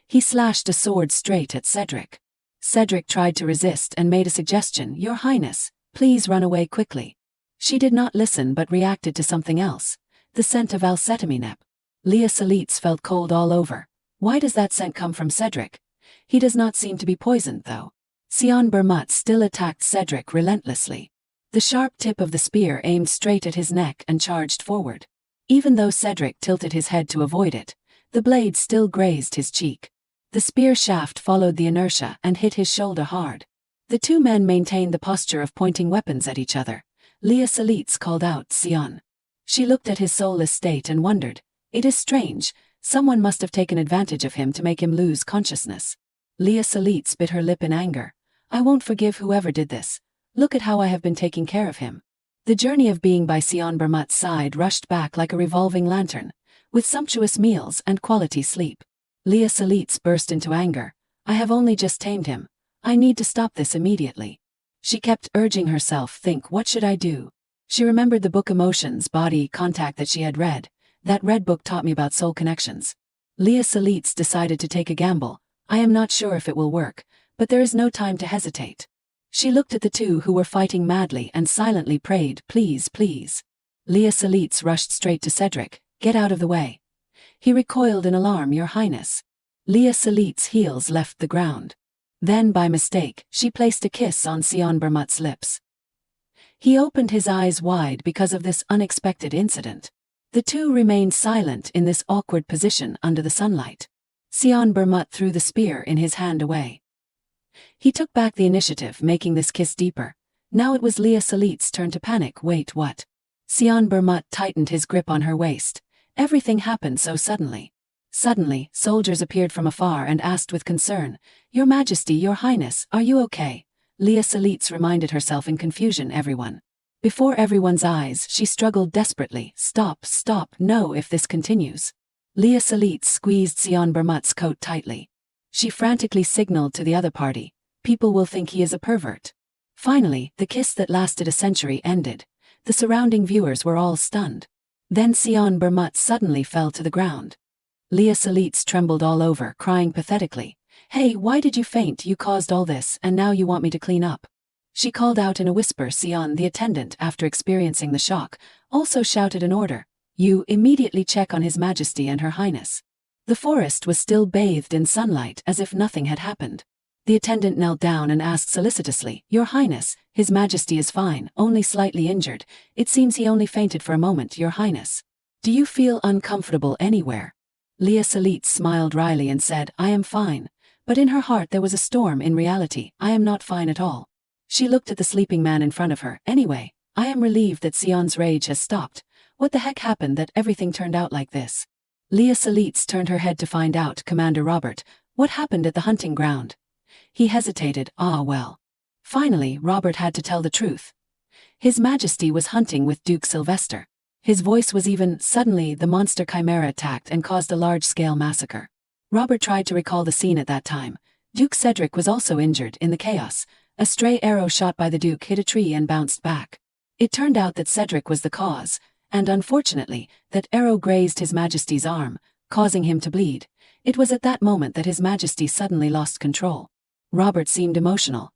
He slashed a sword straight at Cedric. Cedric tried to resist and made a suggestion. Your Highness, please run away quickly. She did not listen but reacted to something else. The scent of acetaminep. Leah Salitz felt cold all over. Why does that scent come from Cedric? He does not seem to be poisoned though. Sion Bermut still attacked Cedric relentlessly. The sharp tip of the spear aimed straight at his neck and charged forward. Even though Cedric tilted his head to avoid it, the blade still grazed his cheek. The spear shaft followed the inertia and hit his shoulder hard. The two men maintained the posture of pointing weapons at each other. Leah Salitz called out, Sion. She looked at his soulless state and wondered. It is strange, someone must have taken advantage of him to make him lose consciousness. Leah Salitz bit her lip in anger. I won't forgive whoever did this. Look at how I have been taking care of him. The journey of being by Sion Bermut's side rushed back like a revolving lantern, with sumptuous meals and quality sleep. Leah Salitz burst into anger. I have only just tamed him. I need to stop this immediately. She kept urging herself, think, what should I do? She remembered the book Emotions, Body, Contact that she had read. That red book taught me about soul connections. Leah Salitz decided to take a gamble. I am not sure if it will work, but there is no time to hesitate. She looked at the two who were fighting madly and silently prayed, please, please. Leah Salitz rushed straight to Cedric. Get out of the way. He recoiled in alarm, Your Highness. Leah Salitz's heels left the ground. Then, by mistake, she placed a kiss on Sion Bermut's lips. He opened his eyes wide because of this unexpected incident. The two remained silent in this awkward position under the sunlight. Sion Bermut threw the spear in his hand away. He took back the initiative, making this kiss deeper. Now it was Leah Salitz's turn to panic. Wait, what? Sion Bermut tightened his grip on her waist. Everything happened so suddenly. Suddenly, soldiers appeared from afar and asked with concern, Your Majesty, Your Highness, are you okay? Leah Salitz reminded herself in confusion, everyone. Before everyone's eyes, she struggled desperately. Stop, stop, no, if this continues. Leah Salitz squeezed Sion Bermut's coat tightly. She frantically signaled to the other party. People will think he is a pervert. Finally, the kiss that lasted a century ended. The surrounding viewers were all stunned. Then Sion Bermut suddenly fell to the ground. Leah Salitz trembled all over, crying pathetically. Hey, why did you faint? You caused all this, and now you want me to clean up. She called out in a whisper. Sion, the attendant, after experiencing the shock, also shouted an order. You immediately check on His Majesty and Her Highness. The forest was still bathed in sunlight as if nothing had happened. The attendant knelt down and asked solicitously, Your Highness, His Majesty is fine, only slightly injured. It seems he only fainted for a moment, Your Highness. Do you feel uncomfortable anywhere? Leah Salitz smiled wryly and said, I am fine. But in her heart there was a storm. In reality, I am not fine at all. She looked at the sleeping man in front of her. Anyway, I am relieved that Sion's rage has stopped. What the heck happened that everything turned out like this? Leah Salitz turned her head to find out. Commander Robert, what happened at the hunting ground? He hesitated. Well. Finally, Robert had to tell the truth. His Majesty was hunting with Duke Sylvester. His voice was even. Suddenly, the monster chimera attacked and caused a large-scale massacre. Robert tried to recall the scene at that time. Duke Cedric was also injured in the chaos. A stray arrow shot by the Duke hit a tree and bounced back. It turned out that Cedric was the cause, and unfortunately, that arrow grazed His Majesty's arm, causing him to bleed. It was at that moment that His Majesty suddenly lost control. Robert seemed emotional.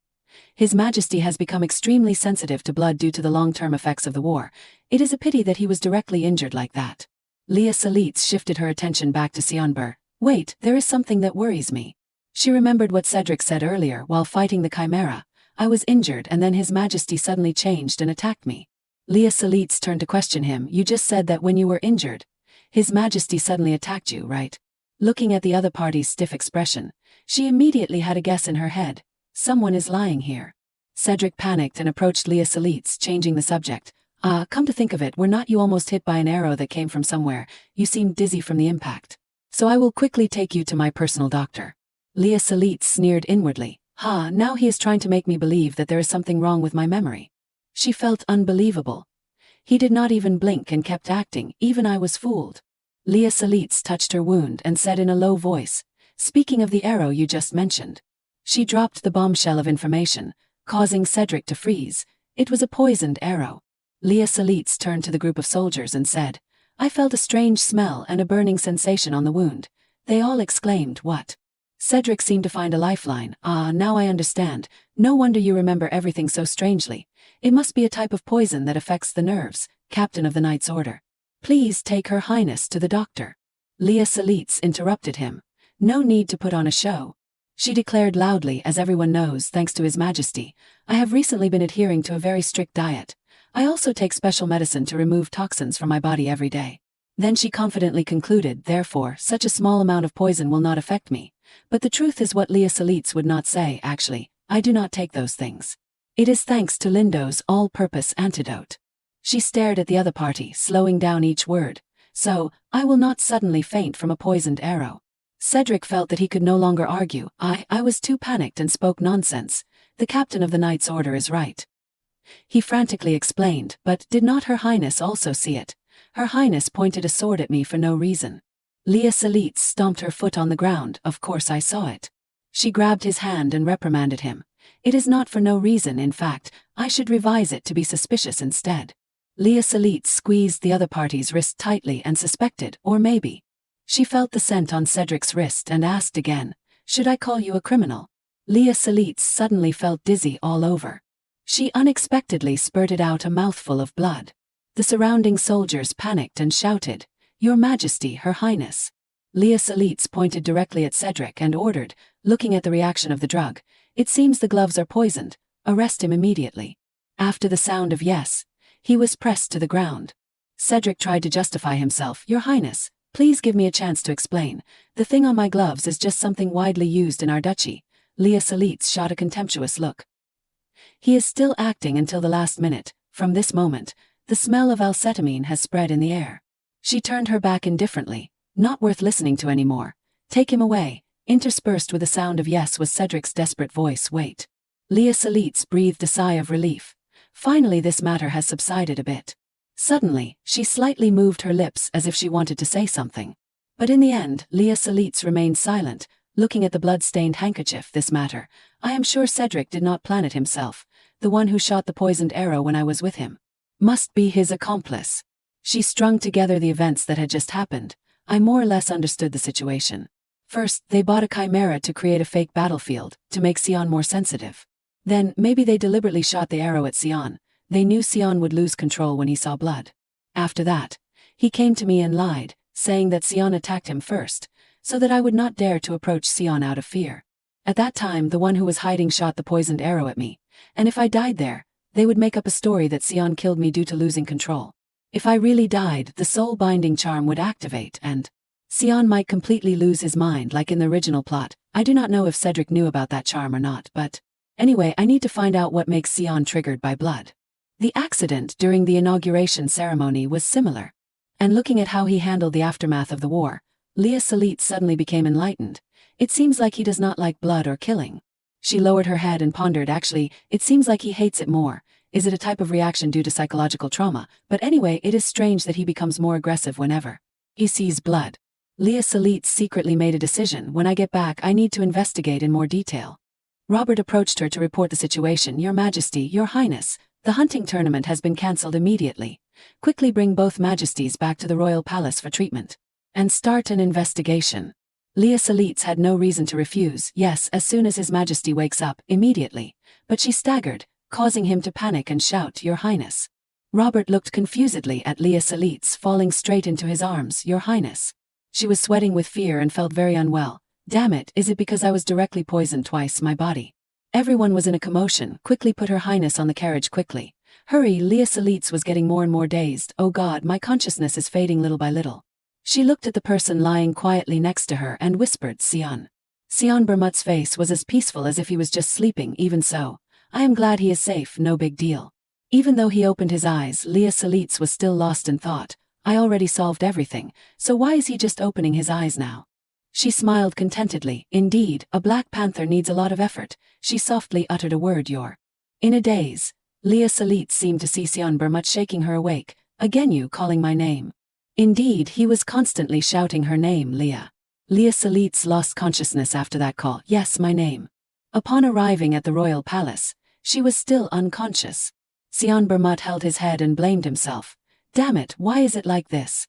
His Majesty has become extremely sensitive to blood due to the long-term effects of the war. It is a pity that he was directly injured like that. Leah Salitz shifted her attention back to Sionbur. Wait, there is something that worries me. She remembered what Cedric said earlier while fighting the chimera. I was injured and then His Majesty suddenly changed and attacked me. Leah Salitz turned to question him. You just said that when you were injured, His Majesty suddenly attacked you, right? Looking at the other party's stiff expression, she immediately had a guess in her head. Someone is lying here. Cedric panicked and approached Leah Salitz, changing the subject. Come to think of it, were not you almost hit by an arrow that came from somewhere? You seemed dizzy from the impact. So I will quickly take you to my personal doctor. Leah Salitz sneered inwardly. Now he is trying to make me believe that there is something wrong with my memory. She felt unbelievable. He did not even blink and kept acting. Even I was fooled. Leah Salitz touched her wound and said in a low voice, speaking of the arrow you just mentioned. She dropped the bombshell of information, causing Cedric to freeze. It was a poisoned arrow. Leah Salitz turned to the group of soldiers and said, I felt a strange smell and a burning sensation on the wound. They all exclaimed, what? Cedric seemed to find a lifeline. Now I understand. No wonder you remember everything so strangely. It must be a type of poison that affects the nerves, Captain of the Knight's Order. Please take Her Highness to the doctor. Leah Salitz interrupted him. No need to put on a show. She declared loudly, as everyone knows, thanks to His Majesty, I have recently been adhering to a very strict diet. I also take special medicine to remove toxins from my body every day. Then she confidently concluded, therefore, such a small amount of poison will not affect me. But the truth is what Leah Salitz would not say. Actually, I do not take those things. It is thanks to Lindo's all-purpose antidote. She stared at the other party, slowing down each word. So, I will not suddenly faint from a poisoned arrow. Cedric felt that he could no longer argue. I was too panicked and spoke nonsense. The Captain of the Knight's Order is right. He frantically explained, but did not Her Highness also see it? Her Highness pointed a sword at me for no reason. Leah Salitz stomped her foot on the ground. Of course I saw it. She grabbed his hand and reprimanded him. It is not for no reason, in fact, I should revise it to be suspicious instead. Leah Salitz squeezed the other party's wrist tightly and suspected, or maybe. She felt the scent on Cedric's wrist and asked again, should I call you a criminal? Leah Salitz suddenly felt dizzy all over. She unexpectedly spurted out a mouthful of blood. The surrounding soldiers panicked and shouted, Your Majesty, Her Highness. Leah Salitz pointed directly at Cedric and ordered, looking at the reaction of the drug, it seems the gloves are poisoned, arrest him immediately. After the sound of yes, he was pressed to the ground. Cedric tried to justify himself, Your Highness, please give me a chance to explain. The thing on my gloves is just something widely used in our duchy. Leah Salitz shot a contemptuous look. He is still acting until the last minute. From this moment, the smell of alcetamine has spread in the air. She turned her back indifferently. Not worth listening to anymore. Take him away. Interspersed with a sound of yes was Cedric's desperate voice. Wait. Leah Salitz breathed a sigh of relief. Finally this matter has subsided a bit. Suddenly, she slightly moved her lips as if she wanted to say something. But in the end, Leah Salitz remained silent, looking at the blood-stained handkerchief. This matter, I am sure Cedric did not plan it himself. The one who shot the poisoned arrow when I was with him must be his accomplice. She strung together the events that had just happened. I more or less understood the situation. First, they bought a chimera to create a fake battlefield, to make Sion more sensitive. Then, maybe they deliberately shot the arrow at Sion. They knew Sion would lose control when he saw blood. After that, he came to me and lied, saying that Sion attacked him first, so that I would not dare to approach Sion out of fear. At that time the one who was hiding shot the poisoned arrow at me, and if I died there, they would make up a story that Sion killed me due to losing control. If I really died, the soul-binding charm would activate and Sion might completely lose his mind like in the original plot. I do not know if Cedric knew about that charm or not, but anyway, I need to find out what makes Sion triggered by blood. The accident during the inauguration ceremony was similar. And looking at how he handled the aftermath of the war, Leah Salitz suddenly became enlightened. It seems like he does not like blood or killing. She lowered her head and pondered. Actually, it seems like he hates it more. Is it a type of reaction due to psychological trauma? But anyway, it is strange that he becomes more aggressive whenever he sees blood. Leah Salitz secretly made a decision. When I get back, I need to investigate in more detail. Robert approached her to report the situation. Your Majesty, Your Highness, the hunting tournament has been cancelled immediately. Quickly bring both Majesties back to the royal palace for treatment. And start an investigation. Leah Salitz had no reason to refuse. Yes, as soon as His Majesty wakes up, immediately. But she staggered, causing him to panic and shout, Your Highness. Robert looked confusedly at Leah Salitz, falling straight into his arms. Your Highness. She was sweating with fear and felt very unwell. Damn it, is it because I was directly poisoned twice? My body. Everyone was in a commotion. Quickly put Her Highness on the carriage, quickly. Hurry. Leah Salitz was getting more and more dazed. Oh God, my consciousness is fading little by little. She looked at the person lying quietly next to her and whispered, Sion. Sion Bermut's face was as peaceful as if he was just sleeping. Even so, I am glad he is safe, no big deal. Even though he opened his eyes, Leah Salitz was still lost in thought. I already solved everything, so why is he just opening his eyes now? She smiled contentedly. Indeed, a Black Panther needs a lot of effort. She softly uttered a word. You're in a daze. Leah Salitz seemed to see Sion Bermut shaking her awake. Again, you calling my name? Indeed, he was constantly shouting her name, Leah. Leah Salitz lost consciousness after that call. Yes, my name. Upon arriving at the royal palace, she was still unconscious. Sion Bermut held his head and blamed himself. Damn it, why is it like this?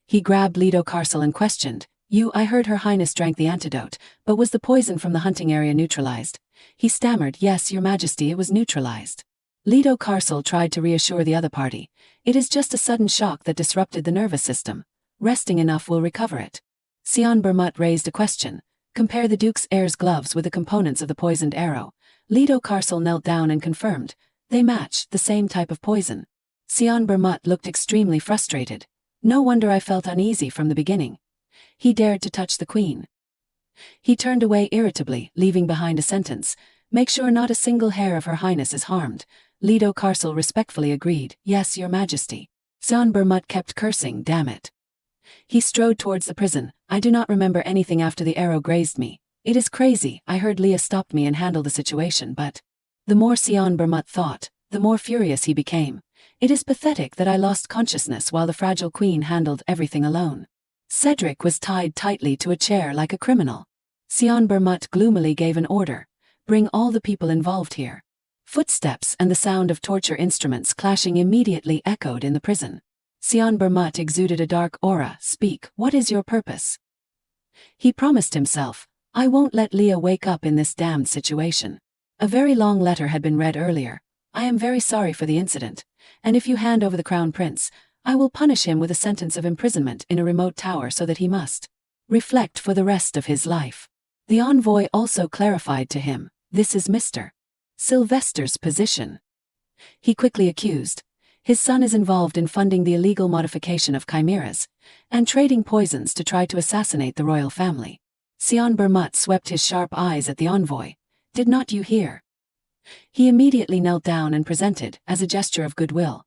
He grabbed Leto Carcel and questioned, I heard Her Highness drank the antidote, but was the poison from the hunting area neutralized? He stammered, Yes, Your Majesty, it was neutralized. Leto Carcel tried to reassure the other party. It is just a sudden shock that disrupted the nervous system. Resting enough will recover it. Sion Bermut raised a question. Compare the Duke's heir's gloves with the components of the poisoned arrow. Leto Carcel knelt down and confirmed. They match, the same type of poison. Sion Bermut looked extremely frustrated. No wonder I felt uneasy from the beginning. He dared to touch the queen. He turned away irritably, leaving behind a sentence. Make sure not a single hair of Her Highness is harmed. Leto Carcel respectfully agreed. Yes, Your Majesty. Sion Bermut kept cursing. Damn it. He strode towards the prison. I do not remember anything after the arrow grazed me. It is crazy. I heard Leah stopped me and handled the situation, but the more Sion Bermut thought, the more furious he became. It is pathetic that I lost consciousness while the fragile queen handled everything alone. Cedric was tied tightly to a chair like a criminal. Sion Bermut gloomily gave an order. Bring all the people involved here. Footsteps and the sound of torture instruments clashing immediately echoed in the prison. Sion Bermut exuded a dark aura. Speak, what is your purpose? He promised himself, I won't let Leah wake up in this damned situation. A very long letter had been read earlier. I am very sorry for the incident, and if you hand over the crown prince, I will punish him with a sentence of imprisonment in a remote tower so that he must reflect for the rest of his life. The envoy also clarified to him, this is Mr. Sylvester's position. He quickly accused, his son is involved in funding the illegal modification of chimeras, and trading poisons to try to assassinate the royal family. Sion Bermut swept his sharp eyes at the envoy. Did not you hear? He immediately knelt down and presented, as a gesture of goodwill.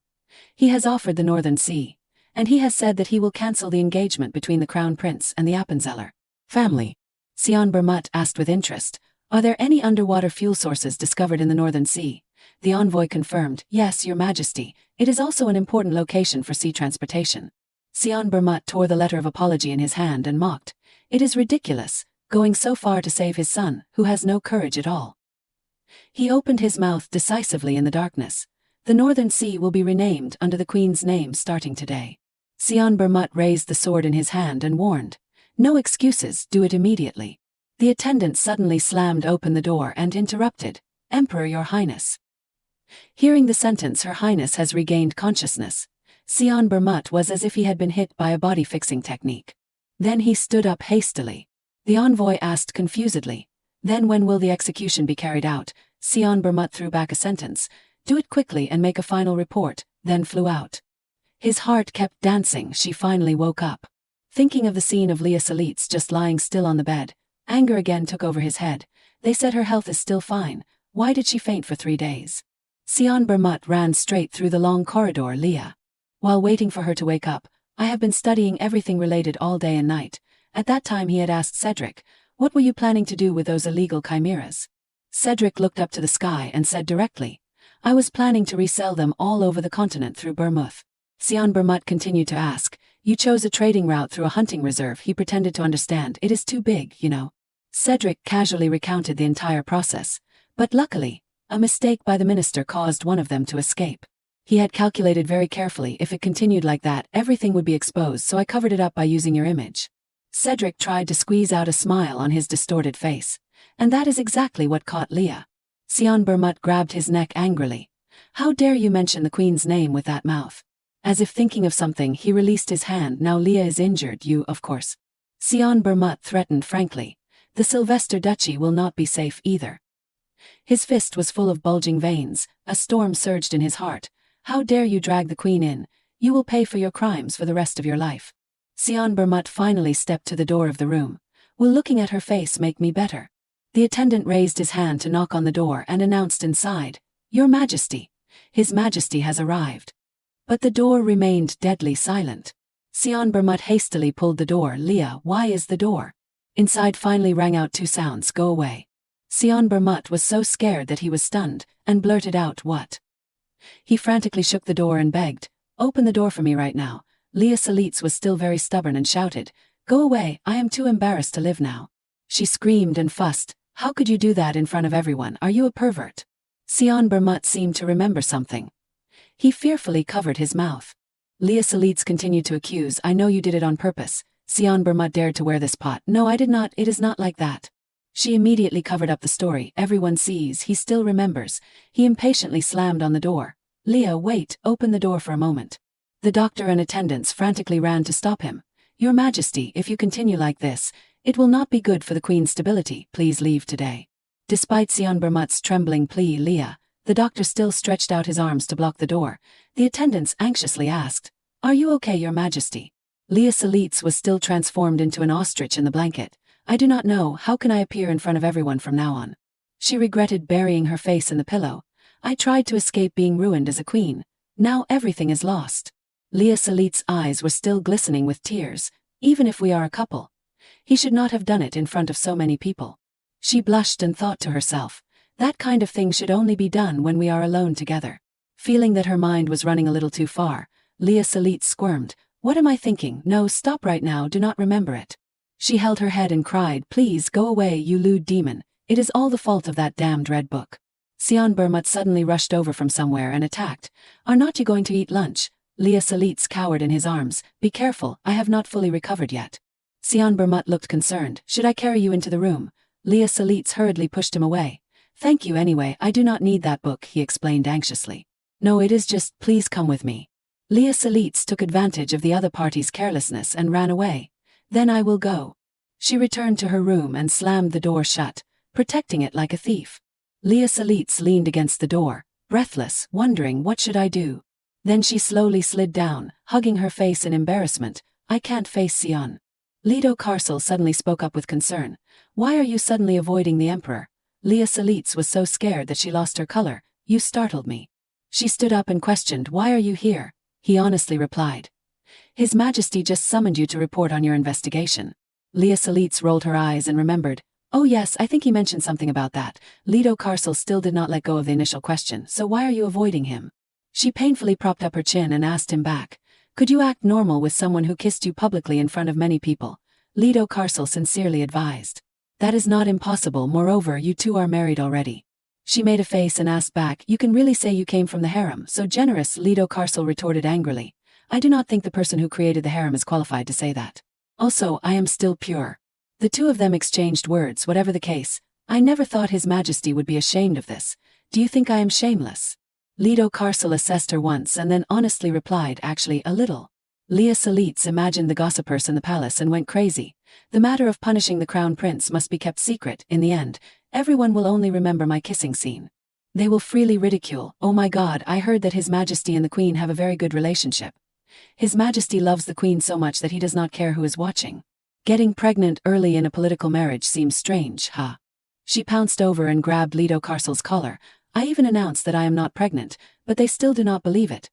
He has offered the Northern Sea, and he has said that he will cancel the engagement between the Crown Prince and the Appenzeller family. Sion Bermut asked with interest, are there any underwater fuel sources discovered in the Northern Sea? The envoy confirmed, yes, Your Majesty, it is also an important location for sea transportation. Sion Bermut tore the letter of apology in his hand and mocked, it is ridiculous, going so far to save his son, who has no courage at all. He opened his mouth decisively in the darkness. The Northern Sea will be renamed under the Queen's name starting today. Sion Bermut raised the sword in his hand and warned, no excuses, do it immediately. The attendant suddenly slammed open the door and interrupted, Emperor, Your Highness. Hearing the sentence, Her Highness has regained consciousness. Sion Bermut was as if he had been hit by a body-fixing technique. Then he stood up hastily. The envoy asked confusedly, then when will the execution be carried out? Sion Bermut threw back a sentence, do it quickly and make a final report, then flew out. His heart kept dancing. She finally woke up. Thinking of the scene of Leah Salitz just lying still on the bed, anger again took over his head. They said her health is still fine. Why did she faint for 3 days? Sion Bermut ran straight through the long corridor. Leah. While waiting for her to wake up, I have been studying everything related all day and night. At that time he had asked Cedric, what were you planning to do with those illegal chimeras? Cedric looked up to the sky and said directly, I was planning to resell them all over the continent through Bermuth. Sion Bermut continued to ask, you chose a trading route through a hunting reserve. He pretended to understand. It is too big, you know. Cedric casually recounted the entire process, but luckily, a mistake by the minister caused one of them to escape. He had calculated very carefully if it continued like that, everything would be exposed, so I covered it up by using your image. Cedric tried to squeeze out a smile on his distorted face, and that is exactly what caught Leah. Sion Bermut grabbed his neck angrily. How dare you mention the Queen's name with that mouth? As if thinking of something, he released his hand. Now Leah is injured, you, of course. Sion Bermut threatened frankly. The Sylvester Duchy will not be safe either. His fist was full of bulging veins, a storm surged in his heart. How dare you drag the Queen in? You will pay for your crimes for the rest of your life. Sion Bermut finally stepped to the door of the room. Will looking at her face make me better? The attendant raised his hand to knock on the door and announced inside, Your Majesty. His Majesty has arrived. But the door remained deadly silent. Sion Bermut hastily pulled the door. Leah, why is the door? Inside finally rang out two sounds, go away. Sion Bermut was so scared that he was stunned, and blurted out, what? He frantically shook the door and begged, open the door for me right now. Leah Salitz was still very stubborn and shouted, go away, I am too embarrassed to live now. She screamed and fussed, how could you do that in front of everyone? Are you a pervert? Sion Bermut seemed to remember something. He fearfully covered his mouth. Leah Salitz continued to accuse, I know you did it on purpose. Sion Bermut dared to wear this pot. No, I did not, it is not like that. She immediately covered up the story. Everyone sees, he still remembers. He impatiently slammed on the door. Leah, wait, open the door for a moment. The doctor and attendants frantically ran to stop him. Your Majesty, if you continue like this, it will not be good for the Queen's stability. Please leave today. Despite Sion Bermut's trembling plea, Leah, the doctor still stretched out his arms to block the door. The attendants anxiously asked, are you okay, Your Majesty? Leah Salitz was still transformed into an ostrich in the blanket. I do not know, how can I appear in front of everyone from now on? She regretted burying her face in the pillow. I tried to escape being ruined as a queen. Now everything is lost. Leah Salitz's eyes were still glistening with tears. Even if we are a couple, he should not have done it in front of so many people. She blushed and thought to herself, that kind of thing should only be done when we are alone together. Feeling that her mind was running a little too far, Leah Salitz squirmed. What am I thinking? No, stop right now, do not remember it. She held her head and cried, please go away, you lewd demon. It is all the fault of that damned red book. Sion Bermut suddenly rushed over from somewhere and attacked. Are not you going to eat lunch? Leah Salitz cowered in his arms. Be careful, I have not fully recovered yet. Sion Bermut looked concerned. Should I carry you into the room? Leah Salitz hurriedly pushed him away. Thank you anyway, I do not need that book, he explained anxiously. No, it is just, please come with me. Leah Salitz took advantage of the other party's carelessness and ran away. Then I will go. She returned to her room and slammed the door shut, protecting it like a thief. Leah Salitz leaned against the door, breathless, wondering what should I do. Then she slowly slid down, hugging her face in embarrassment. I can't face Sion. Lido Carcel suddenly spoke up with concern. Why are you suddenly avoiding the Emperor? Leah Salitz was so scared that she lost her color. You startled me. She stood up and questioned, why are you here? He honestly replied. His Majesty just summoned you to report on your investigation. Leah Salitz rolled her eyes and remembered. Oh yes, I think he mentioned something about that. Lido Carcel still did not let go of the initial question, so why are you avoiding him? She painfully propped up her chin and asked him back. Could you act normal with someone who kissed you publicly in front of many people? Lido Carcel sincerely advised. That is not impossible, moreover you two are married already. She made a face and asked back, you can really say you came from the harem, so generous, Lido Carcel retorted angrily. I do not think the person who created the harem is qualified to say that. Also, I am still pure. The two of them exchanged words. Whatever the case, I never thought His Majesty would be ashamed of this. Do you think I am shameless? Lido Carcel assessed her once and then honestly replied, actually, a little. Leah Salitz imagined the gossipers in the palace and went crazy. The matter of punishing the crown prince must be kept secret. In the end, everyone will only remember my kissing scene. They will freely ridicule. Oh my God, I heard that His Majesty and the Queen have a very good relationship. His Majesty loves the Queen so much that he does not care who is watching. Getting pregnant early in a political marriage seems strange, huh? She pounced over and grabbed Lido Carcel's collar. I even announced that I am not pregnant, but they still do not believe it.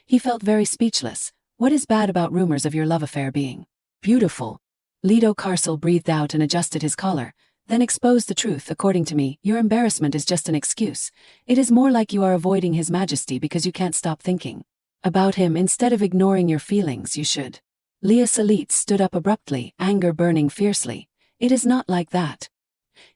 He felt very speechless. What is bad about rumors of your love affair being beautiful? Lido Carcel breathed out and adjusted his collar. Then expose the truth. According to me, your embarrassment is just an excuse. It is more like you are avoiding His Majesty because you can't stop thinking about him instead of ignoring your feelings. You should. Leah Salit stood up abruptly, anger burning fiercely. It is not like that.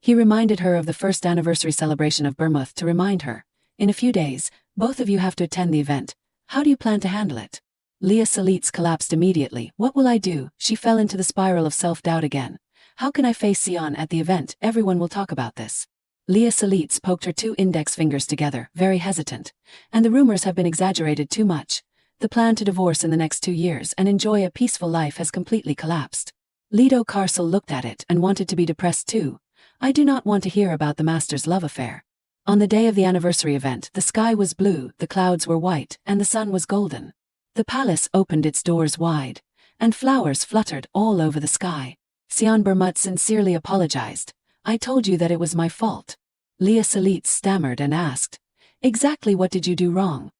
He reminded her of the first anniversary celebration of Bermuth to remind her. In a few days, both of you have to attend the event. How do you plan to handle it? Leah Salit's collapsed immediately. What will I do? She fell into the spiral of self-doubt again. How can I face Sion at the event? Everyone will talk about this. Leah Salit poked her 2 index fingers together, very hesitant. And the rumors have been exaggerated too much. The plan to divorce in the next 2 years and enjoy a peaceful life has completely collapsed. Lido Carcel looked at it and wanted to be depressed too. I do not want to hear about the master's love affair. On the day of the anniversary event, the sky was blue, the clouds were white, and the sun was golden. The palace opened its doors wide, and flowers fluttered all over the sky. Sion Bermuth sincerely apologized. I told you that it was my fault. Leah Salit stammered and asked, exactly what did you do wrong?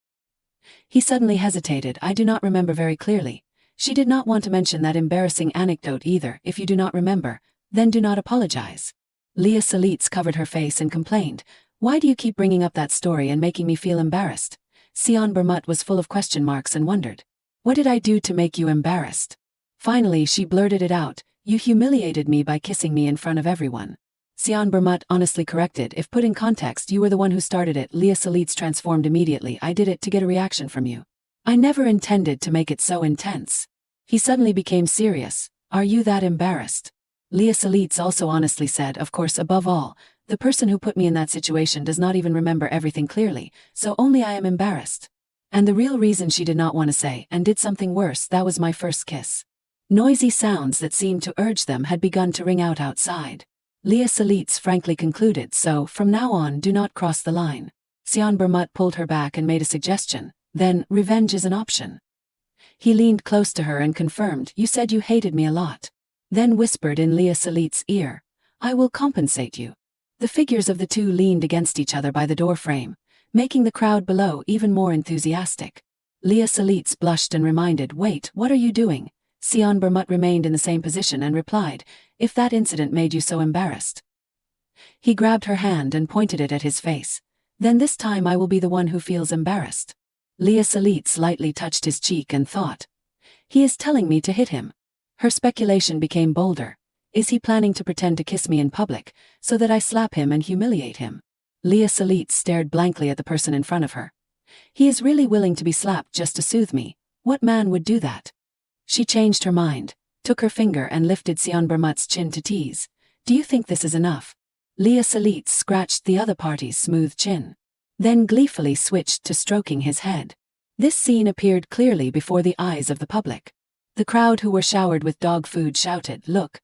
He suddenly hesitated. I do not remember very clearly. She did not want to mention that embarrassing anecdote either. If you do not remember, then do not apologize. Leah Salit covered her face and complained, why do you keep bringing up that story and making me feel embarrassed? Sion Bermuth was full of question marks and wondered, what did I do to make you embarrassed? Finally she blurted it out, you humiliated me by kissing me in front of everyone. Sion Bermuth honestly corrected, if put in context you were the one who started it. Leah Salit transformed immediately. I did it to get a reaction from you. I never intended to make it so intense. He suddenly became serious. Are you that embarrassed? Leah Salit also honestly said, of course, above all, the person who put me in that situation does not even remember everything clearly, so only I am embarrassed. And the real reason she did not want to say, and did something worse, that was my first kiss. Noisy sounds that seemed to urge them had begun to ring out outside. Leah Salit frankly concluded, so from now on do not cross the line. Sion Bermuth pulled her back and made a suggestion, then revenge is an option. He leaned close to her and confirmed, you said you hated me a lot. Then whispered in Leah Salit's ear, I will compensate you. The figures of the two leaned against each other by the door frame, making the crowd below even more enthusiastic. Leah Salit blushed and reminded, wait, what are you doing? Sion Bermuth remained in the same position and replied, if that incident made you so embarrassed. He grabbed her hand and pointed it at his face. Then this time I will be the one who feels embarrassed. Leah Salit slightly touched his cheek and thought, he is telling me to hit him. Her speculation became bolder. Is he planning to pretend to kiss me in public, so that I slap him and humiliate him? Leah Salit stared blankly at the person in front of her. He is really willing to be slapped just to soothe me. What man would do that? She changed her mind, took her finger and lifted Sion Bermuth's chin to tease. Do you think this is enough? Leah Salit scratched the other party's smooth chin, then gleefully switched to stroking his head. This scene appeared clearly before the eyes of the public. The crowd who were showered with dog food shouted, look!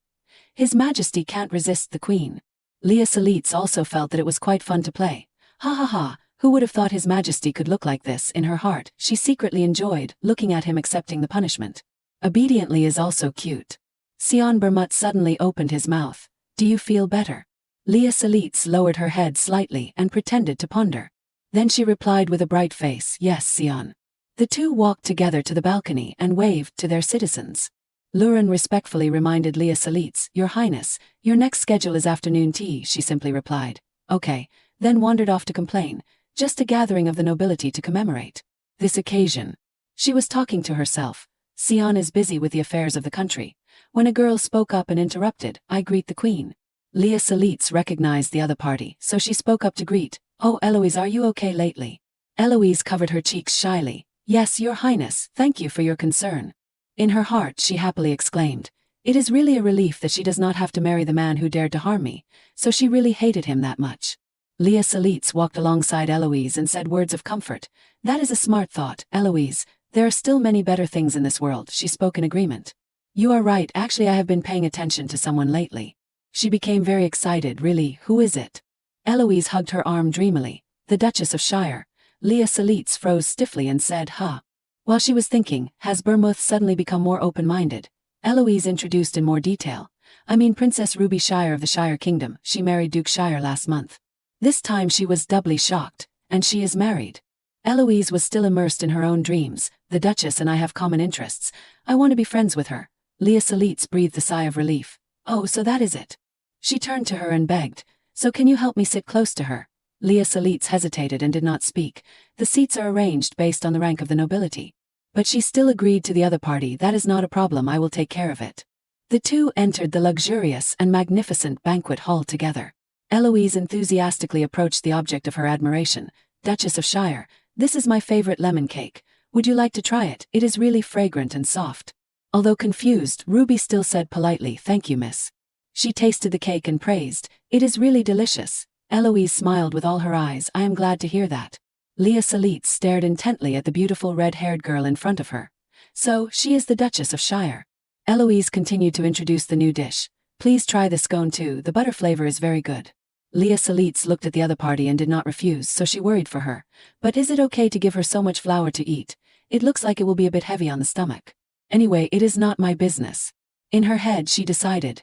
His Majesty can't resist the Queen. Leah Salit also felt that it was quite fun to play. Ha ha ha, who would have thought His Majesty could look like this? In her heart, she secretly enjoyed looking at him accepting the punishment. Obediently is also cute. Sion Bermuth suddenly opened his mouth. Do you feel better? Leah Salit lowered her head slightly and pretended to ponder. Then she replied with a bright face, yes, Sion. The two walked together to the balcony and waved to their citizens. Luren respectfully reminded Leah Salit, Your Highness, your next schedule is afternoon tea, she simply replied. Okay, then wandered off to complain, just a gathering of the nobility to commemorate this occasion. She was talking to herself. Sion is busy with the affairs of the country. When a girl spoke up and interrupted, I greet the Queen. Leah Salit recognized the other party, so she spoke up to greet. Oh, Eloise, are you okay lately? Eloise covered her cheeks shyly. Yes, Your Highness, thank you for your concern. In her heart she happily exclaimed, it is really a relief that she does not have to marry the man who dared to harm me, so she really hated him that much. Leah Salit walked alongside Eloise and said words of comfort. That is a smart thought, Eloise. There are still many better things in this world, she spoke in agreement. You are right, actually I have been paying attention to someone lately. She became very excited, really, who is it? Eloise hugged her arm dreamily. The Duchess of Shire. Leah Salit froze stiffly and said, huh. While she was thinking, has Bermuth suddenly become more open-minded? Eloise introduced in more detail. I mean Princess Ruby Shire of the Shire Kingdom, she married Duke Shire last month. This time she was doubly shocked, and she is married. Eloise was still immersed in her own dreams. The Duchess and I have common interests. I want to be friends with her. Leah Salit breathed a sigh of relief. Oh, so that is it. She turned to her and begged, "So can you help me sit close to her?" Leah Salitz hesitated and did not speak. The seats are arranged based on the rank of the nobility. But she still agreed to the other party. "That is not a problem, I will take care of it." The two entered the luxurious and magnificent banquet hall together. Eloise enthusiastically approached the object of her admiration. "Duchess of Shire, this is my favorite lemon cake. Would you like to try it? It is really fragrant and soft." Although confused, Ruby still said politely, "Thank you, miss." She tasted the cake and praised, "It is really delicious." Eloise smiled with all her eyes. "I am glad to hear that." Leah Salitz stared intently at the beautiful red-haired girl in front of her. "So, she is the Duchess of Shire." Eloise continued to introduce the new dish. "Please try the scone too, the butter flavor is very good." Leah Salitz looked at the other party and did not refuse, so she worried for her. "But is it okay to give her so much flour to eat? It looks like it will be a bit heavy on the stomach." "Anyway, it is not my business." In her head she decided,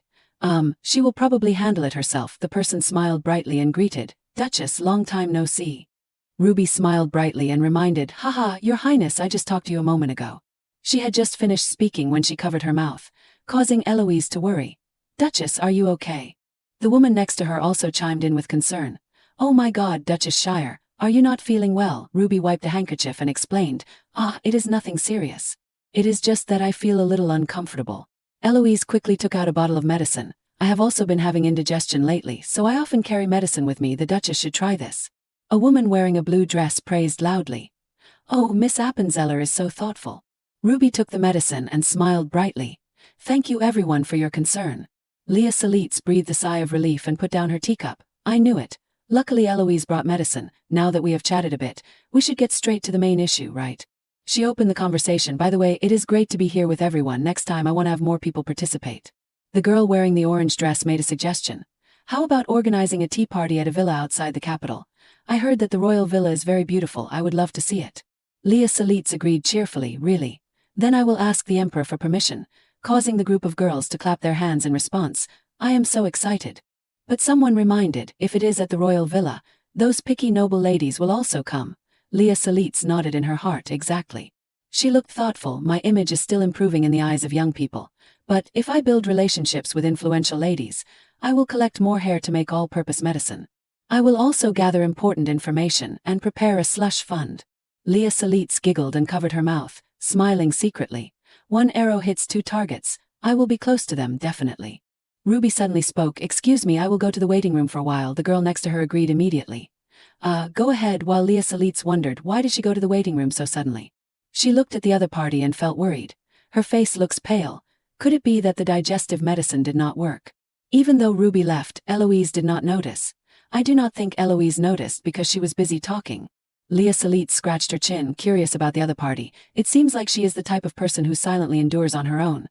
she will probably handle it herself." The person smiled brightly and greeted, "Duchess, long time no see." Ruby smiled brightly and reminded, "Haha, Your Highness, I just talked to you a moment ago." She had just finished speaking when she covered her mouth, causing Eloise to worry. "Duchess, are you okay?" The woman next to her also chimed in with concern. "Oh my God, Duchess Shire, are you not feeling well?" Ruby wiped a handkerchief and explained, It is nothing serious. It is just that I feel a little uncomfortable." Eloise quickly took out a bottle of medicine. "I have also been having indigestion lately, so I often carry medicine with me. The Duchess should try this." A woman wearing a blue dress praised loudly. "Oh, Miss Appenzeller is so thoughtful." Ruby took the medicine and smiled brightly. "Thank you everyone for your concern." Leah Salitz breathed a sigh of relief and put down her teacup. "I knew it. Luckily Eloise brought medicine. Now that we have chatted a bit, we should get straight to the main issue, right?" She opened the conversation. "By the way, it is great to be here with everyone. Next time I want to have more people participate." The girl wearing the orange dress made a suggestion. "How about organizing a tea party at a villa outside the capital? I heard that the royal villa is very beautiful. I would love to see it." Leah Salitz agreed cheerfully. "Really? Then I will ask the emperor for permission," causing the group of girls to clap their hands in response. "I am so excited." But someone reminded, "If it is at the royal villa, those picky noble ladies will also come." Leah Salitz nodded in her heart. "Exactly." She looked thoughtful. "My image is still improving in the eyes of young people. But if I build relationships with influential ladies, I will collect more hair to make all-purpose medicine. I will also gather important information and prepare a slush fund." Leah Salitz giggled and covered her mouth, smiling secretly. "One arrow hits two targets. I will be close to them, definitely." Ruby suddenly spoke. "Excuse me, I will go to the waiting room for a while." The girl next to her agreed immediately. Go ahead." While Leah Salitz wondered, why did she go to the waiting room so suddenly? She looked at the other party and felt worried. Her face looks pale. Could it be that the digestive medicine did not work? Even though Ruby left, Eloise did not notice. I do not think Eloise noticed because she was busy talking. Leah Salitz scratched her chin, curious about the other party. It seems like she is the type of person who silently endures on her own.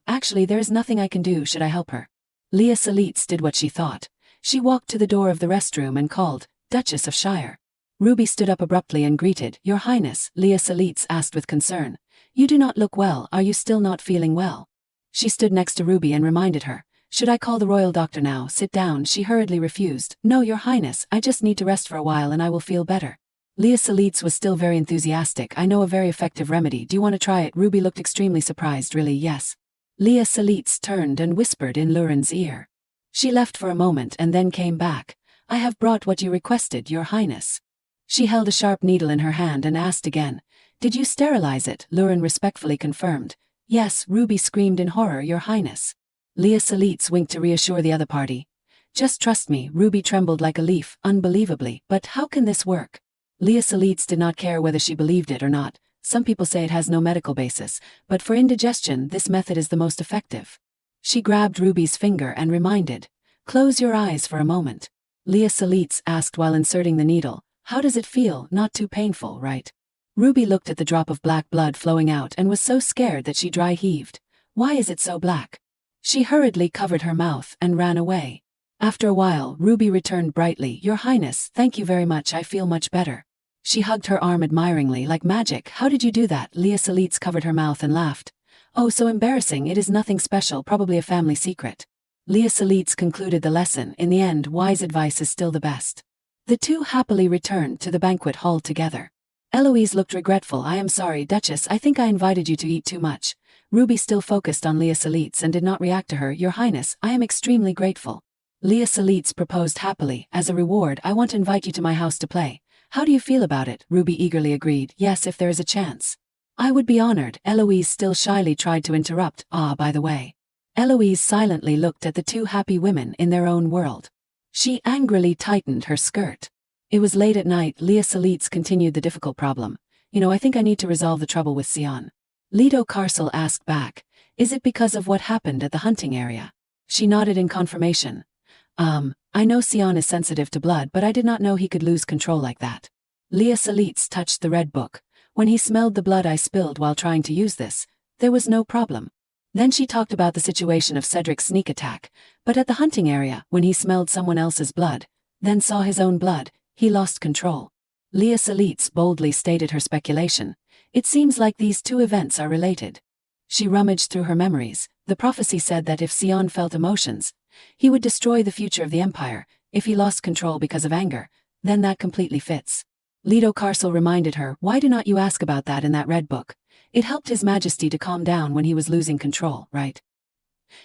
Actually, there is nothing I can do. Should I help her?" Leah Salitz did what she thought. She walked to the door of the restroom and called, "Duchess of Shire." Ruby stood up abruptly and greeted, "Your Highness," Leah Salitz asked with concern. "You do not look well. Are you still not feeling well?" She stood next to Ruby and reminded her, "Should I call the royal doctor now?" "Sit down." She hurriedly refused. "No, Your Highness, I just need to rest for a while and I will feel better." Leah Salitz was still very enthusiastic. "I know a very effective remedy. Do you want to try it?" Ruby looked extremely surprised. "Really?" "Yes." Leah Salitz turned and whispered in Luren's ear. She left for a moment and then came back. "I have brought what you requested, Your Highness." She held a sharp needle in her hand and asked again, "Did you sterilize it?" Luren respectfully confirmed. "Yes." Ruby screamed in horror. "Your Highness." Leah Salitz winked to reassure the other party. "Just trust me." Ruby trembled like a leaf, unbelievably. "But how can this work?" Leah Salitz did not care whether she believed it or not. Some people say it has no medical basis, but for indigestion this method is the most effective. She grabbed Ruby's finger and reminded, "Close your eyes for a moment." Leah Salitz asked while inserting the needle, "How does it feel? Not too painful, right?" Ruby looked at the drop of black blood flowing out and was so scared that she dry heaved. "Why is it so black?" She hurriedly covered her mouth and ran away. After a while, Ruby returned brightly. "Your Highness, thank you very much. I feel much better." She hugged her arm admiringly. "Like magic. How did you do that?" Leah Salitz covered her mouth and laughed. "Oh, so embarrassing. It is nothing special, probably a family secret." Leah Salitz concluded the lesson. In the end, wise advice is still the best. The two happily returned to the banquet hall together. Eloise looked regretful. "I am sorry, Duchess, I think I invited you to eat too much." Ruby still focused on Leah Salitz and did not react to her. "Your Highness, I am extremely grateful." Leah Salitz proposed happily. As a reward, I want to invite you to my house to play. How do you feel about it? Ruby eagerly agreed. Yes, if there is a chance. I would be honored. Eloise still shyly tried to interrupt. By the way. Eloise silently looked at the two happy women in their own world. She angrily tightened her skirt. It was late at night. Leah Salitz continued the difficult problem. I think I need to resolve the trouble with Sion. Lido Carcel asked back. Is it because of what happened at the hunting area? She nodded in confirmation. I know Sion is sensitive to blood, but I did not know he could lose control like that. Leah Salitz touched the red book. When he smelled the blood I spilled while trying to use this, there was no problem. Then she talked about the situation of Cedric's sneak attack, but at the hunting area, when he smelled someone else's blood, then saw his own blood, he lost control. Leah Salitz boldly stated her speculation. It seems like these two events are related. She rummaged through her memories. The prophecy said that if Sion felt emotions, he would destroy the future of the Empire. If he lost control because of anger, then that completely fits. Lido Carcel reminded her, why do not you ask about that in that red book? It helped His Majesty to calm down when he was losing control, right?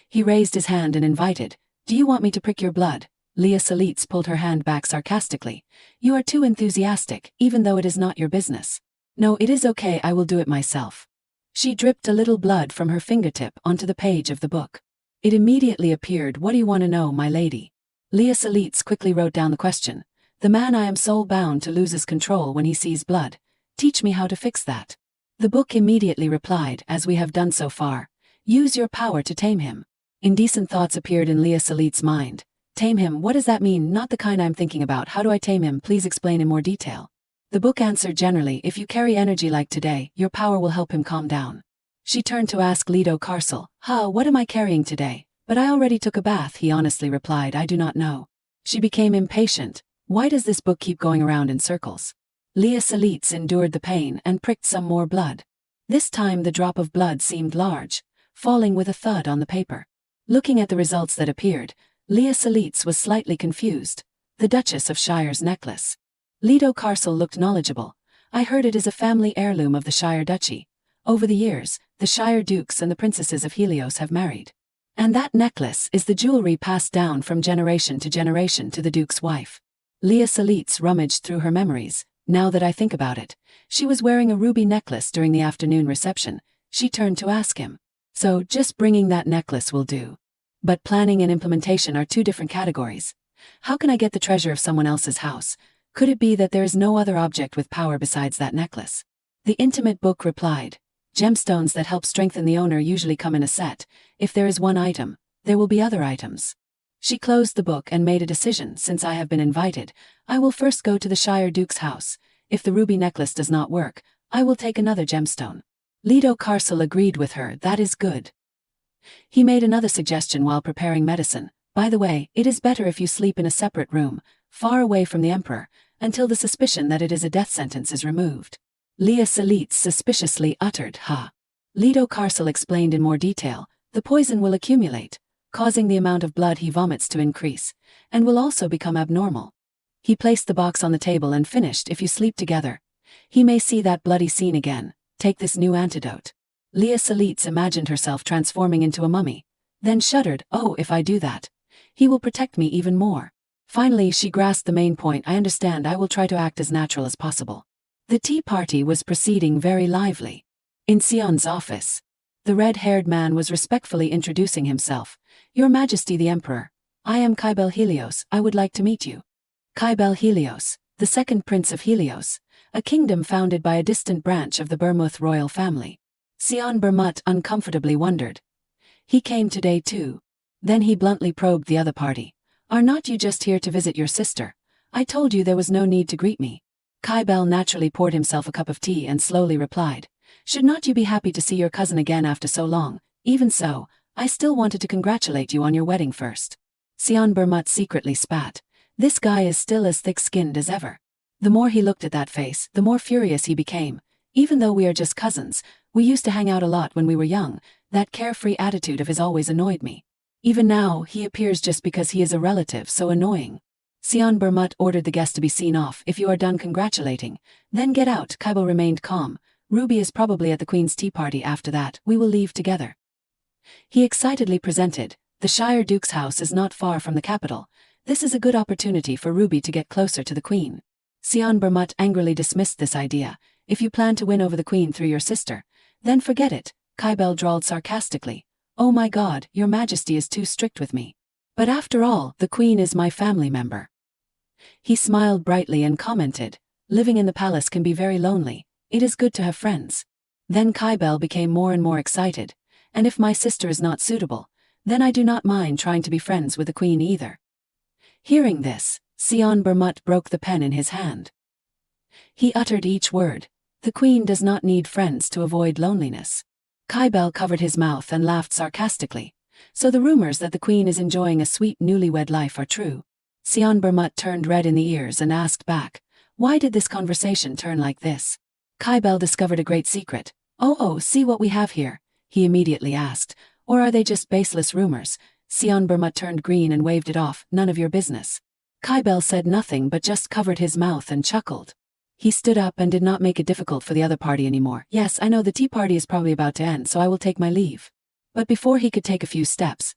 He raised his hand and invited, do you want me to prick your blood? Leah Salitz pulled her hand back sarcastically. You are too enthusiastic, even though it is not your business. No, it is okay, I will do it myself. She dripped a little blood from her fingertip onto the page of the book. It immediately appeared. What do you want to know, my lady? Leah Salitz quickly wrote down the question. The man I am soul bound to loses control when he sees blood. Teach me how to fix that. The book immediately replied, as we have done so far. Use your power to tame him. Indecent thoughts appeared in Leah Salitz's mind. Tame him, what does that mean? Not the kind I'm thinking about. How do I tame him? Please explain in more detail. The book answered generally, if you carry energy like today, your power will help him calm down. She turned to ask Lido Carcel, what am I carrying today? But I already took a bath, he honestly replied, I do not know. She became impatient. Why does this book keep going around in circles? Leah Salitz endured the pain and pricked some more blood. This time the drop of blood seemed large, falling with a thud on the paper. Looking at the results that appeared, Leah Salitz was slightly confused. The Duchess of Shire's necklace. Lido Carcel looked knowledgeable. I heard it is a family heirloom of the Shire Duchy. Over the years, the Shire Dukes and the Princesses of Helios have married. And that necklace is the jewelry passed down from generation to generation to the Duke's wife. Leah Salitz rummaged through her memories. Now that I think about it, she was wearing a ruby necklace during the afternoon reception. She turned to ask him. So, just bringing that necklace will do. But planning and implementation are two different categories. How can I get the treasure of someone else's house? Could it be that there is no other object with power besides that necklace? The intimate book replied. Gemstones that help strengthen the owner usually come in a set. If there is one item, there will be other items. She closed the book and made a decision. Since I have been invited, I will first go to the Shire Duke's house. If the ruby necklace does not work, I will take another gemstone. Lido Carcel agreed with her. That is good. He made another suggestion while preparing medicine. By the way, it is better if you sleep in a separate room, far away from the Emperor, until the suspicion that it is a death sentence is removed. Leah Salitz suspiciously uttered, Lido Carcel explained in more detail. The poison will accumulate, causing the amount of blood he vomits to increase, and will also become abnormal. He placed the box on the table and finished. If you sleep together, he may see that bloody scene again. Take this new antidote. Leah Salitz imagined herself transforming into a mummy, then shuddered. Oh, if I do that, he will protect me even more. Finally, she grasped the main point. I understand. I will try to act as natural as possible. The tea party was proceeding very lively. In Sion's office, the red-haired man was respectfully introducing himself. Your Majesty the Emperor, I am Kybel Helios. I would like to meet you. Kybel Helios, the second prince of Helios, a kingdom founded by a distant branch of the Bermuth royal family. Sion Bermut uncomfortably wondered. He came today too. Then he bluntly probed the other party. Are not you just here to visit your sister? I told you there was no need to greet me. Kybel naturally poured himself a cup of tea and slowly replied. Should not you be happy to see your cousin again after so long? Even so, I still wanted to congratulate you on your wedding first. Sion Bermut secretly spat. This guy is still as thick-skinned as ever. The more he looked at that face, the more furious he became. Even though we are just cousins, we used to hang out a lot when we were young. That carefree attitude of his always annoyed me. Even now, he appears just because he is a relative so annoying. Sion Bermut ordered the guest to be seen off. If you are done congratulating, then get out. Kybel remained calm. Ruby is probably at the Queen's tea party after that. We will leave together. He excitedly presented. The Shire Duke's house is not far from the capital. This is a good opportunity for Ruby to get closer to the Queen. Sion Bermut angrily dismissed this idea. If you plan to win over the Queen through your sister, then forget it, Kybel drawled sarcastically. Oh my God, your Majesty is too strict with me. But after all, the Queen is my family member. He smiled brightly and commented, living in the palace can be very lonely. It is good to have friends. Then Kybel became more and more excited. And if my sister is not suitable, then I do not mind trying to be friends with the Queen either. Hearing this, Sion Bermut broke the pen in his hand. He uttered each word. The Queen does not need friends to avoid loneliness. Kybel covered his mouth and laughed sarcastically. So the rumors that the Queen is enjoying a sweet newlywed life are true. Sion Bermut turned red in the ears and asked back, why did this conversation turn like this? Kybel discovered a great secret. Oh, see what we have here, he immediately asked. Or are they just baseless rumors? Sion Bermut turned green and waved it off, none of your business. Kybel said nothing but just covered his mouth and chuckled. He stood up and did not make it difficult for the other party anymore. Yes, I know the tea party is probably about to end, so I will take my leave. But before he could take a few steps,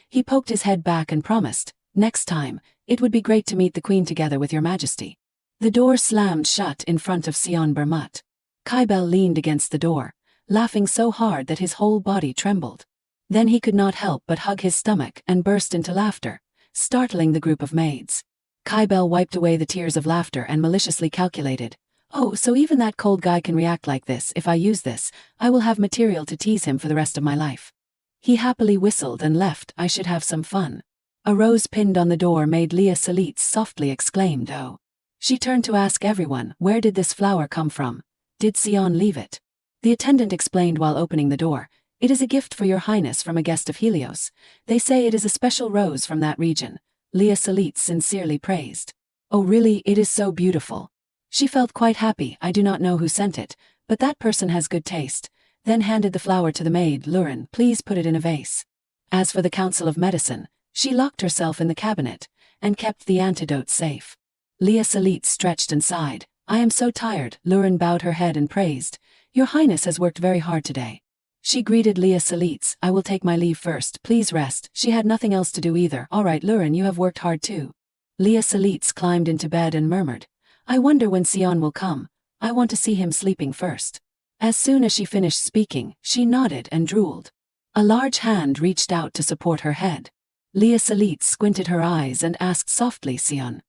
he poked his head back and promised, next time, it would be great to meet the Queen together with your Majesty. The door slammed shut in front of Sion Bermut. Kybel leaned against the door, laughing so hard that his whole body trembled. Then he could not help but hug his stomach and burst into laughter, startling the group of maids. Kybel wiped away the tears of laughter and maliciously calculated, oh, so even that cold guy can react like this. If I use this, I will have material to tease him for the rest of my life. He happily whistled and left. I should have some fun. A rose pinned on the door made Leah Salitz softly exclaimed, oh. She turned to ask everyone, where did this flower come from? Did Sion leave it? The attendant explained while opening the door, it is a gift for your highness from a guest of Helios. They say it is a special rose from that region. Leah Salitz sincerely praised. Oh really, it is so beautiful. She felt quite happy. I do not know who sent it, but that person has good taste. Then handed the flower to the maid. Lurin, please put it in a vase. As for the Council of Medicine, she locked herself in the cabinet, and kept the antidote safe. Leah Salitz stretched and sighed. I am so tired. Lurin bowed her head and praised. Your highness has worked very hard today. She greeted Leah Salitz. I will take my leave first. Please rest. She had nothing else to do either. All right, Lurin, you have worked hard too. Leah Salitz climbed into bed and murmured. I wonder when Sion will come. I want to see him sleeping first. As soon as she finished speaking, she nodded and drooled. A large hand reached out to support her head. Leah Salitz squinted her eyes and asked softly, Sion.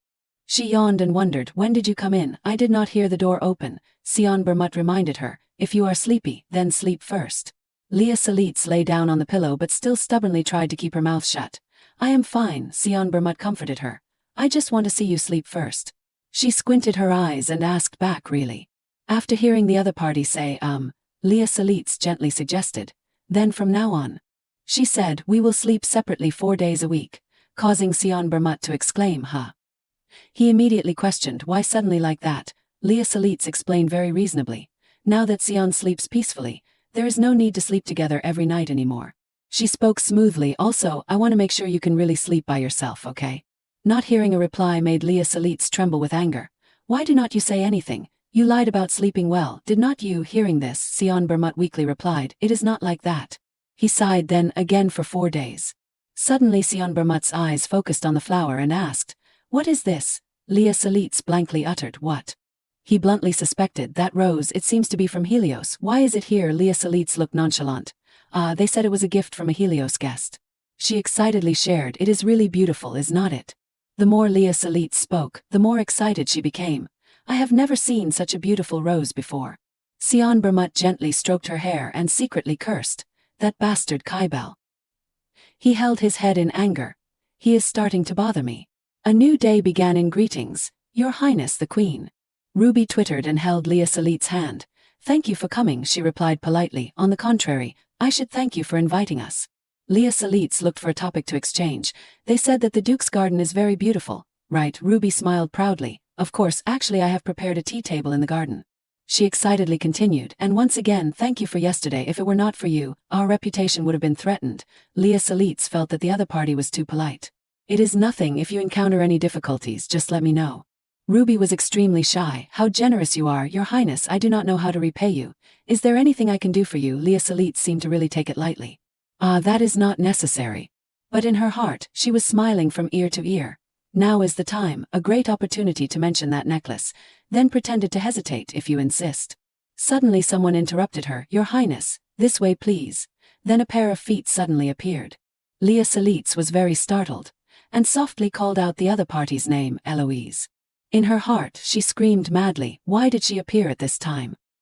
She yawned and wondered, when did you come in? I did not hear the door open. Sion Bermut reminded her, if you are sleepy, then sleep first. Leah Salitz lay down on the pillow but still stubbornly tried to keep her mouth shut. I am fine, Sion Bermut comforted her. I just want to see you sleep first. She squinted her eyes and asked back, really? After hearing the other party say, Leah Salitz gently suggested. Then from now on. She said, we will sleep separately 4 days a week, causing Sion Bermut to exclaim, huh? He immediately questioned, why suddenly like that? Leah Salitz explained very reasonably. Now that Sion sleeps peacefully, there is no need to sleep together every night anymore. She spoke smoothly. Also, I want to make sure you can really sleep by yourself, okay? Not hearing a reply made Leah Salitz tremble with anger. Why do not you say anything? You lied about sleeping well, did not you? Hearing this, Sion Bermut weakly replied, it is not like that. He sighed then, again for 4 days. Suddenly Sion Bermut's eyes focused on the flower and asked, what is this? Leah Salitz blankly uttered, what? He bluntly suspected, that rose, it seems to be from Helios. Why is it here? Leah Salitz looked nonchalant. They said it was a gift from a Helios guest. She excitedly shared, it is really beautiful, is not it? The more Leah Salitz spoke, the more excited she became. I have never seen such a beautiful rose before. Sion Bermut gently stroked her hair and secretly cursed, that bastard Kybel. He held his head in anger. He is starting to bother me. A new day began in greetings, Your Highness the Queen. Ruby twittered and held Leah Salitz's hand. Thank you for coming, she replied politely. On the contrary, I should thank you for inviting us. Leah Salitz looked for a topic to exchange. They said that the Duke's garden is very beautiful. Right, Ruby smiled proudly. Of course, actually I have prepared a tea table in the garden. She excitedly continued, and once again, thank you for yesterday. If it were not for you, our reputation would have been threatened. Leah Salitz felt that the other party was too polite. It is nothing. If you encounter any difficulties, just let me know. Ruby was extremely shy. How generous you are, Your Highness. I do not know how to repay you. Is there anything I can do for you? Leah Salitz seemed to really take it lightly. That is not necessary. But in her heart, she was smiling from ear to ear. Now is the time, a great opportunity to mention that necklace, then pretended to hesitate if you insist. Suddenly someone interrupted her. Your Highness, this way please. Then a pair of feet suddenly appeared. Leah Salitz was very startled, and softly called out the other party's name, Eloise. In her heart, she screamed madly. Why did she appear at this time?